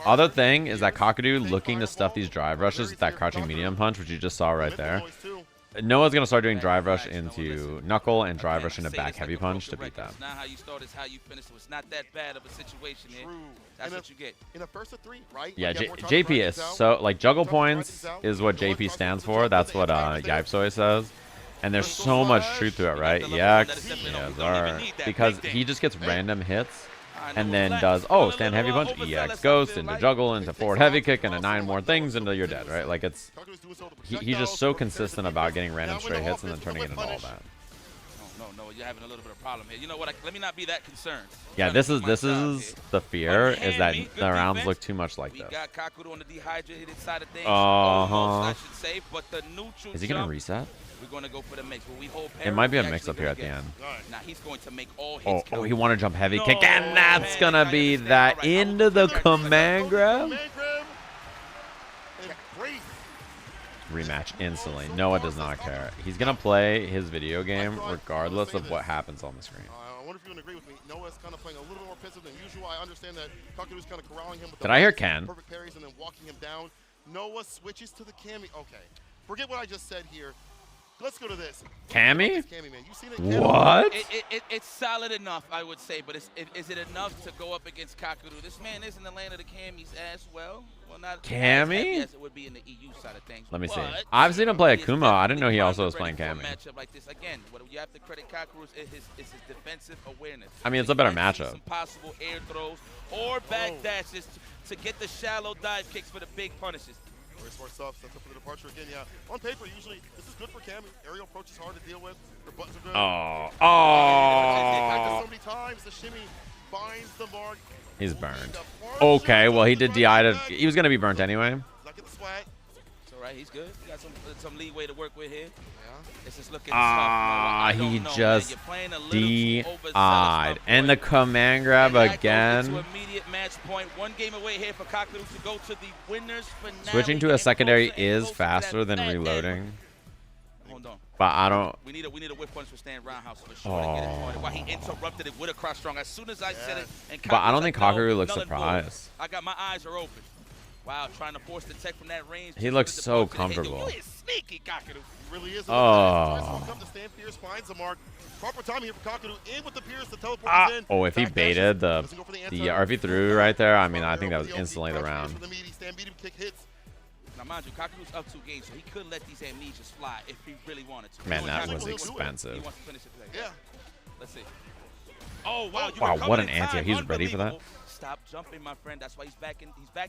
Other thing is that Kakeru looking to stuff these drive rushes with that crouching medium punch, which you just saw right there. Noah's going to start doing drive rush into knuckle and drive rush into back heavy punch to beat that. It's not how you start, it's how you finish. So it's not that bad of a situation here. That's what you get. In a first of 3, right? Yeah, JP is so, like, juggle points is what JP stands for. That's what Yipes always says. And there's so much truth to it, right? Yeah, because he just gets random hits and then does, stand heavy punch, EX ghost, into juggle, into forward heavy kick, into 9 more things until you're dead, right? Like, it's, he's just so consistent about getting random straight hits and then turning it into all that. No, you're having a little bit of problem here. You know what? Let me not be that concerned. Yeah, this is the fear, is that the rounds look too much like this. We got Kakeru on the dehydrated side of things. I should say, but the neutral is he gonna reset? We're gonna go for the mix. Will we hold it might be a mix up here at the end. Now he's going to make all hits he want to jump heavy kick, and that's gonna be that into the command grab. Rematch instantly. Noah does not care. He's gonna play his video game regardless of what happens on the screen. I wonder if you can agree with me. Noah's kind of playing a little more pensive than usual. I understand that Kakeru's kind of corralling him with Did I hear Ken? Perfect parries and then walking him down. Noah switches to the Cammy. Okay, forget what I just said here. Let's go to this. Cammy? Cammy, man. You seen it? What? It's solid enough, I would say, but is it enough to go up against Kakeru? This man is in the land of the Cammys as well. Well, not Cammy? as it would be in the EU side of things. Let me see. I've seen him play Akuma. I didn't know he also was playing Cammy. Matchup like this again. What you have to credit Kakeru is his defensive awareness. I mean, it's a better matchup. Some possible air throws or back dashes to get the shallow dive kicks for the big punishes. Very smart stuff. Sets up for the departure again. Yeah. On paper, usually this is good for Cammy. Aerial approach is hard to deal with. Her buttons are good. So many times the shimmy finds the mark. He's burned. Okay, well he did DI to. He was gonna be burnt anyway. Not get the swag. It's all right. He's good. He got some leeway to work with here. Yeah. It's just looking he just DI'd. And the command grab again. Immediate match point. 1 game away here for Kakeru to go to the winners finale. Switching to a secondary is faster than reloading. Hold on. But I don't. We need a whip punch for Stan Roundhouse for sure to get it started. While he interrupted it with a cross strong. As soon as I said it, and but I don't think Kakeru looks surprised. I got my eyes are open. Wow, trying to force the tech from that range. He looks so comfortable. He is sneaky, Kakeru. He really is. Oh. The Stan Pierce finds the mark. Proper time here for Kakeru. In with the Pierce to teleport in. Oh, if he baited the or if he threw right there, I mean, I think that was instantly the round. Now, mind you, Kakeru's up 2 games, so he could let these amnesias fly if he really wanted to. Man, that was expensive. He wants to finish it today. Yeah. Let's see. Oh, wow. Wow, what an anti. He's ready for that. Stop jumping, my friend. That's why he's back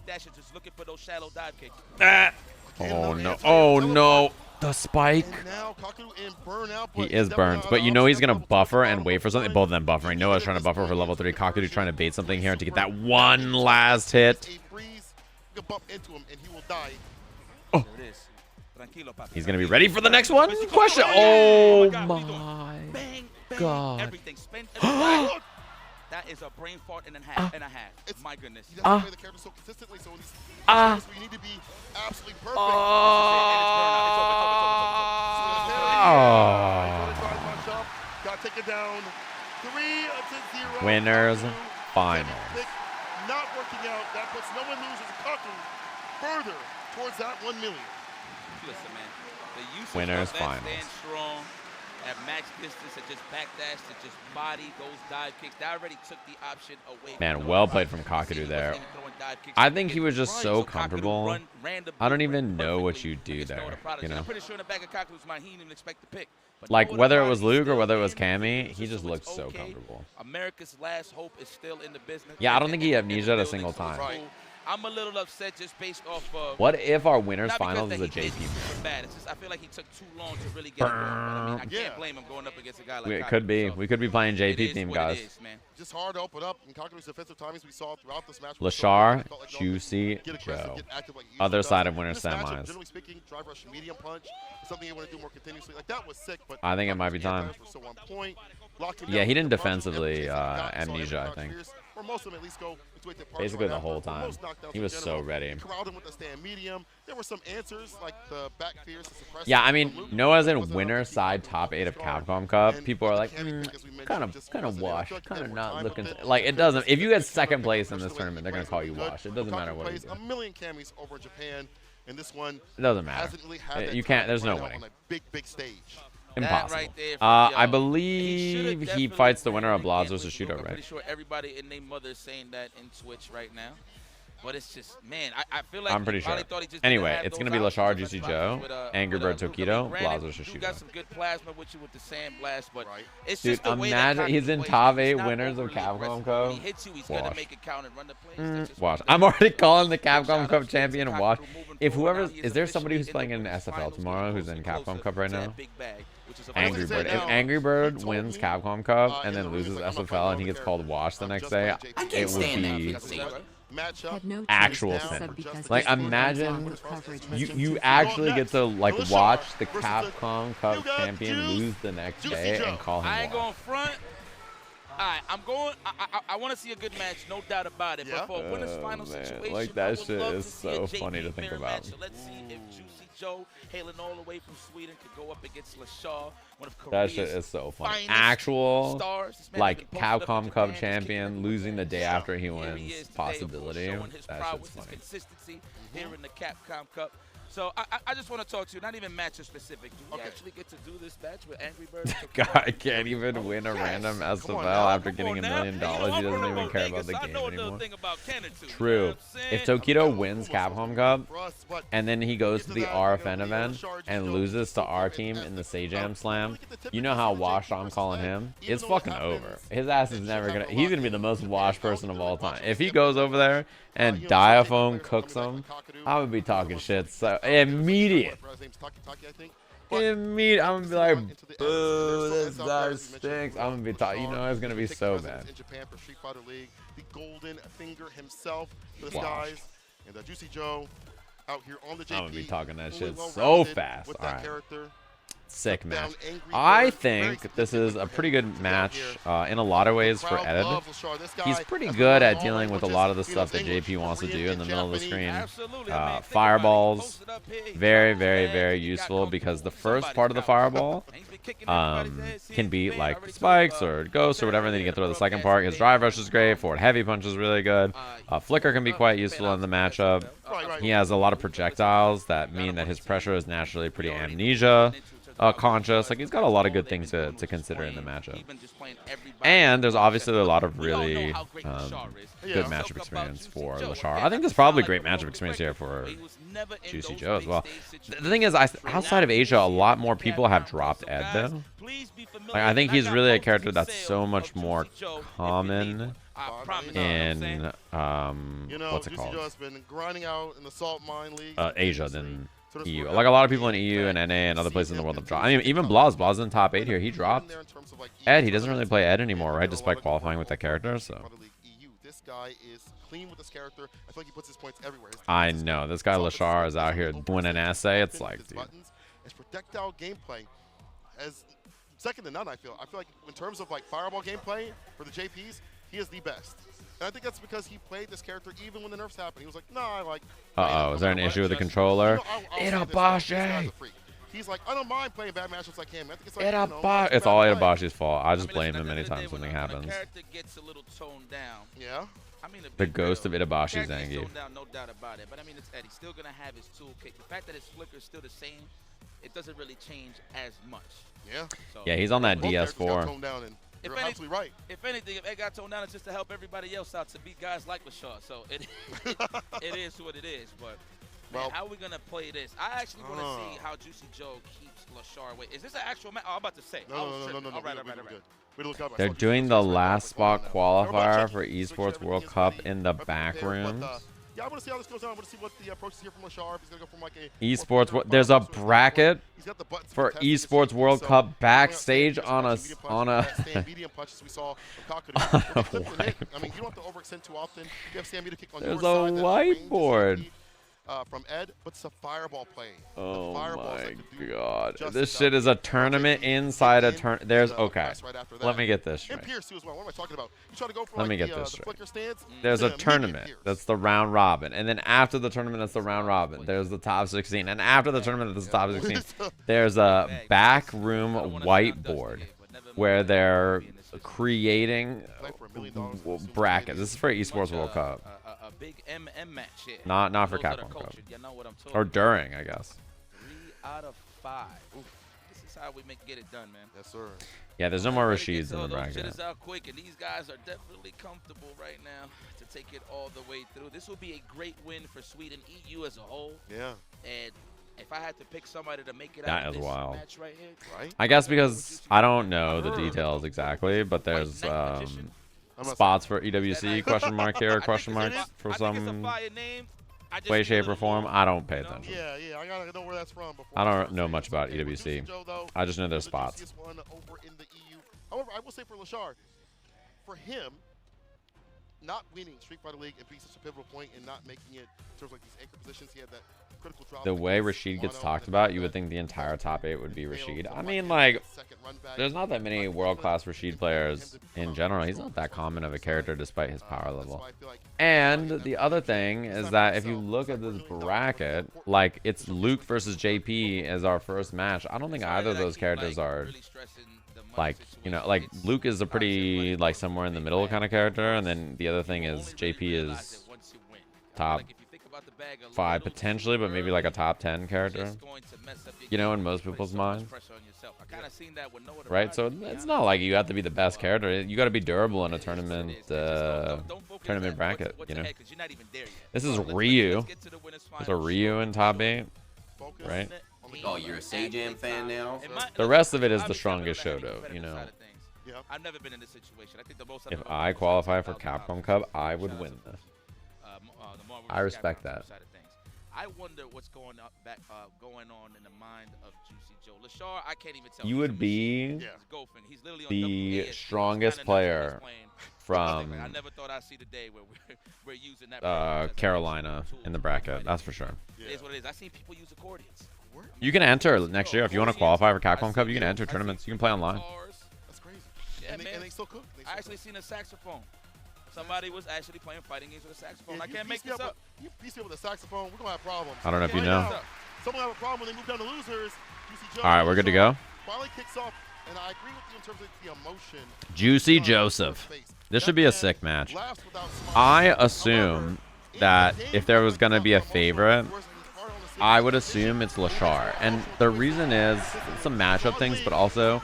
dashing, just looking for those shallow dive kicks. Oh, no. Oh, no. The spike. He is burned, but you know he's going to buffer and wait for something. Both of them buffering. Noah's trying to buffer for level 3. Kakeru trying to bait something here to get that one last hit. Bump into him and he will die. Oh. He's gonna be ready for the next one. Question. Oh my God. Everything. That is a brain fart and a half. It's my goodness. He doesn't play the character so consistently, so in these situations we need to be absolutely perfect. Got to take it down. 3-0. Winners finals. Not working out. That puts no one loses. Kakeru further towards that 1 million. Listen, man. The usage Winners of that finals. stand strong at max distance and just backdash to just body those dive kicks. That already took the option away. Man, well played from Kakeru there. I think he was just so comfortable. I don't even know what you do there. You know. I'm pretty sure in the back of Kakeru's mind, he didn't even expect the pick. Like whether it was Luke or whether it was Cammy, he just looked so comfortable. America's last hope is still in the business. Yeah, I don't think he amnesia a single time. I'm a little upset just based off of. What if our winners not because finals that is a he did JP? super bad. It's just I feel like he took too long to really get it going. But I mean, I can't blame him going up against a guy like It Kakeru, could be. so We could be playing JP it is team, what guys. It is, man. Just hard to open up. And Kakeru's defensive timings we saw throughout this match. Leshar, JuicyJoe. Other side of winners semis. Generally speaking, drive rush medium punch is something you want to do more continuously. Like that was sick, but I think it might be time. Yeah, he didn't defensively amnesia, I think. Or most of them at least go into a Basically the whole time. He was so ready. Corralled him with the stand medium. There were some answers like the back fierce. Yeah, I mean, Noah's in winner side top 8 of Capcom Cup. People are like, kind of wash, kind of not looking like it doesn't. If you get second place in this tournament, they're gonna call you wash. It doesn't matter what you do. A million Cammys over in Japan, and this one it doesn't matter. You can't. There's no winning. On a big stage. Impossible. Right there I believe he fights the winner of Blaz versus Shuto, I'm right? pretty sure everybody and their mother is saying that in Twitch right now. But it's just, man, I feel like I'm pretty sure. Anyway, it's going to be Leshar, JuicyJoe, AngryBird, Tokido, Blaz versus You got Shuto. some good plasma with you with the sand blast, but it's Dude, just the way that imagine he's in Kakeru top plays. 8 He's not winners of overly Capcom aggressive. Cup. When he hits you, he's going to make it count and run the plays. Watch. I'm already calling the Capcom Cup champion. Watch. If whoever is there somebody who's playing in SFL tomorrow who's in Capcom Cup right now? AngryBird. If AngryBird wins Capcom Cup and then loses SFL and he gets called wash the next day, it would be actual sin. Like imagine you actually get to like watch the Capcom Cup champion lose the next day and call him I ain't wash. going front. All right, I'm going. I want to see a good match, no doubt about it. But for a winners final situation, Like I that would shit love is to see a so JP funny to think mirror about. match. So let's see if JuicyJoe, hailing all the way from Sweden, could go up against Leshar, one of That Korea's shit is so funny. finest Actual stars. This man like has been posted up in Capcom Cup Japan, champion losing the day after he Here wins he is today, of course, possibility. showing his That prowess, shit's his funny. consistency here in the Capcom Cup. So I just want to talk to you, not even match specific. Do we actually get to do this match with AngryBird? Guy can't even win a random SFL after getting $1 million. He doesn't even care about the game anymore. True. If Tokido wins Capcom Cup and then he goes to the RFN event and loses to our team in the Sajam Slam, you know how washed I'm calling him? It's fucking over. His ass is never gonna. He's gonna be the most washed person of all time. If he goes over there and Diaphone cooks him, I'm gonna be talking shit. So immediate. Immediate. I'm gonna be like, boo, this guy stinks. I'm gonna be talking. You know, it's gonna be so bad. In Japan for Street Fighter League, the golden finger himself for the Wow. skies, and JuicyJoe out here on the JP. I'm gonna be talking that shit so well-rounded fast. with All that right. character. Sick match. I think this is a pretty good match in a lot of ways for Ed. He's pretty good at dealing with a lot of the stuff that JP wants to do in the middle of the screen. Fireballs, very, very, very useful because the first part of the fireball can be like spikes or ghosts or whatever, and then you can throw the second part. His drive rush is great. Forward heavy punch is really good. Flicker can be quite useful in the matchup. He has a lot of projectiles that mean that his pressure is naturally pretty amnesia conscious. Like he's got a lot of good things to consider in the matchup. And there's obviously a lot of really good matchup experience for Leshar. I think there's probably great matchup experience here for JuicyJoe as well. The thing is, outside of Asia, a lot more people have dropped Ed though. Like I think he's really a character that's so much more common in what's it called? JuicyJoe has been grinding out in the Salt Mine League. Asia than EU. Like a lot of people in EU and NA and other places in the world have dropped. I mean, even Blaz in top 8 here. He dropped Ed. He doesn't really play Ed anymore, right? Despite qualifying with that character. So this guy is clean with this character. I feel like he puts his points everywhere. I know this guy Leshar is out here doing an essay. It's like, dude. His projectile gameplay as second to none. I feel like in terms of like fireball gameplay for the JPs, he is the best. And I think that's because he played this character even when the nerfs happened. He was like, nah, I like. Is there an issue with the controller? Itabashi. He's like, I don't mind playing bad matchups like him. I think it's like, it's all Itabashi's fault. I just blame him anytime something happens. Character gets a little toned down. Yeah. I mean, The ghost of Itabashi Zangief. No doubt about it. But I mean, it's Eddie. Still gonna have his toolkit. The fact that his flicker is still the same, it doesn't really change as much. Yeah. So, Yeah, he's on that DS4. You're absolutely right. If anything, if Ed got toned down, it's just to help everybody else out to beat guys like Leshar. So it is what it is. But man, how are we gonna play this? I actually want to see how JuicyJoe keeps Leshar away. Is this an actual match? Oh, I'm about to say. No. All right. They're doing the last spot qualifier for Esports World Cup in the back rooms. Yeah, I want to see how this goes on. I want to see what the approach is here from Leshar. If he's going to go from like a Esports. There's a bracket for Esports World Cup backstage on a medium punches we saw from Kakeru. I mean, you don't have to overextend too often. You have Sammy to kick on your There's side. a whiteboard. From Ed, but it's a fireball play. Oh my god. This shit is a tournament inside a turn. There's okay. Let me get this straight. What am I talking about? You try to go for Let me like get this straight. stance. There's a tournament. That's the round robin. And then after the tournament, that's the round robin. There's the top 16. And after the tournament, that's the top 16. There's a back room whiteboard where they're creating brackets. This is for Esports World Cup. A big MM match here. Not for Capcom Cup. Or during, I guess. 3 out of 5. Oof. This is how we get it done, man. Yes, sir. Yeah, there's no more Rashids in the bracket. Shit is out quick, and these guys are definitely comfortable right now to take it all the way through. This will be a great win for Sweden, EU as a whole. Yeah. And if I had to pick somebody to make it that out of is this wild. match right here, right? I guess because I don't know the details exactly, but there's spots for EWC question mark here, question mark for some way, shape, or form. I don't pay attention. Yeah, I gotta know where that's from. I don't know much about EWC. I just know there's spots. However, I will say for Leshar, for him, not winning Street Fighter League and being such a pivotal point and not making it in terms of like these anchor positions, he had that critical drop. The way Rashid gets talked about, you would think the entire top 8 would be Rashid. I mean, like, there's not that many world-class Rashid players in general. He's not that common of a character despite his power level. And the other thing is that if you look at this bracket, like, it's Luke versus JP as our first match. I don't think either of those characters are, like, you know, like, Luke is a pretty, like, somewhere in the middle kind of character, and then the other thing is JP is top 5 potentially, but maybe like a top 10 character, you know, in most people's minds, right? So it's not like you have to be the best character. You got to be durable in a tournament bracket, you know. This is Ryu. There's a Ryu in top 8, right? Oh, you're a Sajam fan now? The rest of it is the strongest Shuto, you know. I've never been in this situation. I think the most If I qualify for Capcom Cup, I would win this. I respect that. I wonder what's going on in the mind of JuicyJoe. Leshar, I can't even tell. You would be the strongest player from I never thought I'd see the day where we're using that Carolina in the bracket. That's for sure. It is what it is. I see people use accordions. You can enter next year if you want to qualify for Capcom Cup. You can enter tournaments. You can play online. That's crazy. Yeah, and they still cook. I actually seen a saxophone. Somebody was actually playing fighting games with a saxophone. I can't make this up. You piece me with a saxophone, we're gonna have problems. I don't know if you know. Someone have a problem when they move down to losers. All right, we're good to go. Finally kicks off, and I agree with you in terms of the emotion. Juicy Joseph. This should be a sick match. I assume that if there was gonna be a favorite, I would assume it's Leshar, and the reason is some matchup things, but also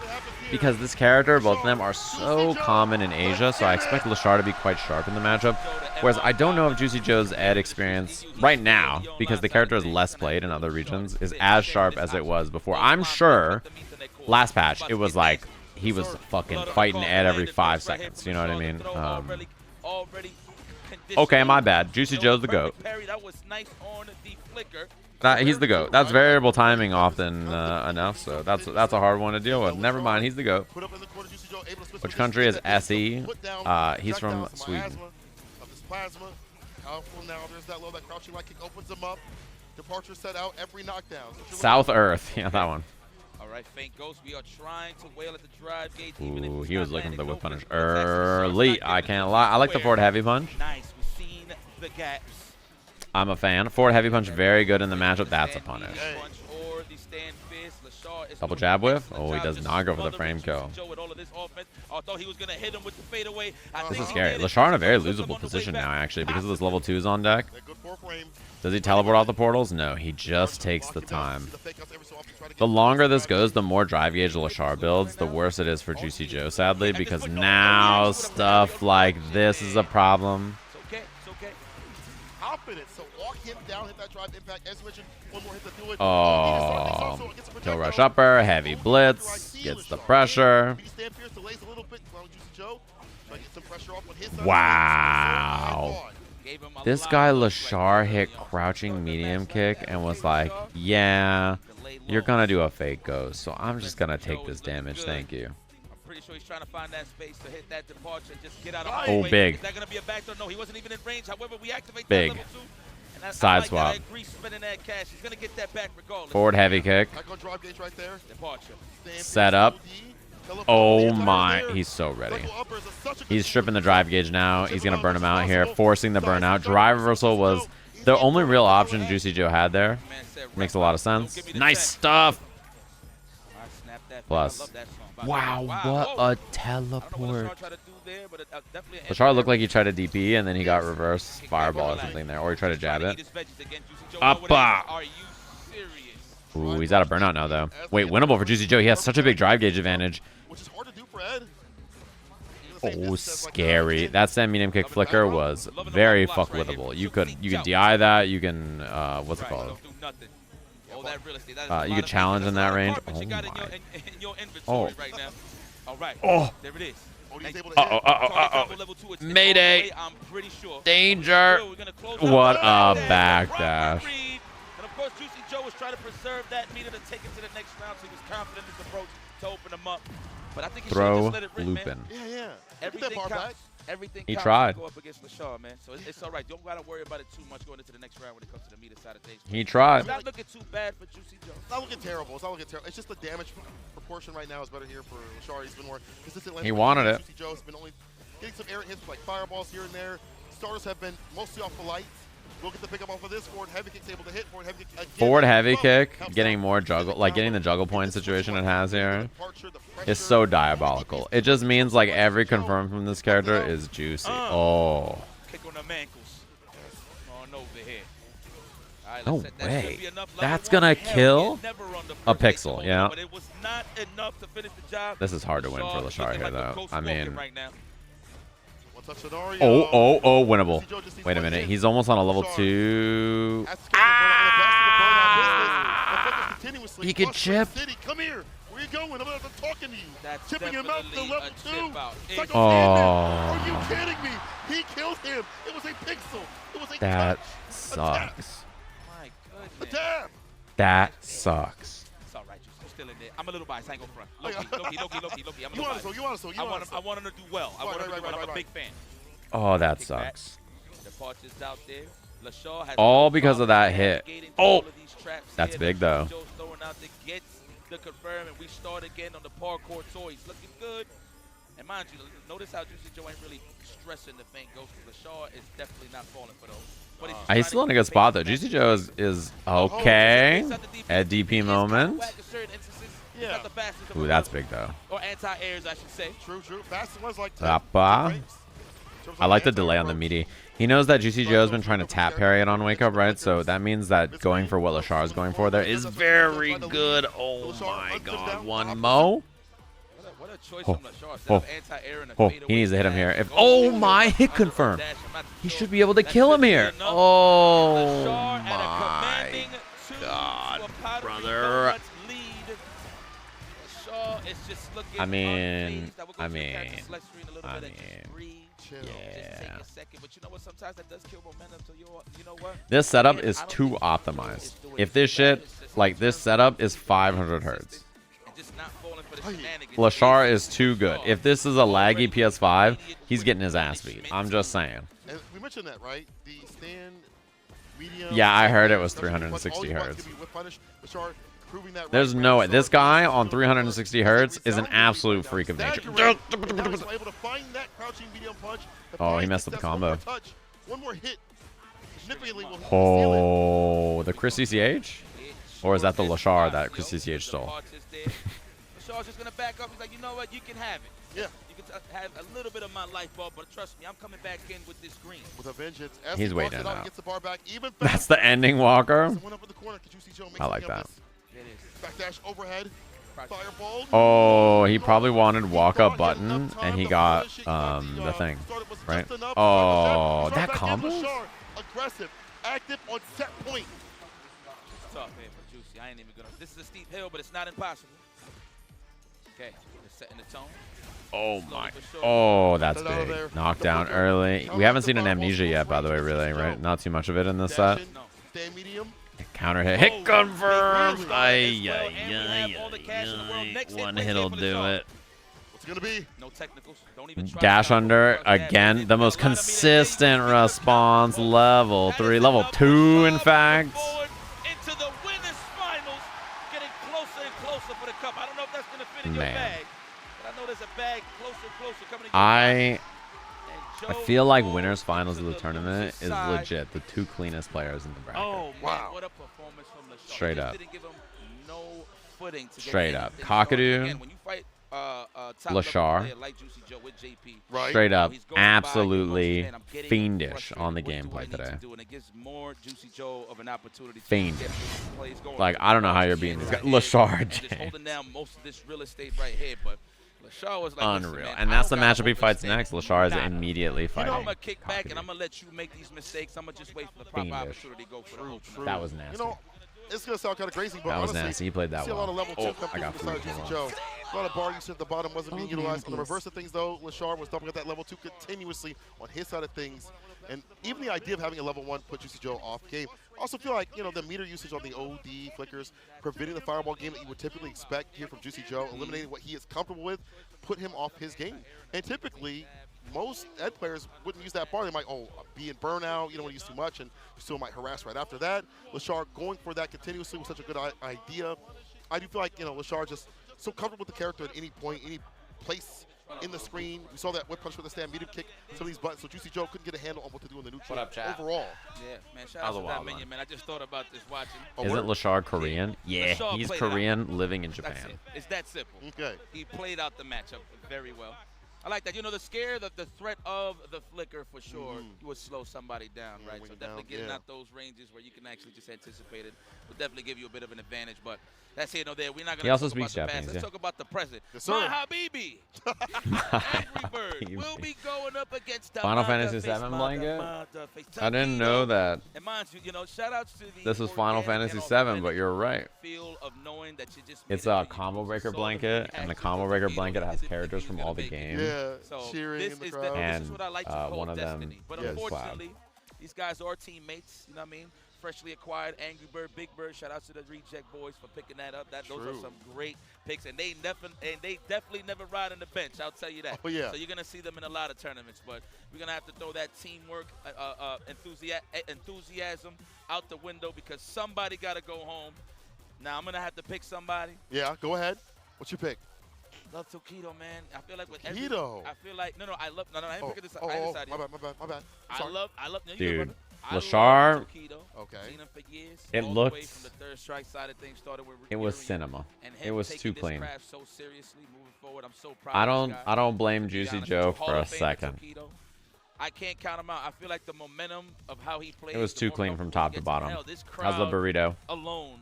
because this character, both of them, are so common in Asia, so I expect Leshar to be quite sharp in the matchup. Whereas I don't know if JuicyJoe's Ed experience right now, because the character is less played in other regions, is as sharp as it was before. I'm sure last patch it was like he was fucking fighting Ed every 5 seconds. You know what I mean? Okay, my bad. JuicyJoe's the GOAT. He's the GOAT. That's variable timing often enough, so that's a hard one to deal with. Never mind, he's the GOAT. Which country is SE? He's from Sweden. South Earth, yeah, that one. All right, Faint Ghost, we are trying to wail at the drive gate. Ooh, he was looking for the whip punish early. I can't lie. I like the forward heavy punch. Nice, we've seen the gaps. I'm a fan. Forward heavy punch, very good in the matchup. That's a punish. Double jab whiff. Oh, he does not go for the frame kill. This is scary. Leshar in a very losable position now, actually, because of those level 2s on deck. Does he teleport off the portals? No, he just takes the time. The longer this goes, the more drive gauge Leshar builds, the worse it is for JuicyJoe, sadly, because now stuff like this is a problem. Oh, kill rush upper, heavy blitz, gets the pressure. Wow. This guy Leshar hit crouching medium kick and was like, yeah, you're gonna do a fake ghost, so I'm just gonna take this damage, thank you. Pretty sure he's trying to find that space to hit that departure and just get out of Oh, big. Is that going to be a backdoor? No, he wasn't even in range. However, we activate big. that level 2. And Side swap. I agree spending that cash. He's going to get that back regardless. Forward heavy kick. Right there. Departure. Set up. Oh my, he's so ready. He's stripping the drive gauge now. He's going to burn him out here, forcing the burnout. Drive reversal was the only real option JuicyJoe had there. Makes a lot of sense. Nice stuff. Plus. Wow, what a teleport. Leshar looked like he tried to DP and then he got reverse fireball or something there. Or he tried to jab it. Uppa! Ooh, he's out of burnout now though. Wait, winnable for JuicyJoe. He has such a big drive gauge advantage. Oh, scary. That stand medium kick flicker was very fuck winnable. You could DI that. You can what's it called? You could challenge in that range. Oh my. Oh. Oh. Mayday. Danger. What a backdash. And of course, JuicyJoe was trying to preserve that meter to take it to the next round, so he was confident in his approach to open them up. But I think he throw just let it rip, looping. Yeah. Everything counts. Everything he counts tried. To go up against Leshar, man. So it's all right. Don't gotta worry about it too much going into the next round when it comes to the meter side of things. He tried. It's not looking too bad for JuicyJoe. It's not looking terrible. It's not looking terrible. It's just the damage proportion right now is better here for Leshar. He's been more consistent. He wanted it. JuicyJoe's been only getting some errant hits with like fireballs here and there. Starters have been mostly off the lights. We'll get the pick up off of this. Forward heavy kick's able to hit. Forward heavy kick again. Forward heavy kick, getting more juggle, like getting the juggle point situation it has here is so diabolical. It just means like every confirm from this character is juicy. Oh. Kick on them ankles. On over here. No way. That's gonna kill a pixel, yeah. But it was not enough to finish the job. This is hard to win for Leshar here, though. I mean, oh, winnable. Wait a minute. He's almost on a level 2. He can chip. Come here. Where you going? I'm not talking to you. That's Chipping him out to level 2. Oh. Are you kidding me? He killed him. It was a pixel. It was a That touch. sucks. My goodness. That sucks. It's all right, you're still in there. I'm a little biased. I ain't gonna front. Loki. I'm a little biased. You want to. I want him to do well. I want him to do well. I'm a big fan. Oh, that sucks. The part is out there. Leshar has All because of that hit. Oh, that's big though. Throwing out the gets the confirm, and we start again on the parkour toys. Looking good. And mind you, notice how JuicyJoe ain't really stressing the feint ghost. Leshar is definitely not falling for those. He's still in a good spot though. JuicyJoe is okay. At DP moment. Yeah. Ooh, that's big though. Or anti-airs, I should say. True. Fast was like I like the delay on the meaty. He knows that JuicyJoe's been trying to tap parry it on Wake Up, right? So that means that going for what Leshar is going for there is very good. Oh my god. One mo. He needs to hit him here. Oh my, hit confirm. He should be able to kill him here. Oh my god, brother. I mean, yeah. This setup is too optimized. If this shit, like this setup is 500 hertz. Leshar is too good. If this is a laggy PS5, he's getting his ass beat. I'm just saying. And we mentioned that, right? The stand medium. Yeah, I heard it was 360 hertz. There's no way. This guy on 360 hertz is an absolute freak of nature. Oh, he messed up the combo. One more hit. Oh, the Chris CCH? Or is that the Leshar that Chris CCH stole? Leshar's just going to back up. He's like, you know what? You can have it. Yeah. You can have a little bit of my life ball, but trust me, I'm coming back in with this green. With a vengeance. He's waiting out. That's the ending walker. I like that. Backdash overhead. Fireball. Oh, he probably wanted walk up button, and he got the thing, right? Oh, that combo? Aggressive, active on set point. Tough here for Juicy. I ain't even gonna. This is a steep hill, but it's not impossible. Okay, just setting the tone. Oh my. Oh, that's big. Knockdown early. We haven't seen an amnesia yet, by the way, really, right? Not too much of it in this set. Counter hit. Hit confirmed. One hit'll do it. What's gonna be? No technicals. Don't even try. Dash under again. The most consistent response. Level 3. Level 2, in fact. Into the winners finals. Getting closer and closer for the cup. I don't know if that's gonna fit in your bag. But I know there's a bag closer and closer coming to I feel like winners finals of the tournament is legit the 2 cleanest players in the bracket. Oh wow! What a performance from Leshar. Straight up. Didn't give him no footing to Straight get up. anything. Kakeru, Again, when you fight Leshar, like JuicyJoe with JP, right? Straight up, absolutely fiendish on the gameplay today. Fiendish. Like, I don't know how you're beating these guys. Leshar, just holding down most of this real estate right here, but Leshar was like, unreal. man, And that's the matchup he fights next. Leshar is immediately fighting. I'm gonna kick back and I'm gonna let you make these mistakes. I'm gonna just wait for the proper opportunity to go for the opener. That was nasty. You know, it's gonna sound kind of crazy, but that was honestly, nasty. He played that see a lot of well. level 2 I got come through the Joe. A lot of bar usage at the bottom wasn't being utilized. On the reverse of things, though, Leshar was doubling up that level 2 continuously on his side of things. And even the idea of having a level 1 put JuicyJoe off game. Also feel like, you know, the meter usage on the OD flickers, preventing the fireball game that you would typically expect here from JuicyJoe, eliminating what he is comfortable with, put him off his game. And typically, most Ed players wouldn't use that bar. They might, be in burnout, you don't want to use too much, and you still might harass right after that. Leshar going for that continuously was such a good idea. I do feel like, you know, Leshar just so comfortable with the character at any point, any place in the screen. We saw that whip punch with the stand medium kick, some of these buttons. So JuicyJoe couldn't get a handle on what to do in the neutral overall. Yeah, man, shout out to that minion, man. I just thought about this watching. Isn't Leshar Korean? Yeah, Leshar he's played Korean living in Japan. That's it. It's that simple. Okay. He played out the matchup very well. I like that. You know, the scare, the threat of the flicker for sure would slow somebody down, right? So definitely getting out those ranges where you can actually just anticipate it would definitely give you a bit of an advantage. But that's here, no there. We're not going to talk about the past. Let's talk about the present. Yes, My Habibi, AngryBird, will be going up against the Final Fantasy VII blanket? I didn't know that. And mind you, you know, shout outs to the this was Final Fantasy VII, but you're right. Feel of knowing that you just it's a combo breaker blanket, and the combo breaker blanket has characters from all the games. Yeah, so cheering in the crowd. And this is what I like to call one of them destiny. But is unfortunately, these guys are teammates, you know what I mean? Freshly acquired AngryBird, Big Bird. Shout out to the Reject Boys for picking that up. Those are some great picks, and they definitely never ride on the bench. I'll tell you that. Oh yeah. So you're gonna see them in a lot of tournaments, but we're gonna have to throw that teamwork, enthusiasm out the window because somebody got to go home. Now I'm gonna have to pick somebody. Yeah, go ahead. What's your pick? Love Tokido, man. I feel like with Tokido. I feel like I love I didn't pick this. I decided. My bad. I love. No, dude. Leshar, okay. Seen him for years, it all looked. the way from the third strike side of things, started with it was cinema. It was too clean. So seriously, moving forward, I'm so proud I don't blame JuicyJoe for a second. I can't count him out. I feel like the momentum of how he plays. It was too clean from top to bottom. How's the burrito? Alone.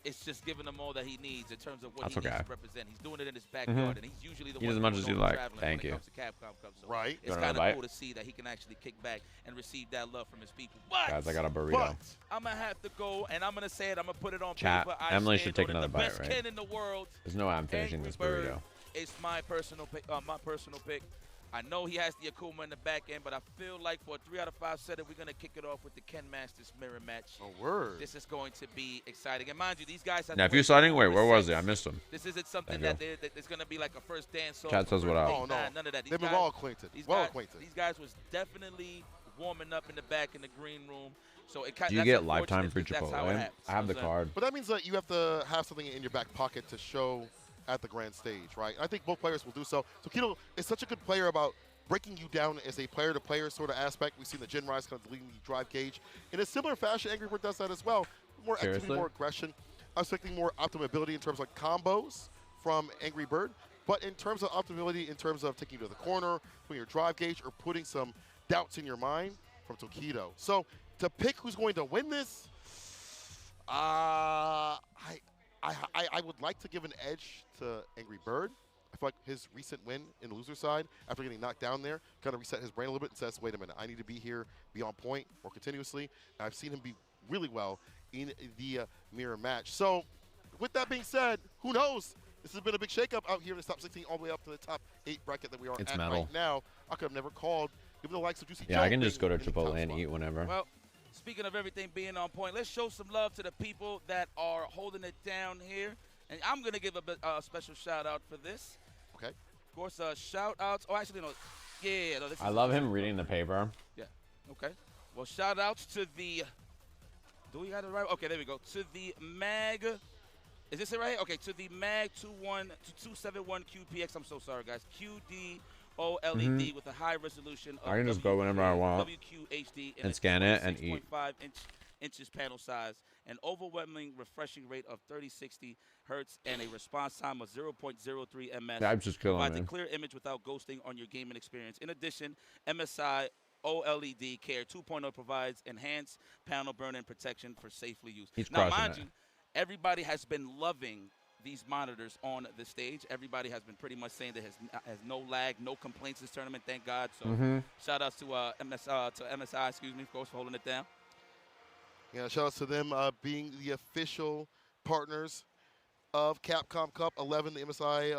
It's just giving him all that he needs in terms of what he needs to represent. He's doing it in his backyard, and he's usually the one as much as you like. Thank you. So right. It's kind of cool to see that he can actually kick back and receive that love from his people. But guys, I got a burrito. But I'm gonna have to go, and I'm gonna say it. I'm gonna put it on chat. paper. Emily should take another bite, best right? Ken in the world. There's no way I'm finishing this burrito. It's my personal pick. I know he has the Akuma in the back end, but I feel like for a 3 out of 5 setup, we're going to kick it off with the Ken Masters mirror match. Oh, word. This is going to be exciting. And mind you, these guys have now, if you're starting, wait, where was he? I missed him. This isn't something that it's going to be like a first dance. Chat says what up. Oh, no. None of that. They've been well acquainted. These guys was definitely warming up in the back in the green room. So it do you get lifetime free Chipotle? I have the card. But that means that you have to have something in your back pocket to show at the grand stage, right? I think both players will do so. Tokido is such a good player about breaking you down as a player-to-player sort of aspect. We've seen the Jin Rise kind of leading the drive gauge. In a similar fashion, AngryBird does that as well. More activity, more aggression. I'm expecting more optimability in terms of combos from AngryBird. But in terms of optimability, in terms of taking you to the corner, putting your drive gauge, or putting some doubts in your mind from Tokido. So to pick who's going to win this, I would like to give an edge to AngryBird. I feel like his recent win in the loser side, after getting knocked down there, kind of reset his brain a little bit and says, wait a minute, I need to be here, be on point more continuously. And I've seen him be really well in the mirror match. So with that being said, who knows? This has been a big shakeup out here in the top 16 all the way up to the top 8 bracket that we are at metal. right now. I could have never called, given the likes of JuicyJoe. Yeah, I can just go to being in the Chipotle top and spot. eat whenever. Well, speaking of everything being on point, let's show some love to the people that are holding it down here. And I'm going to give a special shout out for this. Okay. Of course, shout outs. Oh, actually, no. Yeah. No, this I is love him reading the paper. Yeah. Okay. Well, shout outs to the. Do we got it right? Okay, there we go. To the Mag. Is this it right here? Okay, to the Mag 271 QPX. I'm so sorry, guys. QDOLED with a high resolution. I can just go whenever I want WQHD and scan it and eat. 6.5 inches panel size, an overwhelming refreshing rate of 3060 hertz, and a response time of 0.03 ms. Yeah, I'm just killing provides a me. clear image without ghosting on your gaming experience. In addition, MSI OLED Care 2.0 provides enhanced panel burn-in protection for safely use. He's now, crushing mind it. you, everybody has been loving these monitors on the stage. Everybody has been pretty much saying that has no lag, no complaints this tournament, thank God. So shout outs to MSI, excuse me, of course, for holding it down. Yeah, shout out to them being the official partners of Capcom Cup 11. The MSI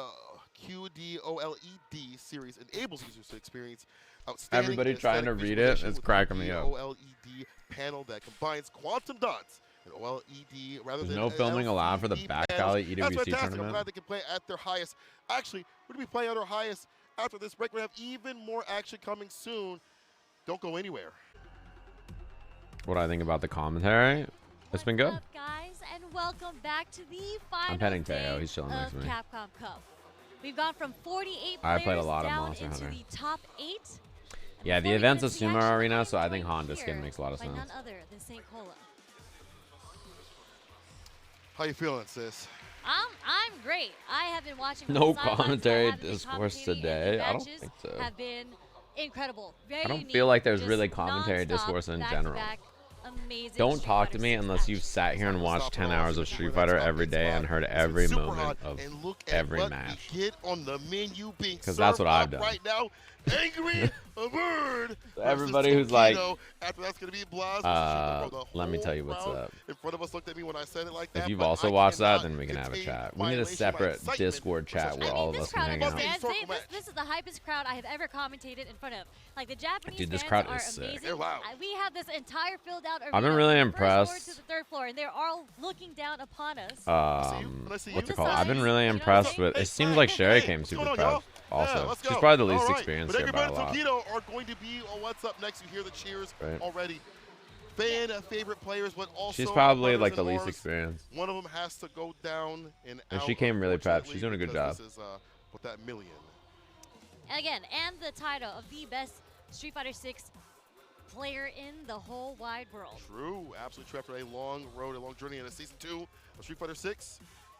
QDOLED series enables users to experience outstanding Everybody trying to read it is cracking me up. OLED panel that combines quantum dots and OLED rather There's than no filming allowed for the LCD back panels. alley That's EWC fantastic. I'm tournament. glad they can play at their highest. Actually, we're going to be playing at our highest after this break. We're going to have even more action coming soon. Don't go anywhere. What do I think about the commentary? It's been good. What's up, guys, and welcome back to the final I'm petting day Teo. He's chilling next to of me. Capcom Cup. We've gone from 48 I players played a lot of down Monster into Hunter. the top 8. Yeah, the Before we event's get a into the sumo action, arena, I'm so I think joined Honda here skin makes a lot of by sense. none other than St. Cola. How you feeling, sis? I'm great. I have been watching from No the sidelines, but I commentary haven't been discourse commentating, and today? the I don't matches think so. have been incredible. Very I don't unique, feel like there's just really commentary non-stop, discourse in back-to-back, general. amazing Don't Street talk Fighter to me 6 unless you've action. sat here and watched 10 hours of Street Fighter every day and heard every moment of every match. Get on the menu being Because that's what I've served done. up right now. AngryBird. Everybody who's like, after that's gonna be Blaz. let me tell you what's crowd up. in front of us looked at me when I said it like that. If you've but also I watched that, cannot then we can have a contain chat. my We need a elation, my separate excitement Discord for chat such where a all of This us can crowd hang out. understands. Historical match. This is the hypest crowd I have ever commentated in front of. Like the Japanese Dude, this fans crowd are is sick. amazing. They're loud. We have this entire filled out arena. I've been really from the first floor impressed. to the third floor, and they're all looking down upon us. What's it you. called? I've been really You know impressed what I'm with. It saying? seems like Sherry Hey, came what's super going on, y'all? prepped. Also, Yeah, let's she's go. probably the least All right. experienced But here by a AngryBird and lot. Tokido are going to be on What's Up Next. You hear the cheers Right. already. Fan favorite players, but also She's probably runners like the and least wars. experienced. One of them has to go down and And out, she came really prepped. She's unfortunately, doing a good because job. This is with that million. And again, and the title of the best Street Fighter 6 player in the whole wide world. True, absolutely true. After a long road, a long journey in a season 2 of Street Fighter 6,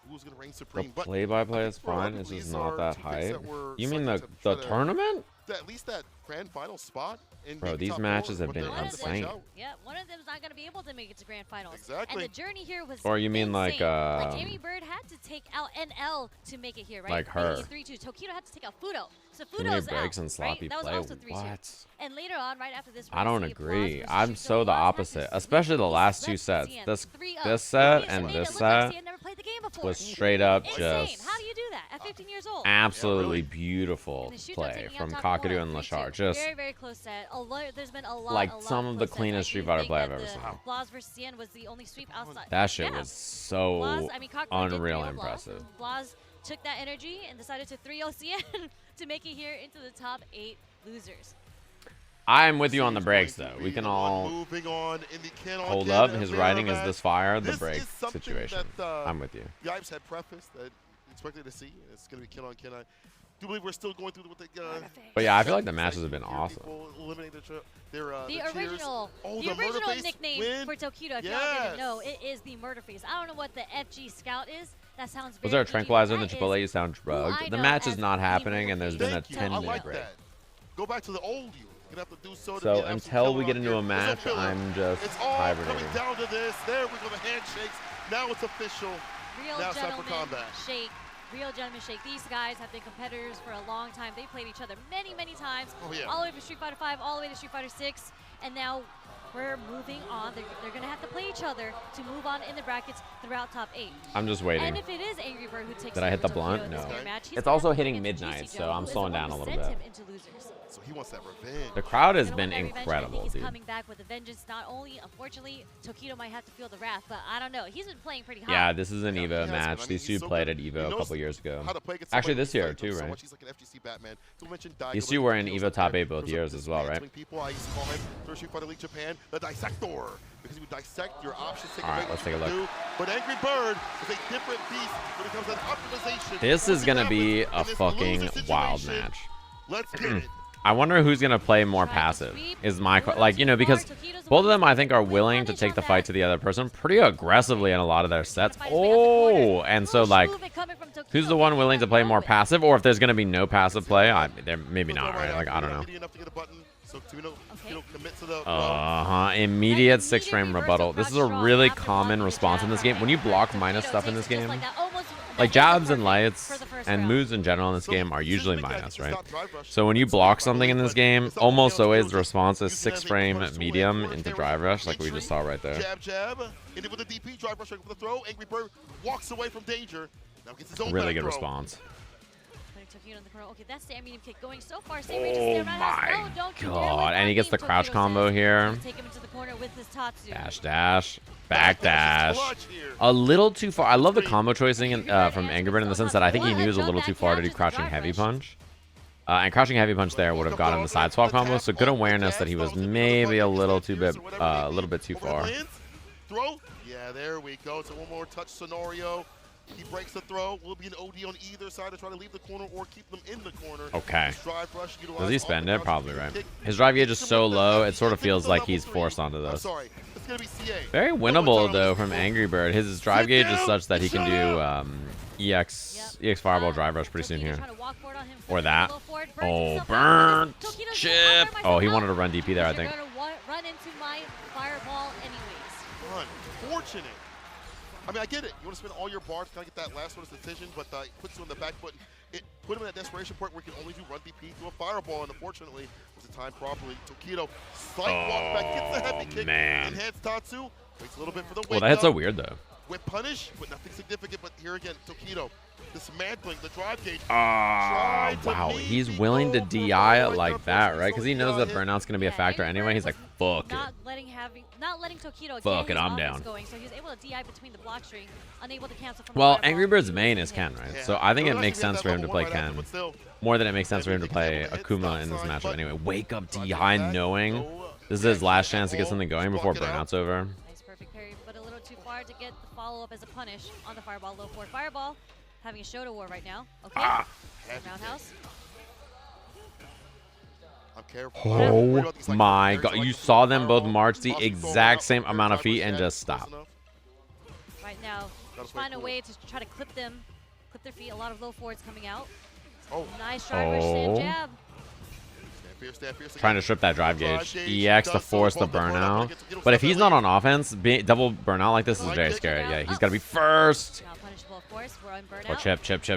who's going to reign The supreme? But play-by-play I is think, bro, fine. It's just these not are that two picks hype. that were You mean the selected to try to- tournament? At least that grand final spot. In Bro, maybe these top matches 4, have but been they're gonna have to fight insane. out. Yeah, one of them's not going to be able to make it to grand finals. Exactly. And the journey here was Or you mean like, insane. Like AngryBird had to take out NL to make it here, right? Like her. 3-2. Tokido had to take out Fuudo. So Too many Fuudo's breaks out, and sloppy right? That was play. also 3-2. What? And later on, right after this, I we're don't gonna see Blaz agree. versus I'm Shuto. so the Blaz had to opposite, sweep especially the these last two left sets. Xian This 3-0. this set So and made it this look like set Xian never played the game before. was straight up Insane. just How do you do that at 15 years old? absolutely beautiful And the Shuto play taking out from Takamura, Kakeru and 3-2. Leshar. Just very, very close set. There's been a lot, like a lot some of the close sets. cleanest I Street do Fighter think play I've that ever the seen. Blaz versus Xian was the only sweep outside. That shit Yeah. was so Blaz, I mean, Kakeru did unreal 3-0 Blaz, impressive. and Blaz took that energy and decided to 3-0 Xian to make it here into the top 8 losers. I'm with you on the breaks though. We can all moving on in the hold up. His writing is this fire. The break is something situation. That, I'm with you. The Yipes had prefaced that expected to see. It's going to be kin on kin. I do believe we're still going through with the. But yeah, I feel like the matches have been awesome. Eliminate The cheers. original, Oh, the original Murderface nickname win? for Tokido, if y'all didn't know, it is the Murderface. I don't know what the FG Scout is. That sounds very Was there a PG, but tranquilizer in the that Chipotle? is You sound who I drugged. The know match is as not the happening, and there's been a Thank you. I 10-minute like break. that. Go back to the old you. You're going to have to do so to So be an absolute until killer we get out into there. a match, It's a filler. I'm just It's all hibernating. coming down to this. There we go, the handshakes. Now it's official. Real Now it's time for gentleman combat. shake. Real gentleman shake. These guys have been competitors for a long time. They played each other many, many times. Oh, yeah. All the way from Street Fighter 5, all the way to Street Fighter 6. And now we're moving on. They're going to have to play each other to move on in the brackets throughout top 8. I'm just waiting. And if it is AngryBird who takes Did I hit the blunt? No. It's also hitting midnight, so I'm slowing down a little bit. So he wants that revenge. The crowd has been incredible, he's dude. coming back with a vengeance. Not only, unfortunately, Tokido might have to feel the wrath, but I don't know. He's been playing pretty hot. Yeah, this is an EVO match. These two played at EVO a couple years ago. Actually, this year too, right? These two were in EVO top 8 both years as well, right? I used to call him for Street Fighter League Japan the Dissector, because he would dissect your options. All right, let's take a look. But AngryBird is a different beast when it comes to optimization. This is gonna be a fucking wild match. Let's get it. I wonder who's gonna play more passive. Is my like, you know, because both of them I think are willing to take the fight to the other person pretty aggressively in a lot of their sets. Oh, and so like, who's the one willing to play more passive, or if there's gonna be no passive play, there maybe not, right? Like I don't know. Immediate 6-frame rebuttal. This is a really common response in this game. When you block minus stuff in this game, like jabs and lights and moves in general in this game are usually minus, right? So when you block something in this game, almost always the response is 6-frame medium into drive rush, like we just saw right there. Jab, jab. Into with the DP, drive rush with the throw. AngryBird walks away from danger. Now gets his own really good throw. response. Okay, that's the medium kick going so far. Oh my god. And he gets the crouch combo here. Dash, dash, back dash. A little too far. I love the combo choicing from AngryBird in the sense that I think he knew he was a little too far to do crouching heavy punch. And crouching heavy punch there would have got him the side swap combo. So good awareness that he was maybe a little too bit, too far. Throw. Yeah, there we go. So one more touch scenario. He breaks the throw. Will be an OD on either side to try to leave the corner or keep them in the corner. Okay. Does he spend it? Probably, right? His drive gauge is so low, it sort of feels like he's forced onto this. Very winnable, though, from AngryBird. His drive gauge is such that he can do EX Fireball drive rush pretty soon here. Or that. Oh, burnt chip. Oh, he wanted to run DP there, I think. Run into my fireball anyways. Unfortunate. I mean, I get it. You want to spend all your bars to kind of get that last one decision, but it puts you on the back foot. It put him in that desperation point where he can only do run DP to a fireball, and unfortunately, was it timed properly. Tokido, slight walk back, gets the heavy kick, enhanced Tatsu, waits a little bit for the wake. Well, that hit's so weird, though. With punish, but nothing significant, but here again, Tokido dismantling the drive gauge. Wow, he's willing to DI it like that, right? Because he knows that burnout's going to be a factor anyway. He's like, fuck it. Not letting Tokido fuck it, I'm down. Going, so he was able to DI between the block string, unable to cancel from well, AngryBird's main is Ken, right? So I think it makes sense for him to play Ken more than it makes sense for him to play Akuma in this matchup anyway. Wake up DI knowing this is his last chance to get something going before burnout's over. Nice perfect parry, but a little too far to get the follow-up as a punish on the fireball. Low forward fireball. Having a Shuto war right now. Okay. Roundhouse. I'm careful. Oh my god. You saw them both march the exact same amount of feet and just stop. Right now, find a way to try to clip their feet. A lot of low forwards coming out. Oh. Nice drive rush, stand jab. Trying to strip that drive gauge. EX to force the burnout. But if he's not on offense, double burnout like this is very scary. Yeah, he's got to be first. Oh, chip. The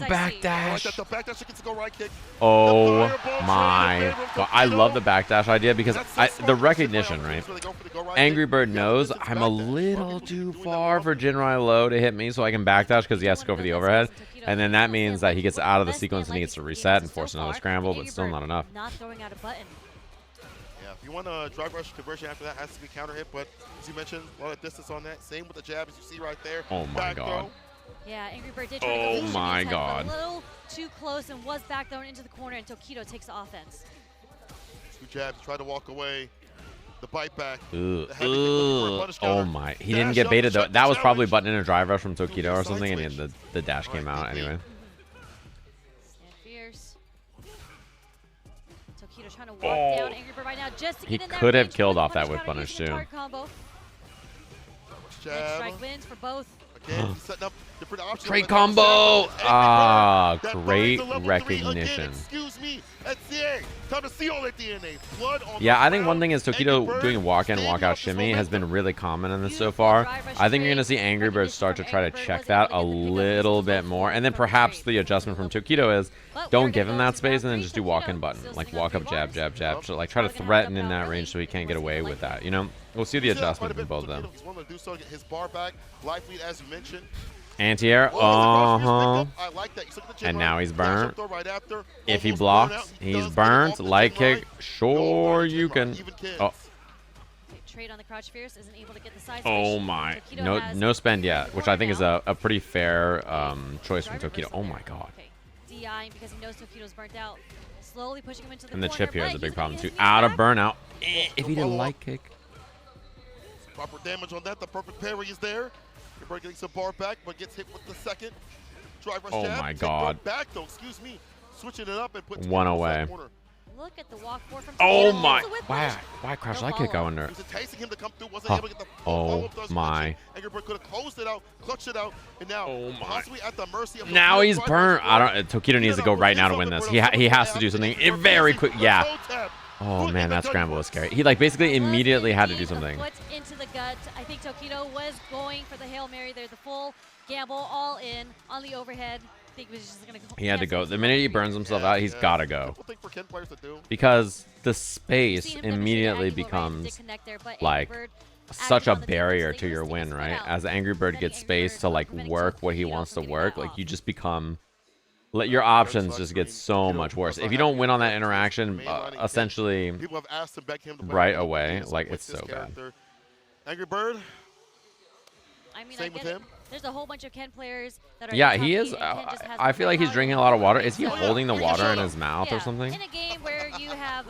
backdash. Oh my god. I love the backdash idea because the recognition, right? AngryBird knows I'm a little too far for Jinrai Low to hit me, so I can backdash because he has to go for the overhead. And then that means that he gets out of the sequence and he gets to reset and force another scramble, but still not enough. Not throwing out a button. Yeah, if you want a drive rush conversion after that, has to be counter hit, but as you mentioned, a lot of distance on that. Same with the jab as you see right there. Oh my god. Yeah, AngryBird did try to go my god. A little too close and was back thrown into the corner, and Tokido takes the offense. Two jabs, tried to walk away. The bite back. Oh my. He didn't get baited though. That was probably button in a drive rush from Tokido or something, and the dash came out anyway. Fierce. Tokido trying to walk down AngryBird right now just to get in that could have range. killed off that whip punish too. Strike wins for both. Again, he's setting up Different options. Great combo! Ah, great recognition. Excuse me, that's it. Time to seal that DNA. Blood on Yeah, I think one thing is Tokido doing walk-in, walk-out shimmy has been really common in this so far. I think you're going to see AngryBird start to try to check that a little bit more. And then perhaps the adjustment from Tokido is don't give him that space and then just do walk-in button. Like walk up, jab, jab, jab. So like try to threaten in that range so he can't get away with that, you know? We'll see the adjustment from both of them. He's wanting to do so, get his bar back. Life lead, as you mentioned. Anti-air, and now he's burnt. If he blocks, he's burnt. Light kick, sure you can. Oh. Trade on the crouch fierce isn't able to get the side Oh my, no spend yet, which I think is a pretty fair choice from Tokido. Oh my god. DI because he knows Tokido's burnt out. Slowly pushing him into the And the corner, chip here is a but big he's problem gonna too. get his Out of feet burnout. If he did a light kick. Proper damage on that. The perfect parry is there. You're getting some bar back, but gets hit with the second. Drive rush jab. My god. Back though, excuse me. Switching it up and putting one away. Look at the walk forward from Oh Tokido. my. Why crash light kick going there? Oh my. AngryBird could have closed it out, clutched it out, and now possibly at the mercy of now he's burnt. Tokido needs to go right now to win this. He has to do something very quick. Yeah. Oh man, that scramble was scary. He like basically immediately had to do something. Foot into the gut. I think Tokido was going for the Hail Mary there, the full gamble all in on the overhead. I think he was just gonna go. He had to go. The minute he burns himself out, he's gotta go. Because the space immediately becomes like such a barrier to your win, right? As AngryBird gets space to like work what he wants to work, like you just become. Your options just get so much worse. If you don't win on that interaction, essentially right away, like it's so bad. AngryBird. I mean, same with him. There's a whole bunch of Ken players that are. Yeah, he is. I feel like he's drinking a lot of water. Is he holding the water in his mouth or something? In a game where you have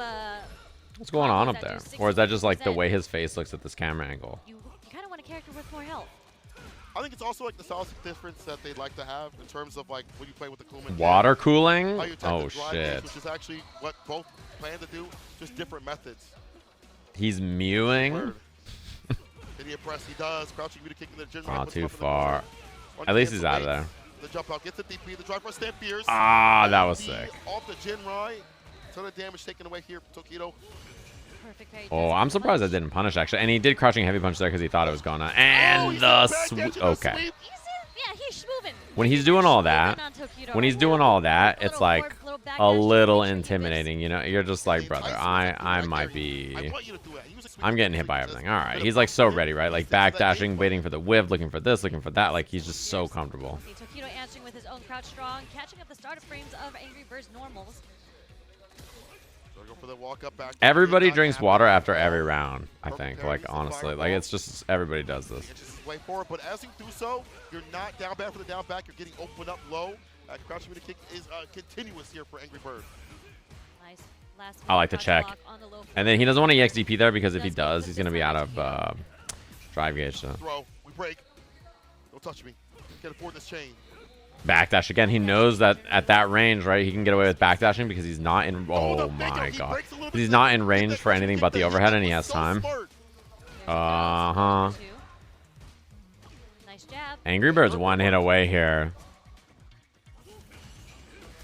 what's going on up there? Or is that just like the way his face looks at this camera angle? You kind of want a character with more health. I think it's also like the stylistic difference that they'd like to have in terms of like when you play with the Akuma. Water cooling? Oh shit. Which is actually what both plan to do, just different methods. He's mewing. Did he press? He does. Crouching kick in the gym. Not too far. At least he's out of there. The jump out gets the DP. The drive rush stand fierce. Ah, that was sick. Off the Jinrai. Ton of damage taken away here from Tokido. Oh, I'm surprised I didn't punish actually. And he did crouching heavy punch there because he thought it was going on. And the sweep. Okay. Yeah, he's moving. When he's doing all that, it's like a little intimidating, you know? You're just like, brother, I might be. I'm getting hit by everything. All right. He's like so ready, right? Like backdashing, waiting for the whiff, looking for this, looking for that. Like he's just so comfortable. Tokido answering with his own crouch strong, catching up the startup frames of AngryBird's normals. Everybody drinks water after every round, I think. Like, honestly. Like, it's just, everybody does this. Way forward, but as you do so, you're not down bad for the down back. You're getting opened up low. Crouching kick is continuous here for AngryBird. Nice. I like the check. And then he doesn't want to EXDP there because if he does, he's going to be out of drive gauge. So. Throw. We break. Don't touch me. Can't afford this chain. Backdash again. He knows that at that range, right, he can get away with backdashing because he's not in. Oh my god, he's not in range for anything but the overhead, and he has time. Nice jab. AngryBird's one hit away here.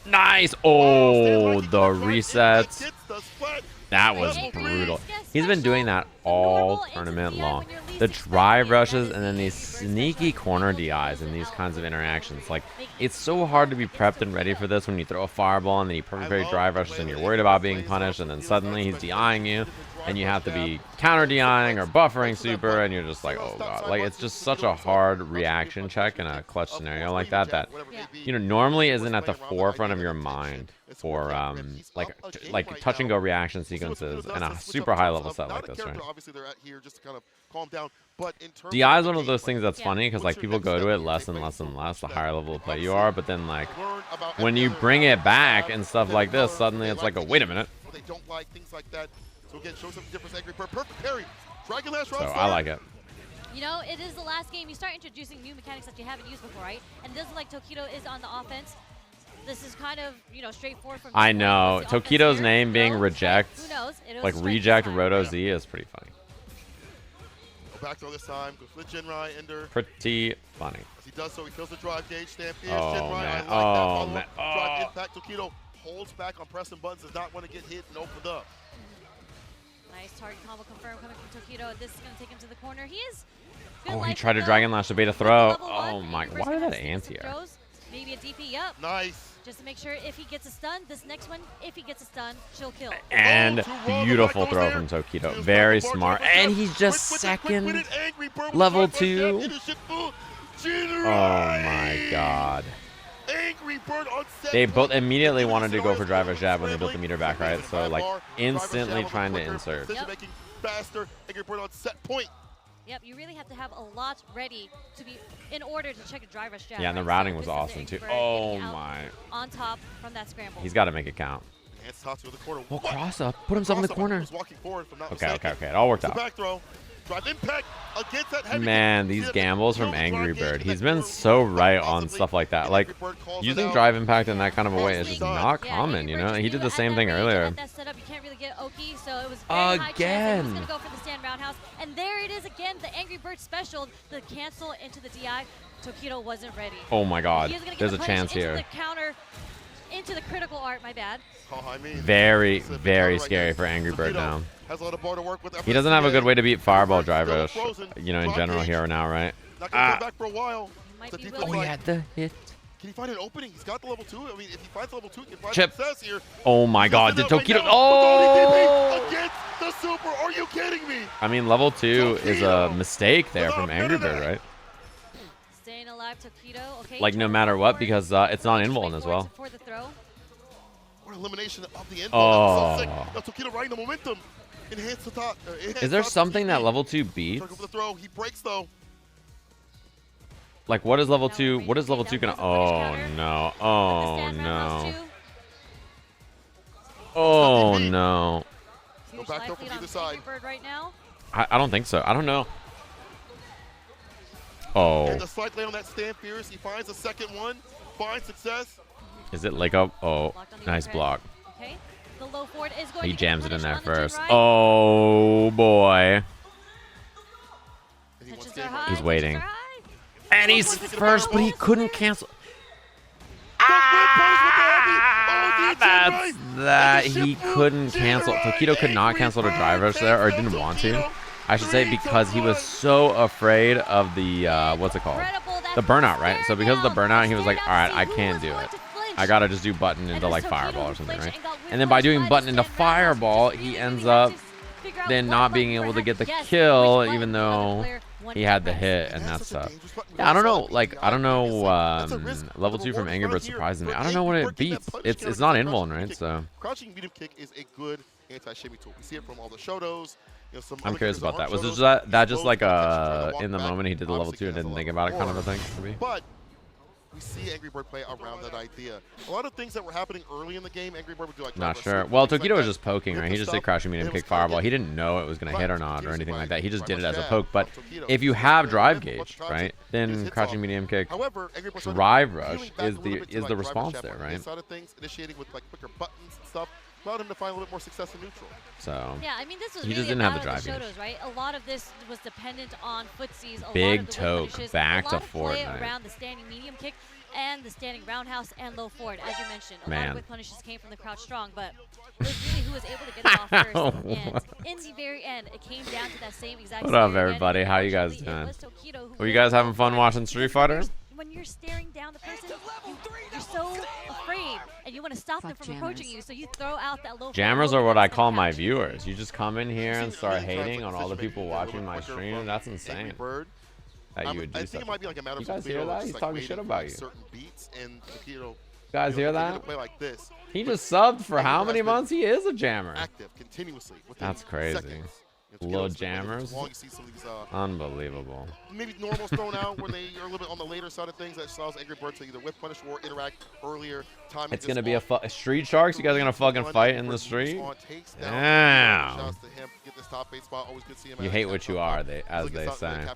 Nice. Oh, the resets. That was brutal. He's been doing that all tournament long. The drive rushes and then these sneaky corner DIs and these kinds of interactions. Like, it's so hard to be prepped and ready for this when you throw a fireball and then you perfect parry drive rushes and you're worried about being punished and then suddenly he's DIing you and you have to be counter DIing or buffering super and you're just like, oh god. Like, it's just such a hard reaction check in a clutch scenario like that that, you know, normally isn't at the forefront of your mind for like touch and go reaction sequences in a super high level set like this, right? Obviously they're here just to kind of calm down, but in terms DI is one of those things that's funny because like people go to it less and less and less the higher level of play you are, but then like when you bring it back and stuff like this, suddenly it's like, oh wait a minute. They don't like things like that. So again, show some difference. AngryBird, perfect parry. Dragon Lash. So I like it. You know, it is the last game. You start introducing new mechanics that you haven't used before, right? And it doesn't like Tokido is on the offense. This is kind of, you know, straightforward from I know. Tokido's name being reject, who knows? like reject Roto Z is pretty funny. Back throw this time. Goes for the Jinrai Ender. Pretty funny. As he does so, he feels the drive gauge. Stand fierce. Oh, Jinrai. man. I like Oh, man. that drive impact. Tokido holds back on pressing buttons. Does not want to get hit and opened up. Nice target combo confirmed coming from Tokido. This is going to take him to the corner. He is. Oh, he tried to Dragon Lash to bait a throw. Oh my, why did that anti-air? Maybe a DP up. Nice. Just to make sure if he gets a stun, this next one, if he gets a stun, she'll kill. And beautiful throw from Tokido. Very smart. And he's just second. Level 2. Oh my god. They both immediately wanted to go for driver jab when they built the meter back, right? So like instantly trying to insert. Faster. AngryBird on set point. Yep, you really have to have a lot ready to be in order to check a driver's jab. Yeah, and the routing was awesome too. Oh my. On top from that scramble. He's got to make it count. Well, cross up. Put himself in the corner. Okay. It all worked out. Back throw. Drive impact against that heavy. Man, these gambles from AngryBird. He's been so right on stuff like that. Like, using drive impact in that kind of a way is just not common, you know? He did the same thing earlier. That setup, you can't really get Oki, so it was very high chance that he was going to go for the stand roundhouse. And there it is again, the AngryBird special, the cancel into the DI. Tokido wasn't ready. Oh my god, there's a chance here. The counter into the critical art, my bad. Very, very scary for AngryBird now. Has a lot of bar to work with. He doesn't have a good way to beat fireball drivers, you know, in general here now, right? Not gonna come back for a while. Oh, he had the hit. Can he find an opening? He's got the level 2. I mean, if he finds level 2, he can find Chip. success here. Oh my god, did Tokido? Oh! Against the super. Are you kidding me? I mean, level 2 is a mistake there from AngryBird, right? Staying alive, Tokido. Okay. Like, no matter what, because it's not invuln as well. For the throw. Or elimination of the invuln. Oh. Now Tokido riding the momentum. Enhance the top. Is there something that level 2 beats? The throw. He breaks though. Like, what is level 2? What is level 2 gonna? Oh no! Oh no! Oh no! Go back throw from either side. Right now. I don't think so. I don't know. Oh. And the slight lay on that stand fierce. He finds a second one. Finds success. Is it like a? Oh, nice block. Okay. The low forward is going He to jams it in there first. Oh boy. He's waiting. And he's first, but he couldn't cancel. That's that. He couldn't cancel. Tokido could not cancel the drivers there, or didn't want to. I should say, because he was so afraid of the, what's it called? The burnout, right? So because of the burnout, he was like, all right, I can't do it. I gotta just do button into like fireball or something, right? And then by doing button into fireball, he ends up then not being able to get the kill, even though he had the hit, and that's tough. Yeah, I don't know. Like, I don't know. Level 2 from AngryBird surprises me. I don't know what it beats. It's not invuln, right? So. Crouching medium kick is a good anti-shimmy tool. We see it from all the Shotos. You know, I'm curious about that. Was that just like in the moment he did the level 2 and didn't think about it kind of a thing for me? But we see AngryBird play around that idea. A lot of things that were happening early in the game, AngryBird would do like. Not sure. Well, Tokido was just poking, right? He just did crouching medium kick fireball. He didn't know it was gonna hit or not or anything like that. He just did it as a poke. But if you have drive gauge, right, then crouching medium kick, drive rush is the response there, right? Side of things, initiating with like quicker buttons and stuff. Allowed him to find a little bit more success in neutral. So yeah, I mean, this was he really just didn't have the about drive Shotos, right? A lot of this was dependent on footsies. Big toke back to play Fortnite. around the standing medium kick and the standing roundhouse and low forward, as you mentioned. A lot of quick punishes came from the crouch strong, but it was really who was able to get it off first. And in the very end, it came down to that same exact. What up, everybody? How you guys doing? Were you guys having fun watching Street Fighter? When you're staring down the person, you're so afraid, and you want to stop them from approaching you, so you throw out that low. Jammers are what I call my viewers. You just come in here and start hating on all the people watching my stream. That's insane. That you would do something. You guys hear that? He's talking shit about you. You guys hear that? He just subbed for how many months? He is a jammer. That's crazy. Low jammers. Unbelievable. Maybe normals thrown out when they are a little bit on the later side of things. That allows AngryBird to either whip punish or interact earlier. It's gonna be a Street Sharks. You guys are gonna fucking fight in the street. Damn. You hate what you are, as they say.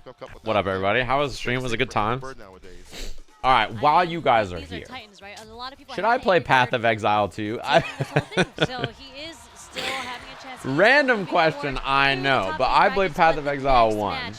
What up, everybody? How was the stream? Was it a good time? All right, while you guys are here, should I play Path of Exile 2? So he is still having a chance. Random question, I know, but I played Path of Exile 1.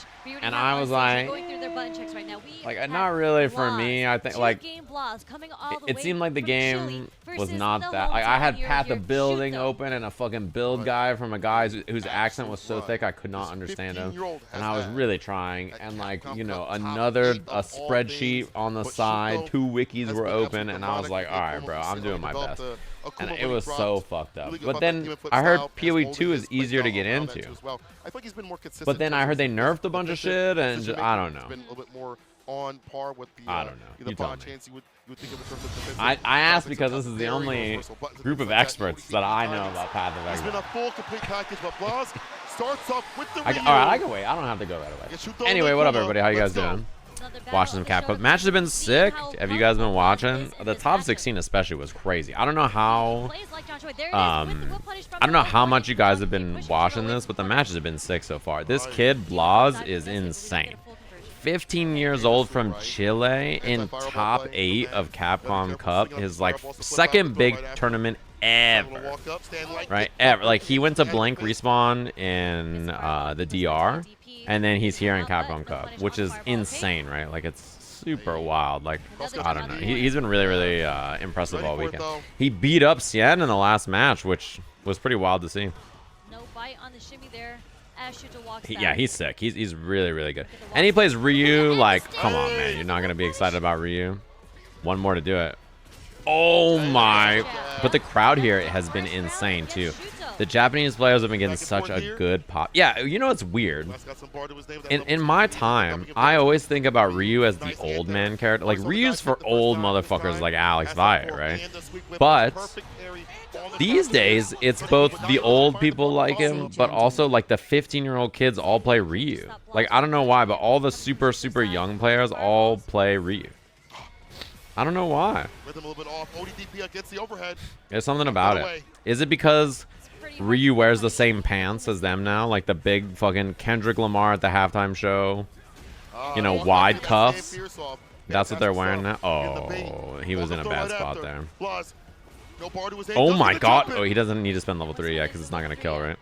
And have I on was stage like, going through their button checks right now. We like have not really for Blaz, me. I think two like game Blaz coming all the it way seemed like the from game Chile was versus not the that. Like I had hometown hero Path here, of Building Shuto. open and a fucking build guy from a guy whose accent was so thick I could not understand him, and I was really trying. And like another spreadsheet on the side, 2 wikis were open, and I was like, all right, bro, I'm doing my best. And it was so fucked up. But then I heard PoE 2 is easier to get into. But then I heard they nerfed a bunch of shit, and I don't know. On par with the, I don't know. You tell me. You think of in terms of defensive. I asked because this is the only group of experts that I know about Path of It's been Exile. a full, complete package, but Blaz starts off with the All right, I can wait. I don't have to go right away. Anyway, what up, everybody? How you guys doing? Watching some Capcom. Matches have been sick. Have you guys been watching? The top 16 especially was crazy. I don't know how. I don't know how much you guys have been watching this, but the matches have been sick so far. This kid Blaz is insane. 15 years old from Chile in top 8 of Capcom Cup. His like second big tournament ever, right? Ever. Like he went to blank respawn in the DR, and then he's here in Capcom Cup, which is insane, right? Like it's super wild. Like I don't know. He's been really, really impressive all weekend. He beat up Xian in the last match, which was pretty wild to see. No bite on the shimmy there. As Shuto walks Yeah, he's sick. He's really, really good. And he plays Ryu. Like, come on, man. You're not gonna be excited about Ryu. One more to do it. Oh my! But the crowd here has been insane too. The Japanese players have been getting such a good pop. Yeah, you know what's weird? In my time, I always think about Ryu as the old man character. Like Ryu's for old motherfuckers like Alex Via, right? But these days, it's both the old people like him, but also like the 15-year-old kids all play Ryu. Like I don't know why, but all the super, super young players all play Ryu. I don't know why. There's something about it. Is it because Ryu wears the same pants as them now? Like the big fucking Kendrick Lamar at the halftime show? You know, wide cuffs? That's what they're wearing now? Oh, he was in a bad spot there. Oh my god. Oh, he doesn't need to spend level 3 yet because it's not going to kill, right?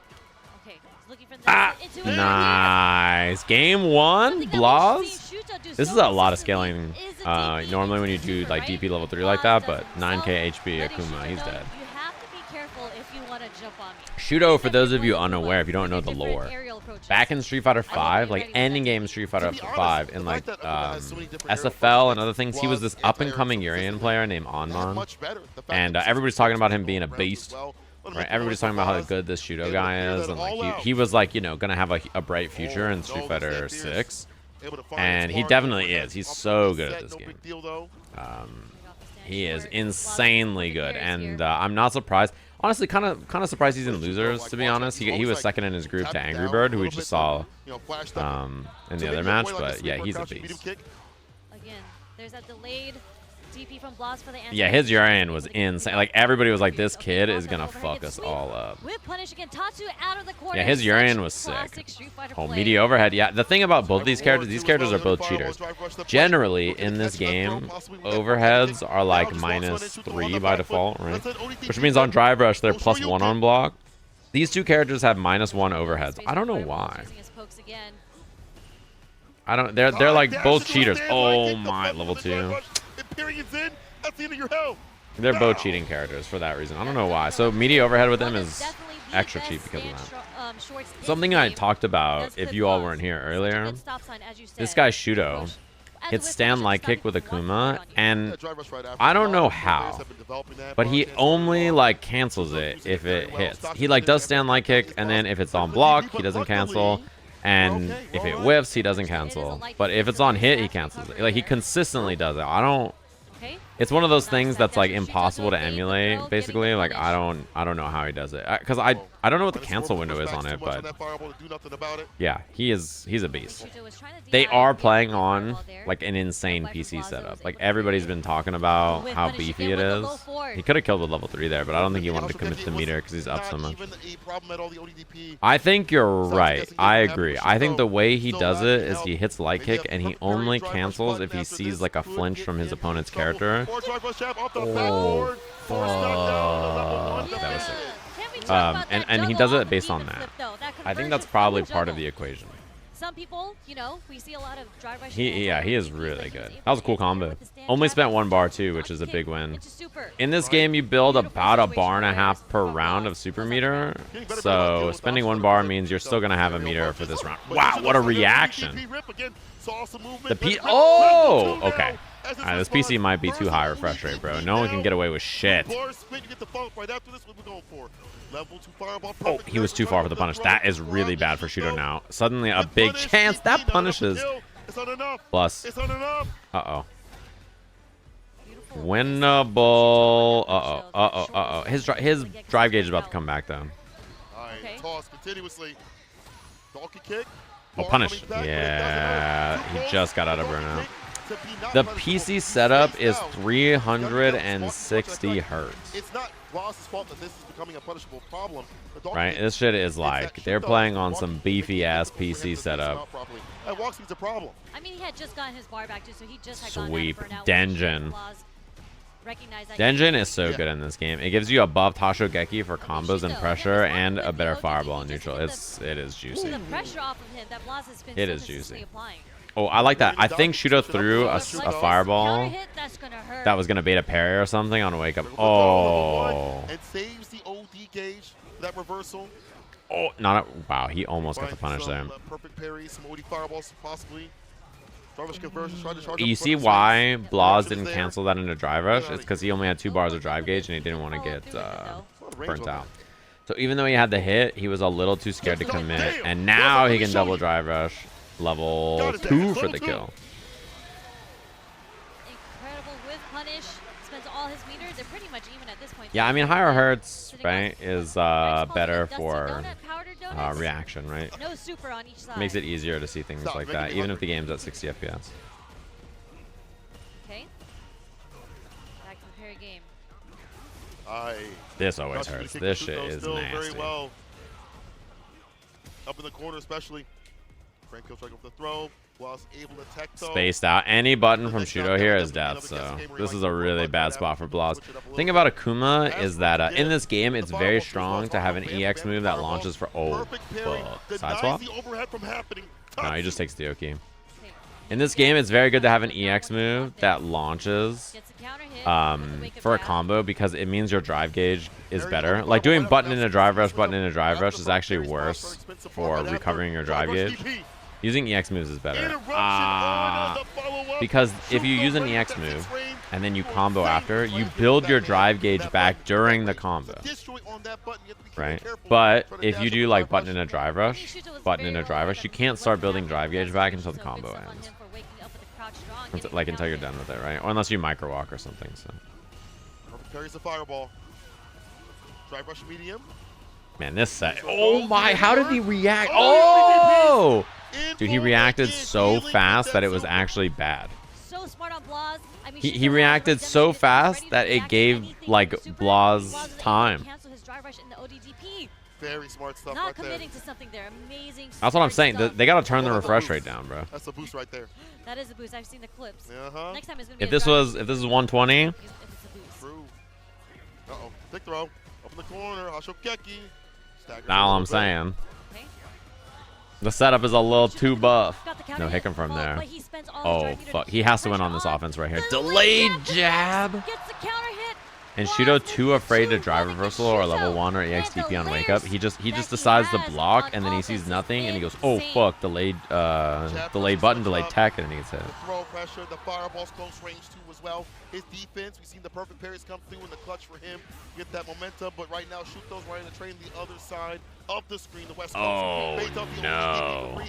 Ah, nice. Game 1, Blaz. This is a lot of scaling. Normally when you do like DP level 3 like that, but 9k HP Akuma, he's dead. Shuto, for those of you unaware, if you don't know the lore, back in Street Fighter 5, like ending game Street Fighter 5, and like SFL and other things, he was this up-and-coming Urian player named Onman, and everybody's talking about him being a beast. Right, everybody's talking about how good this Shuto guy is, and like he was like, you know, gonna have a bright future in Street Fighter 6, and he definitely is. He's so good at this game. He is insanely good, and I'm not surprised. Honestly, kind of surprised he's in losers, to be honest. He was second in his group to AngryBird, who we just saw in the other match, but yeah, he's a beast. Again, there's that delayed DP from Blaz for the answer. Yeah, his Urian was insane. Like everybody was like, this kid is gonna fuck us all up. Whip punish again. Tatsu out of the corner. Yeah, his Urian was sick. Oh, meaty overhead. Yeah, the thing about both these characters are both cheaters. Generally, in this game, overheads are like -3 by default, right? Which means on drive rush, they're +1 on block. These two characters have -1 overheads. I don't know why. I don't. They're like both cheaters. Oh my, level 2. They're both cheating characters for that reason. I don't know why. So meaty overhead with them is extra cheap because of that. Something I talked about, if you all weren't here earlier, this guy Shuto hits stand light kick with Akuma, and I don't know how, but he only like cancels it if it hits. He like does stand light kick, and then if it's on block, he doesn't cancel. And if it whiffs, he doesn't cancel. But if it's on hit, he cancels it. Like he consistently does it. I don't. It's one of those things that's like impossible to emulate. Basically, like I don't know how he does it because I don't know what the cancel window is on it, but yeah, he's a beast. They are playing on like an insane PC setup. Like everybody's been talking about how beefy it is. He could have killed with level 3 there, but I don't think he wanted to commit to the meter because he's up so much. I think you're right. I agree. I think the way he does it is he hits light kick and he only cancels if he sees like a flinch from his opponent's character. Oh, fuck. That was sick. And he does it based on that. I think that's probably part of the equation. some people, you know, we see a lot of drive rush. He is really good. That was a cool combo. Only spent 1 bar too, which is a big win. In this game, you build about a bar and a half per round of super meter. So spending 1 bar means you're still gonna have a meter for this round. Wow, what a reaction! The P. Oh, okay. Alright, this PC might be too high refresh rate, bro. No one can get away with shit. Oh, he was too far for the punish. That is really bad for Shuto now. Suddenly a big chance. That punishes. Plus. Uh-oh. Winnable. Uh-oh. Uh-oh. Uh-oh. His drive gauge is about to come back, though. Toss continuously. Donkey kick. Oh, punish. Yeah. He just got out of burnout. The PC setup is 360 hertz. It's not Blaz's fault that this is becoming a punishable problem. Right? This shit is like, they're playing on some beefy-ass PC setup. And walk speed's a problem. I mean, he had just gotten his bar back too, so he just had Sweep. gotten out. Denjin. Denjin is so good in this game. It gives you above Tashogeki for combos and pressure and a better fireball in neutral. It is juicy. The pressure off of him that Blaz has been It is juicy. Oh, I like that. I think Shuto threw a fireball that was going to bait a parry or something on a wake up. Oh. And saves the OD gauge, that reversal. Oh, not a, wow, he almost got the punish there. Perfect parry, some OD fireballs possibly. You see why Blaz didn't cancel that into drive rush? It's because he only had 2 bars of drive gauge and he didn't want to get burnt out. So even though he had the hit, he was a little too scared to commit. And now he can double drive rush. Level 2 for the kill. Incredible with punish. Spends all his meters. They're pretty much even at this point. Yeah, I mean higher hertz, right, is better for reaction, right? No super on each side. Makes it easier to see things like that, even if the game's at 60 FPS. Okay. Back to the parry game. This always hurts. This shit is nasty. Very well. Up in the corner, especially. Frank kill strike off the throw. Was able to tech spaced out. Any button from Shuto here is death, so this is a really bad spot for Blaz. The thing about Akuma is that in this game, it's very strong to have an EX move that launches for side swap? No, he just takes the Oki. In this game, it's very good to have an EX move that launches for a combo because it means your drive gauge is better. Like doing button in a drive rush is actually worse for recovering your drive gauge. Using EX moves is better. Because if you use an EX move and then you combo after, you build your drive gauge back during the combo. Right? But if you do like button in a drive rush, you can't start building drive gauge back until the combo ends. Like until you're done with it, right? Or unless you micro walk or something. So. Carries the fireball. Drive rush medium. Man, this set. Oh my! How did he react? Oh! Dude, he reacted so fast that it was actually bad. So smart on Blaz. I mean, he reacted so fast that it gave like Blaz time. Very smart stuff Not right committing there. to something there. Amazing. That's what I'm saying. Stuff. They gotta turn the refresh rate down, bro. That's a boost right there. That is a boost. I've seen the clips. Next time it's gonna be if this is 120. It's a boost. True. Uh-oh. Big throw. Up in the corner. Hashokeki. That's all I'm saying. The setup is a little too buff. No Hickam from there. Oh, fuck. He has to win on this offense right here. Delayed jab. And Shuto too afraid to drive reversal or level 1 or EXTP on wake up. He just decides to block and then he sees nothing and he goes, oh fuck, delayed button, delayed tech, and then he gets hit. Throw pressure, the fireball's close range too as well. His defense, we've seen the perfect parries come through in the clutch for him. Get that momentum, but right now Shuto's running the train the other side of the screen, the west coast. Oh no.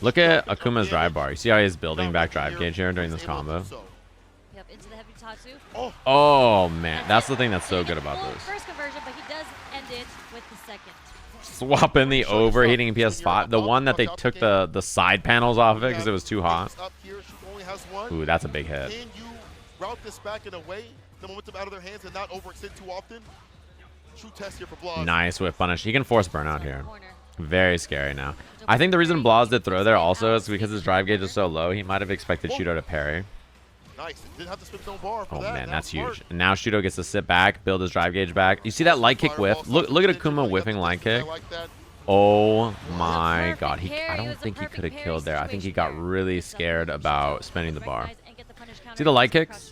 Look at Akuma's drive bar. You see how he's building back drive gauge here during this combo? Yep, into the heavy tatsu. Oh man, that's the thing that's so good about this. First conversion, but he does end it with the second. Swapping the overheating PS5, the one that they took the side panels off of it because it was too hot. Ooh, that's a big hit. Can you route this back in a way, the momentum out of their hands and not overextend too often? True test here for Blaz. Nice whip punish. He can force burnout here. Very scary now. I think the reason Blaz did throw there also is because his drive gauge is so low. He might have expected Shuto to parry. Nice. Didn't have to spin no bar for Oh that. man, that's huge. And now Shuto gets to sit back, build his drive gauge back. You see that light kick whiff? Look at Akuma whiffing light kick. Oh my god. I don't think he could have killed there. I think he got really scared about spending the bar. See the light kicks?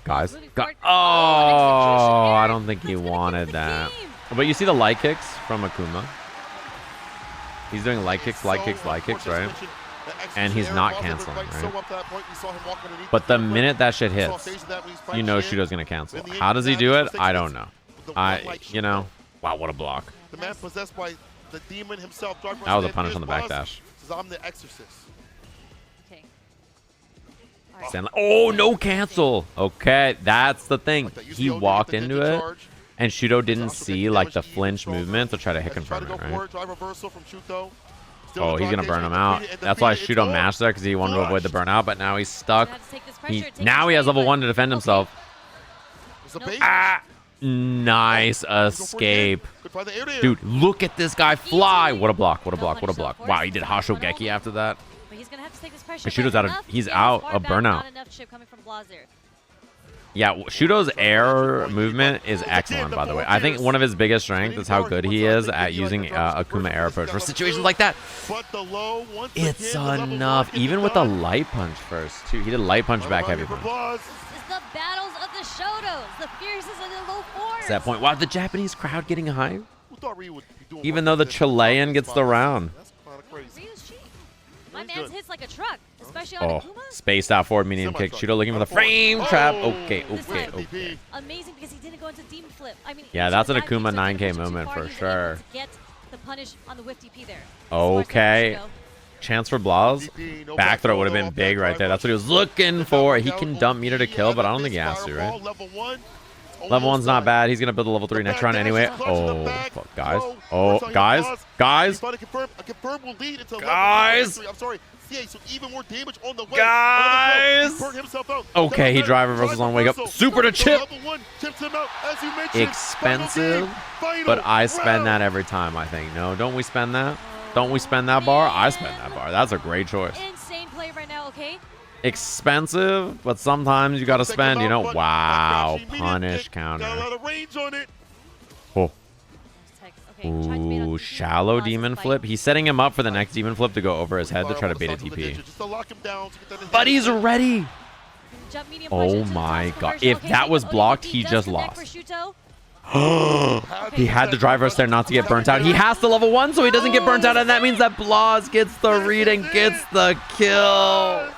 Guys. Oh, I don't think he wanted that. But you see the light kicks from Akuma? He's doing light kicks, light kicks, light kicks, right? And he's not canceling, right? But the minute that shit hits, you know Shuto's gonna cancel. How does he do it? I don't know. You know, wow, what a block. The man possessed by the demon himself. That was a punish on the backdash. I'm the exorcist. Oh, no cancel. Okay, that's the thing. He walked into it, and Shuto didn't see like the flinch movement to try to hit confirm it, right? Oh, he's gonna burn him out. That's why Shuto mashed there, because he wanted to avoid the burnout, but now he's stuck. Now he has level 1 to defend himself. Ah, nice escape. Dude, look at this guy fly. What a block, what a block, what a block. Wow, he did Hashogeki after that. Shuto's out of, he's out of burnout. Yeah, Shuto's air movement is excellent, by the way. I think one of his biggest strengths is how good he is at using Akuma air approach for situations like that. It's enough, even with the light punch first, too. He did light punch back heavy punch. This is the battles of the Shotos, the fiercest of the low fours. At that point, wow, the Japanese crowd getting high. Even though the Chilean gets the round. My man's hits like a truck, especially on Akuma. Spaced out forward medium kick. Shuto looking for the frame trap. Okay, okay. Amazing because he didn't go into demon flip. I mean, yeah, that's an Akuma 9K moment for sure. Get the punish on the whiff DP there. Okay. Chance for Blaz. Back throw would have been big right there. That's what he was looking for. He can dump meter to kill, but I don't think he has to, right? Level 1's not bad. He's going to build a level 3 next round anyway. Oh, fuck, guys. Oh, guys. Guys. Guys. Guys. Okay, he drive reversals on wake up. Super to chip. Expensive, but I spend that every time, I think. No, don't we spend that? Don't we spend that bar? I spend that bar. That's a great choice. Insane play right now, okay? Expensive, but sometimes you gotta spend, you know. Wow, punish counter. Oh. Ooh, shallow demon flip. He's setting him up for the next demon flip to go over his head to try to bait a TP. But he's ready. Oh my god. If that was blocked, he just lost. He had to drive us there not to get burnt out. He has to level 1 so he doesn't get burnt out, and that means that Blaz gets the read and gets the kill.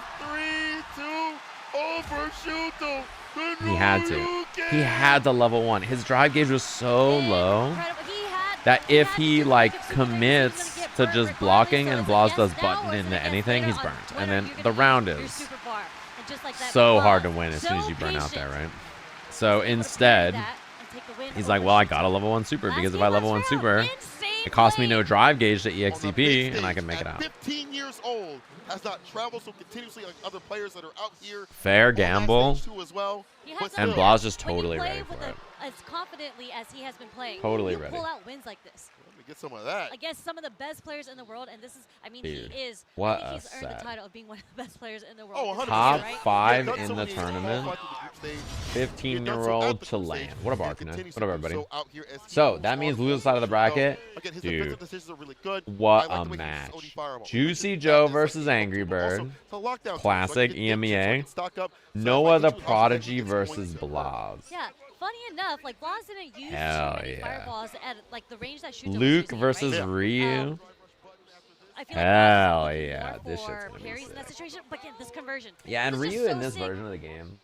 He had to. He had to level 1. His drive gauge was so low that if he like commits to just blocking and Blaz does button into anything, he's burnt. And then the round is so hard to win as soon as you burn out there, right? So instead, he's like, well, I got a level 1 super, because if I level 1 super, it costs me no drive gauge to EXTP, and I can make it out. 15 years old, has not traveled so continuously like other players that are out here. Fair gamble. Well. And Blaz just totally ready for it. As confidently as he has been playing. Totally ready. Pull out wins like this. Let me get some of that. Against some of the best players in the world, and this is, I mean, Dude, he is. what I think he's earned set. the title of being one of the best players in the world. Oh, Top right? 5 in the tournament. 15-year-old Chilean. What a bar, What up, everybody? So that means loser side of the bracket. Dude, what a match. JuicyJoe versus AngryBird. Classic EMEA. NoahTheProdigy versus Blaz. Yeah. Funny enough, like Blaz didn't use fireballs at like the range that Shuto Luke was using, versus right? Ryu. I feel Hell like yeah, this shit's for gonna be parries in that sick. situation, but again, this conversion. Yeah, and was just Ryu so in this sick. version of the game,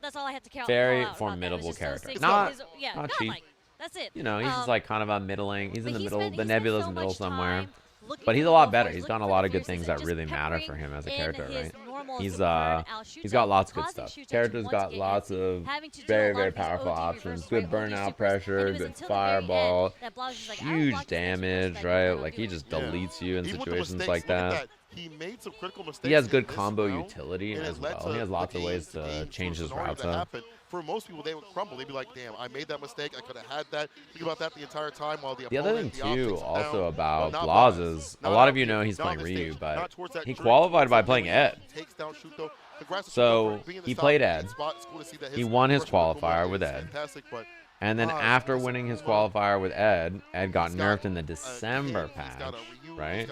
That's all I had to count. very call out about that. It was formidable just so character. sick. Not Not cheap. like, that's it. You know, he's just like kind of a middling. He's in the middle, the spent nebulous so middle much somewhere. time looking But he's for a the lot low better. fours, He's looking done a for lot the of good fiercest, things and that just really matter for peppering him as a in character, his right? normal He's super burn out Shuto, he's got lots of good causing stuff. Shuto to Character's once got again lots of having to do a very, lot very of these powerful OG options. reversals, Good right, OG burnout supers, pressure, and it was good until the very end fireball, that Blaz was like, I don't huge block this next reverse, damage, but I right? don't Like do he it. just deletes you in Even with the situations mistakes, like look at that. He made some critical mistakes. He has good in this combo round, utility and it as led well. to He has lots the of ways game to change his scenario routes that up. happened. For most people, they would crumble. They'd be like, damn, I made that mistake. I could have had that. Think about that the entire time while the The other thing opponent, the too, optics also down, about but not Blaz Blaz. is a Not lot out of you here, know he's not on playing this Ryu, stage, but not towards that he trick, qualified by towards playing that Ed. takes down Shuto. Congrats to So Shuto for being in the he top played Ed. spot. It's cool to see that his He won his first critical qualifier moment with is Ed. fantastic, but And then after winning his qualifier with Ed got nerfed in the December patch, right?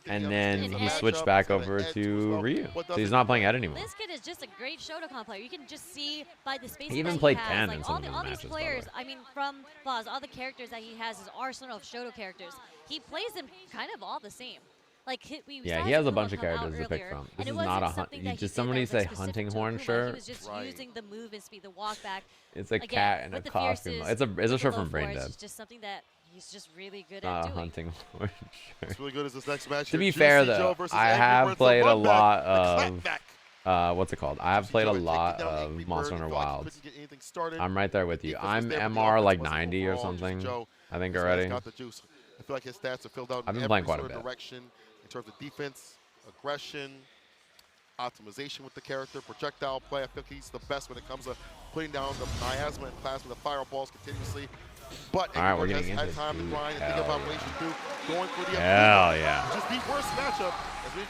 And then he switched back over to Ryu. So he's not playing Ed anymore. This kid is just a great Shotokan player. You can just see by the space He even that played he Ken has. in Like, some all, of his all matches, these by the players, way. I mean, from Blaz, all the characters that he has, his arsenal of Shoto characters, he plays them kind of all the same. Like Yeah, he has a bunch of characters to pick from. This is not a hunt. Did somebody say hunting horn shirt? He was just using the move and speed, the walk back. It's a Again, cat in a with the costume. fierces, It's a shirt from Brain Braindead. It's just something that he's just really good at doing. Hunting horn shirt. It's really good as this next match. To be fair though, I have played a lot of what's it called? I have played a lot of Monster Hunter Wilds. I'm right there with you. I'm MR like 90 or something, I think already. I feel like his stats are filled out I've been in playing every quite a sort of bit. direction in terms of defense, aggression, optimization with the character, projectile play. I feel like he's the best when it comes to putting down the miasma and plasma, the fireballs continuously. But all right, we're has getting had into time to this. grind and think about ways to do, going for the Hell yeah. which is the worst matchup.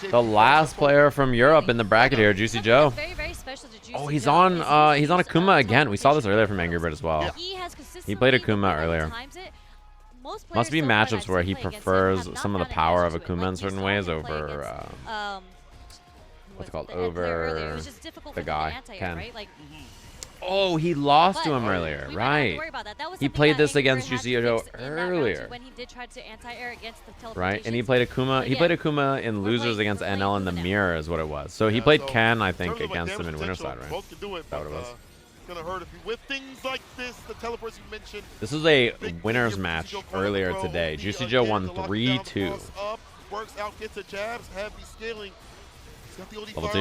As The last player from Europe in the bracket here, JuicyJoe. Very, very special to Oh, he's on Akuma again. We saw this earlier from AngryBird as well. He played Akuma earlier. Must be matchups where he prefers some of the power of Akuma in certain ways over what's it called? Over the guy, Ken. Oh, he lost to him earlier, right? He played this against JuicyJoe earlier. When he did try to anti-air against the right? And he played Akuma. He played Akuma in losers against NL in the mirror, is what it was. So he played Ken, I think, against him in winner side, right? Both can do it, That's what it was. Gonna hurt if you with things like this, the teleports you mentioned. This was a winners match earlier today. JuicyJoe won 3-2. Works out, gets a jabs, heavy scaling. Level 2?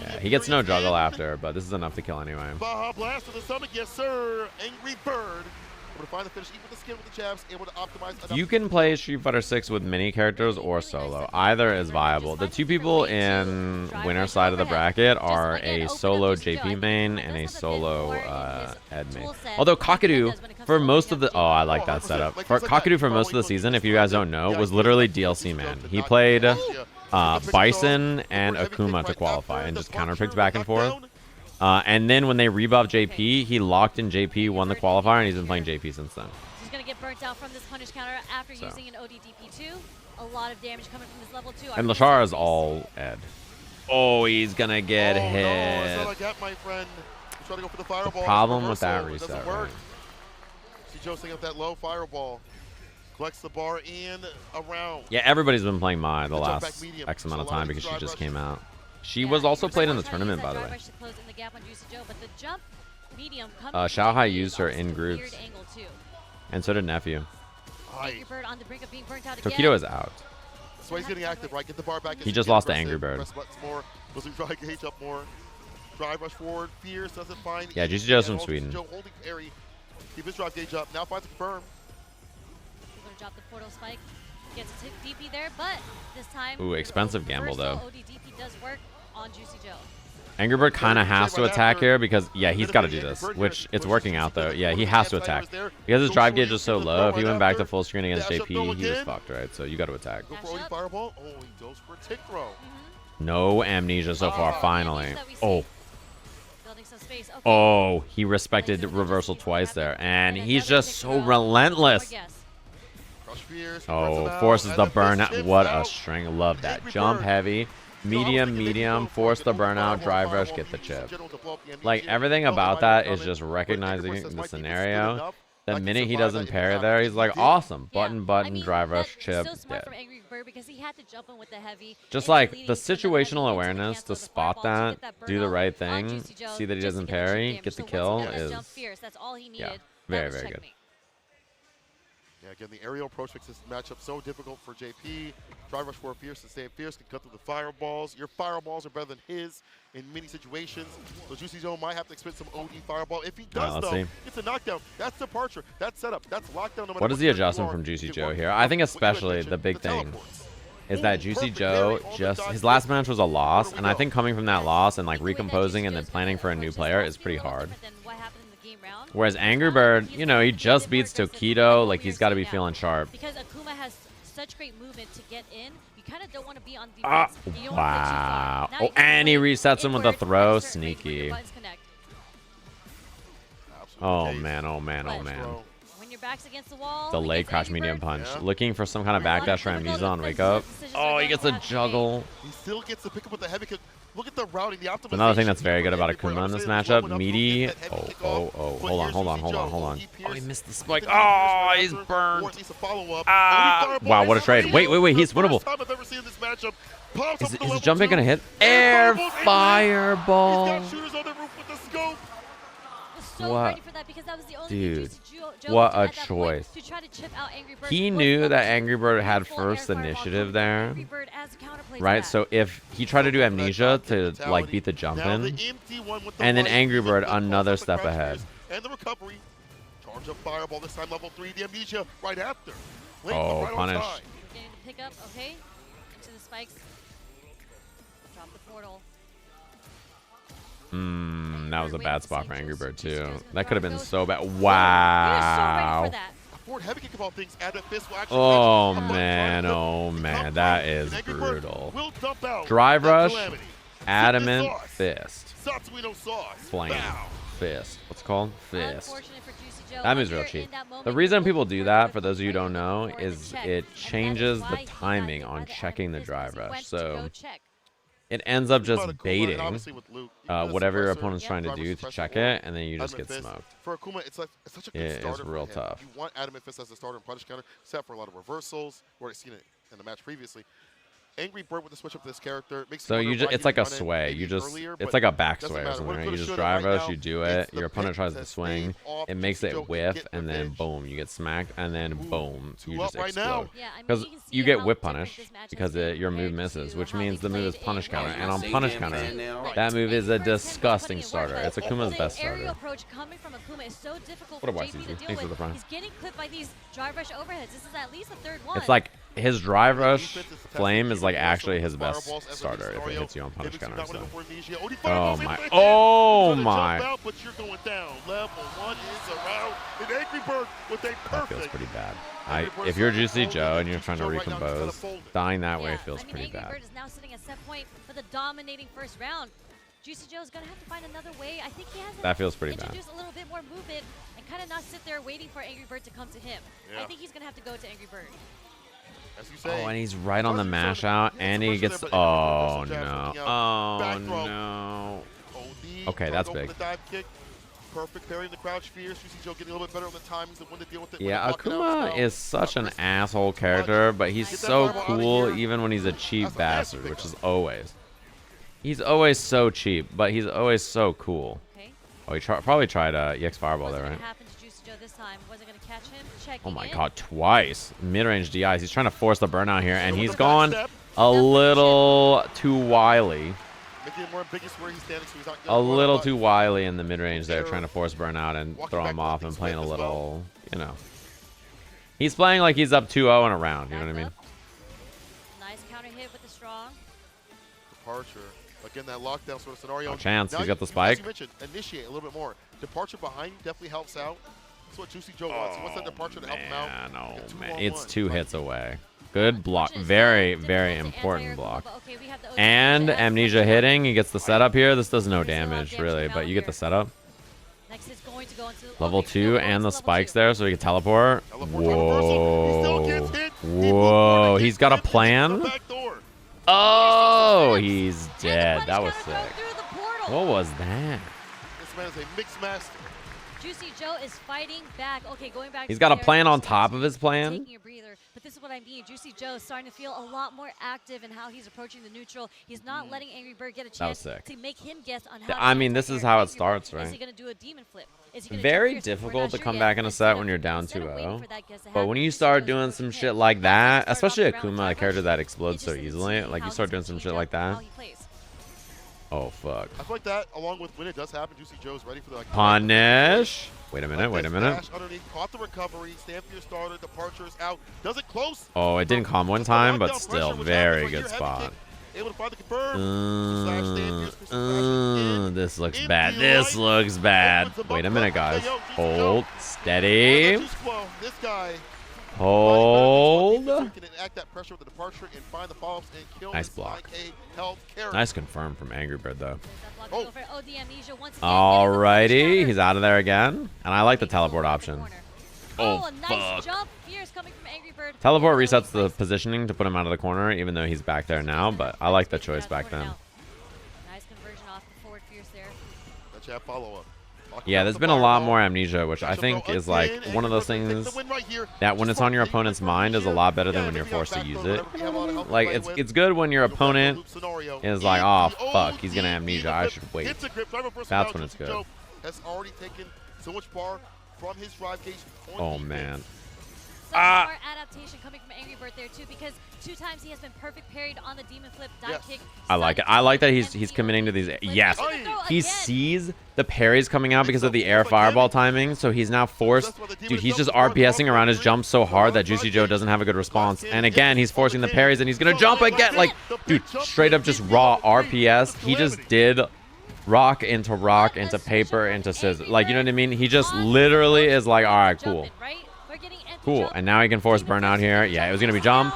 Yeah, he gets no juggle after, but this is enough to kill anyway. Baja blast to the stomach, yes sir. AngryBird. Able to find the finish, even with the skin with the jabs, able to optimize. You can play Street Fighter 6 with mini characters or solo. Either is viable. The two people in winner side of the bracket are a solo JP main and a solo Ed main. Although Kakeru, for most of the... Oh, I like that setup. For Kakeru, for most of the season, if you guys don't know, was literally DLC man. He played Bison and Akuma to qualify and just counterpicked back and forth. And then when they rebuffed JP, he locked in JP, won the qualifier, and he's been playing JP since then. He's going to get burnt out from this punish counter after using an ODDP2. A lot of damage coming from this level 2. And Leshar is all Ed. Oh, he's going to get hit. No, that's not like that, my friend. He's trying to go for the fireball. The problem with that reset, right? Joe setting up that low fireball. Collects the bar in around. Yeah, everybody's been playing Mai the last X amount of time because she just came out. She was also played in the tournament, by the way. Xiaohai used her in groups. And so did Nephew. Tokido is out. That's why he's getting active, right? Get the bar back. He just lost to AngryBird. Was he trying to gauge up more? Drive rush forward. Fierce doesn't find. Yeah, JuicyJoe's from Sweden. Joe holding carry. Keep his drive gauge up. Now finds a confirm. Drop the portal spike. Gets a DP there, but this time. Ooh, expensive gamble though. ODDP does work on JuicyJoe. AngryBird kind of has to attack here because, yeah, he's got to do this, which it's working out though. Yeah, he has to attack. Because his drive gauge is so low, if he went back to full screen against JP, he was fucked, right? So you got to attack. Go for fireball. Oh, he goes for a tick throw. No amnesia so far, finally. Oh. Oh, he respected reversal twice there, and he's just so relentless. Oh, forces the burnout. What a string. Love that. Jump heavy. Medium, force the burnout, drive rush, get the chip. Like, everything about that is just recognizing the scenario. The minute he doesn't parry there, he's like, awesome. Button, drive rush, chip, dead. Just like the situational awareness to spot that, do the right thing, see that he doesn't parry, get the kill is, yeah, very, very good. Yeah, again, the aerial approach makes this matchup so difficult for JP. Drive rush for Fierce and stay Fierce can cut through the fireballs. Your fireballs are better than his in many situations. So JuicyJoe might have to expend some OD fireball. If he does, though, it's a knockdown. That's departure. That's setup. That's lockdown. No what is the adjustment from JuicyJoe here? I think especially the big thing is that JuicyJoe just, his last match was a loss, and I think coming from that loss and like recomposing and then planning for a new player is pretty hard. Whereas AngryBird, you know, he just beats Tokido, like he's got to be feeling sharp. Because Akuma has such great movement to get in, you kind of don't want to be on defense. Wow. Oh, and he resets him with a throw. Sneaky. Oh man, oh man, oh But man. when your back's against the wall, Delayed against crouch Angry medium Bird, punch. Yeah. Looking for some kind of backdash for Amnesia on wake up. Oh, he gets a juggle. He still gets to pick up with the heavy kick. Look at the routing, the optimization. Another thing that's very good about Angry Bird. Akuma in this Obviously, matchup, there's meaty. one enough to get that heavy kick Oh, off, hold but on, here's hold on, JuicyJoe. hold on, hold on. He Oh, pierced- he missed the spike. he pierced Oh, right he's after, burned. or at least a follow-up. Ah, Only wow, what a trade. Wait, he's First winnable. time I've ever seen this matchup. Pops Is up to his level jumping 2. gonna hit? Air Air fireball. fireball. He's got shooters on the roof with the scope. was so What? ready for that because that was the only Dude, thing JuicyJoe what could do a at that point choice. to try to chip out Angry Bird. He Was knew that focusing Angry Bird on had full air first fireball initiative coming from there. Angry Bird as a counterplay to Right, that. so if he tried to do Amnesia to like beat the jump Now the in, empty one with the and then light, Angry the Bird flip, another calls up the step crouch ahead. spears, and the recovery. Charge up fireball, this time level 3, the Amnesia right after. Link, Oh, right on punish. time. Getting the pickup, okay. Into the spikes. Drop the portal. That was a bad spot for Angry Bird too. That could have been Those- so bad. We are so ready Wow. for that. Forward heavy kick of all things, add that fist will actually Oh catch the man, button. oh The man, come that through, is and Angry Bird brutal. will dump out Drive that rush, Calamity. adamant Sauce. fist, Satsuino sauce. flame, Bow. fist. What's it called? Fist. Unfortunate for JuicyJoe. That move's When real you're cheap. in that moment, The you're reason looking people do for that, the for those of you who don't know, for the is check. it And that is changes why the he got timing hit on by the checking the fist drive because he rush. went to So go check. it ends up About just Akuma, and baiting obviously with Luke, even as a whatever your suppressor, opponent's trying to driver do to suppressor check or it, and then you just Adamant get Fist. smoked. For Akuma, it's such a good Yeah, it's starter real for him. tough. You want Adamant Fist as a starter and punish counter, except for a lot of reversals. We've already seen it in the match previously. Angry Bird with the switch up to this character makes So me you wonder just, why it's he like a didn't run it sway. maybe You just, earlier, it's but like a back doesn't sway or matter. something, What right? coulda, You just shoulda drive right rush, now, you do it's it, the your opponent pick tries to to swing, stave off it makes JuicyJoe it and whiff, get and then revenge. boom, you get smacked, and then boom, two you up just right now. explode. Yeah, I mean, Because you can see you get how whip different punish this match has because been your move compared to misses, which how means they the move is played punish in counter, Right. and on Sajam punish fan counter, now. that move is a Angry Bird's disgusting him putting starter. in It's work, Akuma's but best the aerial starter. approach coming from Akuma is so difficult What for a JP to YCZ. deal Thanks for the with. prime. He's getting clipped by these drive rush overheads. This is at least the third one. It's like his drive rush flame is like actually his best starter if it hits you on punish counter. So. Oh my! Oh my! But you're going down. Level 1 is around. And Angry Bird with a That feels perfect. pretty bad. If you're JuicyJoe and you're trying to recompose, dying that way Yeah, feels I mean, pretty Angry bad. Bird is now sitting at set point for the dominating first round. JuicyJoe is going to have to find another way. I think he has to That feels pretty bad. introduce a little bit more movement and kind of not sit there waiting for Angry Bird to come to him. Yeah. I think he's going to have to go to Angry Bird. As you say, Oh, and he's right on the mash out, and he gets. Oh no! Oh no! Okay, that's big. Perfect parry in the crouch fears. JuicyJoe getting a little bit better on the timings and when to deal with it. Yeah, Akuma is such an asshole character, but he's so cool even when he's a cheap bastard, which is always. He's always so cheap, but he's always so cool. Okay. Oh, he probably tried EX Fireball there, Wasn't right? gonna happen to JuicyJoe this time. Wasn't going to catch him. Checking Oh my in. god, twice. Mid-range DIs. He's trying to force the burnout here, and he's gone a little too wily. Making it more ambiguous where he's standing, so he's not A little too wily in the mid-range there, trying to force burnout and throw him off and playing a little, you know. He's playing like he's up 2-0 in a round, you know what I mean? Nice counter hit with the strong. Departure. Again, that lockdown sort of scenario. Oh, chance. Now He's got the As spike. you mentioned, initiate a little bit more. Departure behind you definitely helps out. That's what JuicyJoe wants. He wants that departure to help him out. Man, oh Get man. 2-on-1. It's 2 hits away. Good block. Very, very important block. And Amnesia hitting. He gets the setup here. This does no damage, really, but you get the setup. Next is going to go into Level okay, 2 and the spikes there, so he can teleport. Whoa. Whoa. He's got a plan? Oh, he's dead. That was sick. What was that? This man is a mixed master. JuicyJoe is fighting back. Okay, going back. He's to got a the plan air on top of his plan? Taking a breather. But this is what I mean. JuicyJoe is starting to feel a lot more active in how he's approaching the neutral. He's not letting Angry Bird get a That was chance sick. to make him guess on how. I mean, this is how it starts, Is he right? going to do a demon flip? Is he gonna Very jump fierce? We're difficult not to sure come yet. back in a set when you're down 2-0. But when you start doing some shit like that, especially Akuma, a character that explodes so easily, like you start doing some shit like that. Oh, fuck. I feel like that, along with when it does happen, JuicyJoe is ready for the like, Punish. Wait a minute, wait a minute. dash underneath, caught the recovery, stand for your starter, departure is out. Does it close? Oh, it didn't calm one time, but still, very good spot. Able to find the confirm. This looks bad. This looks bad. Wait a minute, guys. Hold. Steady. This guy Hold. Nice block. Nice. Nice confirm from AngryBird though. Oh. Alrighty, he's out of there again. And I like the teleport option. Oh, a nice jump. Fierce coming from AngryBird. Teleport resets the positioning to put him out of the corner, even though he's back there now, but I like the choice back then. Nice conversion off the forward fierce there. That jab follow-up. Yeah, there's been a lot more amnesia, which I think is like one of those things that when it's on your opponent's mind is a lot better than when you're forced to use it. Like, it's good when your opponent is like, oh, fuck, he's going to amnesia, I should wait. That's when it's good. Has already taken so much bar from his drive gauge. Oh, man. Smart adaptation coming from AngryBird there too, because 2 times he has been perfect parried on the demon flip dive kick. I like it. I like that he's committing to these. Yes, he sees the parries coming out because of the air fireball timing, so he's now forced. Dude, he's just RPSing around his jump so hard that JuicyJoe doesn't have a good response. And again, he's forcing the parries, and he's gonna jump again. Like, dude, straight up just raw RPS. He just did rock into paper into scissors. Like, you know what I mean? He just literally is like, all right, cool. Cool, and now he can force burnout here. Yeah, it was gonna be jump,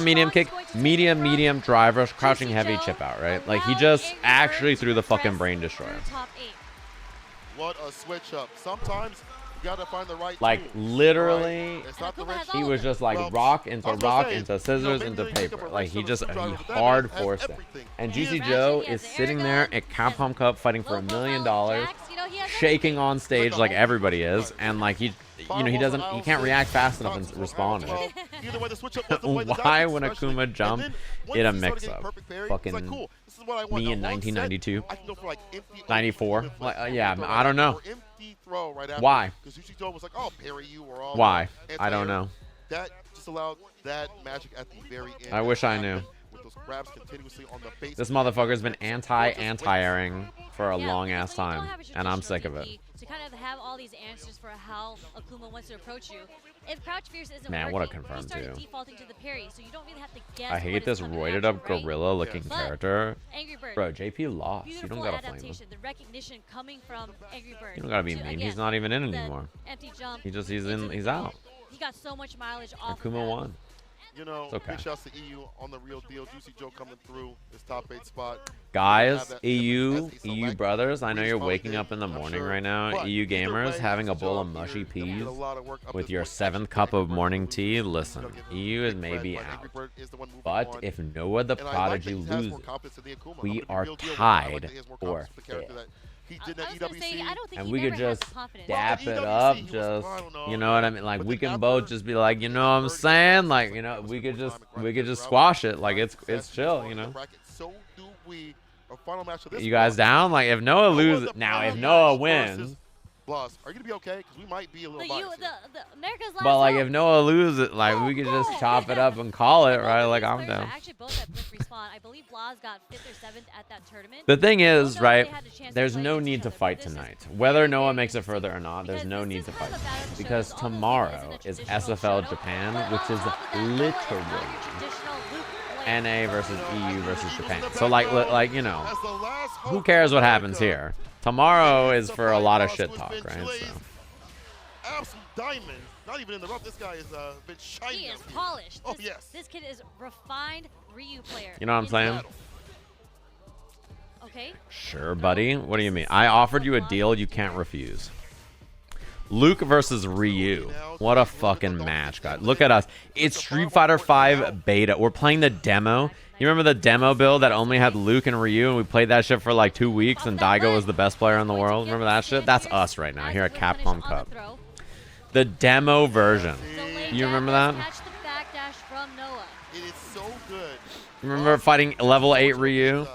medium kick, medium driver, crouching heavy, chip out, right? Like, he just actually threw the fucking brain destroyer. What a switch up. Sometimes you gotta find the right like tool, literally, right? It's not the right he was just like rock into scissors into paper. Like, he hard forced it. And JuicyJoe is sitting there at Capcom Cup fighting for $1 million, shaking on stage like everybody is, and like he can't react fast enough and respond to it. Why when Akuma jump in a mix-up? Fucking me in 1992, 94. Yeah, I don't know. Why? Why? I don't know. That just allowed that magic at the very end. I wish I knew. This motherfucker's been anti-airing for a long ass time, and I'm sick of it. To kind of have all these answers for how Akuma wants to approach you. If crouch fierce isn't Man, working, what a confirm you start too. defaulting to the parry, so you don't really have to guess. I hate this roided up gorilla looking character. AngryBird, Bro, JP lost. You don't gotta flame him. The recognition coming from AngryBird. You don't gotta be mean. He's not even in anymore. Empty jump. He's out. He got so much mileage off. Akuma won. You know, it's okay. Big shouts to EU on the real deal. JuicyJoe coming through his top 8 spot. Guys, EU brothers, I know you're waking up in the morning right now. EU gamers, having a bowl of mushy peas with your 7th cup of morning tea. Listen, EU is maybe out. But if NoahTheProdigy loses, we are tied for 5th. He did that EWC, and we could just dap it up, just, you know what I mean? Like, we can both just be like, you know what I'm saying? Like, you know, we could just squash it. Like, it's chill, you know? You guys down? Like, if Noah loses, now if Noah wins, Blaz, are you gonna be okay? Because we might be a little biased. America's but like, if Noah loses, like, we could just chop it up and call it, right? Like, I'm down. Actually, both at Blip Respawn. I believe Blaz got 5th or 7th at that tournament. The thing is, right, there's no need to fight tonight. Whether Noah makes it further or not, there's no need to fight. Because tomorrow is SFL Japan, which is literally NA versus EU versus Japan. So, like, you know, who cares what happens here? Tomorrow is for a lot of shit talk, right? So. Absolute diamond. Not even in the rough. This guy is a bit shiny. He is polished. Oh, yes. This kid is refined Ryu player. You know what I'm saying? Okay. Sure, buddy. What do you mean? I offered you a deal you can't refuse. Luke versus Ryu. What a fucking match, guys. Look at us. It's Street Fighter V beta. We're playing the demo. You remember the demo build that only had Luke and Ryu, and we played that shit for like 2 weeks, and Daigo was the best player in the world? Remember that shit? That's us right now here at Capcom Cup. The demo version. You remember that? It is so good. You remember fighting level 8 Ryu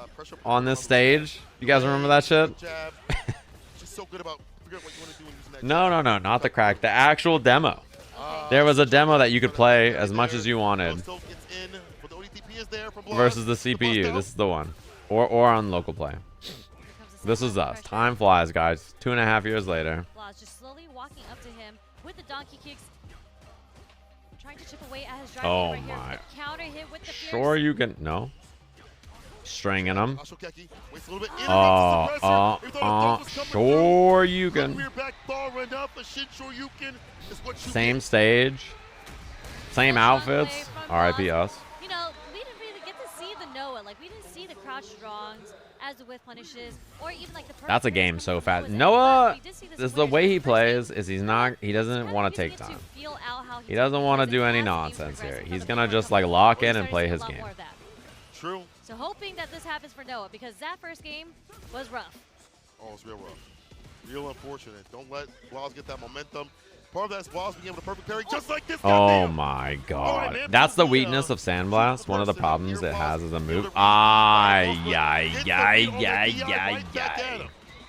on this stage? You guys remember that shit? No, not the crack. The actual demo. There was a demo that you could play as much as you wanted. Versus the CPU. This is the one. Or on local play. This is us. Time flies, guys. 2.5 years later. Blaz just slowly walking up to him with the donkey kicks. Trying to chip away at his drive Oh right my. here. Counter hit with the Sure you can. No. Stringing him. Sure you can. Same stage. Same outfits. R.I.P. us. You know, we didn't really get to see the Noah. Like, we didn't see the crouch strongs as the whiff punishes, or even like the. That's a game so fast. Noah, is the way he plays is he doesn't want to take time. He doesn't want to do any nonsense here. He's gonna just like lock in and play his game. True. So hoping that this happens for Noah, because that first game was rough. Oh, it's real rough. Real unfortunate. Don't let Blaz get that momentum. Part of that is Blaz being able to perfect parry just like this. Oh my god. That's the weakness of Sandblast. One of the problems it has is a move. Ay.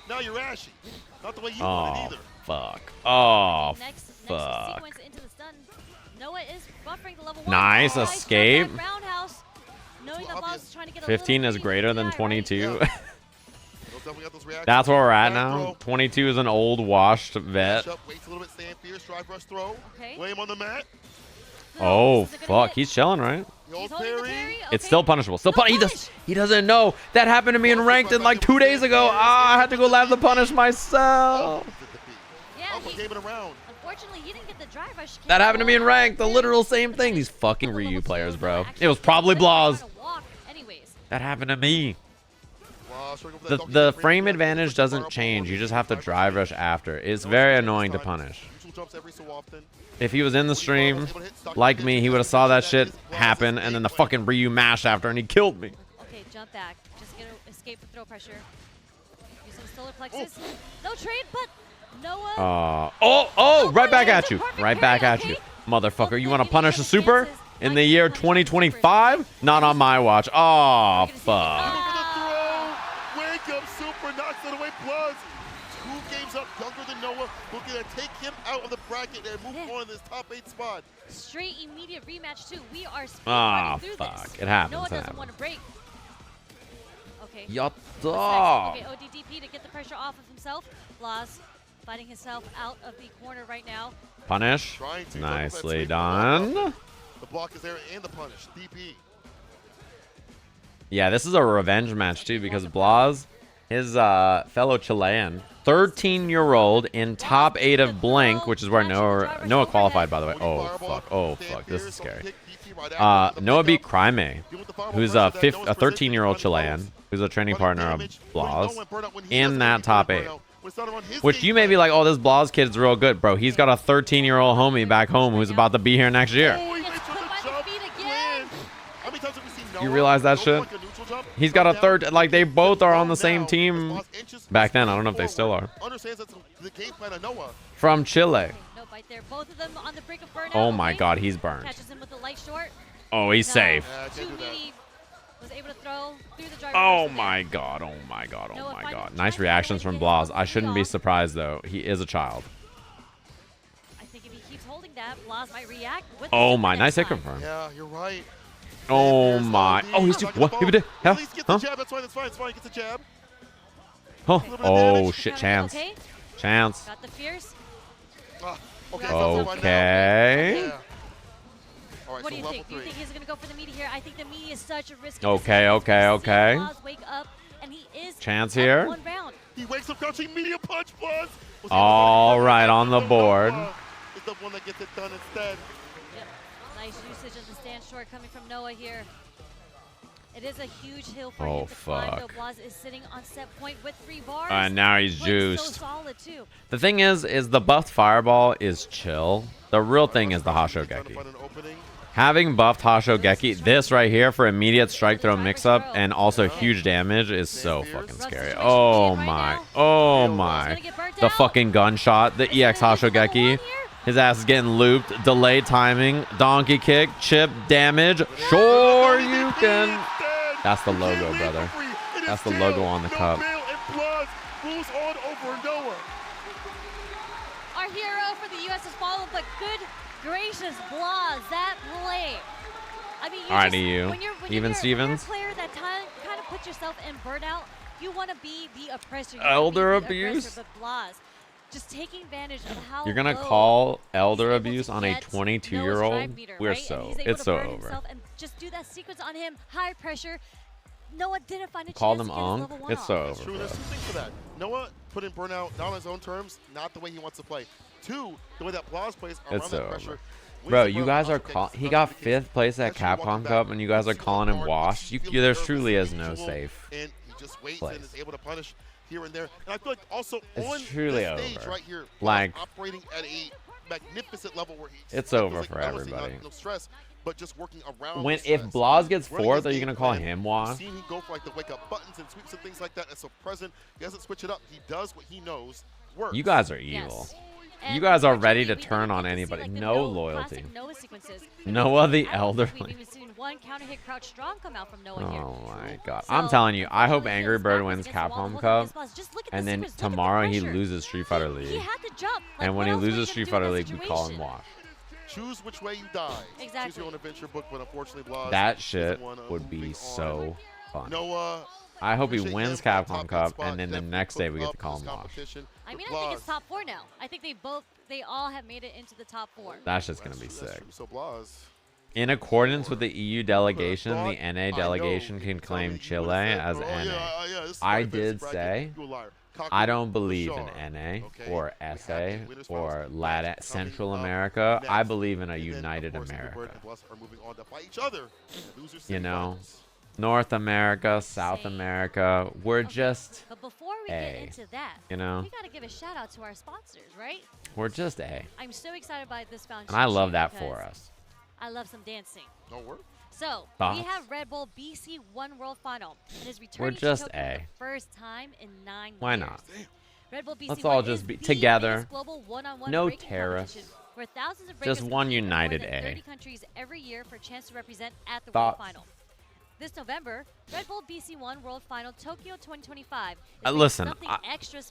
Now you're ashy. Not the way you want it either. Fuck. Oh, Next fuck. sequence into the stun. Noah is buffering the level 1. Nice escape. Roundhouse. Knowing that Blaz is trying to get a 15 little is greater than 22. Yeah. That's where we're at now. 22 is an old washed vet. Waits a little bit, stand fierce, drive rush throw. Okay. Lay him on the mat. Oh, fuck. He's chilling, right? The old parry. It's still punishable. Still he doesn't know. That happened to me in ranked like 2 days ago. I had to go lab the punish myself. Yeah, gave it around. Unfortunately, he didn't get the drive rush. That happened to me in ranked. The literal same thing. These fucking Ryu players, bro. It was probably Blaz. That happened to me. The frame advantage doesn't change. You just have to drive rush after. It's very annoying to punish. If he was in the stream, like me, he would have saw that shit happen and then the fucking Ryu mash after and he killed me. Okay, jump back. Just get escape the throw pressure. Use some solar plexus. No trade, but Noah. Right back at you. Right back at you. Motherfucker, you want to punish a super in the year 2025? Not on my watch. Oh, fuck. Blaz, 2 games up, younger than Noah, looking to take him out of the bracket and move on in this top 8 spot. Straight immediate rematch too. We are through fuck. this. It happens. Noah doesn't want to break. Okay. Yatta. Okay, ODDP to get the pressure off of himself. Blaz fighting himself out of the corner right now. Punish. Nicely done. The block is there and the punish. DP. Yeah, this is a revenge match too because Blaz, his fellow Chilean, 13-year-old in top 8 of Blink, which is where Noah qualified, by the way. Oh, fuck. Oh, fuck. This is scary. Noah beat Crime, who's a 13-year-old Chilean, who's a training partner of Blaz, in that top 8. Which you may be like, oh, this Blaz kid's real good. Bro, he's got a 13-year-old homie back home who's about to be here next year. You realize that shit? He's got a third, like they both are on the same team back then. I don't know if they still are. From Chile. Oh my god, he's burned. Oh, he's safe. Oh my god, oh my god, oh my god. Nice reactions from Blaz. I shouldn't be surprised though. He is a child. I think if he keeps holding that, Blaz might react. Oh my, nice hit confirm. Yeah, you're right. Oh my. Oh, he's too. What? Huh? That's fine. It's fine. Gets a jab. Huh? Oh shit! Chance. Chance. Got the fierce. Okay. What do you think? Do you think he's gonna go for the meaty here? I think the meaty is such a risky. Okay. Wake up, and he is Chance here. He wakes up crouching medium punch, Blaz. All right, on the board. Is the one that gets it done instead. Nice usage of the stand short coming from Noah here. It is a huge hill for him to climb, though Blaz is sitting on set point with 3 bars. And now he's juiced. So solid too. The thing is the buffed fireball is chill. The real thing is the Hashogeki. Having buffed Hashogeki, this right here for immediate strike throw mix-up and also huge damage is so fucking scary. Oh my. Oh my. The fucking gunshot, the EX Hashogeki. His ass is getting looped. Delayed timing. Donkey kick. Chip damage. Sure you can. That's the logo, brother. That's the logo on the cup. Our hero for the U.S. has fallen, but good gracious, Blaz, that play. I mean, when you're Stevens. A player that kind of puts yourself in burnout, you want to be the oppressor. Elder abuse. But Blaz, just taking advantage of how you're gonna call elder abuse on a 22-year-old? We're so it's so over. And just do that sequence on him, high pressure. Noah didn't find a Call chance them to on. It's so over. True, there's 2 things for that. Noah put in burnout not on his own terms, not the way he wants to play. 2, the way that Blaz plays around that pressure. Bro, you guys are he got 5th place at Capcom Cup, and you guys are calling him washed. There truly is no safe and he just waits place. and is able to punish here and there. And I feel like also It's on truly this stage over. right here, Like, operating at a magnificent level where he's it's over for everybody. No stress, but just working around. When the if stress. Blaz gets Running 4th, his are you game gonna call plan. him You've washed? seen him go for like the wake up buttons and sweeps and things like that. And so present, he doesn't switch it up. He does what he knows works. You guys are evil. Yes. You And guys are ready unfortunately, to we turn didn't on get to see, anybody. like, the No Noah loyalty. classic Noah sequences. Noah the I don't think elderly. We've even seen one counter hit crouch strong come out from Noah here. Oh my god. So, I'm telling you, I hope unfortunately, his AngryBird back was wins against the wall the Capcom whole time. Cup, His boss, just look at the and then sequence, look at the tomorrow he pressure. loses Street Fighter He League. had to jump. Like, And when what he else were you loses gonna Street do in Fighter that League, we call him situation? washed. Choose which way you die. Choose Exactly. your own adventure book, but unfortunately, Blaz That is shit the one, would be moving so on. fun. Noah, I hope he appreciate wins him for the Capcom top Cup, spot. and then the Definitely next day we put get to up call this him washed. competition. I mean, But I think it's Blaz, top 4 now. I think they all have made it into the top 4. That's just gonna be that's true. sick. So Blaz, In accordance with the EU delegation, thought the NA I delegation know. can You tell me claim you Chile would've said, as "Oh, NA. yeah, this is I my fantasy did bracket." say You a liar. I Kakeru, don't believe in Leshar, NA okay? or We have SA the winners or finals. Latin That's Central coming up America. I next. believe in a And then, of united course, AngryBird America. and Blaz are moving on to fight each other in loser You city know, finals. North America, South Same. America, we're Okay, just But before we A, get into that, you know? we got to give a shout out to our sponsors, right? we're just A. I'm so excited by this foundation. And I love that because for us. I love some dancing. No word. So, Thoughts? we have Red Bull BC One World Final. It is returning just to Tokyo A. for the first time in 9 Why years. not? Red Bull BC Let's One all is just be the together. biggest global one-on-one No breaking terrorists. competition where thousands of Just breakers one compete in united more than A. 30 countries every year for a chance to represent at the Thoughts? World Final. This November, Red Bull BC One World Final Tokyo 2025. Listen,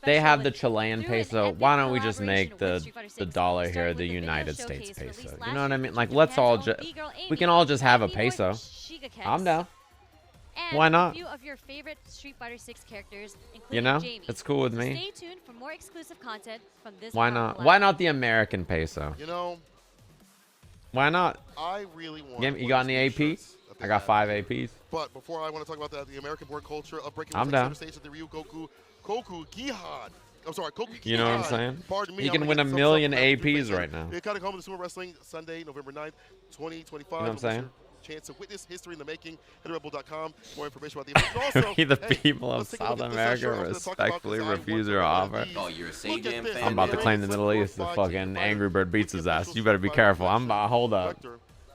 they have the Chilean through an peso. epic Why don't we just collaboration make with Street Fighter the 6, dollar starting here with the video United showcase States released peso? last You know what I year mean? featuring Like, let's Japan's all own just B-Girl we Amy can all just have a and B-Boy peso. Shiga I'm Case. down. And Why not? a few of your favorite Street Fighter 6 characters, including You know, Jamie. it's cool with So me. Stay tuned for more exclusive content from this. Why powerful not? Why app. not the American peso? You know, Why not? I really want. You got any AP? I got 5 APs. But before I want to talk about that, the American board culture of breaking I'm the down. stage at the Koku Gihan. I'm sorry, Koku You know what I'm Gihan. saying? Pardon me. You I'm can gonna win get a some million stuff back to APs face right now. It kind of comes to Sumo Wrestling Sunday, November 9th, 2025. You know what I'm saying? Chance to witness history in the making. Head to Rebel.com. More information about the event. Also, We, the hey, people of let's take a look South at this America, show I was gonna talk about, respectfully 'cause I refuse want to your talk offer. about these. Oh, you're a Look Sajam at this. fan? I'm about to Yeah. claim the Middle East. The fucking Angry Bird beats his ass. You better be careful. I'm about. Hold up.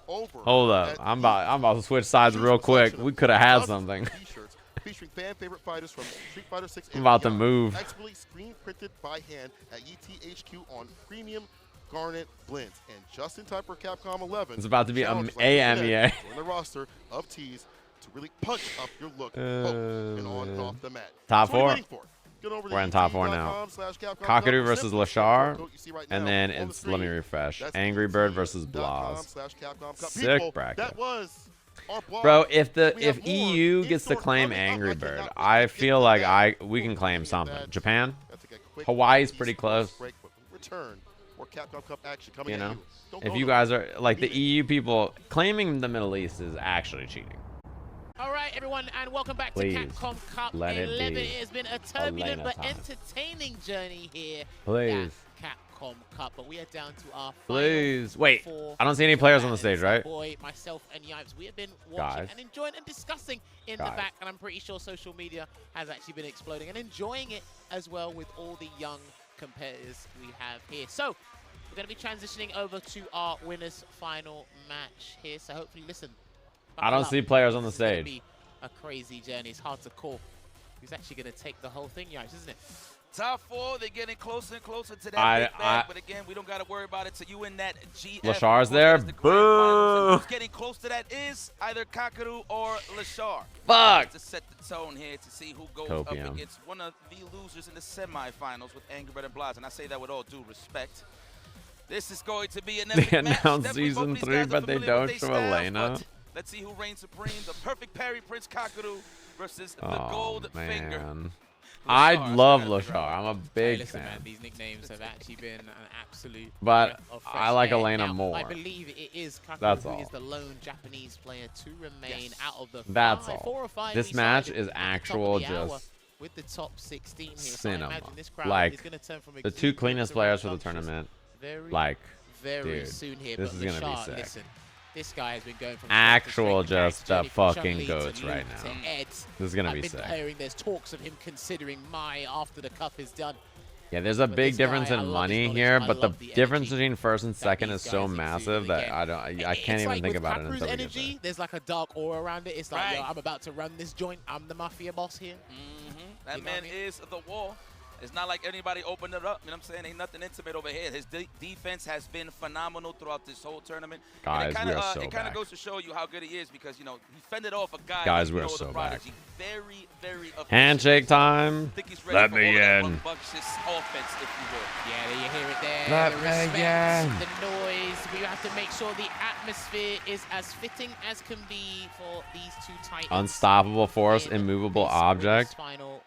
Hold up. I'm about to switch sides real quick. We could have had something. T-shirts featuring fan favorite fighters from Street Fighter 6 I'm about to beyond. move. Expertly screen printed by hand at ETHQ on premium garnet blends and just in time for Capcom 11. It's about to be Challenges like AMEA. Join the roster of tees to really punch up your look both and on and off the mat. Top So what are you 4. waiting for? Get over to We're in top 4 now. ET.com/Capcom Kakeru Cup. versus Simply Leshar, code you see right and now then on the it's let me screen. refresh. That's AngryBird versus ET.com Blaz. /Capcom Cup. Sick People, bracket. That was our blog. Bro, if We have if more EU gets to in-store claim coming up. I AngryBird, cannot wait I to get feel to like that. we can claim Get something. that. Japan, That's a quick Hawaii's esports pretty close. break, but we return. More Capcom Cup action coming You at know, Don't if go you nowhere. guys are like the Mean it. EU people claiming the Middle East is actually cheating. All right, everyone, and welcome back Please, to Capcom Cup let it 11. be It has been a turbulent Elena but time. entertaining journey here Please. at Capcom Cup. But we are down to our Please. Wait, four I don't see any players on the stage, battles. right? Boy, myself, and Yipes, we have been watching Guys. and enjoying and discussing in the Guys. back, and I'm pretty sure social media has actually been exploding and enjoying it as well with all the young competitors we have here. So we're going to be transitioning over to our winners final match here. So hopefully, listen. I don't buckle see up. players on the This is gonna stage. be a crazy journey. It's hard to call. Who's actually going to take the whole thing, Yipes, isn't it? Top 4, they're getting closer and closer to that big bag, but again, we don't got to worry about it. So you in that GF. Lashar's there. The grand finals, and Boo. who's getting close to that is either Kakeru or Leshar. Fuck. To set the tone here to see who goes Copium. up against one of the losers in the semifinals with AngryBird and Blaz, and I say that with all due respect. This is going to be an epic They match. announced Definitely both season of these 3, guys are but they familiar don't with their show styles, Elena. but let's see who reigns supreme. The perfect parry, Prince Kakeru versus the Oh, gold finger. man. I Leshar. love Leshar. I'm a Hey, big listen, fan. man, these nicknames have actually been an absolute. But breath of fresh I like air. Elena Now, more. I believe it is Kakeru That's who all. is the lone Japanese player to remain out of the That's 4 all. or 5 This we match cited is at the top of actual the hour just with the top 16 here. So I cinema. imagine this crowd Like is gonna turn from the 2 exuberant cleanest to players for the rambunctious tournament. very, Like very Dude, soon here. this But is gonna be Leshar, sick. listen, this guy has been going from Actual strength to strength. just Journey from fucking Chun-Li goats to right Luke now. to Ed. This is gonna I've be been sick. hearing there's talks of him considering Mai after the cup is done. Yeah, there's a But big this guy, difference I in love his money knowledge, here, I but the love the difference energy between first and that second these is so guys exude. massive And that again, I can't it's even like think with about it Kakeru's until we get energy, there. there's like a dark aura around it. It's like, Right. yo, I'm about to run this joint. I'm the mafia boss here. That You know what man I mean? is the wall. It's not like anybody opened it up. You know what I'm saying? Ain't nothing intimate over here. His defense has been phenomenal throughout this whole tournament. Guys, and we are so it kind back. of goes to show you how good he is because, you know, he fended off a guy Guys, like we are Noah so the back. Prodigy. Very, very efficient. Handshake time. I think he's ready Let for me all of that in. rambunctious offense, if you will. Yeah, there you hear it there. Let the me respect, in. the noise. We have to make sure the atmosphere is as fitting as can be for these two titans. Unstoppable force, immovable object.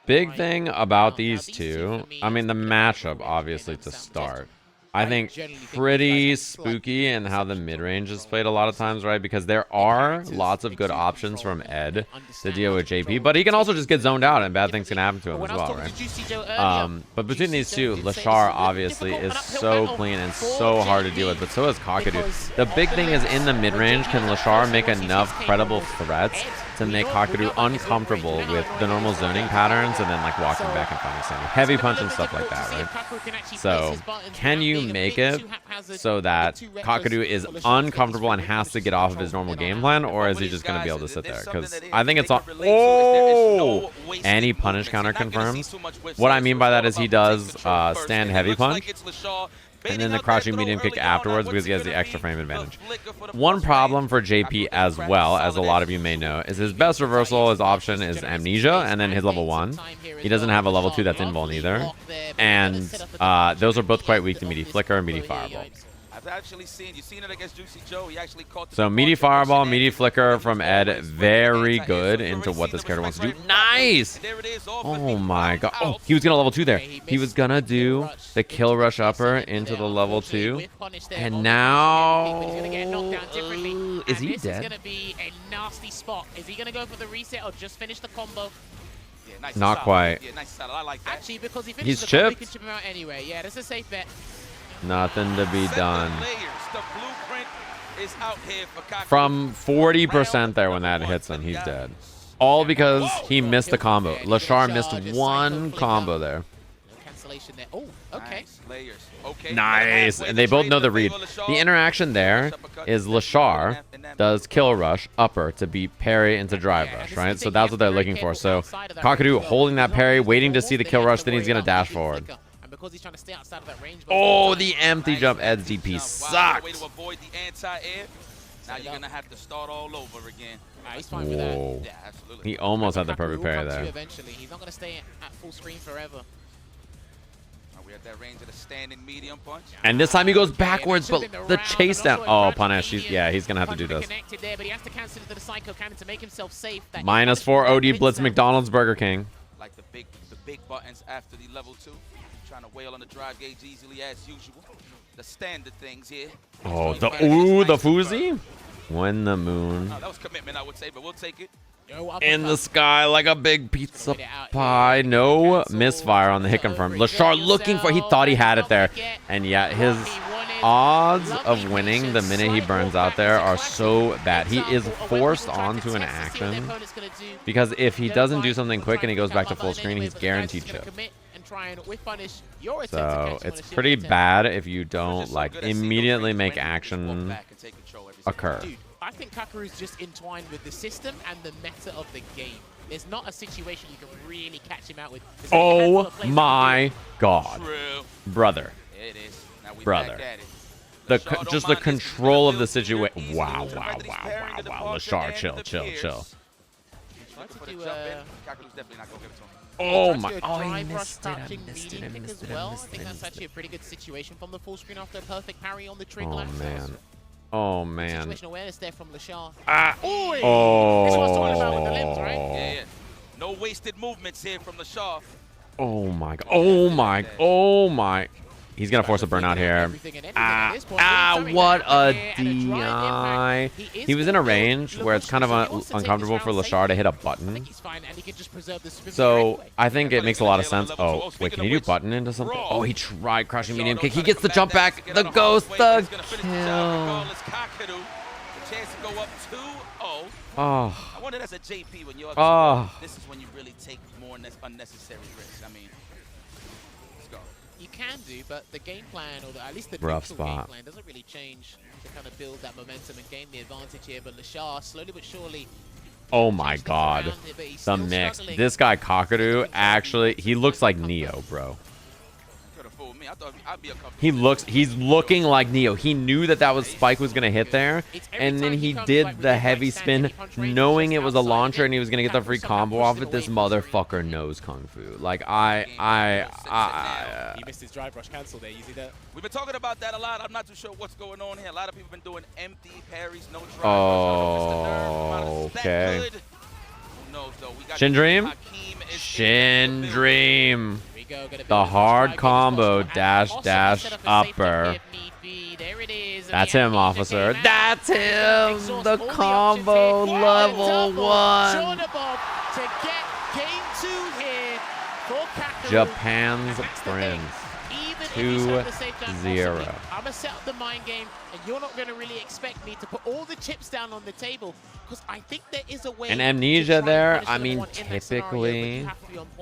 Big thing about these two, I mean the matchup obviously to start. I think pretty spooky in how the mid-range is played a lot of times, right? Because there are lots of good options from Ed to deal with JP, but he can also just get zoned out and bad things can happen to him as well, right? But between these two, Leshar obviously is so clean and so hard to deal with, but so is Kakeru. The big thing is in the mid-range, can Leshar make enough credible threats to make Kakeru uncomfortable with the normal zoning patterns and then like walking back and finding something. Heavy punch and stuff like that, right? So can you make it so that Kakeru is uncomfortable and has to get off of his normal game plan, or is he just going to be able to sit there? Because I think it's on. Oh! And he punish counter confirms. What I mean by that is he does stand heavy punch, and then the crouching medium kick afterwards because he has the extra frame advantage. One problem for JP as well, as a lot of you may know, is his best reversal, his option is Amnesia, and then his level 1. He doesn't have a level 2 that's invuln either. And those are both quite weak to meaty flicker and meaty fireball. I've actually seen, you've seen it against JuicyJoe. He actually caught the So meaty fireball, meaty flicker from Ed, very good into what this character wants to do. Nice! Oh my god. Oh, he was gonna level 2 there. He was gonna do the kill rush upper into the level 2. And now is he This is dead? gonna be a nasty spot. Is he gonna go for the reset or just finish the combo? Yeah, nice Not solid. quite. Yeah, nice solid. I like that. Actually, because he He's finishes the combo, he chipped. can chip him out anyway. Yeah, that's a safe bet. Nothing to be done. Layers. The blueprint is out here for Kakeru. From 40% there when that hits him, he's dead. All because he missed the combo. Leshar missed one combo there. Cancellation there. Oh, okay. Layers. Okay. Nice. And they both know the read. The interaction there is Leshar does kill rush upper to beat parry into drive rush, right? So that's what they're looking for. So Kakeru holding that parry, waiting to see the kill rush, then he's going to dash forward. Because he's trying to stay outside of that range. Oh, the empty jump Ed's DP Way sucks. to avoid the anti-air. Now you're gonna have to start all over again. He's fine with that. Whoa. Yeah, absolutely. He almost had the perfect parry there. Eventually, he's not gonna stay at full screen forever. We're at that range of the standing medium punch. And this time he goes backwards, but the chase down. Oh, punish. Yeah, he's going to have to do this. Connected there, but he has to cancel into the Psycho Cannon to make himself safe. -4 OD Blitz McDonald's Burger King. Like the big buttons after the level 2. Trying to wail on the drive gauge easily as usual. The standard things here. Oh, the Foozy? When the moon. That was commitment, I would say, but we'll take it. In the sky like a big pizza pie. No misfire on the hit confirm. Leshar looking for, he thought he had it there. And yet his odds of winning the minute he burns out there are so bad. He is forced onto an action because if he doesn't do something quick and he goes back to full screen, he's guaranteed chip. So it's pretty bad if you don't like immediately make action occur. Dude, I think Kakeru's just entwined with the system and the meta of the game. There's not a situation you can really catch him out with. Oh my god. Brother. It is. Now we Brother. back at it. Just the control of the situation. Wow. Leshar, chill. Oh my. Oh, I missed it. I missed it. I think that's actually a pretty good situation from the full screen after a perfect parry on the trig last. Oh man. Situation awareness there from Leshar. Oh. This is what I was talking about with the limbs, right? Yeah. No wasted movements here from Leshar. Oh my god. Oh my. He's gonna force a burnout here. What a DI. He was in a range where it's kind of uncomfortable for Leshar to hit a button. So I think it makes a lot of sense. Oh, wait, can he do button into something? Oh, he tried crushing medium kick. He gets the jump back. The ghost, the kill. Chance to go up 2-0. Oh. I wonder, as a JP, when you're this is when you really take more unnecessary risks. I mean, let's go. You can do, but the game plan, or at least the rough neutral game spot plan, doesn't really change to kind of build that momentum and gain the advantage here. But Leshar, slowly but surely. Oh my god. The mix. This guy, Kakeru, actually, he looks like Neo, bro. He's looking like Neo. He knew that was Spike was gonna hit there, and then he did the heavy spin, knowing it was a launcher and he was gonna get the free combo off it. This motherfucker knows Kung Fu. Like he missed his drive rush cancel there. You see that? We've been talking about that a lot. I'm not too sure what's going on here. A lot of people have been doing empty parries, no drive. Oh, okay. Who knows though? We got Shin Dream. Shin Dream. The hard combo dash upper. That's him, officer. That's him. The combo level 1. Japan's Prince. 2-0. I'm gonna set up the mind game, and you're not gonna really expect me to put all the chips down on the table, because I think there is a way. And Amnesia there, I mean, typically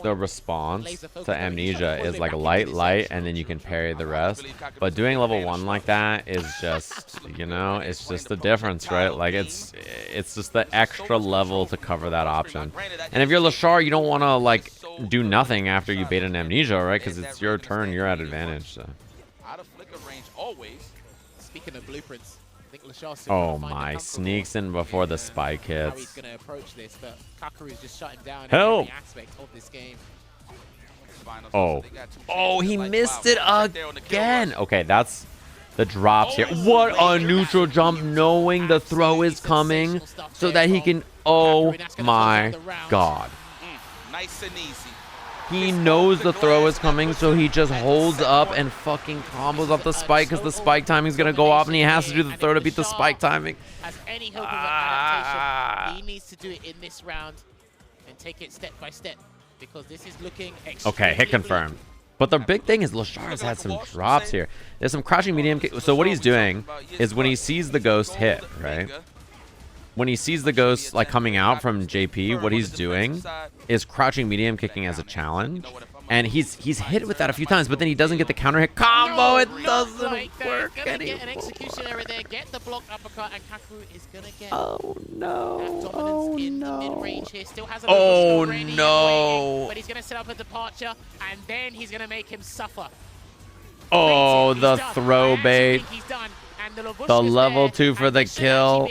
the response to Amnesia is like light, and then you can parry the rest. But doing level 1 like that is just, you know, it's just the difference, right? Like it's just the extra level to cover that option. And if you're Leshar, you don't want to like do nothing after you bait an Amnesia, right? Because it's your turn, you're at advantage. So. Out of flicker range always. Speaking of blueprints, I think Leshar's oh my, sneaks in before the spike hits. How he's going to approach this, but Kakeru's just shut him down in every aspect of this game. Oh, he missed it again. Okay, that's the drops here. What a neutral jump, knowing the throw is coming so that he can. Oh my god. Nice and easy. He knows the throw is coming, so he just holds up and fucking combos off the spike, because the spike timing is going to go off, and he has to do the throw to beat the spike timing. Has any hope of adaptation, he needs to do it in this round and take it step by step, because this is looking okay, hit confirmed. But the big thing is Leshar has had some drops here. There's some crouching medium. So what he's doing is when he sees the ghost hit, right? When he sees the ghost like coming out from JP, what he's doing is crouching medium kicking as a challenge. And he's hit with that a few times, but then he doesn't get the counter hit combo. It doesn't work anymore. Get an execution error there, get the block uppercut, and Kakeru is gonna get oh no. Oh no. Here. Still has a oh no. But he's gonna set up a departure, and then he's gonna make him suffer. Oh, the throw bait. The level 2 for the kill.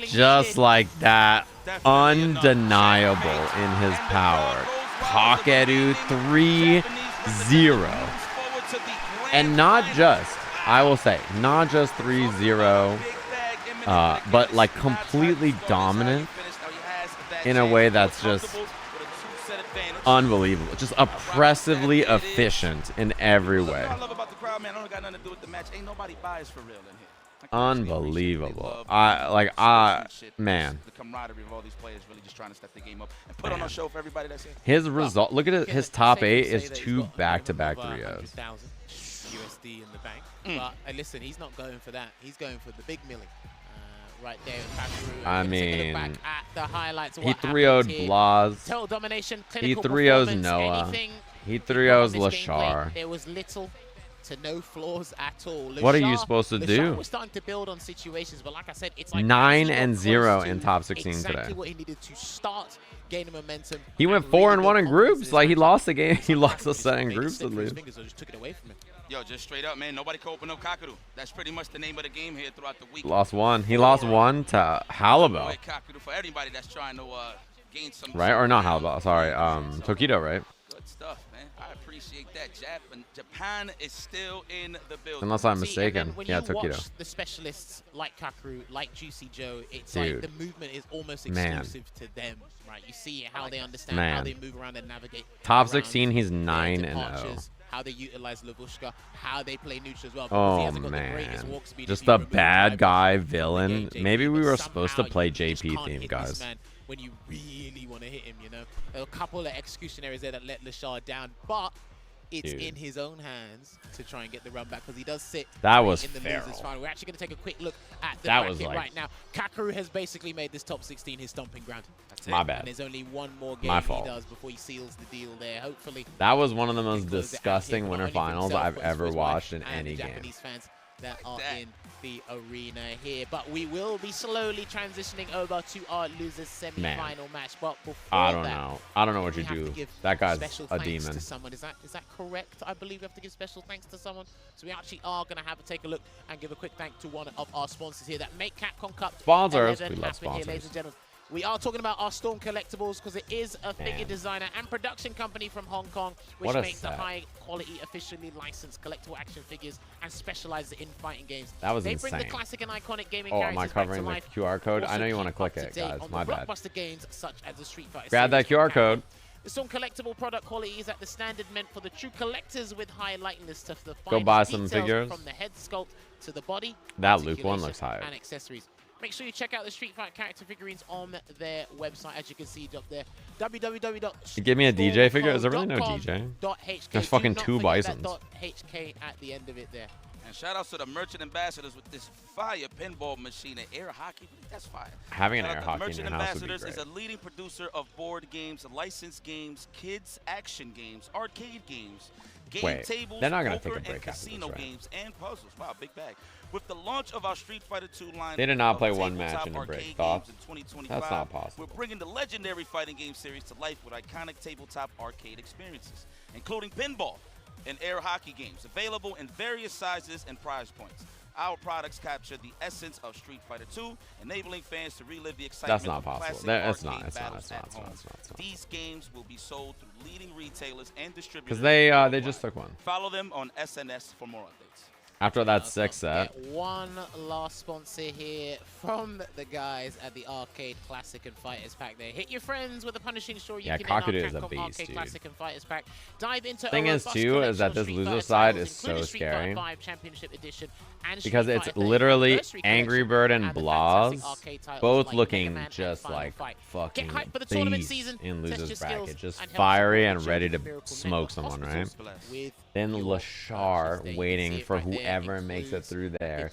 Just like that. Undeniable in his power. Kakeru 3-0. And not just, I will say, not just 3-0, but like completely dominant in a way that's just unbelievable. Just oppressively efficient in every way. Unbelievable. Man. The camaraderie of all these players really just trying to step the game up and put on a show for everybody that's here. His result, look at it, his top 8 is 2 back-to-back 3-0s. USD in the bank. But listen, he's not going for that. He's going for the big milling. Right there, I mean, the highlights he 3-0'd Blaz. Total domination, he 3-0's Noah. He 3-0's Leshar. There was little to no flaws at all. Leshar, what are you supposed to do? We're starting to build on situations, but like I said, it's like 9-0 in top 16 exactly today. What he needed to start gaining momentum. He went 4-1 in groups. Like he lost the game. He lost the set in groups at least. Just took it away from him. Yo, just straight up, man. Nobody can open up Kakeru. That's pretty much the name of the game here throughout the week. Lost 1. He lost 1 to Halibel. Kakeru for everybody that's trying to gain some. Right, or not Halibel? Sorry, Tokido, right? Good stuff, man. I appreciate that. Japan is still in the building. Unless I'm mistaken. When yeah, you Tokido. Watch the specialists like Kakeru, like JuicyJoe, it's like the movement is almost exclusive to them, right? You see how they understand how they move around and navigate. Top 16, he's 9-0. how they utilize Lavushka, how they play neutral as well. Oh man, just a bad guy villain. Maybe we were supposed to play JP theme, guys. When you really want to hit him, you know, there are a couple of execution areas there that let Leshar down, but it's in his own hands to try and get the run back because he does sit that was in the feral. losers final. We're actually going to take a quick look at the bracket right now. Kakeru has basically made this top 16 his stomping ground. That's My it. bad. And there's only one more game My he fault. does before he seals the deal there. Hopefully. That was one of the most disgusting winter finals I've ever watched in any game. Japanese fans that are in the arena here, but we will be slowly transitioning over to our losers semi-final match. But before I don't know what you do. That guy's a demon. To someone. Is that correct? I believe we have to give special thanks to someone. So we actually are going to have to take a look and give a quick thank to one of our sponsors here that make Capcom Cup sponsors. We happen love sponsors. here, ladies and gentlemen. We are talking about our Storm Collectibles because it is a figure designer and production company from Hong Kong, which makes the high-quality, officially licensed collectible action figures and specializes in fighting games. That was They insane. bring the classic and iconic gaming am characters I covering back to the life. QR code? Also I know you want to keep click up it, to date guys. on My the bad. blockbuster games such as the Street Fighter Grab that series QR from code. Capcom. The Storm Collectible product quality is at the standard meant for the true collectors with high likeness to the Go buy some details figures. from the head sculpt to the body. That Luke one looks articulation, high. And accessories. Make sure you check out the Street Fighter character figurines on their website, as you can see up there. Give me a DJ figure? Is there really no DJ? There's fucking two Bisons. .hk at the end of it there. And shout outs to the merchant ambassadors with this fire pinball machine and air hockey. That's fire. Having an Shout air out to hockey in your Merchant house would be Ambassadors great. is a leading producer of board games, licensed games, kids action games, arcade games, game tables, they're not gonna poker, take a break and after this, casino right? games and puzzles. Wow, big bag. With the launch of our Street Fighter 2 line, They did not of play one match tabletop in a break. arcade Thoughts? games in 2025, That's not possible. We're bringing the legendary fighting game series to life with iconic tabletop arcade experiences, including pinball and air hockey games, available in various sizes and price points. Our products capture the essence of Street Fighter 2, enabling fans to relive the excitement That's not of possible. classic It's arcade not. battles at home. These games will be sold through leading retailers and distributors. Because they just took one. Follow them on SNS for more updates. After that sixth set. One last sponsor here from the guys at the Arcade Classic and Fighters Pack. There, hit your friends with a punishing story. Yeah, you Kakeru can is a Capcom beast, Arcade dude. Classic and Fighters Pack. Dive into Thing is too is that this loser side is so scary because it's literally AngryBird and Blaz both looking just like fucking beasts in losers bracket, just fiery and ready to smoke someone, right? Then Leshar waiting for whoever makes it through there.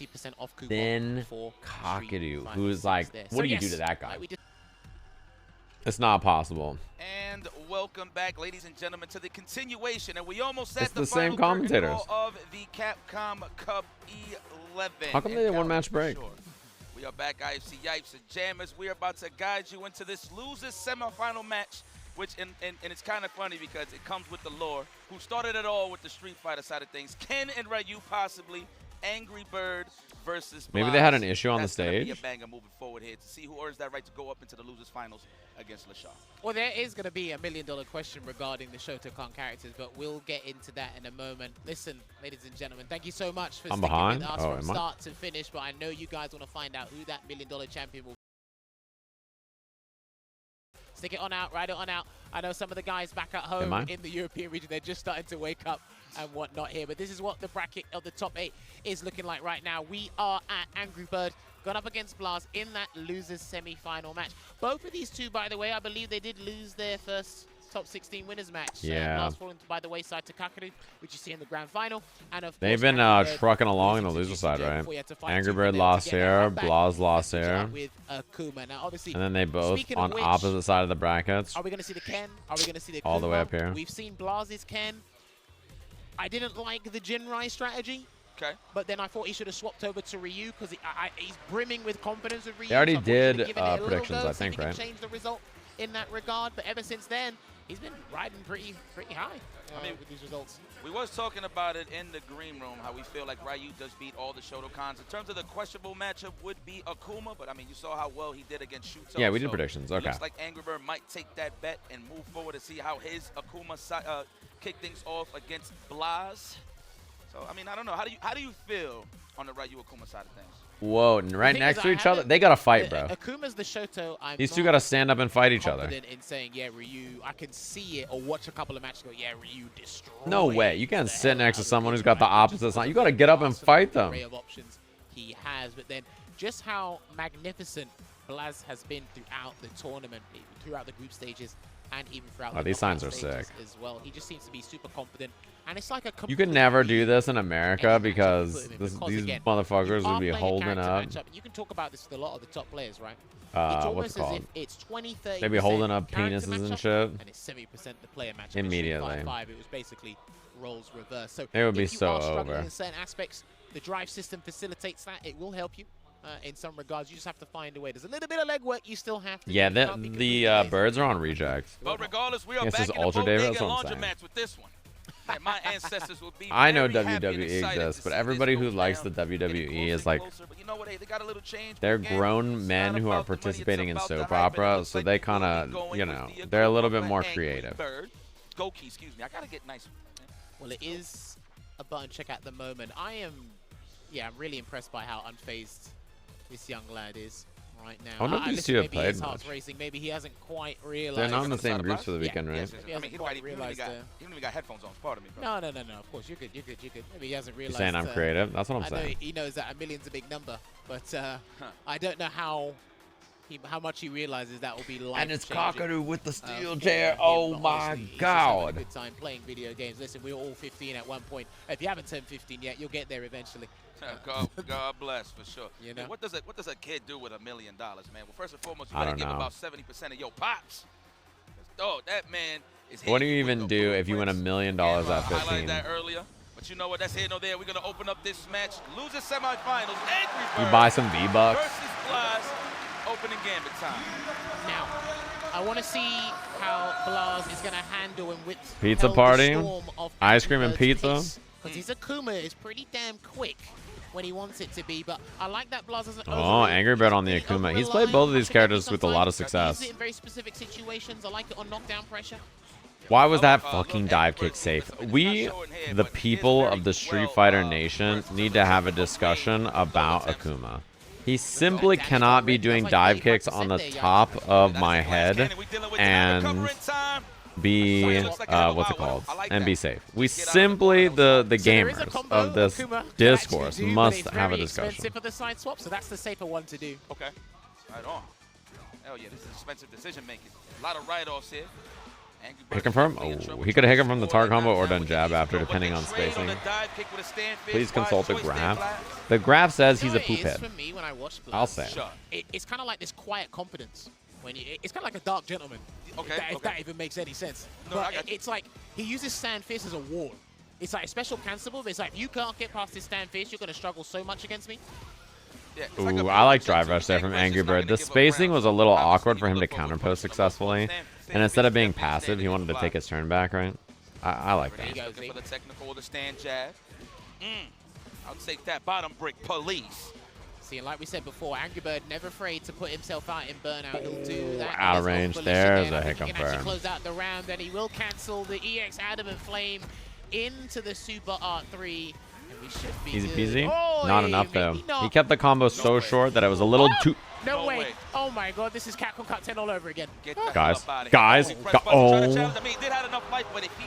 Then Kakeru, who's like, what do you do to that guy? It's not possible. And welcome back, ladies and gentlemen, to the continuation, and we almost at It's the same commentators. of the Capcom Cup 11. How come they did one match break? Sure. We are back, IFC Yipes and Jammers. We are about to guide you into this losers semifinal match, which and it's kind of funny because it comes with the lore. Who started it all with the Street Fighter side of things? Ken and Ryu, possibly. AngryBird versus Blaz. Maybe they had an issue on the That's gonna stage. be a banger moving forward here to see who earns that right to go up into the losers finals against Leshar. Well, there is going to be $1 million question regarding the Shotokan characters, but we'll get into that in a moment. Listen, ladies and gentlemen, thank you so much for sticking behind. with us Oh, from am I? start to finish, but I know you guys want to find out who that $1 million champion will be. Stick it on out, ride it on out. I know some of the guys back at home in the European region, they're just starting to wake up and whatnot here. But this is what the bracket of the top 8 is looking like right now. We are at AngryBird, gone up against Blaz in that losers semi-final match. Both of these two, by the way, I believe they did lose their first top 16 winners match. Yeah. Blaz falling by the wayside to Kakeru, which you see in the grand final. And of They've course, been AngryBird trucking along in the losing to loser side, JuicyJoe right? before he had to fight 2 AngryBird minutes lost to get here, that back. Blaz lost Good here. job with Akuma. Now, obviously, And then they both speaking of on which, opposite side of the brackets. are we going to see the Ken? Are we going to see the Akuma? All the way up here. We've seen Blaz's Ken. I didn't like the Jinrai strategy. Okay. But then I thought he should have swapped over to Ryu because he's brimming with confidence with Ryu. They already So I thought he should did have given it a little predictions, go, I see if think, he can right? change the result in that regard. But ever since then, he's been riding pretty high with these results. We was talking about it in the green room, how we feel like Ryu does beat all the Shotokans. In terms of the questionable matchup would be Akuma, but I mean, you saw how well he did against Shuto. Yeah, we did predictions, It okay. looks like AngryBird might take that bet and move forward to see how his Akuma kick things off against Blaz. So, I mean, I don't know. How do you feel on the Ryu Akuma side of things? Whoa, right next to each other? They gotta fight, bro. Akuma's the Shuto. These two gotta stand up and fight each other. In saying, yeah, Ryu, I can see it or watch a couple of matches go, yeah, Ryu destroyed. No way. You can't sit next to someone who's got the opposite sign. You gotta get up and fight them. Array of options he has, but then just how magnificent Blaz has been throughout the tournament, throughout the group stages, and even throughout the these signs are stages sick as well. He just seems to be super confident, and it's like a. You could never do this in America because these motherfuckers would be holding up. You can talk about this with a lot of the top players, right? What's it called? As if it's 20-30%. They'd be holding up penises and shit. And it's 70% the player matchup. Immediately. 5-5, it was basically roles reversed. So it would be if you so are struggling over. in certain aspects, the drive system facilitates that. It will help you. In some regards, you just have to find a way. There's a little bit of legwork you still have to Yeah, do. the birds are on rejects. But regardless, we are This back is in the Ultra David, bodega that's what I'm saying. laundromats with this one. And my ancestors will be I know very happy and WWE excited to exists, but see everybody this who go likes down, the WWE getting is closer like, and closer. But you know what, hey, they got a little change they're for the game. grown It's men not who are about the money, it's participating in about the soap hype, and it opera, looks so like they we'll kind be of, going you with know, the they're a little Akuma bit more Angry creative. Bird. Goki, excuse me. I gotta get nice. Well, it is a button check at the moment. I'm really impressed by how unfazed this young lad is right now. I wonder if these two have played his much. heart's racing. Maybe he hasn't quite realized. They're not in the same groups for the weekend, right? Yes. I mean, he don't even got headphones on. Pardon me, bro. No. Of course, you're good. Maybe he hasn't You're realized. saying I'm creative? That's what I'm I saying. know he knows that a million's a big number, but I don't know how much he realizes that will be life. And it's Kakeru with the steel chair. Oh my God. A good time playing video games. Listen, we were all 15 at one point. If you haven't turned 15 yet, you'll get there eventually. God bless for sure. You know? What does a kid do with $1 million, man? Well, first and foremost, you I gotta don't give know. about 70% of your pops. Oh, that man is. What do you even do if you win $1 million at Highlighted 15? that earlier. But you know what? That's here, no there. We're gonna open up this match. Losers semifinals. AngryBird You buy some V-Bucks? versus Blaz. Opening gambit time. Now, I want to see how Blaz is going to handle and with Pizza party? Ice cream and pizza? Because his Akuma is pretty damn quick when he wants it to be, but I like that Blaz doesn't. Oh, AngryBird on the Akuma. He's played both of these characters with a lot of success. In very specific situations, I like it on knockdown pressure. Why was that fucking dive kick safe? We, the people of the Street Fighter Nation, need to have a discussion about Akuma. He simply cannot be doing dive kicks on the top of my head and be, what's it called, and be safe. We simply, the gamers of this discourse must have a discussion. For the side swap, so that's the safer one to do. Okay, right on. Hell yeah, this is expensive decision making. A lot of write-offs here. Hit confirm? Oh, he could have hit him from the target combo or done jab after, depending on spacing. Please consult the graph. The graph says he's a poop head. I'll say. It's kind of like this quiet confidence. It's kind of like a dark gentleman. If that even makes any sense. But it's like he uses stand fist as a wall. It's like a special cancelable, but it's like if you can't get past this stand fist, you're going to struggle so much against me. Ooh, I like drive rush there from AngryBird. The spacing was a little awkward for him to counterpost successfully. And instead of being passive, he wanted to take his turn back, right? I like that. For the technical, the stand jab. I'll take that bottom brick, police. See, and like we said before, AngryBird never afraid to put himself out in burnout. He'll do that. Out of range. There's a hit He can actually confirm. close out the round, and he will cancel the EX Adamant Flame into the Super Art 3. And we should be Easy good. peasy. Oh, Not enough, though. He kept the combo so short that it was a little too... No way. Oh my god, this is Capcom Cut 10 all over again. Guys, oh,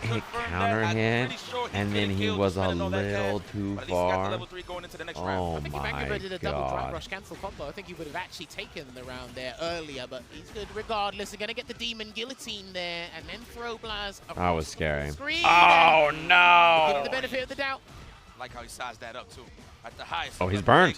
hit counter hit, and then he was a little too far. Oh my did a double drive god. rush cancel combo. I think he would have actually taken the round there earlier, but he's good regardless. They're gonna get the demon guillotine there, and then throw Blaz. That was scary. Screen. Oh Give him no! the benefit of the doubt. Like how he sized that up too. At the highest. Oh, he's burned.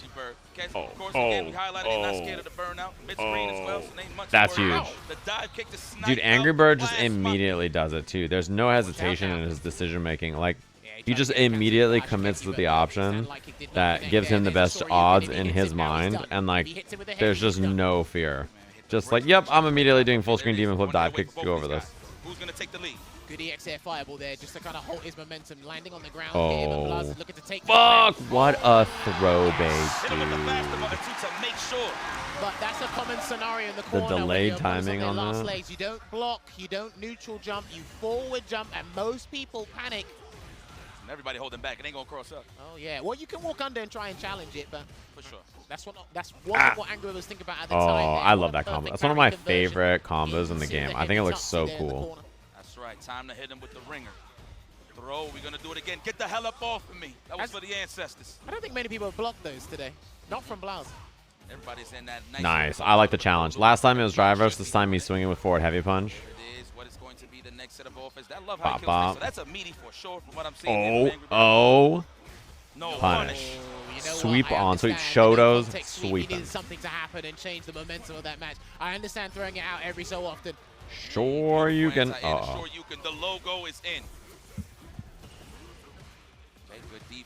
Of course, again, we highlighted he's not scared of the burnout. Mid-screen as well, so there ain't much That's to worry huge. about. The dive kick to snipe Dude, out AngryBird just Blaz immediately does it too. There's no hesitation in his decision making. Like, he just immediately commits to the option that gives him the best odds in his mind, and like, there's just no fear. Just like, yep, I'm immediately doing full screen demon flip dive kick to go over this. Who's gonna take the lead? Good EX air fireball there, just to kind of halt his momentum, landing on the ground. Oh, Here, looking to take fuck! What a throw bait, dude. But that's a common scenario in the The corner. when delayed your opponent's timing their on last that. legs. You don't block, you don't neutral jump, you forward jump, and most people panic. And everybody holding back. It ain't gonna cross up. Oh yeah, well you can walk under and try and challenge it, but For sure. That's what AngryBird was thinking about at the time. Oh, I love that combo. That's one of my favorite combos in the game. I think it looks so cool. That's right. Time to hit him with the ringer. Throw. We're going to do it again. Get the hell up off of me. That was for the ancestors. I don't think many people have blocked those today. Not from Blaz. Everybody's in that nice. I like the challenge. Last time it was drivers. This time he's swinging with forward heavy punch. It is what is going to be the next set of offense. That love how he kills things. So that's a meaty for sure from what I'm seeing. Oh. No Punish. You know Sweep on. So understand Shuto's sweep. Needed something to happen and change the momentum of that match. I understand throwing it out every so often. Sure you can. Sure you can. The logo is in.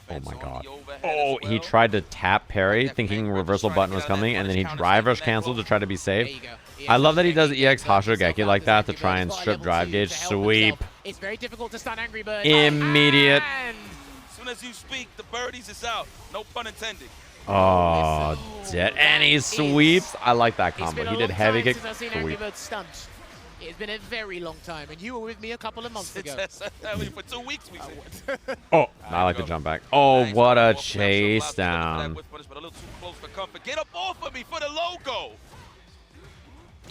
Oh my god. Oh, he tried to tap parry thinking reversal button was coming, and then he drive rush canceled to try to be safe. I love that he does EX Hashogeki like that to try and strip drive gauge. Sweep. It's very difficult to stun AngryBird. Immediate. As soon as you speak, the birdies is out. No pun intended. Oh, dead. And he sweeps. I like that combo. He did heavy kick. Sweep. It's been a very long time, and you were with me a couple of months ago. For 2 weeks, we said. Oh, I like the jump back. Oh, what a chase down. Get up off of me for the logo.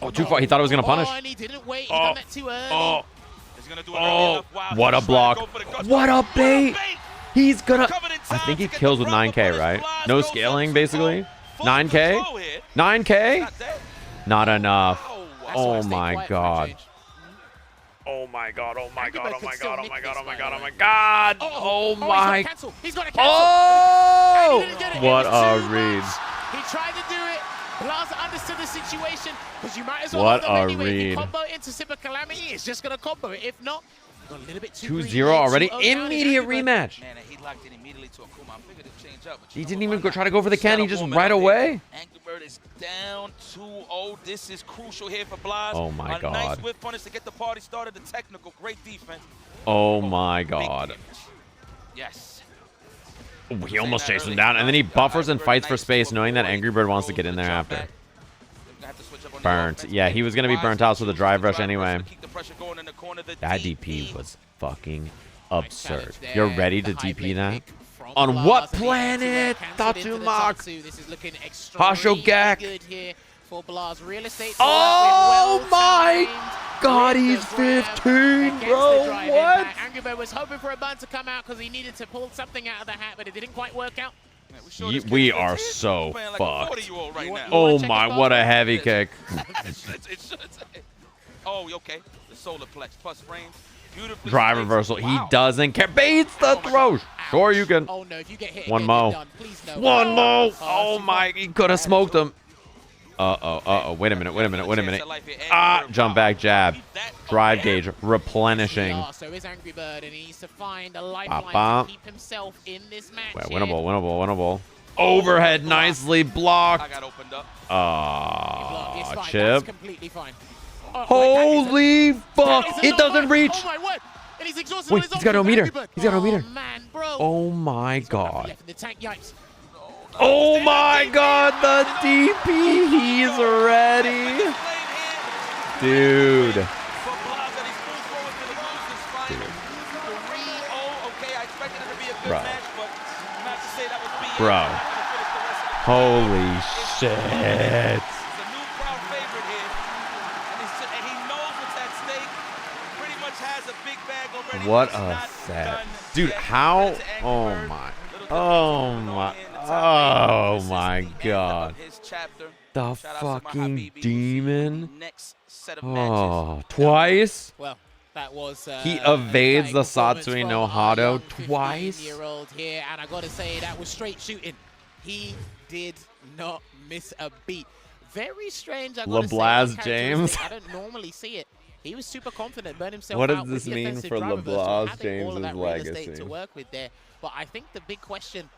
Oh, too far. He thought it was going to punish. And he didn't wait. He done that too early. Oh, what a block. What a bait. He's going to... I think he kills with 9K, right? No scaling, basically. 9K? 9K? Not enough. Oh my god. Oh my god, oh my god, oh my god, oh my god, oh my god, oh my god. Oh my. He's gonna cancel. Oh! What a read. He tried to do it. Blaz understood the situation, because you might as well what hold a anyway. read. If you combo into Super Calamity, it's just gonna combo it. If not, a little bit too 2-0 already. Immediate rematch. Man, he locked in immediately to Akuma. I figured it'd change up. He didn't even try to go for the can. He just right away. AngryBird is down 2-0. This is crucial here for Blaz. Oh my god. A nice whip punish to get the party started. The technical, great defense. Oh my god. Yes. Oh, he almost chased him down, and then he buffers and fights for space, knowing that AngryBird wants to get in there after. Burnt. Yeah, he was going to be burnt out with a drive rush anyway. That DP was fucking absurd. You're ready to DP that? On what planet? Tatsumak. Hashogek. Oh my god, he's 15, bro. What? AngryBird was hoping for a burn to come out because he needed to pull something out of the hat, but it didn't quite work out. We are so fucked. Oh my, what a heavy kick. Oh, okay. The solar plex plus range. Drive reversal. He doesn't care. Baits the throw. Sure you can. Oh no, if you get hit one mo. One mo. Oh my, he could have smoked him. Wait a minute. Ah, jump back jab. Drive gauge replenishing. So is AngryBird, and he needs to find a lifeline to keep himself in this match. Winnable. Overhead nicely blocked. I got opened up. Chip. That's completely fine. Holy fuck! It doesn't reach. Oh my word! And he's exhausted. Wait, he's got no meter. He's got no meter. Man, bro. Oh my god. The tank, yikes. Oh my god, the DP, he's ready. Dude. Bro. Holy shit. What a set. Dude, how? Oh my. Oh my god. The fucking demon. Oh, twice? Well, that was he evades the Satsui no Hado twice. -year-old here, and I gotta say that was straight shooting. He did not miss a beat. Very strange. I gotta Blaz say, James. I don't normally see it. He was super confident, burned himself out. What does with this the mean offensive for drive reversal, Blaz having all of that James's real estate legacy? to work with there. But I think the big question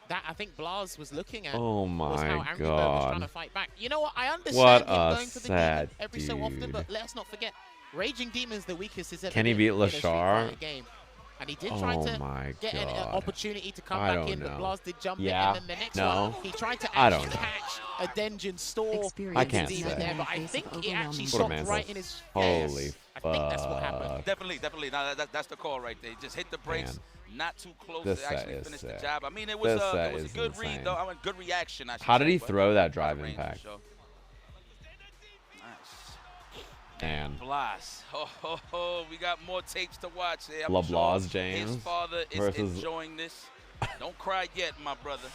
that I think Blaz was looking at Oh was my how AngryBird was trying to god. fight back. You know what? I understand What him a going for the sad demon every so often, dude. but let's not forget, Raging Demon's the weakest he's ever Can he been beat in a Street Leshar? Fighter game. And he did try to get an opportunity to come back in, but Blaz did jump in. And then the next one, he tried to actually catch a Denjin Store. I can't say. There, but I think it actually What a shot man right says. in his Holy face. I think that's what happened. Definitely. No, that's the call right there. Just hit the brakes. Man. Not too close This to actually set is finish sick. the job. I mean, it was a good insane. read, though. I mean, good reaction, I should How did say, he but throw that out of drive range, impact? so. And Blaz. We got more tapes to watch there. I'm LeBlaz sure James his father is versus enjoying this. Don't cry yet, my brother.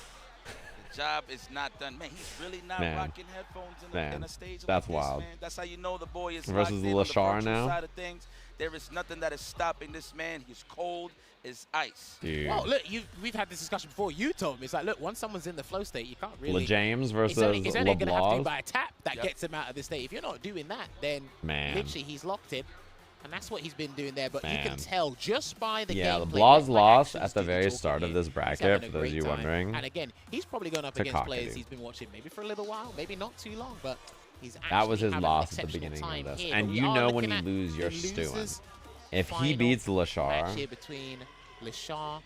The job is not done. Man, he's really not rocking headphones in a stage that's like this, wild. man. That's how you know the boy is Versus locked in on the Leshar virtual now. side of things. There is nothing that is stopping this man. He's cold as ice. Dude. Well, look, we've had this discussion before. You told me. It's like, look, once someone's in the flow state, you can't really... James versus It's only going to have to be LeBlaz. by a tap that gets him out of this state. If you're not doing that, then literally he's locked in. And that's what he's been doing there. But you can tell just by the gameplay. LeBlaz lost at the very start of this bracket, for those of you wondering. And again, he's probably going up against players he's been watching maybe for a little while, maybe not too long, but he's actually That was his having loss an at the beginning exceptional of this. time here. And But you we are know when looking you at lose, you're the stewing. losers If he final beats match Leshar, here between Leshar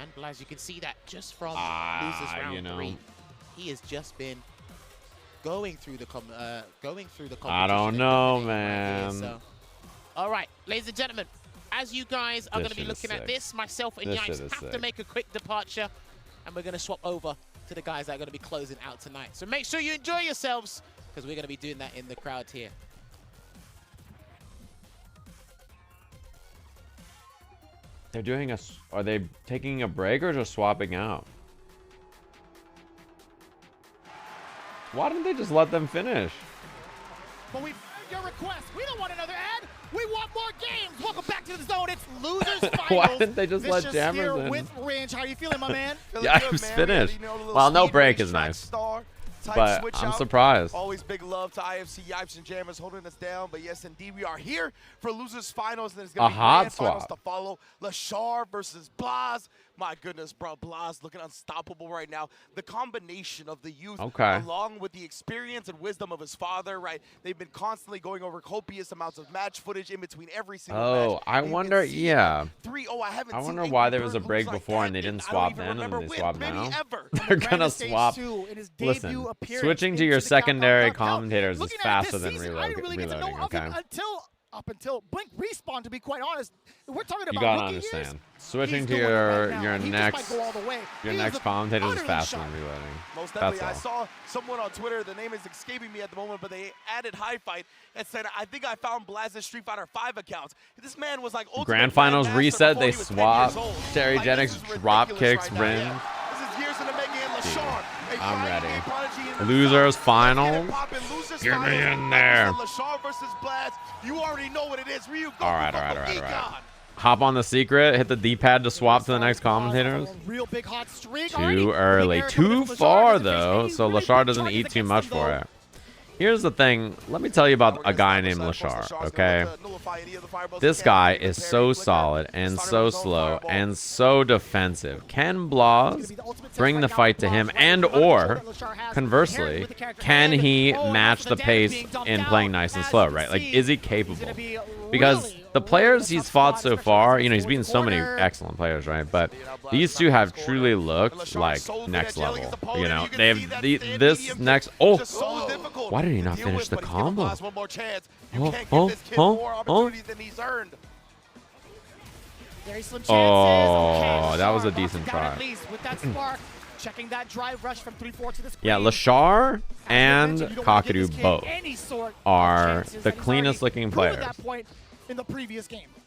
and Blaz, you can see that just from losers round 3. He has just been going through the competition. I don't know, and man. right here, so. All right, ladies and gentlemen, as you guys are going to be looking at this, myself and Yikes have to make a quick departure, and we're going to swap over to the guys that are going to be closing out tonight. So make sure you enjoy yourselves, because we're going to be doing that in the crowd here. they're doing are they taking a break or just swapping out? Why didn't they just let them finish? But we your request. We don't want another ad. We want more games. Welcome back to the zone. It's losers finals. Why didn't they just let Vicious Jammers here in? with Ringe. How you feeling, my man? Yeah, I was finished. Well, no break is nice. But I'm surprised. Always big love to IFC Yipes and Jammers holding us down. But yes, indeed, we are here for losers finals. And there's going to be grand finals to follow. Leshar versus Blaz. My goodness, bro. Blaz looking unstoppable right now. The combination of the youth along with the experience and wisdom of his father, right? They've been constantly going over copious amounts of match footage in between every single match. I wonder, I wonder why there was a break before and they didn't swap then and they swapped now. They're going to swap. Listen, switching to your secondary commentators is faster than reloading, okay? Up until Blink respawn, to be quite honest. We're talking about you gotta understand. Switching to your next commentator is faster than reloading. Most definitely. I saw someone on Twitter, the name is escaping me at the moment, but they added High Fight and said, I think I found Blaz's Street Fighter 5 accounts. This man was like Grand Finals reset, they swap. Stereogenics drop kicks, Rin. I'm ready. Losers final. Get me in there. Leshar versus Blaz. You already know what it is. All right. Hop on the secret. Hit the D-pad to swap to the next commentators. Too early. Too far, though, so Leshar doesn't eat too much for it. Here's the thing. Let me tell you about a guy named Leshar, okay? This guy is so solid and so slow and so defensive. Can Blaz bring the fight to him, and or conversely, can he match the pace in playing nice and slow, right? Like, is he capable? Because the players he's fought so far, you know, he's beaten so many excellent players, right? But these two have truly looked like next level. You know, they have this next. Oh, why did he not finish the combo? Oh, that was a decent try. Yeah, Leshar and Kakeru both are the cleanest looking players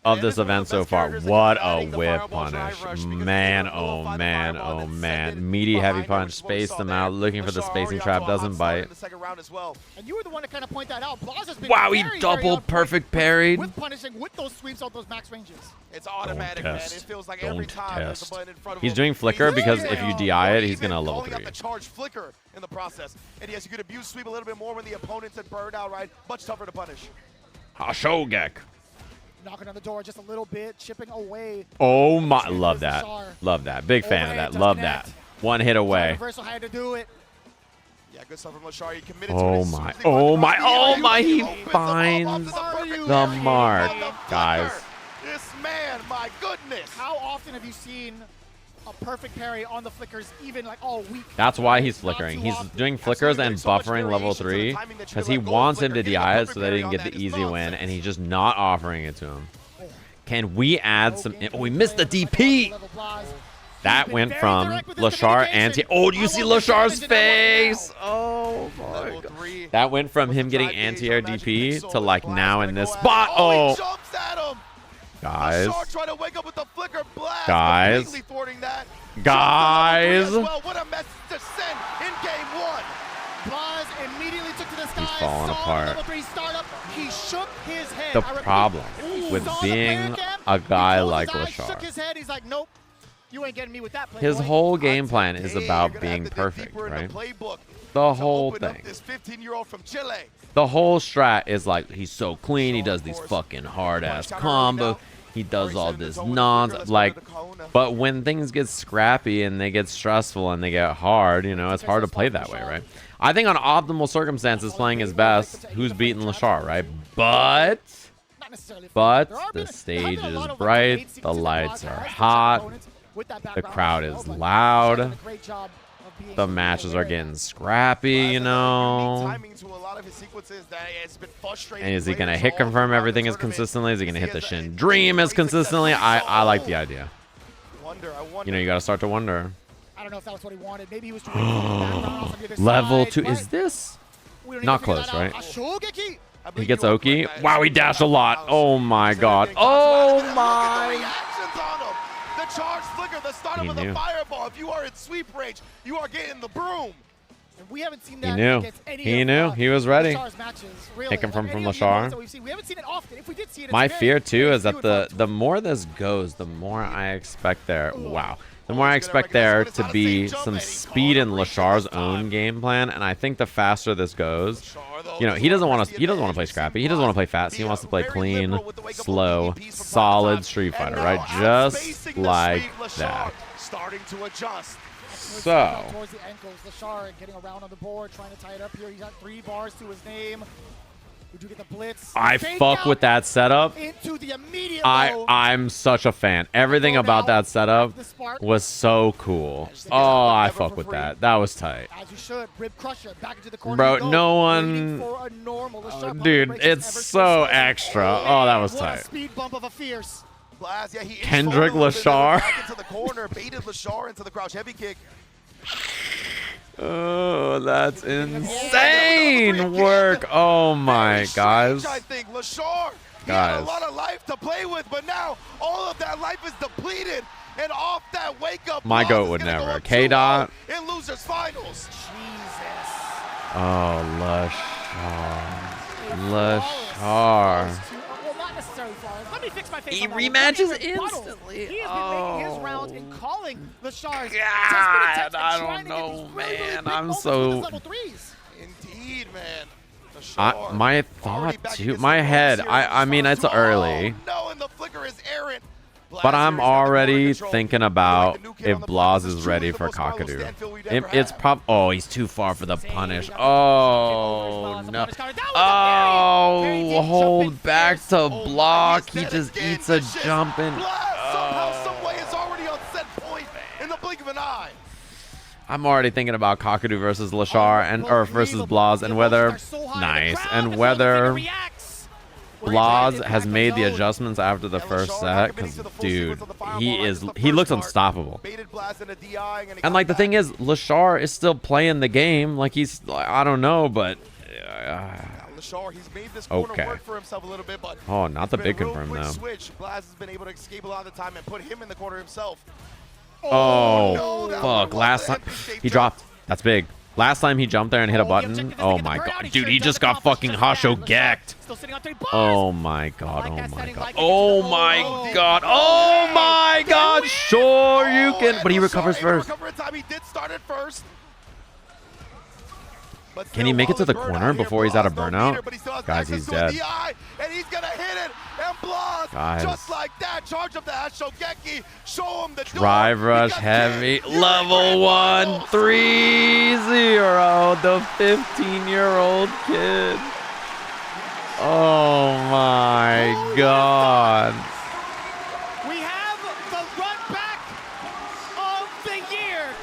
of this event so far. What a whip punish. Man, oh man, oh man. Meaty heavy punch, spaced them out, looking for the spacing trap, doesn't bite. And you were the one to kind of point that out. Blaz has been wow, he doubled perfect parried. With punishing with those sweeps on those max ranges. It's automatic, man. It feels like every time there's a button in front of him. He's doing flicker because if you DI it, he's going to level 3. The charge flicker in the process. And yes, you could abuse sweep a little bit more when the opponent's at burned out, right? Much tougher to punish. Hashogek. Knocking on the door just a little bit, chipping away. Oh my, love that. Love that. Big fan of that. Love that. One hit away. Reversal had to do it. Yeah, good stuff from Leshar. He committed oh my, oh my, oh my, he finds the mark, guys. This man, my goodness. How often have you seen a perfect parry on the flickers even like all week? That's why he's flickering. He's doing flickers and buffering level 3 because he wants him to DI it so that he can get the easy win, and he's just not offering it to him. Can we add some... Oh, we missed the DP! That went from Leshar anti... Oh, do you see Leshar's face? Oh, my God. That went from him getting anti-air DP to, like, now in this spot. Oh! Guys. Guys. Guys. What a message to send in game 1. Blaz immediately took to the sky. He's falling apart. Level 3 startup. He shook his head. The problem with being a guy like Leshar, shook his head. He's like, nope. You ain't getting me with that play, his boy. whole game plan is about being perfect, right? The whole thing. The whole strat is like, he's so clean, he does these fucking hard-ass combos, he does all this nonsense, like, but when things get scrappy and they get stressful and they get hard, you know, it's hard to play that way, right? I think on optimal circumstances, playing his best, who's beating Leshar, right? But the stage is bright, the lights are hot, the crowd is loud, the matches are getting scrappy, you know. And is he gonna hit confirm everything as consistently? Is he gonna hit the Shin Dream as consistently? I like the idea. You know, you gotta start to wonder. I don't know if that was what he wanted. Maybe he was trying to level 2. Is this not close, right? He gets Oki. Wow, he dashed a lot. Oh my God. Oh my. Charge flicker, the startup of the fireball. If you are in sweep range, you are getting the broom. And we haven't seen that. He knew. He was ready. Taken from Leshar. We haven't seen it often. If we did see it, my fear too is that the more this goes, the more I expect there. Wow. The more I expect there to be some speed in Leshar's own game plan, and I think the faster this goes, you know, he doesn't want to play scrappy. He doesn't want to play fast. He wants to play clean, slow, solid Street Fighter, right? Just like that. Starting to adjust. So, towards the ankles, Leshar getting around on the board, trying to tie it up here. He's got 3 bars to his name. Would you get the blitz? I fuck with that setup. Into the immediate I'm such a fan. Everything about that setup was so cool. Oh, I fuck with that. That was tight. As you should. Rib crusher back into the corner. Bro, no one. Dude, it's so extra. Oh, that was tight. Speed bump of a fierce. Blaz, yeah, he Kendrick Leshar. Back into the corner, baited Leshar into the crouch heavy kick. Oh, that's insane work. Oh my, guys. I think Leshar had a lot of life to play with, but now all of that life is depleted, and off that wake up. My goat would never. K-Dot. In losers finals. Jesus. Oh, Leshar. Leshar. Let me fix my face. He rematches instantly. He has been making his rounds and calling Leshar's. God, I don't know, man. I'm so. Indeed, man. My thought too. My head. I mean, it's early. No, and the flicker is errant. But I'm already thinking about if Blaz is ready for Kakeru. It's oh, he's too far for the punish. Oh, no. Oh, hold back to block. He just eats a jumping. Somehow, some way, is already on set point in the blink of an eye. I'm already thinking about Kakeru versus Leshar or versus Blaz and whether whether Blaz has made the adjustments after the first set, because dude, he looks unstoppable. And like the thing is, Leshar is still playing the game. Like I don't know, but okay. Oh, not the big confirm though. Blaz has been able to escape a lot of the time and put him in the corner himself. Oh, fuck! Last time he dropped. That's big. Last time he jumped there and hit a button. Oh my god. Dude, he just got fucking Hasho gecked. Oh my god. Oh my god. Oh my god. Oh my god. Sure you can. But he recovers first. Can he make it to the corner before he's out of burnout? Guys, he's dead. Guys. Just like that, charge up the Shogeki, show him the drive rush heavy, level 1, 3-0, the 15-year-old kid. Oh my god.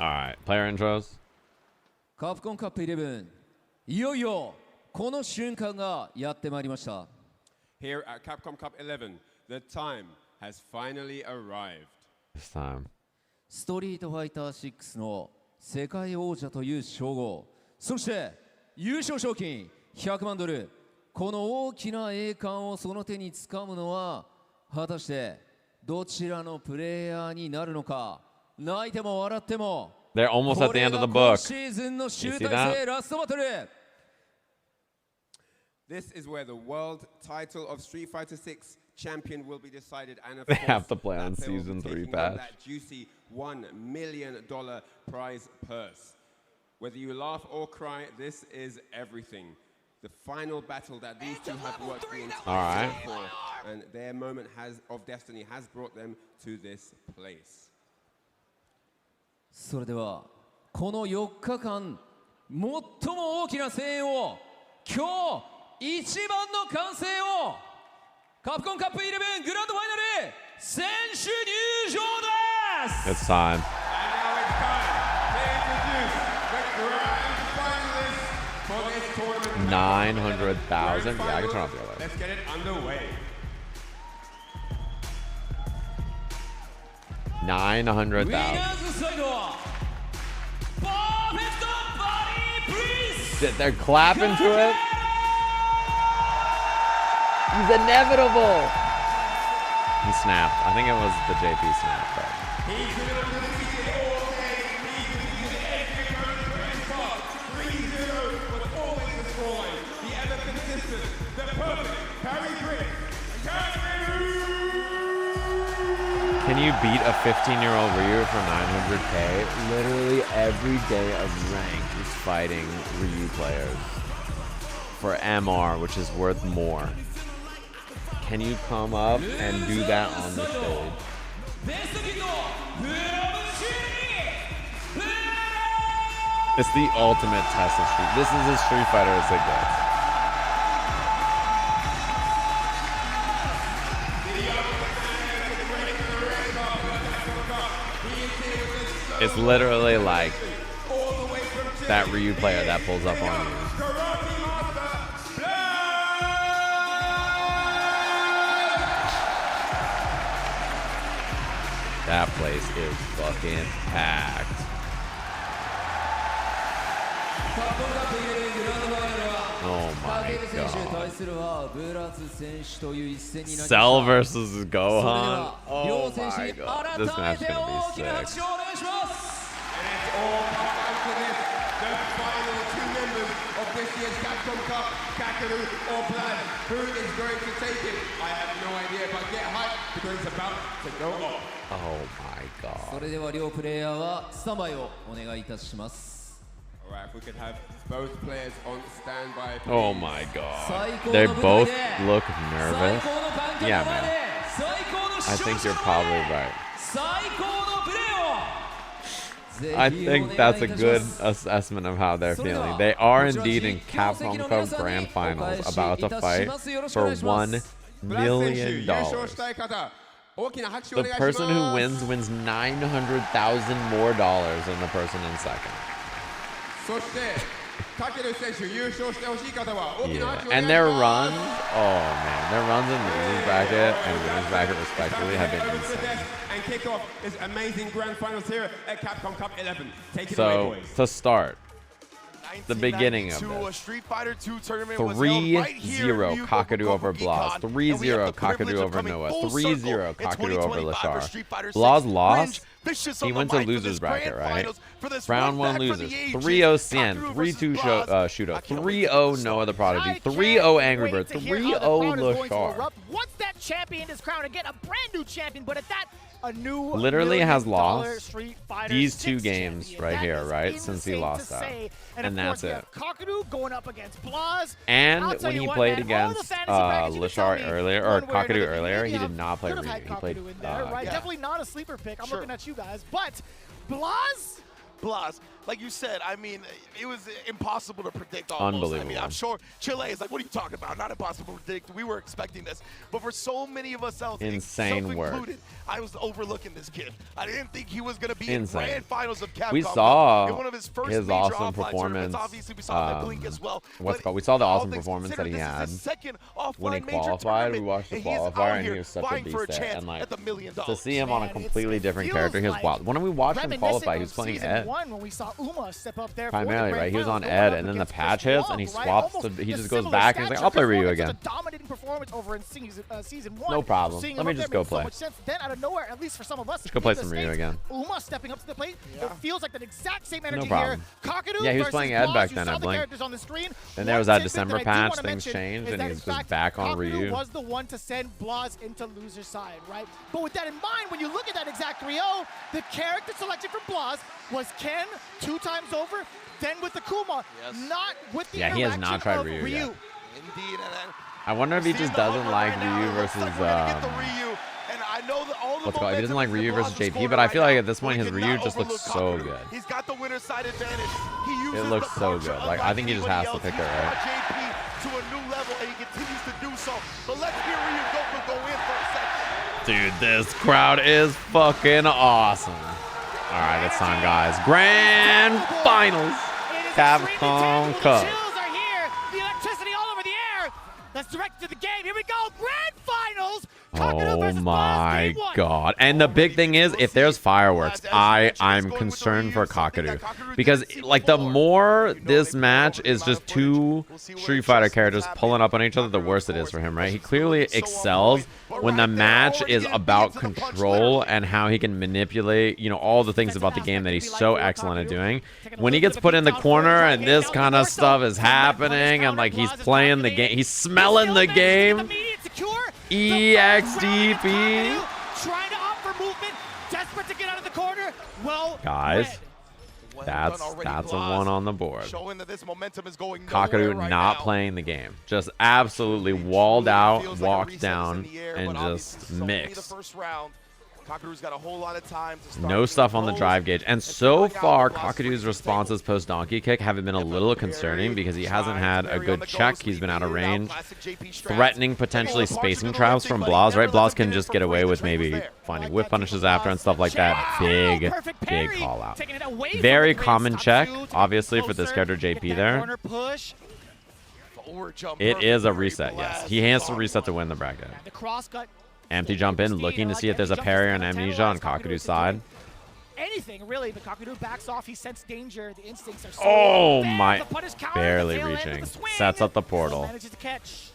All right, player intros. カプコンカップ11、いよいよこの瞬間がやってまいりました。 Here at Capcom Cup 11, the time has finally arrived. This time. ストリートファイター6の世界王者という称号、そして優勝賞金100万ドル、この大きな栄冠をその手に掴むのは果たしてどちらのプレイヤーになるのか。泣いても笑っても They're almost at the end of the book. You see that? This is where the world title of Street Fighter 6 champion will be decided, and of They course, have to play on that they will be Season 3 taking patch. on that juicy $1 million prize purse. Whether you laugh or cry, this is everything. The final battle that these two have worked the entire season for, and their moment of destiny has brought them to this place. それではこの4日間最も大きな声援を今日一番の歓声をカプコンカップ11グランドファイナル選手入場です It's time. And now it's time to introduce the grand finalists for this tournament. 900,000. Yeah, I can turn off the other. Let's get it underway. 900,000. They're clapping to it. He's inevitable. He snapped. I think it was the JP snap. But. He's the middle of the defeated all-day. He's the AngryBird first spot. 3-0 was always the scoreline. The ever consistent, the perfect parry trick. Kakeru! Can you beat a 15-year-old Ryu for 900K? Literally every day of rank is fighting Ryu players for MR, which is worth more. Can you come up and do that on the stage? It's the ultimate test of Street. This is as Street Fighter as it gets. It's literally like that Ryu player that pulls up on you. That place is fucking packed. Oh my god. Cell versus Gohan. Oh my god. This match is gonna be sick. And it's all come down to this. The final two members of this year's Capcom Cup, Kakeru or Blaz. Who is going to take it? I have no idea, but get hyped because it's about to go off. Oh my god. それでは両プレイヤーはスタンバイをお願いいたします Alright, if we could have both players on standby. Please. Oh my god. They both look nervous. Yeah, man. I think you're probably right. I think that's a good assessment of how they're feeling. They are indeed in Capcom Cup Grand Finals, about to fight for $1 million. The person who wins 900,000 more dollars than the person in second. Yeah, and their runs, oh man, their runs in the losers bracket and winners bracket respectively have been insane. And kick off this amazing grand finals here at Capcom Cup 11. Take it So, away, boys. to start, the beginning of A this. Street Fighter 2 tournament 3-0 Kakeru over Blaz, 3-0 Kakeru over Noah, 3-0 Kakeru over Leshar. Blaz lost. He went to losers bracket, right? Round 1 losers. 3-0 Xian, 3-2 Shuto, 3-0 NoahTheProdigy, 3-0 AngryBird, 3-0 Leshar. Once that champion is crowned, again, a brand new champion, but at that, a new Literally has lost Street Fighter these 6 two games champion. right That here, is right? Since he insane lost to that. say. And of that's course, it. we have Kakeru going up against Blaz. And I'll tell when you he what, played man, all the against fantasy brackets you Leshar tell me earlier, or one way Kakeru another, earlier, he maybe did not play could have Ryu. had He played Kakeru in there, right? yeah. Definitely not a sleeper pick. I'm looking at you guys, but Blaz Blaz, like you said, I mean, it was impossible to predict almost. Unbelievable. I mean, I'm sure Chile is like, what are you talking about? Not impossible to predict. We were expecting this. But for so many of us else, Insane work. included, I was overlooking this kid. I didn't think he was going to be Insane. in grand finals of Capcom. We saw in one of his first his major awesome offline tournaments. performance. Obviously, we saw that Blink as well. What's But called? We saw the all awesome things performance that he considered, had this is his second when he offline major qualified. We tournament, watched the and he is qualifier, out and he here was such a vying for beast a there. chance And like at the $1 million. to see him on a Man, completely different feels character, he was like wild. When we watched him qualify, he was reminiscent playing of season Ed. 1 when we saw Uma step up there Primarily, for the right? He was on grand Ed, finals and then going the up patch against hits, and he Chris Wong, swaps. right? He Almost just the goes similar back and he's like, stature. "I'll play Chris Wong Ryu had such again." a dominating performance over in season 1. No problem. Seeing Let him me up just there go made so play. much sense. Then out of nowhere, at least for some of us, Let's go play in the some Ryu States, again. Uma stepping up to the plate. Yeah. It feels like the exact same energy here. problem. Kakeru Yeah, he was versus playing Ed Blaz. back You then, saw I the blink. characters on the screen. Then there One was that tidbit December I do patch, wanna things mention changed, is and that, he's in just fact, back on Kakeru Ryu. was the one to send Blaz into loser side, right? But with that in mind, when you look at that exact 3-0, the character selected from Blaz was Ken 2 times over, then with Akuma, not with the Yeah, he has interaction not tried of Ryu yet. Indeed, and I wonder if he just doesn't like Ryu versus and I know that all the what's it called? He doesn't like momentum Ryu is versus in Blaz's JP, corner but I right feel like now. at this point We his cannot Ryu just looks overlook so Kakeru. good. He's got the winner side advantage. He uses It looks the so puncher good. Like I think he just unlike has to anybody pick it else. right. He's brought JP to a new level, and he continues to do so. But let's hear Ryu go in for a second. Dude, this crowd is fucking awesome. All right, it's time, guys. Grand finals, Capcom Cup. Chills are here. The electricity all over the air. That's directed to the game. Here we go. Grand finals. Oh my god. And the big thing is, if there's fireworks, I'm concerned for Kakeru. Because like the more this match is just two Street Fighter characters pulling up on each other, the worse it is for him, right? He clearly excels when the match is about control and how he can manipulate, you know, all the things about the game that he's so excellent at doing. When he gets put in the corner and this kind of stuff is happening and like he's playing the game, he's smelling the game. EXDP. Trying to opt for movement, desperate to get out of the corner. Well, guys, that's a one on the board. Showing that this momentum is going Kakeru right not now. playing the game, just absolutely walled out, walked down, and just mixed. Kakeru's got a whole lot of time to start No stuff on the drive gauge. And so far, Kakeru's responses post donkey kick haven't been a little concerning because he hasn't had a good check. He's been out of range, threatening potentially spacing traps from Blaz, right? Blaz can just get away with maybe finding whip punishes after and stuff like that. Big call out. Very common check, obviously, for this character JP there. It is a reset, yes. He has to reset to win the bracket. The cross cut. Empty jump in, looking to see if there's a parry on Amnesia on Kakeru's side. Anything really, but Kakeru backs off. He sensed danger. The instincts are so Oh bad. my! The punish counter, Barely the tail end of reaching. the swing. Sets up the portal. Manages to catch.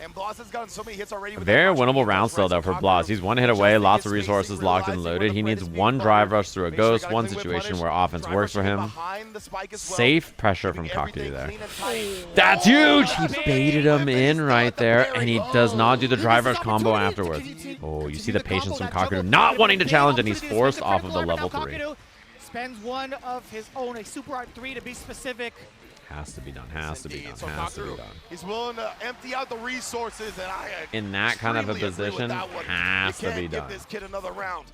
And Blaz has gotten so many hits already. A very winnable round still, though, for Blaz. He's one hit away, lots of resources locked and loaded. He needs one drive rush through a ghost, one situation where offense works for him. Safe pressure from Kakeru there. That's huge! He baited him in right there, and he does not do the drive rush combo afterwards. Oh, you see the patience from Kakeru not wanting to challenge, and he's forced off of the level 3. Spends one of his own, a Super Art 3 to be specific. Has to be done, has to be done, has to be done. He's willing to empty out the resources, and in that kind of a position, has to be done. Give this kid another round.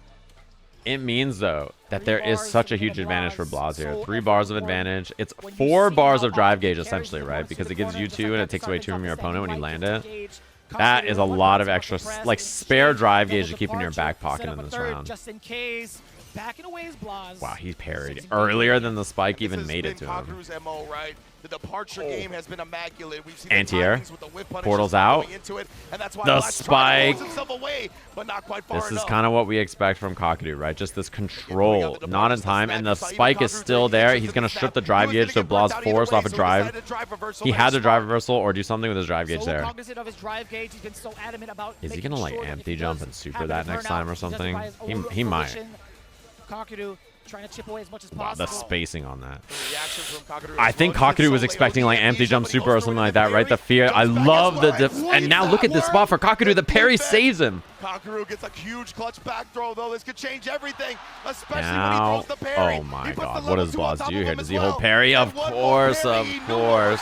It means, though, that there is such a huge advantage for Blaz here. 3 bars of advantage. It's 4 bars of drive gauge, essentially, right? Because it gives you 2, and it takes away 2 from your opponent when you land it. That is a lot of extra, like, spare drive gauge to keep in your back pocket in this round. Just in case. Backing away is Blaz. Wow, he parried earlier than the spike even made it to him. Kakeru's MO, right? The departure game has been immaculate. We've seen Anti-air. Portals out. The spike. Away, but not quite far this is kind of what we expect from Kakeru, right? Just this control, not in time, and the spike is still there. He's going to strip the drive gauge, so Blaz forced off a drive. He had to drive reversal or do something with his drive gauge there. Is he going to, like, empty jump and super that next time or something? He might. Kakeru trying to chip away as much as Wow, possible. the spacing on that. I think Kakeru was expecting like empty jump super or something like that, right? The fear. I love the and now look at this spot for Kakeru. The parry saves him. Kakeru gets a huge clutch back throw, though. This could change everything, especially Now, when he throws the parry. oh my god, what does Blaz do here? Does he hold parry? Of course, of course.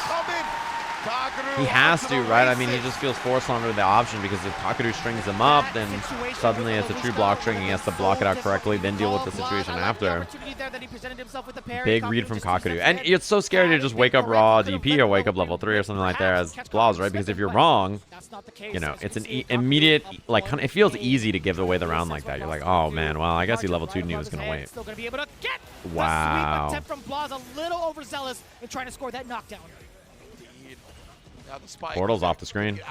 He has to, right? I mean, he just feels forced under the option because if Kakeru strings him up, then suddenly it's a true block string. He has to block it out correctly, then deal with the situation after. Big read from Kakeru. And it's so scary to just wake up raw DP or wake up level 3 or something like that as Blaz, right? Because if you're wrong, you know, it's an immediate, like, it feels easy to give away the round like that. You're like, oh man, well, I guess he level 2'd and he was gonna wait. Wow. Attempt from Blaz, a little overzealous in trying to score that knockdown. Portal's off the screen.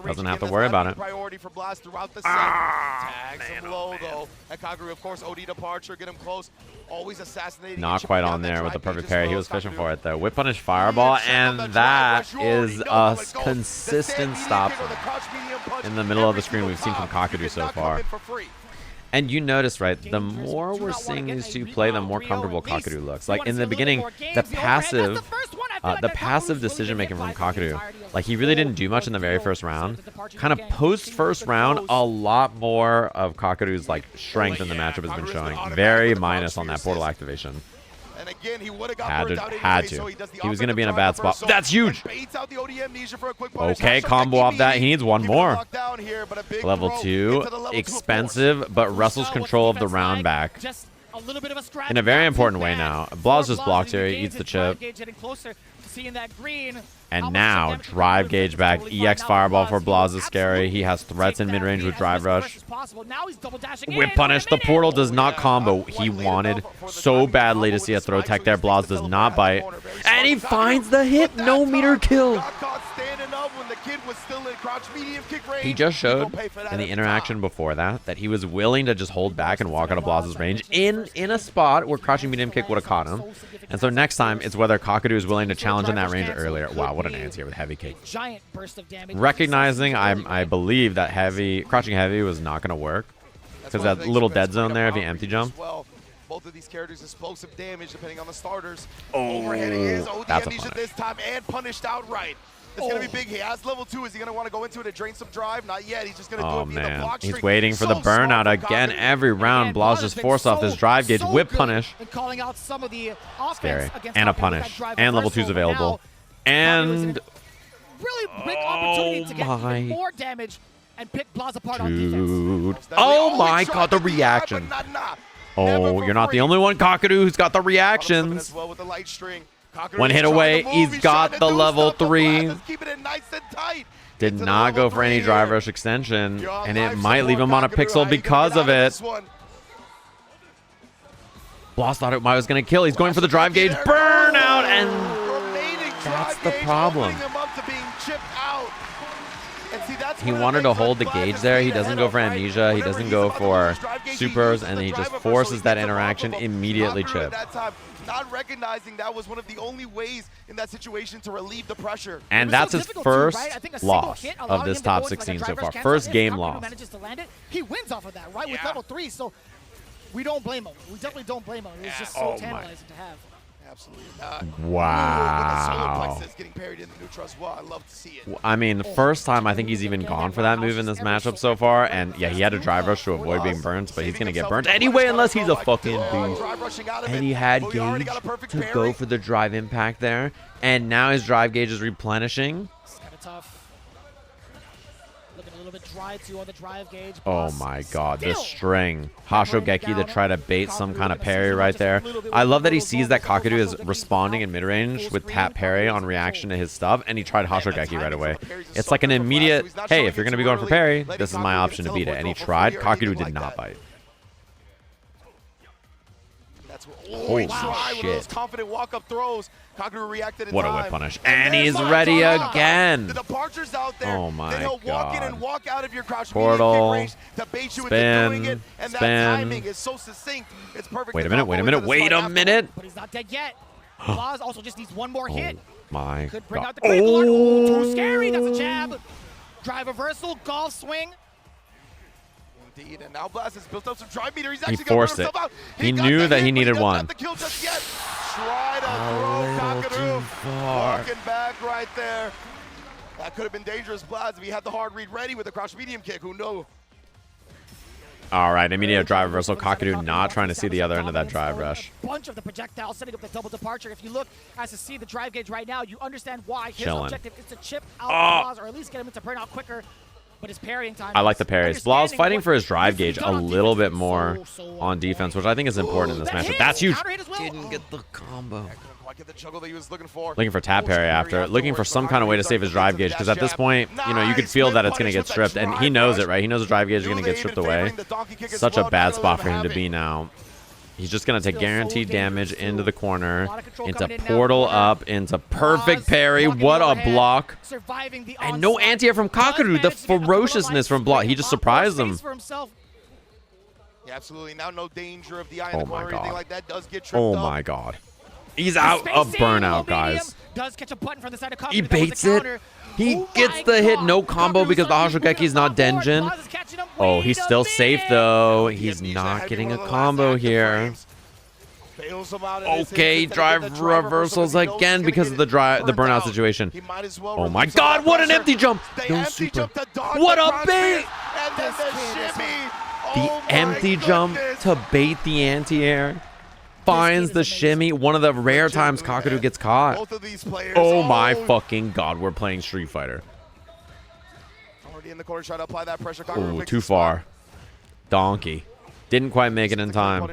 Doesn't have to worry about it. Priority for Blaz throughout the set. Tags him low though. And Kakeru, of course, OD departure, get him close. Always assassinating. Not quite on there with the perfect parry. He was fishing for it though. Whip punish fireball, and that is a consistent stop in the middle of the screen we've seen from Kakeru so far. And you notice, right, the more we're seeing these two play, the more comfortable Kakeru looks. Like in the beginning, the passive decision making from Kakeru, like he really didn't do much in the very first round. Kind of post first round, a lot more of Kakeru's like strength in the matchup has been showing. Very minus on that portal activation. And again, he would have got had to. He was going to be in a bad spot. That's huge. Okay, combo off that. He needs one more. Level 2, expensive, but wrestles control of the round back in a very important way now. Blaz just blocks here. He eats the chip. And now, drive gauge back. EX fireball for Blaz is scary. He has threats in mid-range with drive rush. Whip punish. The portal does not combo. He wanted so badly to see a throw tech there. Blaz does not bite. And he finds the hit. No meter kill. He just showed in the interaction before that he was willing to just hold back and walk out of Blaz's range in a spot where crouching medium kick would have caught him. And so next time, it's whether Kakeru is willing to challenge in that range earlier. Wow, what an answer here with heavy kick. Recognizing, I believe that crouching heavy was not going to work because that little dead zone there if he empty jump. Both of these characters explosive damage depending on the starters. Oh, overheading his OD that's a amnesia punish. this time and punished outright. It's going to be big. He has level 2. Is he going to want to go into it to drain some drive? Not yet. He's just going to do it via the block streak. He's waiting for the burnout again every round. Blaz just forced off this drive gauge. Whip punish. Scary. And a punish. And level 2's available. And really big opportunity to get more damage and pick Blaz apart on defense. Oh my god, the reaction. Oh, you're not the only one, Kakeru, who's got the reactions. One hit away, he's got the level 3. Did not go for any drive rush extension, and it might leave him on a pixel because of it. Blaz thought it was going to kill. He's going for the drive gauge. Burnout, and that's the problem. He wanted to hold the gauge there. He doesn't go for amnesia. He doesn't go for supers, and he just forces that interaction, immediately chip. Not recognizing that was one of the only ways in that situation to relieve the pressure. And that's his first loss of this top 16 so far. First game loss. He wins off of that, right? With level 3, so we don't blame him. We definitely don't blame him. It was just so tantalizing to have. Absolutely not. Wow. Getting parried in the neutral as well. I love to see it. I mean, the first time I think he's even gone for that move in this matchup so far. And yeah, he had a drive rush to avoid being burnt, but he's going to get burnt anyway unless he's a fucking beast. And he had gauge to go for the drive impact there. And now his drive gauge is replenishing. It's kind of tough. Looking a little bit dry too on the drive gauge. Oh my god, this string. Hashogeki to try to bait some kind of parry right there. I love that he sees that Kakeru is responding in mid-range with tap parry on reaction to his stuff, and he tried Hashogeki right away. It's like an immediate, hey, if you're going to be going for parry, this is my option to beat it. And he tried. Kakeru did not bite. Holy shit. Confident walk-up throws. Kakeru reacted in what time. A whip punish. And he's ready again. The departure's out there. Oh my then he'll walk god. in and walk out of your crouch Portal. range to bait you into doing it. And that timing is so successct. It's perfect. Wait a minute. Wait a minute. Wait a minute. But he's not dead yet. Blaz also just needs one more hit. My Could bring god. out the critical alert. Oh, too scary. That's a jab. Drive reversal. Golf swing. Indeed, and now Blaz has built up some drive meter. He's He actually forced it. out. He knew that he needed one. The kill just yet. Try to throw Kakeru. Walking back right there. That could have been dangerous, Blaz, if he had the hard read ready with the crouch medium kick. Who knows? All right, immediate drive reversal. Kakeru not trying to see the other end of that drive rush. Bunch of the projectiles setting up the double departure. If you look as to see the drive gauge right now, you understand why his objective is to chip out Blaz, or at least get him into burnout quicker. But his parrying time. I like the parries. Blaz fighting for his drive gauge a little bit more on defense, which I think is important in this matchup. That's huge. Didn't get the combo. Get the juggle that he was looking for. Looking for tap parry after. Looking for some kind of way to save his drive gauge, because at this point, you know, you could feel that it's going to get stripped, and he knows it, right? He knows the drive gauge is going to get stripped away. Such a bad spot for him to be now. He's just going to take guaranteed damage into the corner, into portal up, into perfect parry. What a block. And no anti-air from Kakeru. The ferociousness from block. He just surprised him. Yeah, absolutely. Now no danger of the eye Oh in the my corner or anything god. like that. Does get tripped Oh up. my god. He's out of burnout, guys. He baits it. He gets the hit, no combo because the Hashogeki is not Denjin. Oh, he's still safe though. He's not getting a combo here. Okay, drive reversals again because of the burnout situation. Oh my god, what an empty jump! No super. What a bait! The empty jump to bait the anti-air. Finds the shimmy. One of the rare times Kakeru gets caught. Oh my fucking god, we're playing Street Fighter. Already in the corner, trying to apply that pressure. Oh, too far. Donkey. Didn't quite make it in time.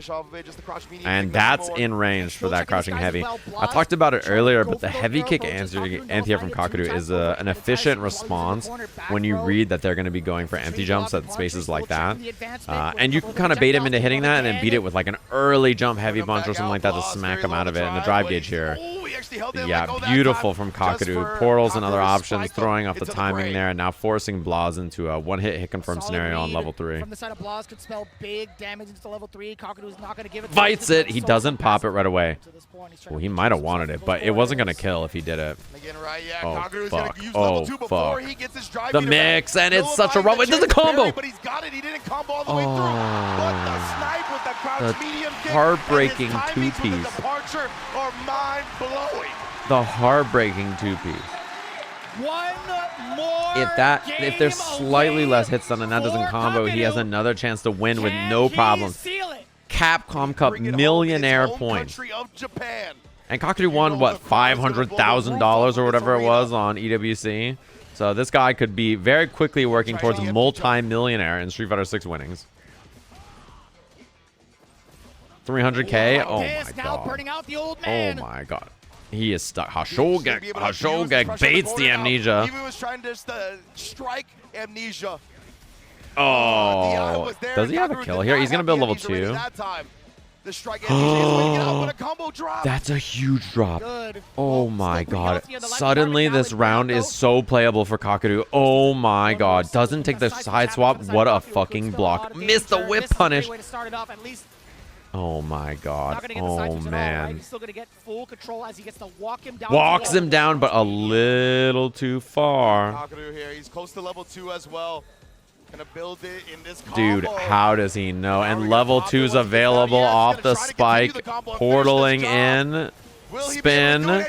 And that's in range for that crouching heavy. I talked about it earlier, but the heavy kick anti-air from Kakeru is an efficient response when you read that they're going to be going for empty jumps at spaces like that. And you can kind of bait him into hitting that and then beat it with like an early jump heavy punch or something like that to smack him out of it. And the drive gauge here. Yeah, beautiful from Kakeru. Portals and other options, throwing off the timing there, and now forcing Blaz into a one-hit hit confirm scenario on level 3. From the side of Blaz could spell big damage into level 3. Kakeru is not going to give it. Fights it. He doesn't pop it right away. Well, he might have wanted it, but it wasn't going to kill if he did it. Oh, fuck. Oh, fuck. The mix, and it's such a rough. It does a combo. Oh, the heartbreaking two-piece. The heartbreaking two-piece. If there's slightly less hits done and that doesn't combo, he has another chance to win with no problem. Capcom Cup millionaire points. And Kakeru won, what, $500,000 or whatever it was on EWC. So this guy could be very quickly working towards multi-millionaire in Street Fighter 6 winnings. 300K? Oh my god. Oh my god. He is stuck. Hashogek baits the amnesia. He was trying to strike amnesia. Oh, does he have a kill here? He's going to build level 2. That's a huge drop. Oh my god. Suddenly this round is so playable for Kakeru. Oh my god. Doesn't take the side swap. What a fucking block. Missed the whip punish. Oh my god. Oh man. Walks him down, but a little too far. Kakeru here. He's close to level 2 as well. Gonna build it in this combo. Dude, how does he know? And level 2 is available off the spike. Portaling in. Spin.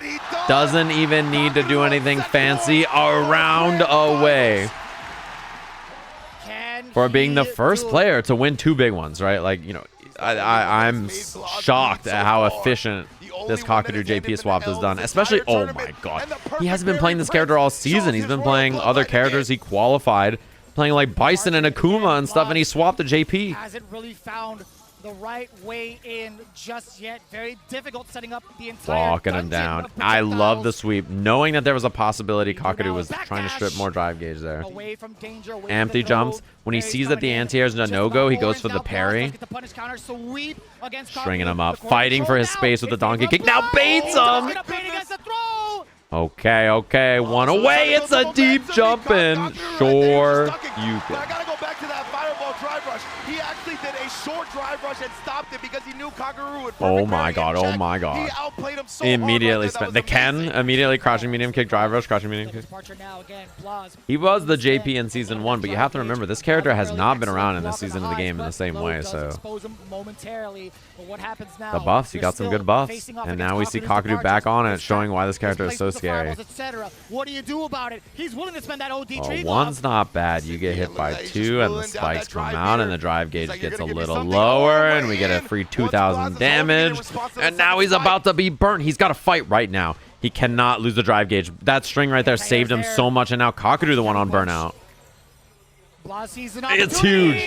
Doesn't even need to do anything fancy. Around away. For being the first player to win 2 big ones, right? Like, you know, I'm shocked at how efficient this Kakeru JP swap has done. Especially, oh my god. He hasn't been playing this character all season. He's been playing other characters he qualified. Playing like Bison and Akuma and stuff, and he swapped the JP. Hasn't really found the right way in just yet. Very difficult setting up the entire Walking him down. I love the sweep. Knowing that there was a possibility Kakeru was trying to strip more drive gauge there. Empty jumps. When he sees that the anti-air is a no-go, he goes for the parry. Stringing him up. Fighting for his space with the donkey kick. Now baits him! Okay, okay. One away. It's a deep jump in. Sure, you can. Gotta go back to that fireball drive rush. He actually did a short drive rush and stopped it because he knew Kakeru would. Oh my god, oh my god. He outplayed him so immediately hard. spent the Ken, immediately crouching medium kick, drive rush, crouching medium kick. He was the JP in season 1, but you have to remember this character has not been around in this season of the game in the same way, so. The buffs, he got some good buffs. And now we see Kakeru back on it, showing why this character is so scary. What do you do about it? He's willing to spend that OD one's not bad. You get hit by 2 and the spikes come out. down, and the drive gauge gets a little lower, and we get a free 2,000 damage. And now he's about to be burnt. He's got to fight right now. He cannot lose the drive gauge. That string right there saved him so much, and now Kakeru the one on burnout. It's huge.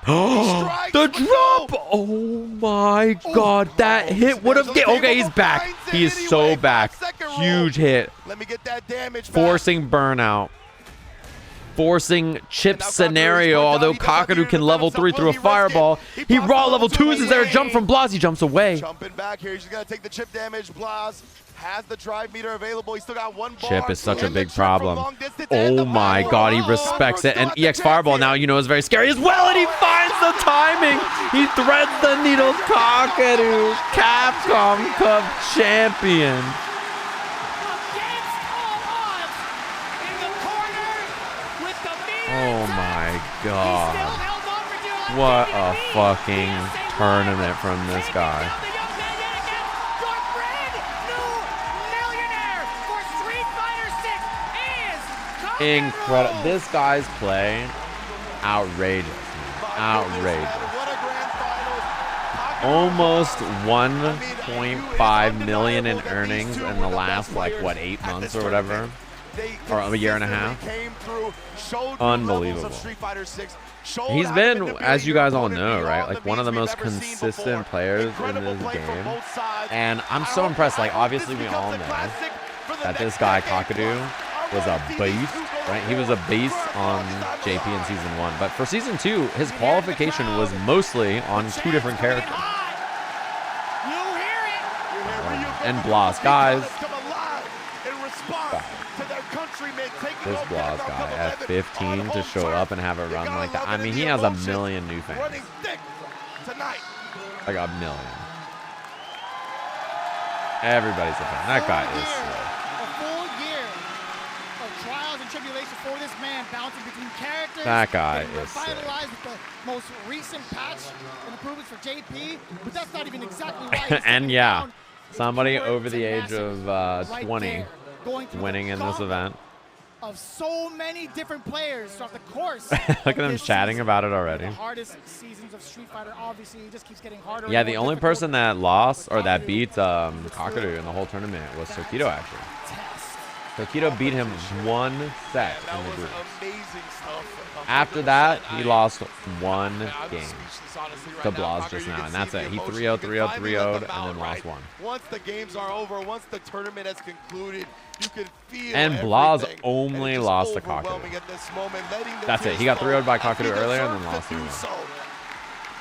The drop! Oh my god, that hit would have get. Okay, he's back. He is so back. Huge hit. Let me get that damage. Forcing burnout. Forcing chip scenario, although Kakeru can level 3 through a fireball. He raw level 2s. Is there a jump from Blaz? He jumps away. Jumping back here. He's just got to take the chip damage. Blaz has the drive meter available. He's still got one bar. Chip is such a big problem. Oh my god, he respects it. And EX Fireball now, you know, is very scary as well. And he finds the timing. He threads the needles. Kakeru, Capcom Cup champion. Oh my god. What a fucking tournament from this guy. Incredible. This guy's play, outrageous, outrageous. Almost 1.5 million in earnings in the last, like, what, 8 months or whatever? Or a year and a half? Unbelievable. He's been, as you guys all know, right, like one of the most consistent players in this game. And I'm so impressed. Like, obviously we all know that this guy, Kakeru, was a beast, right? He was a beast on JP in Season 1. But for Season 2, his qualification was mostly on 2 different characters. And Blaz, guys. This Blaz guy at 15 to show up and have a run like that. I mean, he has a million new fans. Like a million. Everybody's a fan. That guy is sick. For this man, bouncing between characters. That guy is revitalized with the most recent patch and improvements for JP, but that's not even exactly why. And yeah, somebody over the age of 20 winning in this event. Of so many different players throughout the course. Look at them chatting about it already. The hardest seasons of Street Fighter, obviously, it just keeps getting harder. Yeah, the only person that lost or that beat Kakeru in the whole tournament was Tokido, actually. Tokido beat him 1 set in the group. After that, he lost 1 game to Blaz just now, and that's it. He 3-0, 3-0, 3-0'd, and then lost 1. Once the games are over, once the tournament has concluded, you can feel and Blaz only lost to Kakeru. That's it. He got 3-0'd by Kakeru earlier and then lost 3-1.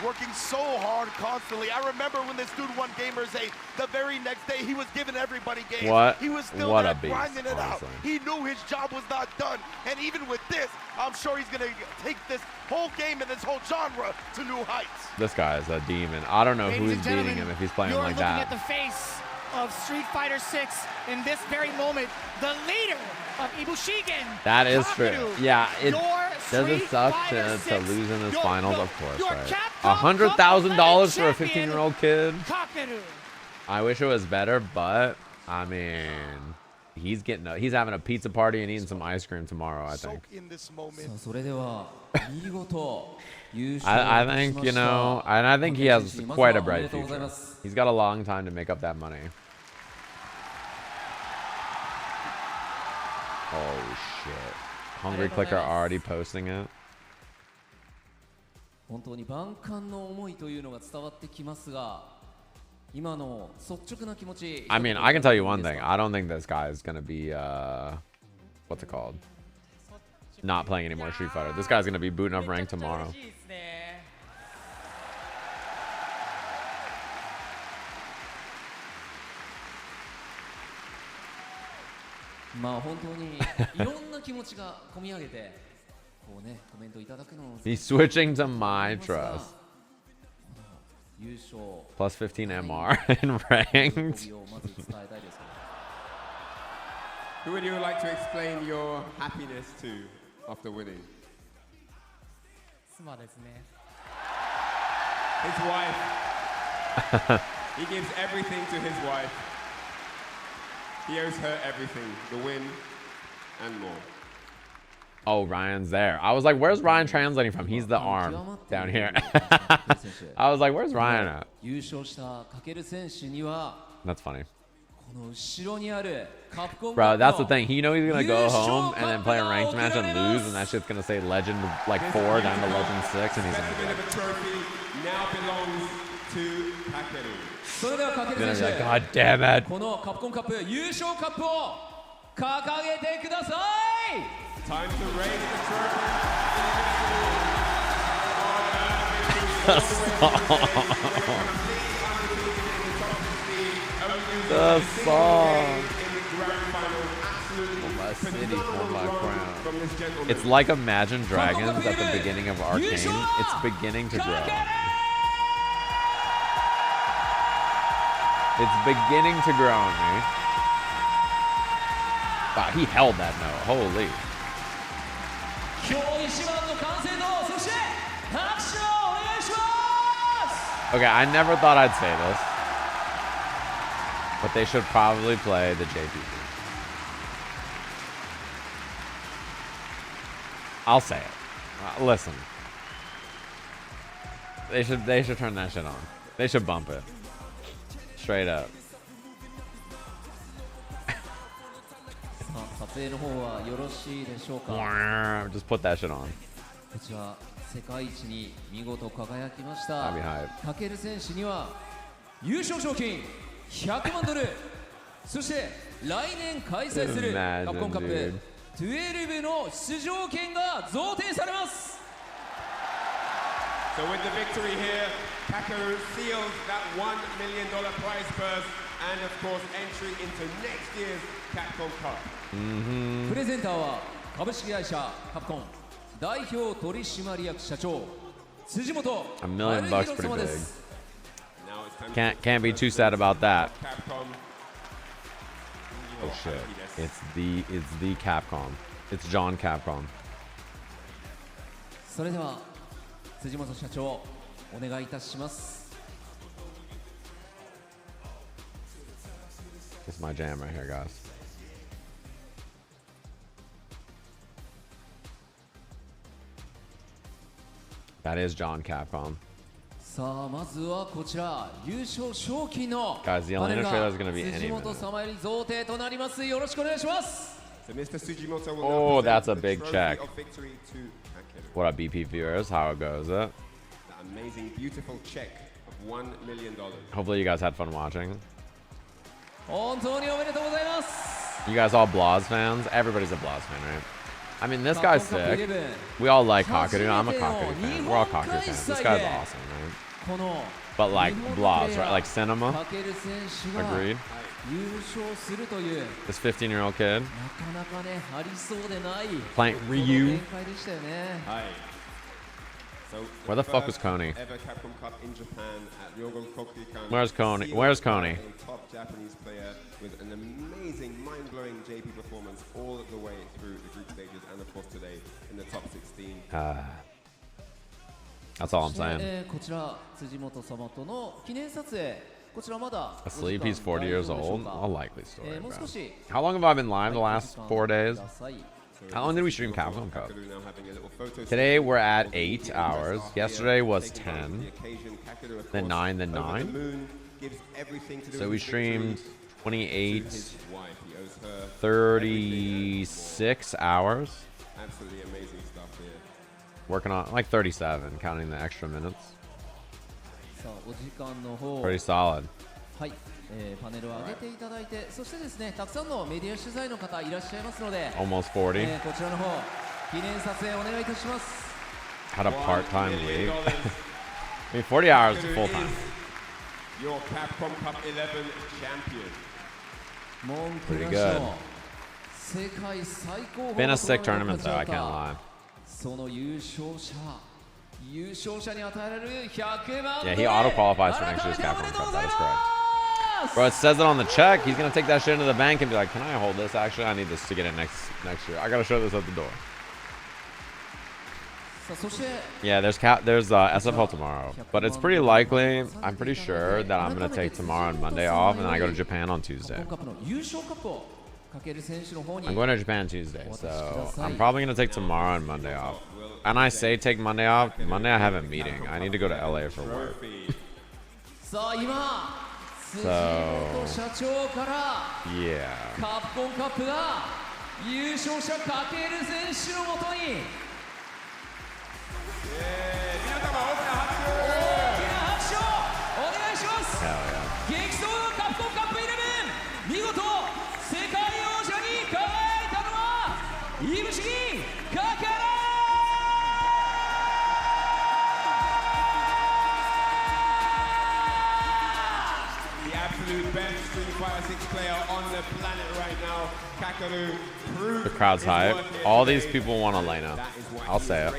Working so hard constantly. I remember when this dude won Gamers 8, the very next day he was giving everybody games. What? He was still What there a beast, grinding it honestly. out. He knew his job was not done. And even with this, I'm sure he's going to take this whole game and this whole genre to new heights. This guy is a demon. I don't know who's beating him if he's playing like that. You're looking at the face of Street Fighter 6 in this very moment. The leader of Ibushigen. That is true. Yeah, it does it suck to lose in this finals? Of course, right? $100,000 for a 15-year-old kid. I wish it was better, but I mean, he's having a pizza party and eating some ice cream tomorrow, I think. I think, you know, and I think he has quite a bright future. He's got a long time to make up that money. Oh shit. Hungry Clicker already posting it. I mean, I can tell you one thing. I don't think this guy is going to be, what's it called? Not playing any more Street Fighter. This guy's going to be booting up rank tomorrow. He's switching to my trust. Plus 15 MR in ranked. Who would you like to explain your happiness to after winning? His wife. He gives everything to his wife. He owes her everything, the win and more. Oh, Ryan's there. I was like, where's Ryan translating from? He's the arm down here. I was like, where's Ryan at? That's funny. Bro, that's the thing. You know he's going to go home and then play a ranked match and lose, and that shit's going to say Legend like 4 down to Legend 6, and he's going to be like, now belongs to Kakeru. Then he's like, God damn it. Time to raise the trophy. The song. For my city, for my crown. It's like Imagine Dragons at the beginning of Arcane. It's beginning to grow. It's beginning to grow on me. Wow, he held that note. Holy. Okay, I never thought I'd say this, but they should probably play the JPP. I'll say it. Listen, they should turn that shit on. They should bump it. Straight up. Just put that shit on. I'll be hyped. かける選手には優勝賞金100万ドルそして来年開催するカプコンカップ12の出場権が贈呈されます So with the victory here, Kakeru seals that $1 million prize purse and of course entry into next year's Capcom Cup. プレゼンターは株式会社カプコン代表取締役社長辻本$1 million pretty big. Can't be too sad about that. Oh shit! It's the Capcom. It's John Capcom. それでは辻本社長お願いいたします This is my jam right here, guys. That is John Capcom. さあまずはこちら優勝賞金の Guys, the Elena trailer is going to be any 辻本 minute. 様より贈呈となりますよろしくお願いします Oh, that's a big check. What up, BP viewers? How it goes? That amazing, beautiful check of $1 million. Hopefully you guys had fun watching. 本当におめでとうございます You guys all Blaz fans? Everybody's a Blaz fan, right? I mean, this guy's sick. We all like Kakeru. I'm a Kakeru fan. We're all Kakeru fans. This guy's awesome, right? But like Blaz, right? Like Cinema. Agreed. This 15-year-old kid playing Ryu. Where the fuck was Coney? Where's Coney? Where's Coney? Top Japanese player with an amazing, mind-blowing JP performance all the way through the group stages and of course today in the top 16. That's all I'm saying. Asleep, he's 40 years old. A likely story, bro. How long have I been live the last 4 days? How long did we stream Capcom Cup? Today we're at 8 hours. Yesterday was 10. Then 9, then 9. So we streamed 28, 36 hours. Absolutely amazing stuff here. Working on like 37, counting the extra minutes. Pretty solid. はい、パネルを上げていただいて、そしてですね、たくさんのメディア取材の方いらっしゃいますので、 Almost 40. こちらの方記念撮影お願いいたします。 Had a part-time league. I mean, 40 hours is full-time. Your Capcom Cup 11 champion. Pretty good. Been a sick tournament though, I can't lie. その優勝者に与えられる100万 Yeah, he auto-qualifies for next year's Capcom Cup. That is correct. Bro, it says it on the check. He's gonna take that shit into the bank and be like, "Can I hold this? Actually, I need this to get it next year. I gotta show this at the door." Yeah, there's SFL tomorrow, but it's pretty likely. I'm pretty sure that I'm gonna take tomorrow and Monday off, and then I go to Japan on Tuesday. I'm going to Japan Tuesday, so I'm probably going to take tomorrow and Monday off. And I say take Monday off. Monday I have a meeting. I need to go to LA for work. So, yeah. カプコンカップが優勝者カケル選手のもとに皆様大きな拍手お願いします。激闘のカプコンカップ11、見事世界王者に輝いたのはいぶし銀カケル。 Absolute best Street Fighter 6 player on the planet right now. Kakeru. The crowd's hype. All these people want Elena. I'll say it.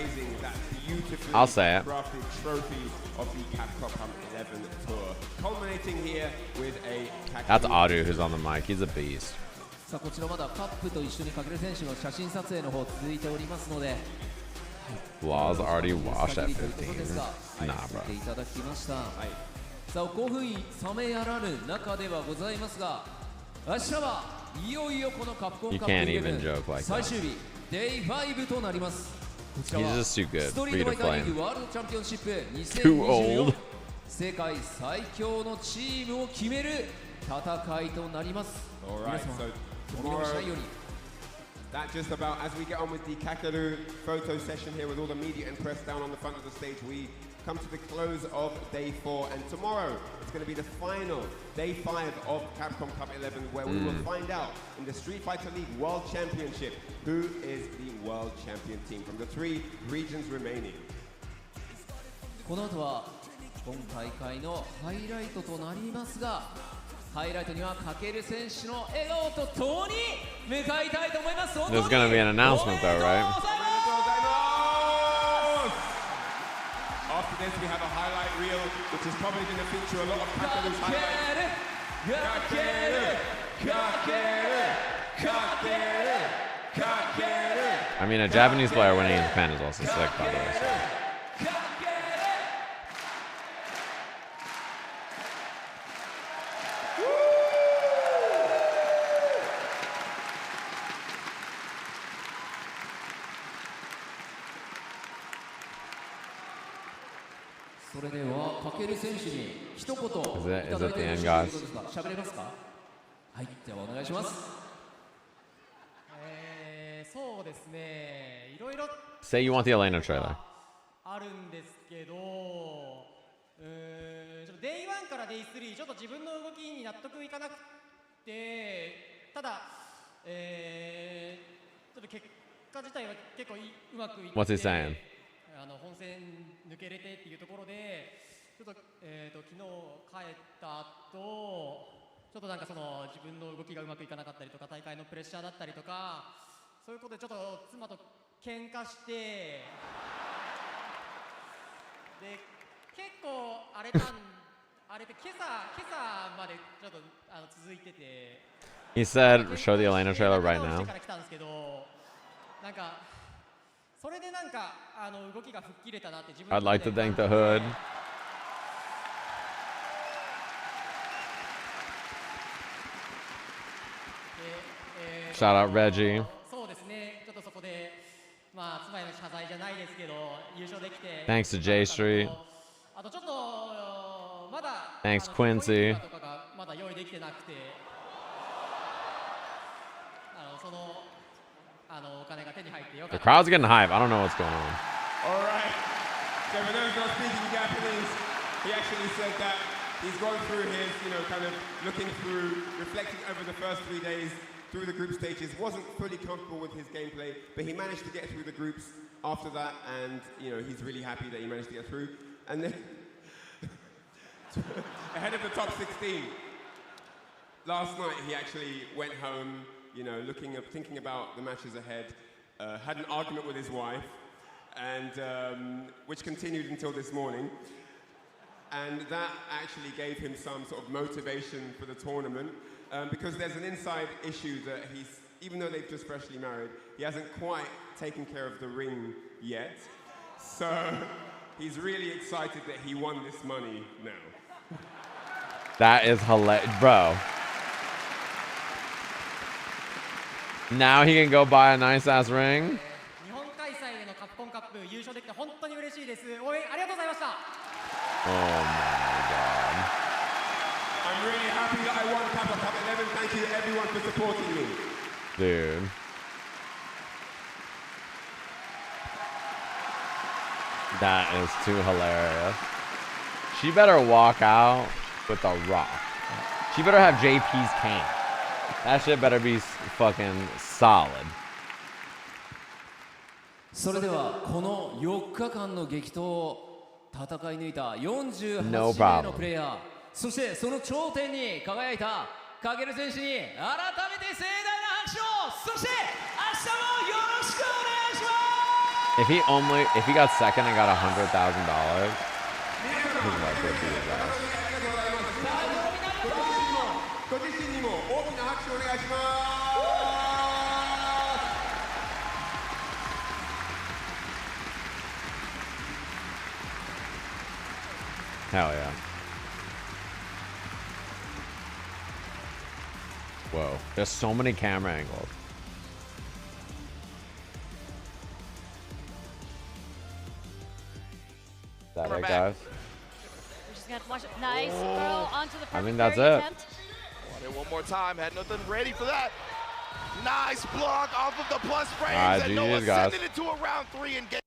I'll say it. Trophy of the Capcom 11 tour, culminating here with a That's Adu who's on the mic. He's a beast. さあこちらまだカップと一緒にカケル選手の写真撮影の方続いておりますので。 Blaz already washed at 15. Nah, bro. いただきました。さあ興奮冷めやらぬ中ではございますが、明日はいよいよこのカプコンカップ11最終日 Day5 となります。こちらはストリートファイターリーグワールドチャンピオンシップ2024世界最強のチームを決める戦いとなります。皆様お見逃しないように。 That just about as we get on with the Kakeru photo session here with all the media and press down on the front of the stage, we come to the close of day 4, and tomorrow it's going to be the final day 5 of Capcom Cup 11, where we will find out in the Street Fighter League World Championship who is the world champion team from the 3 regions remaining. この後は今大会のハイライトとなりますが、ハイライトにはカケル選手の笑顔とともに向かいたいと思います。 There's gonna be an announcement though, right? After this, we have a highlight reel, which is probably going to feature a lot of Kakeru's highlights. I mean, a Japanese player winning in Japan is also sick, by the way. So. Is it the end, guys? Say you want the Elena trailer. あるんですけど、デイ1からデイ3ちょっと自分の動きに納得いかなくて、ただ、ちょっと結果自体は結構うまくいって。 What's he saying? 本戦抜けれてっていうところで、ちょっと昨日帰った後、ちょっとなんかその自分の動きがうまくいかなかったりとか、大会のプレッシャーだったりとか、そういうことでちょっと妻と喧嘩して、で結構あれで今朝までちょっと続いてて。He said, "Show the Elena trailer right now." なんか I'd like to thank the Hood. Shout out Reggie. Thanks to J Street. Thanks Quincy. The crowd's getting hype. I don't know what's going on. All right. So for those not speaking Japanese, he actually said that he's gone through his, kind of looking through, reflecting over the first 3 days through the group stages, wasn't fully comfortable with his gameplay, but he managed to get through the groups after that, and, he's really happy that he managed to get through. And then, ahead of the top 16, last night he actually went home, thinking about the matches ahead, had an argument with his wife, and which continued until this morning. And that actually gave him some sort of motivation for the tournament, because there's an inside issue that even though they've just freshly married, he hasn't quite taken care of the ring yet. So he's really excited that he won this money now. That is hilarious, bro. Now he can go buy a nice ass ring. 日本開催でのカプコンカップ優勝できて本当に嬉しいです。応援ありがとうございました。 Oh my god. I'm really happy that I won Capcom Cup 11. Thank you everyone for supporting me. Dude. That is too hilarious. She better walk out with a rock. She better have JP's cane. That shit better be fucking solid. それではこの4日間の激闘を戦い抜いた48 No 名の problem. プレイヤー、そしてその頂点に輝いたカケル選手に改めて盛大な拍手を、そして明日もよろしくお願いします。 If he got second and got $100,000, he's about to beat his ass. ご自身にも大きな拍手をお願いします。 Hell yeah. Whoa, there's so many camera angles. Is that it, guys? We're just gonna have to watch it. Nice throw onto the perfect I mean, that's parry it. attempt. Wanted one more time, had nothing ready for that. Nice block off of the plus frames, and GG's, Noah guys. sending it to a round 3 and get.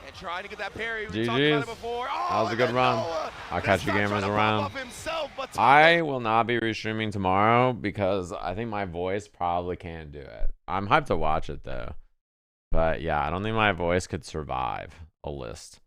And trying to get that parry. We talked about it before. Oh, That was a good run. Noah, I'll catch you this time gamers trying to pop around. up himself, but I will not be restreaming tomorrow because I think my voice probably can't do it. I'm hyped to watch it though. But yeah, I don't think my voice could survive a list.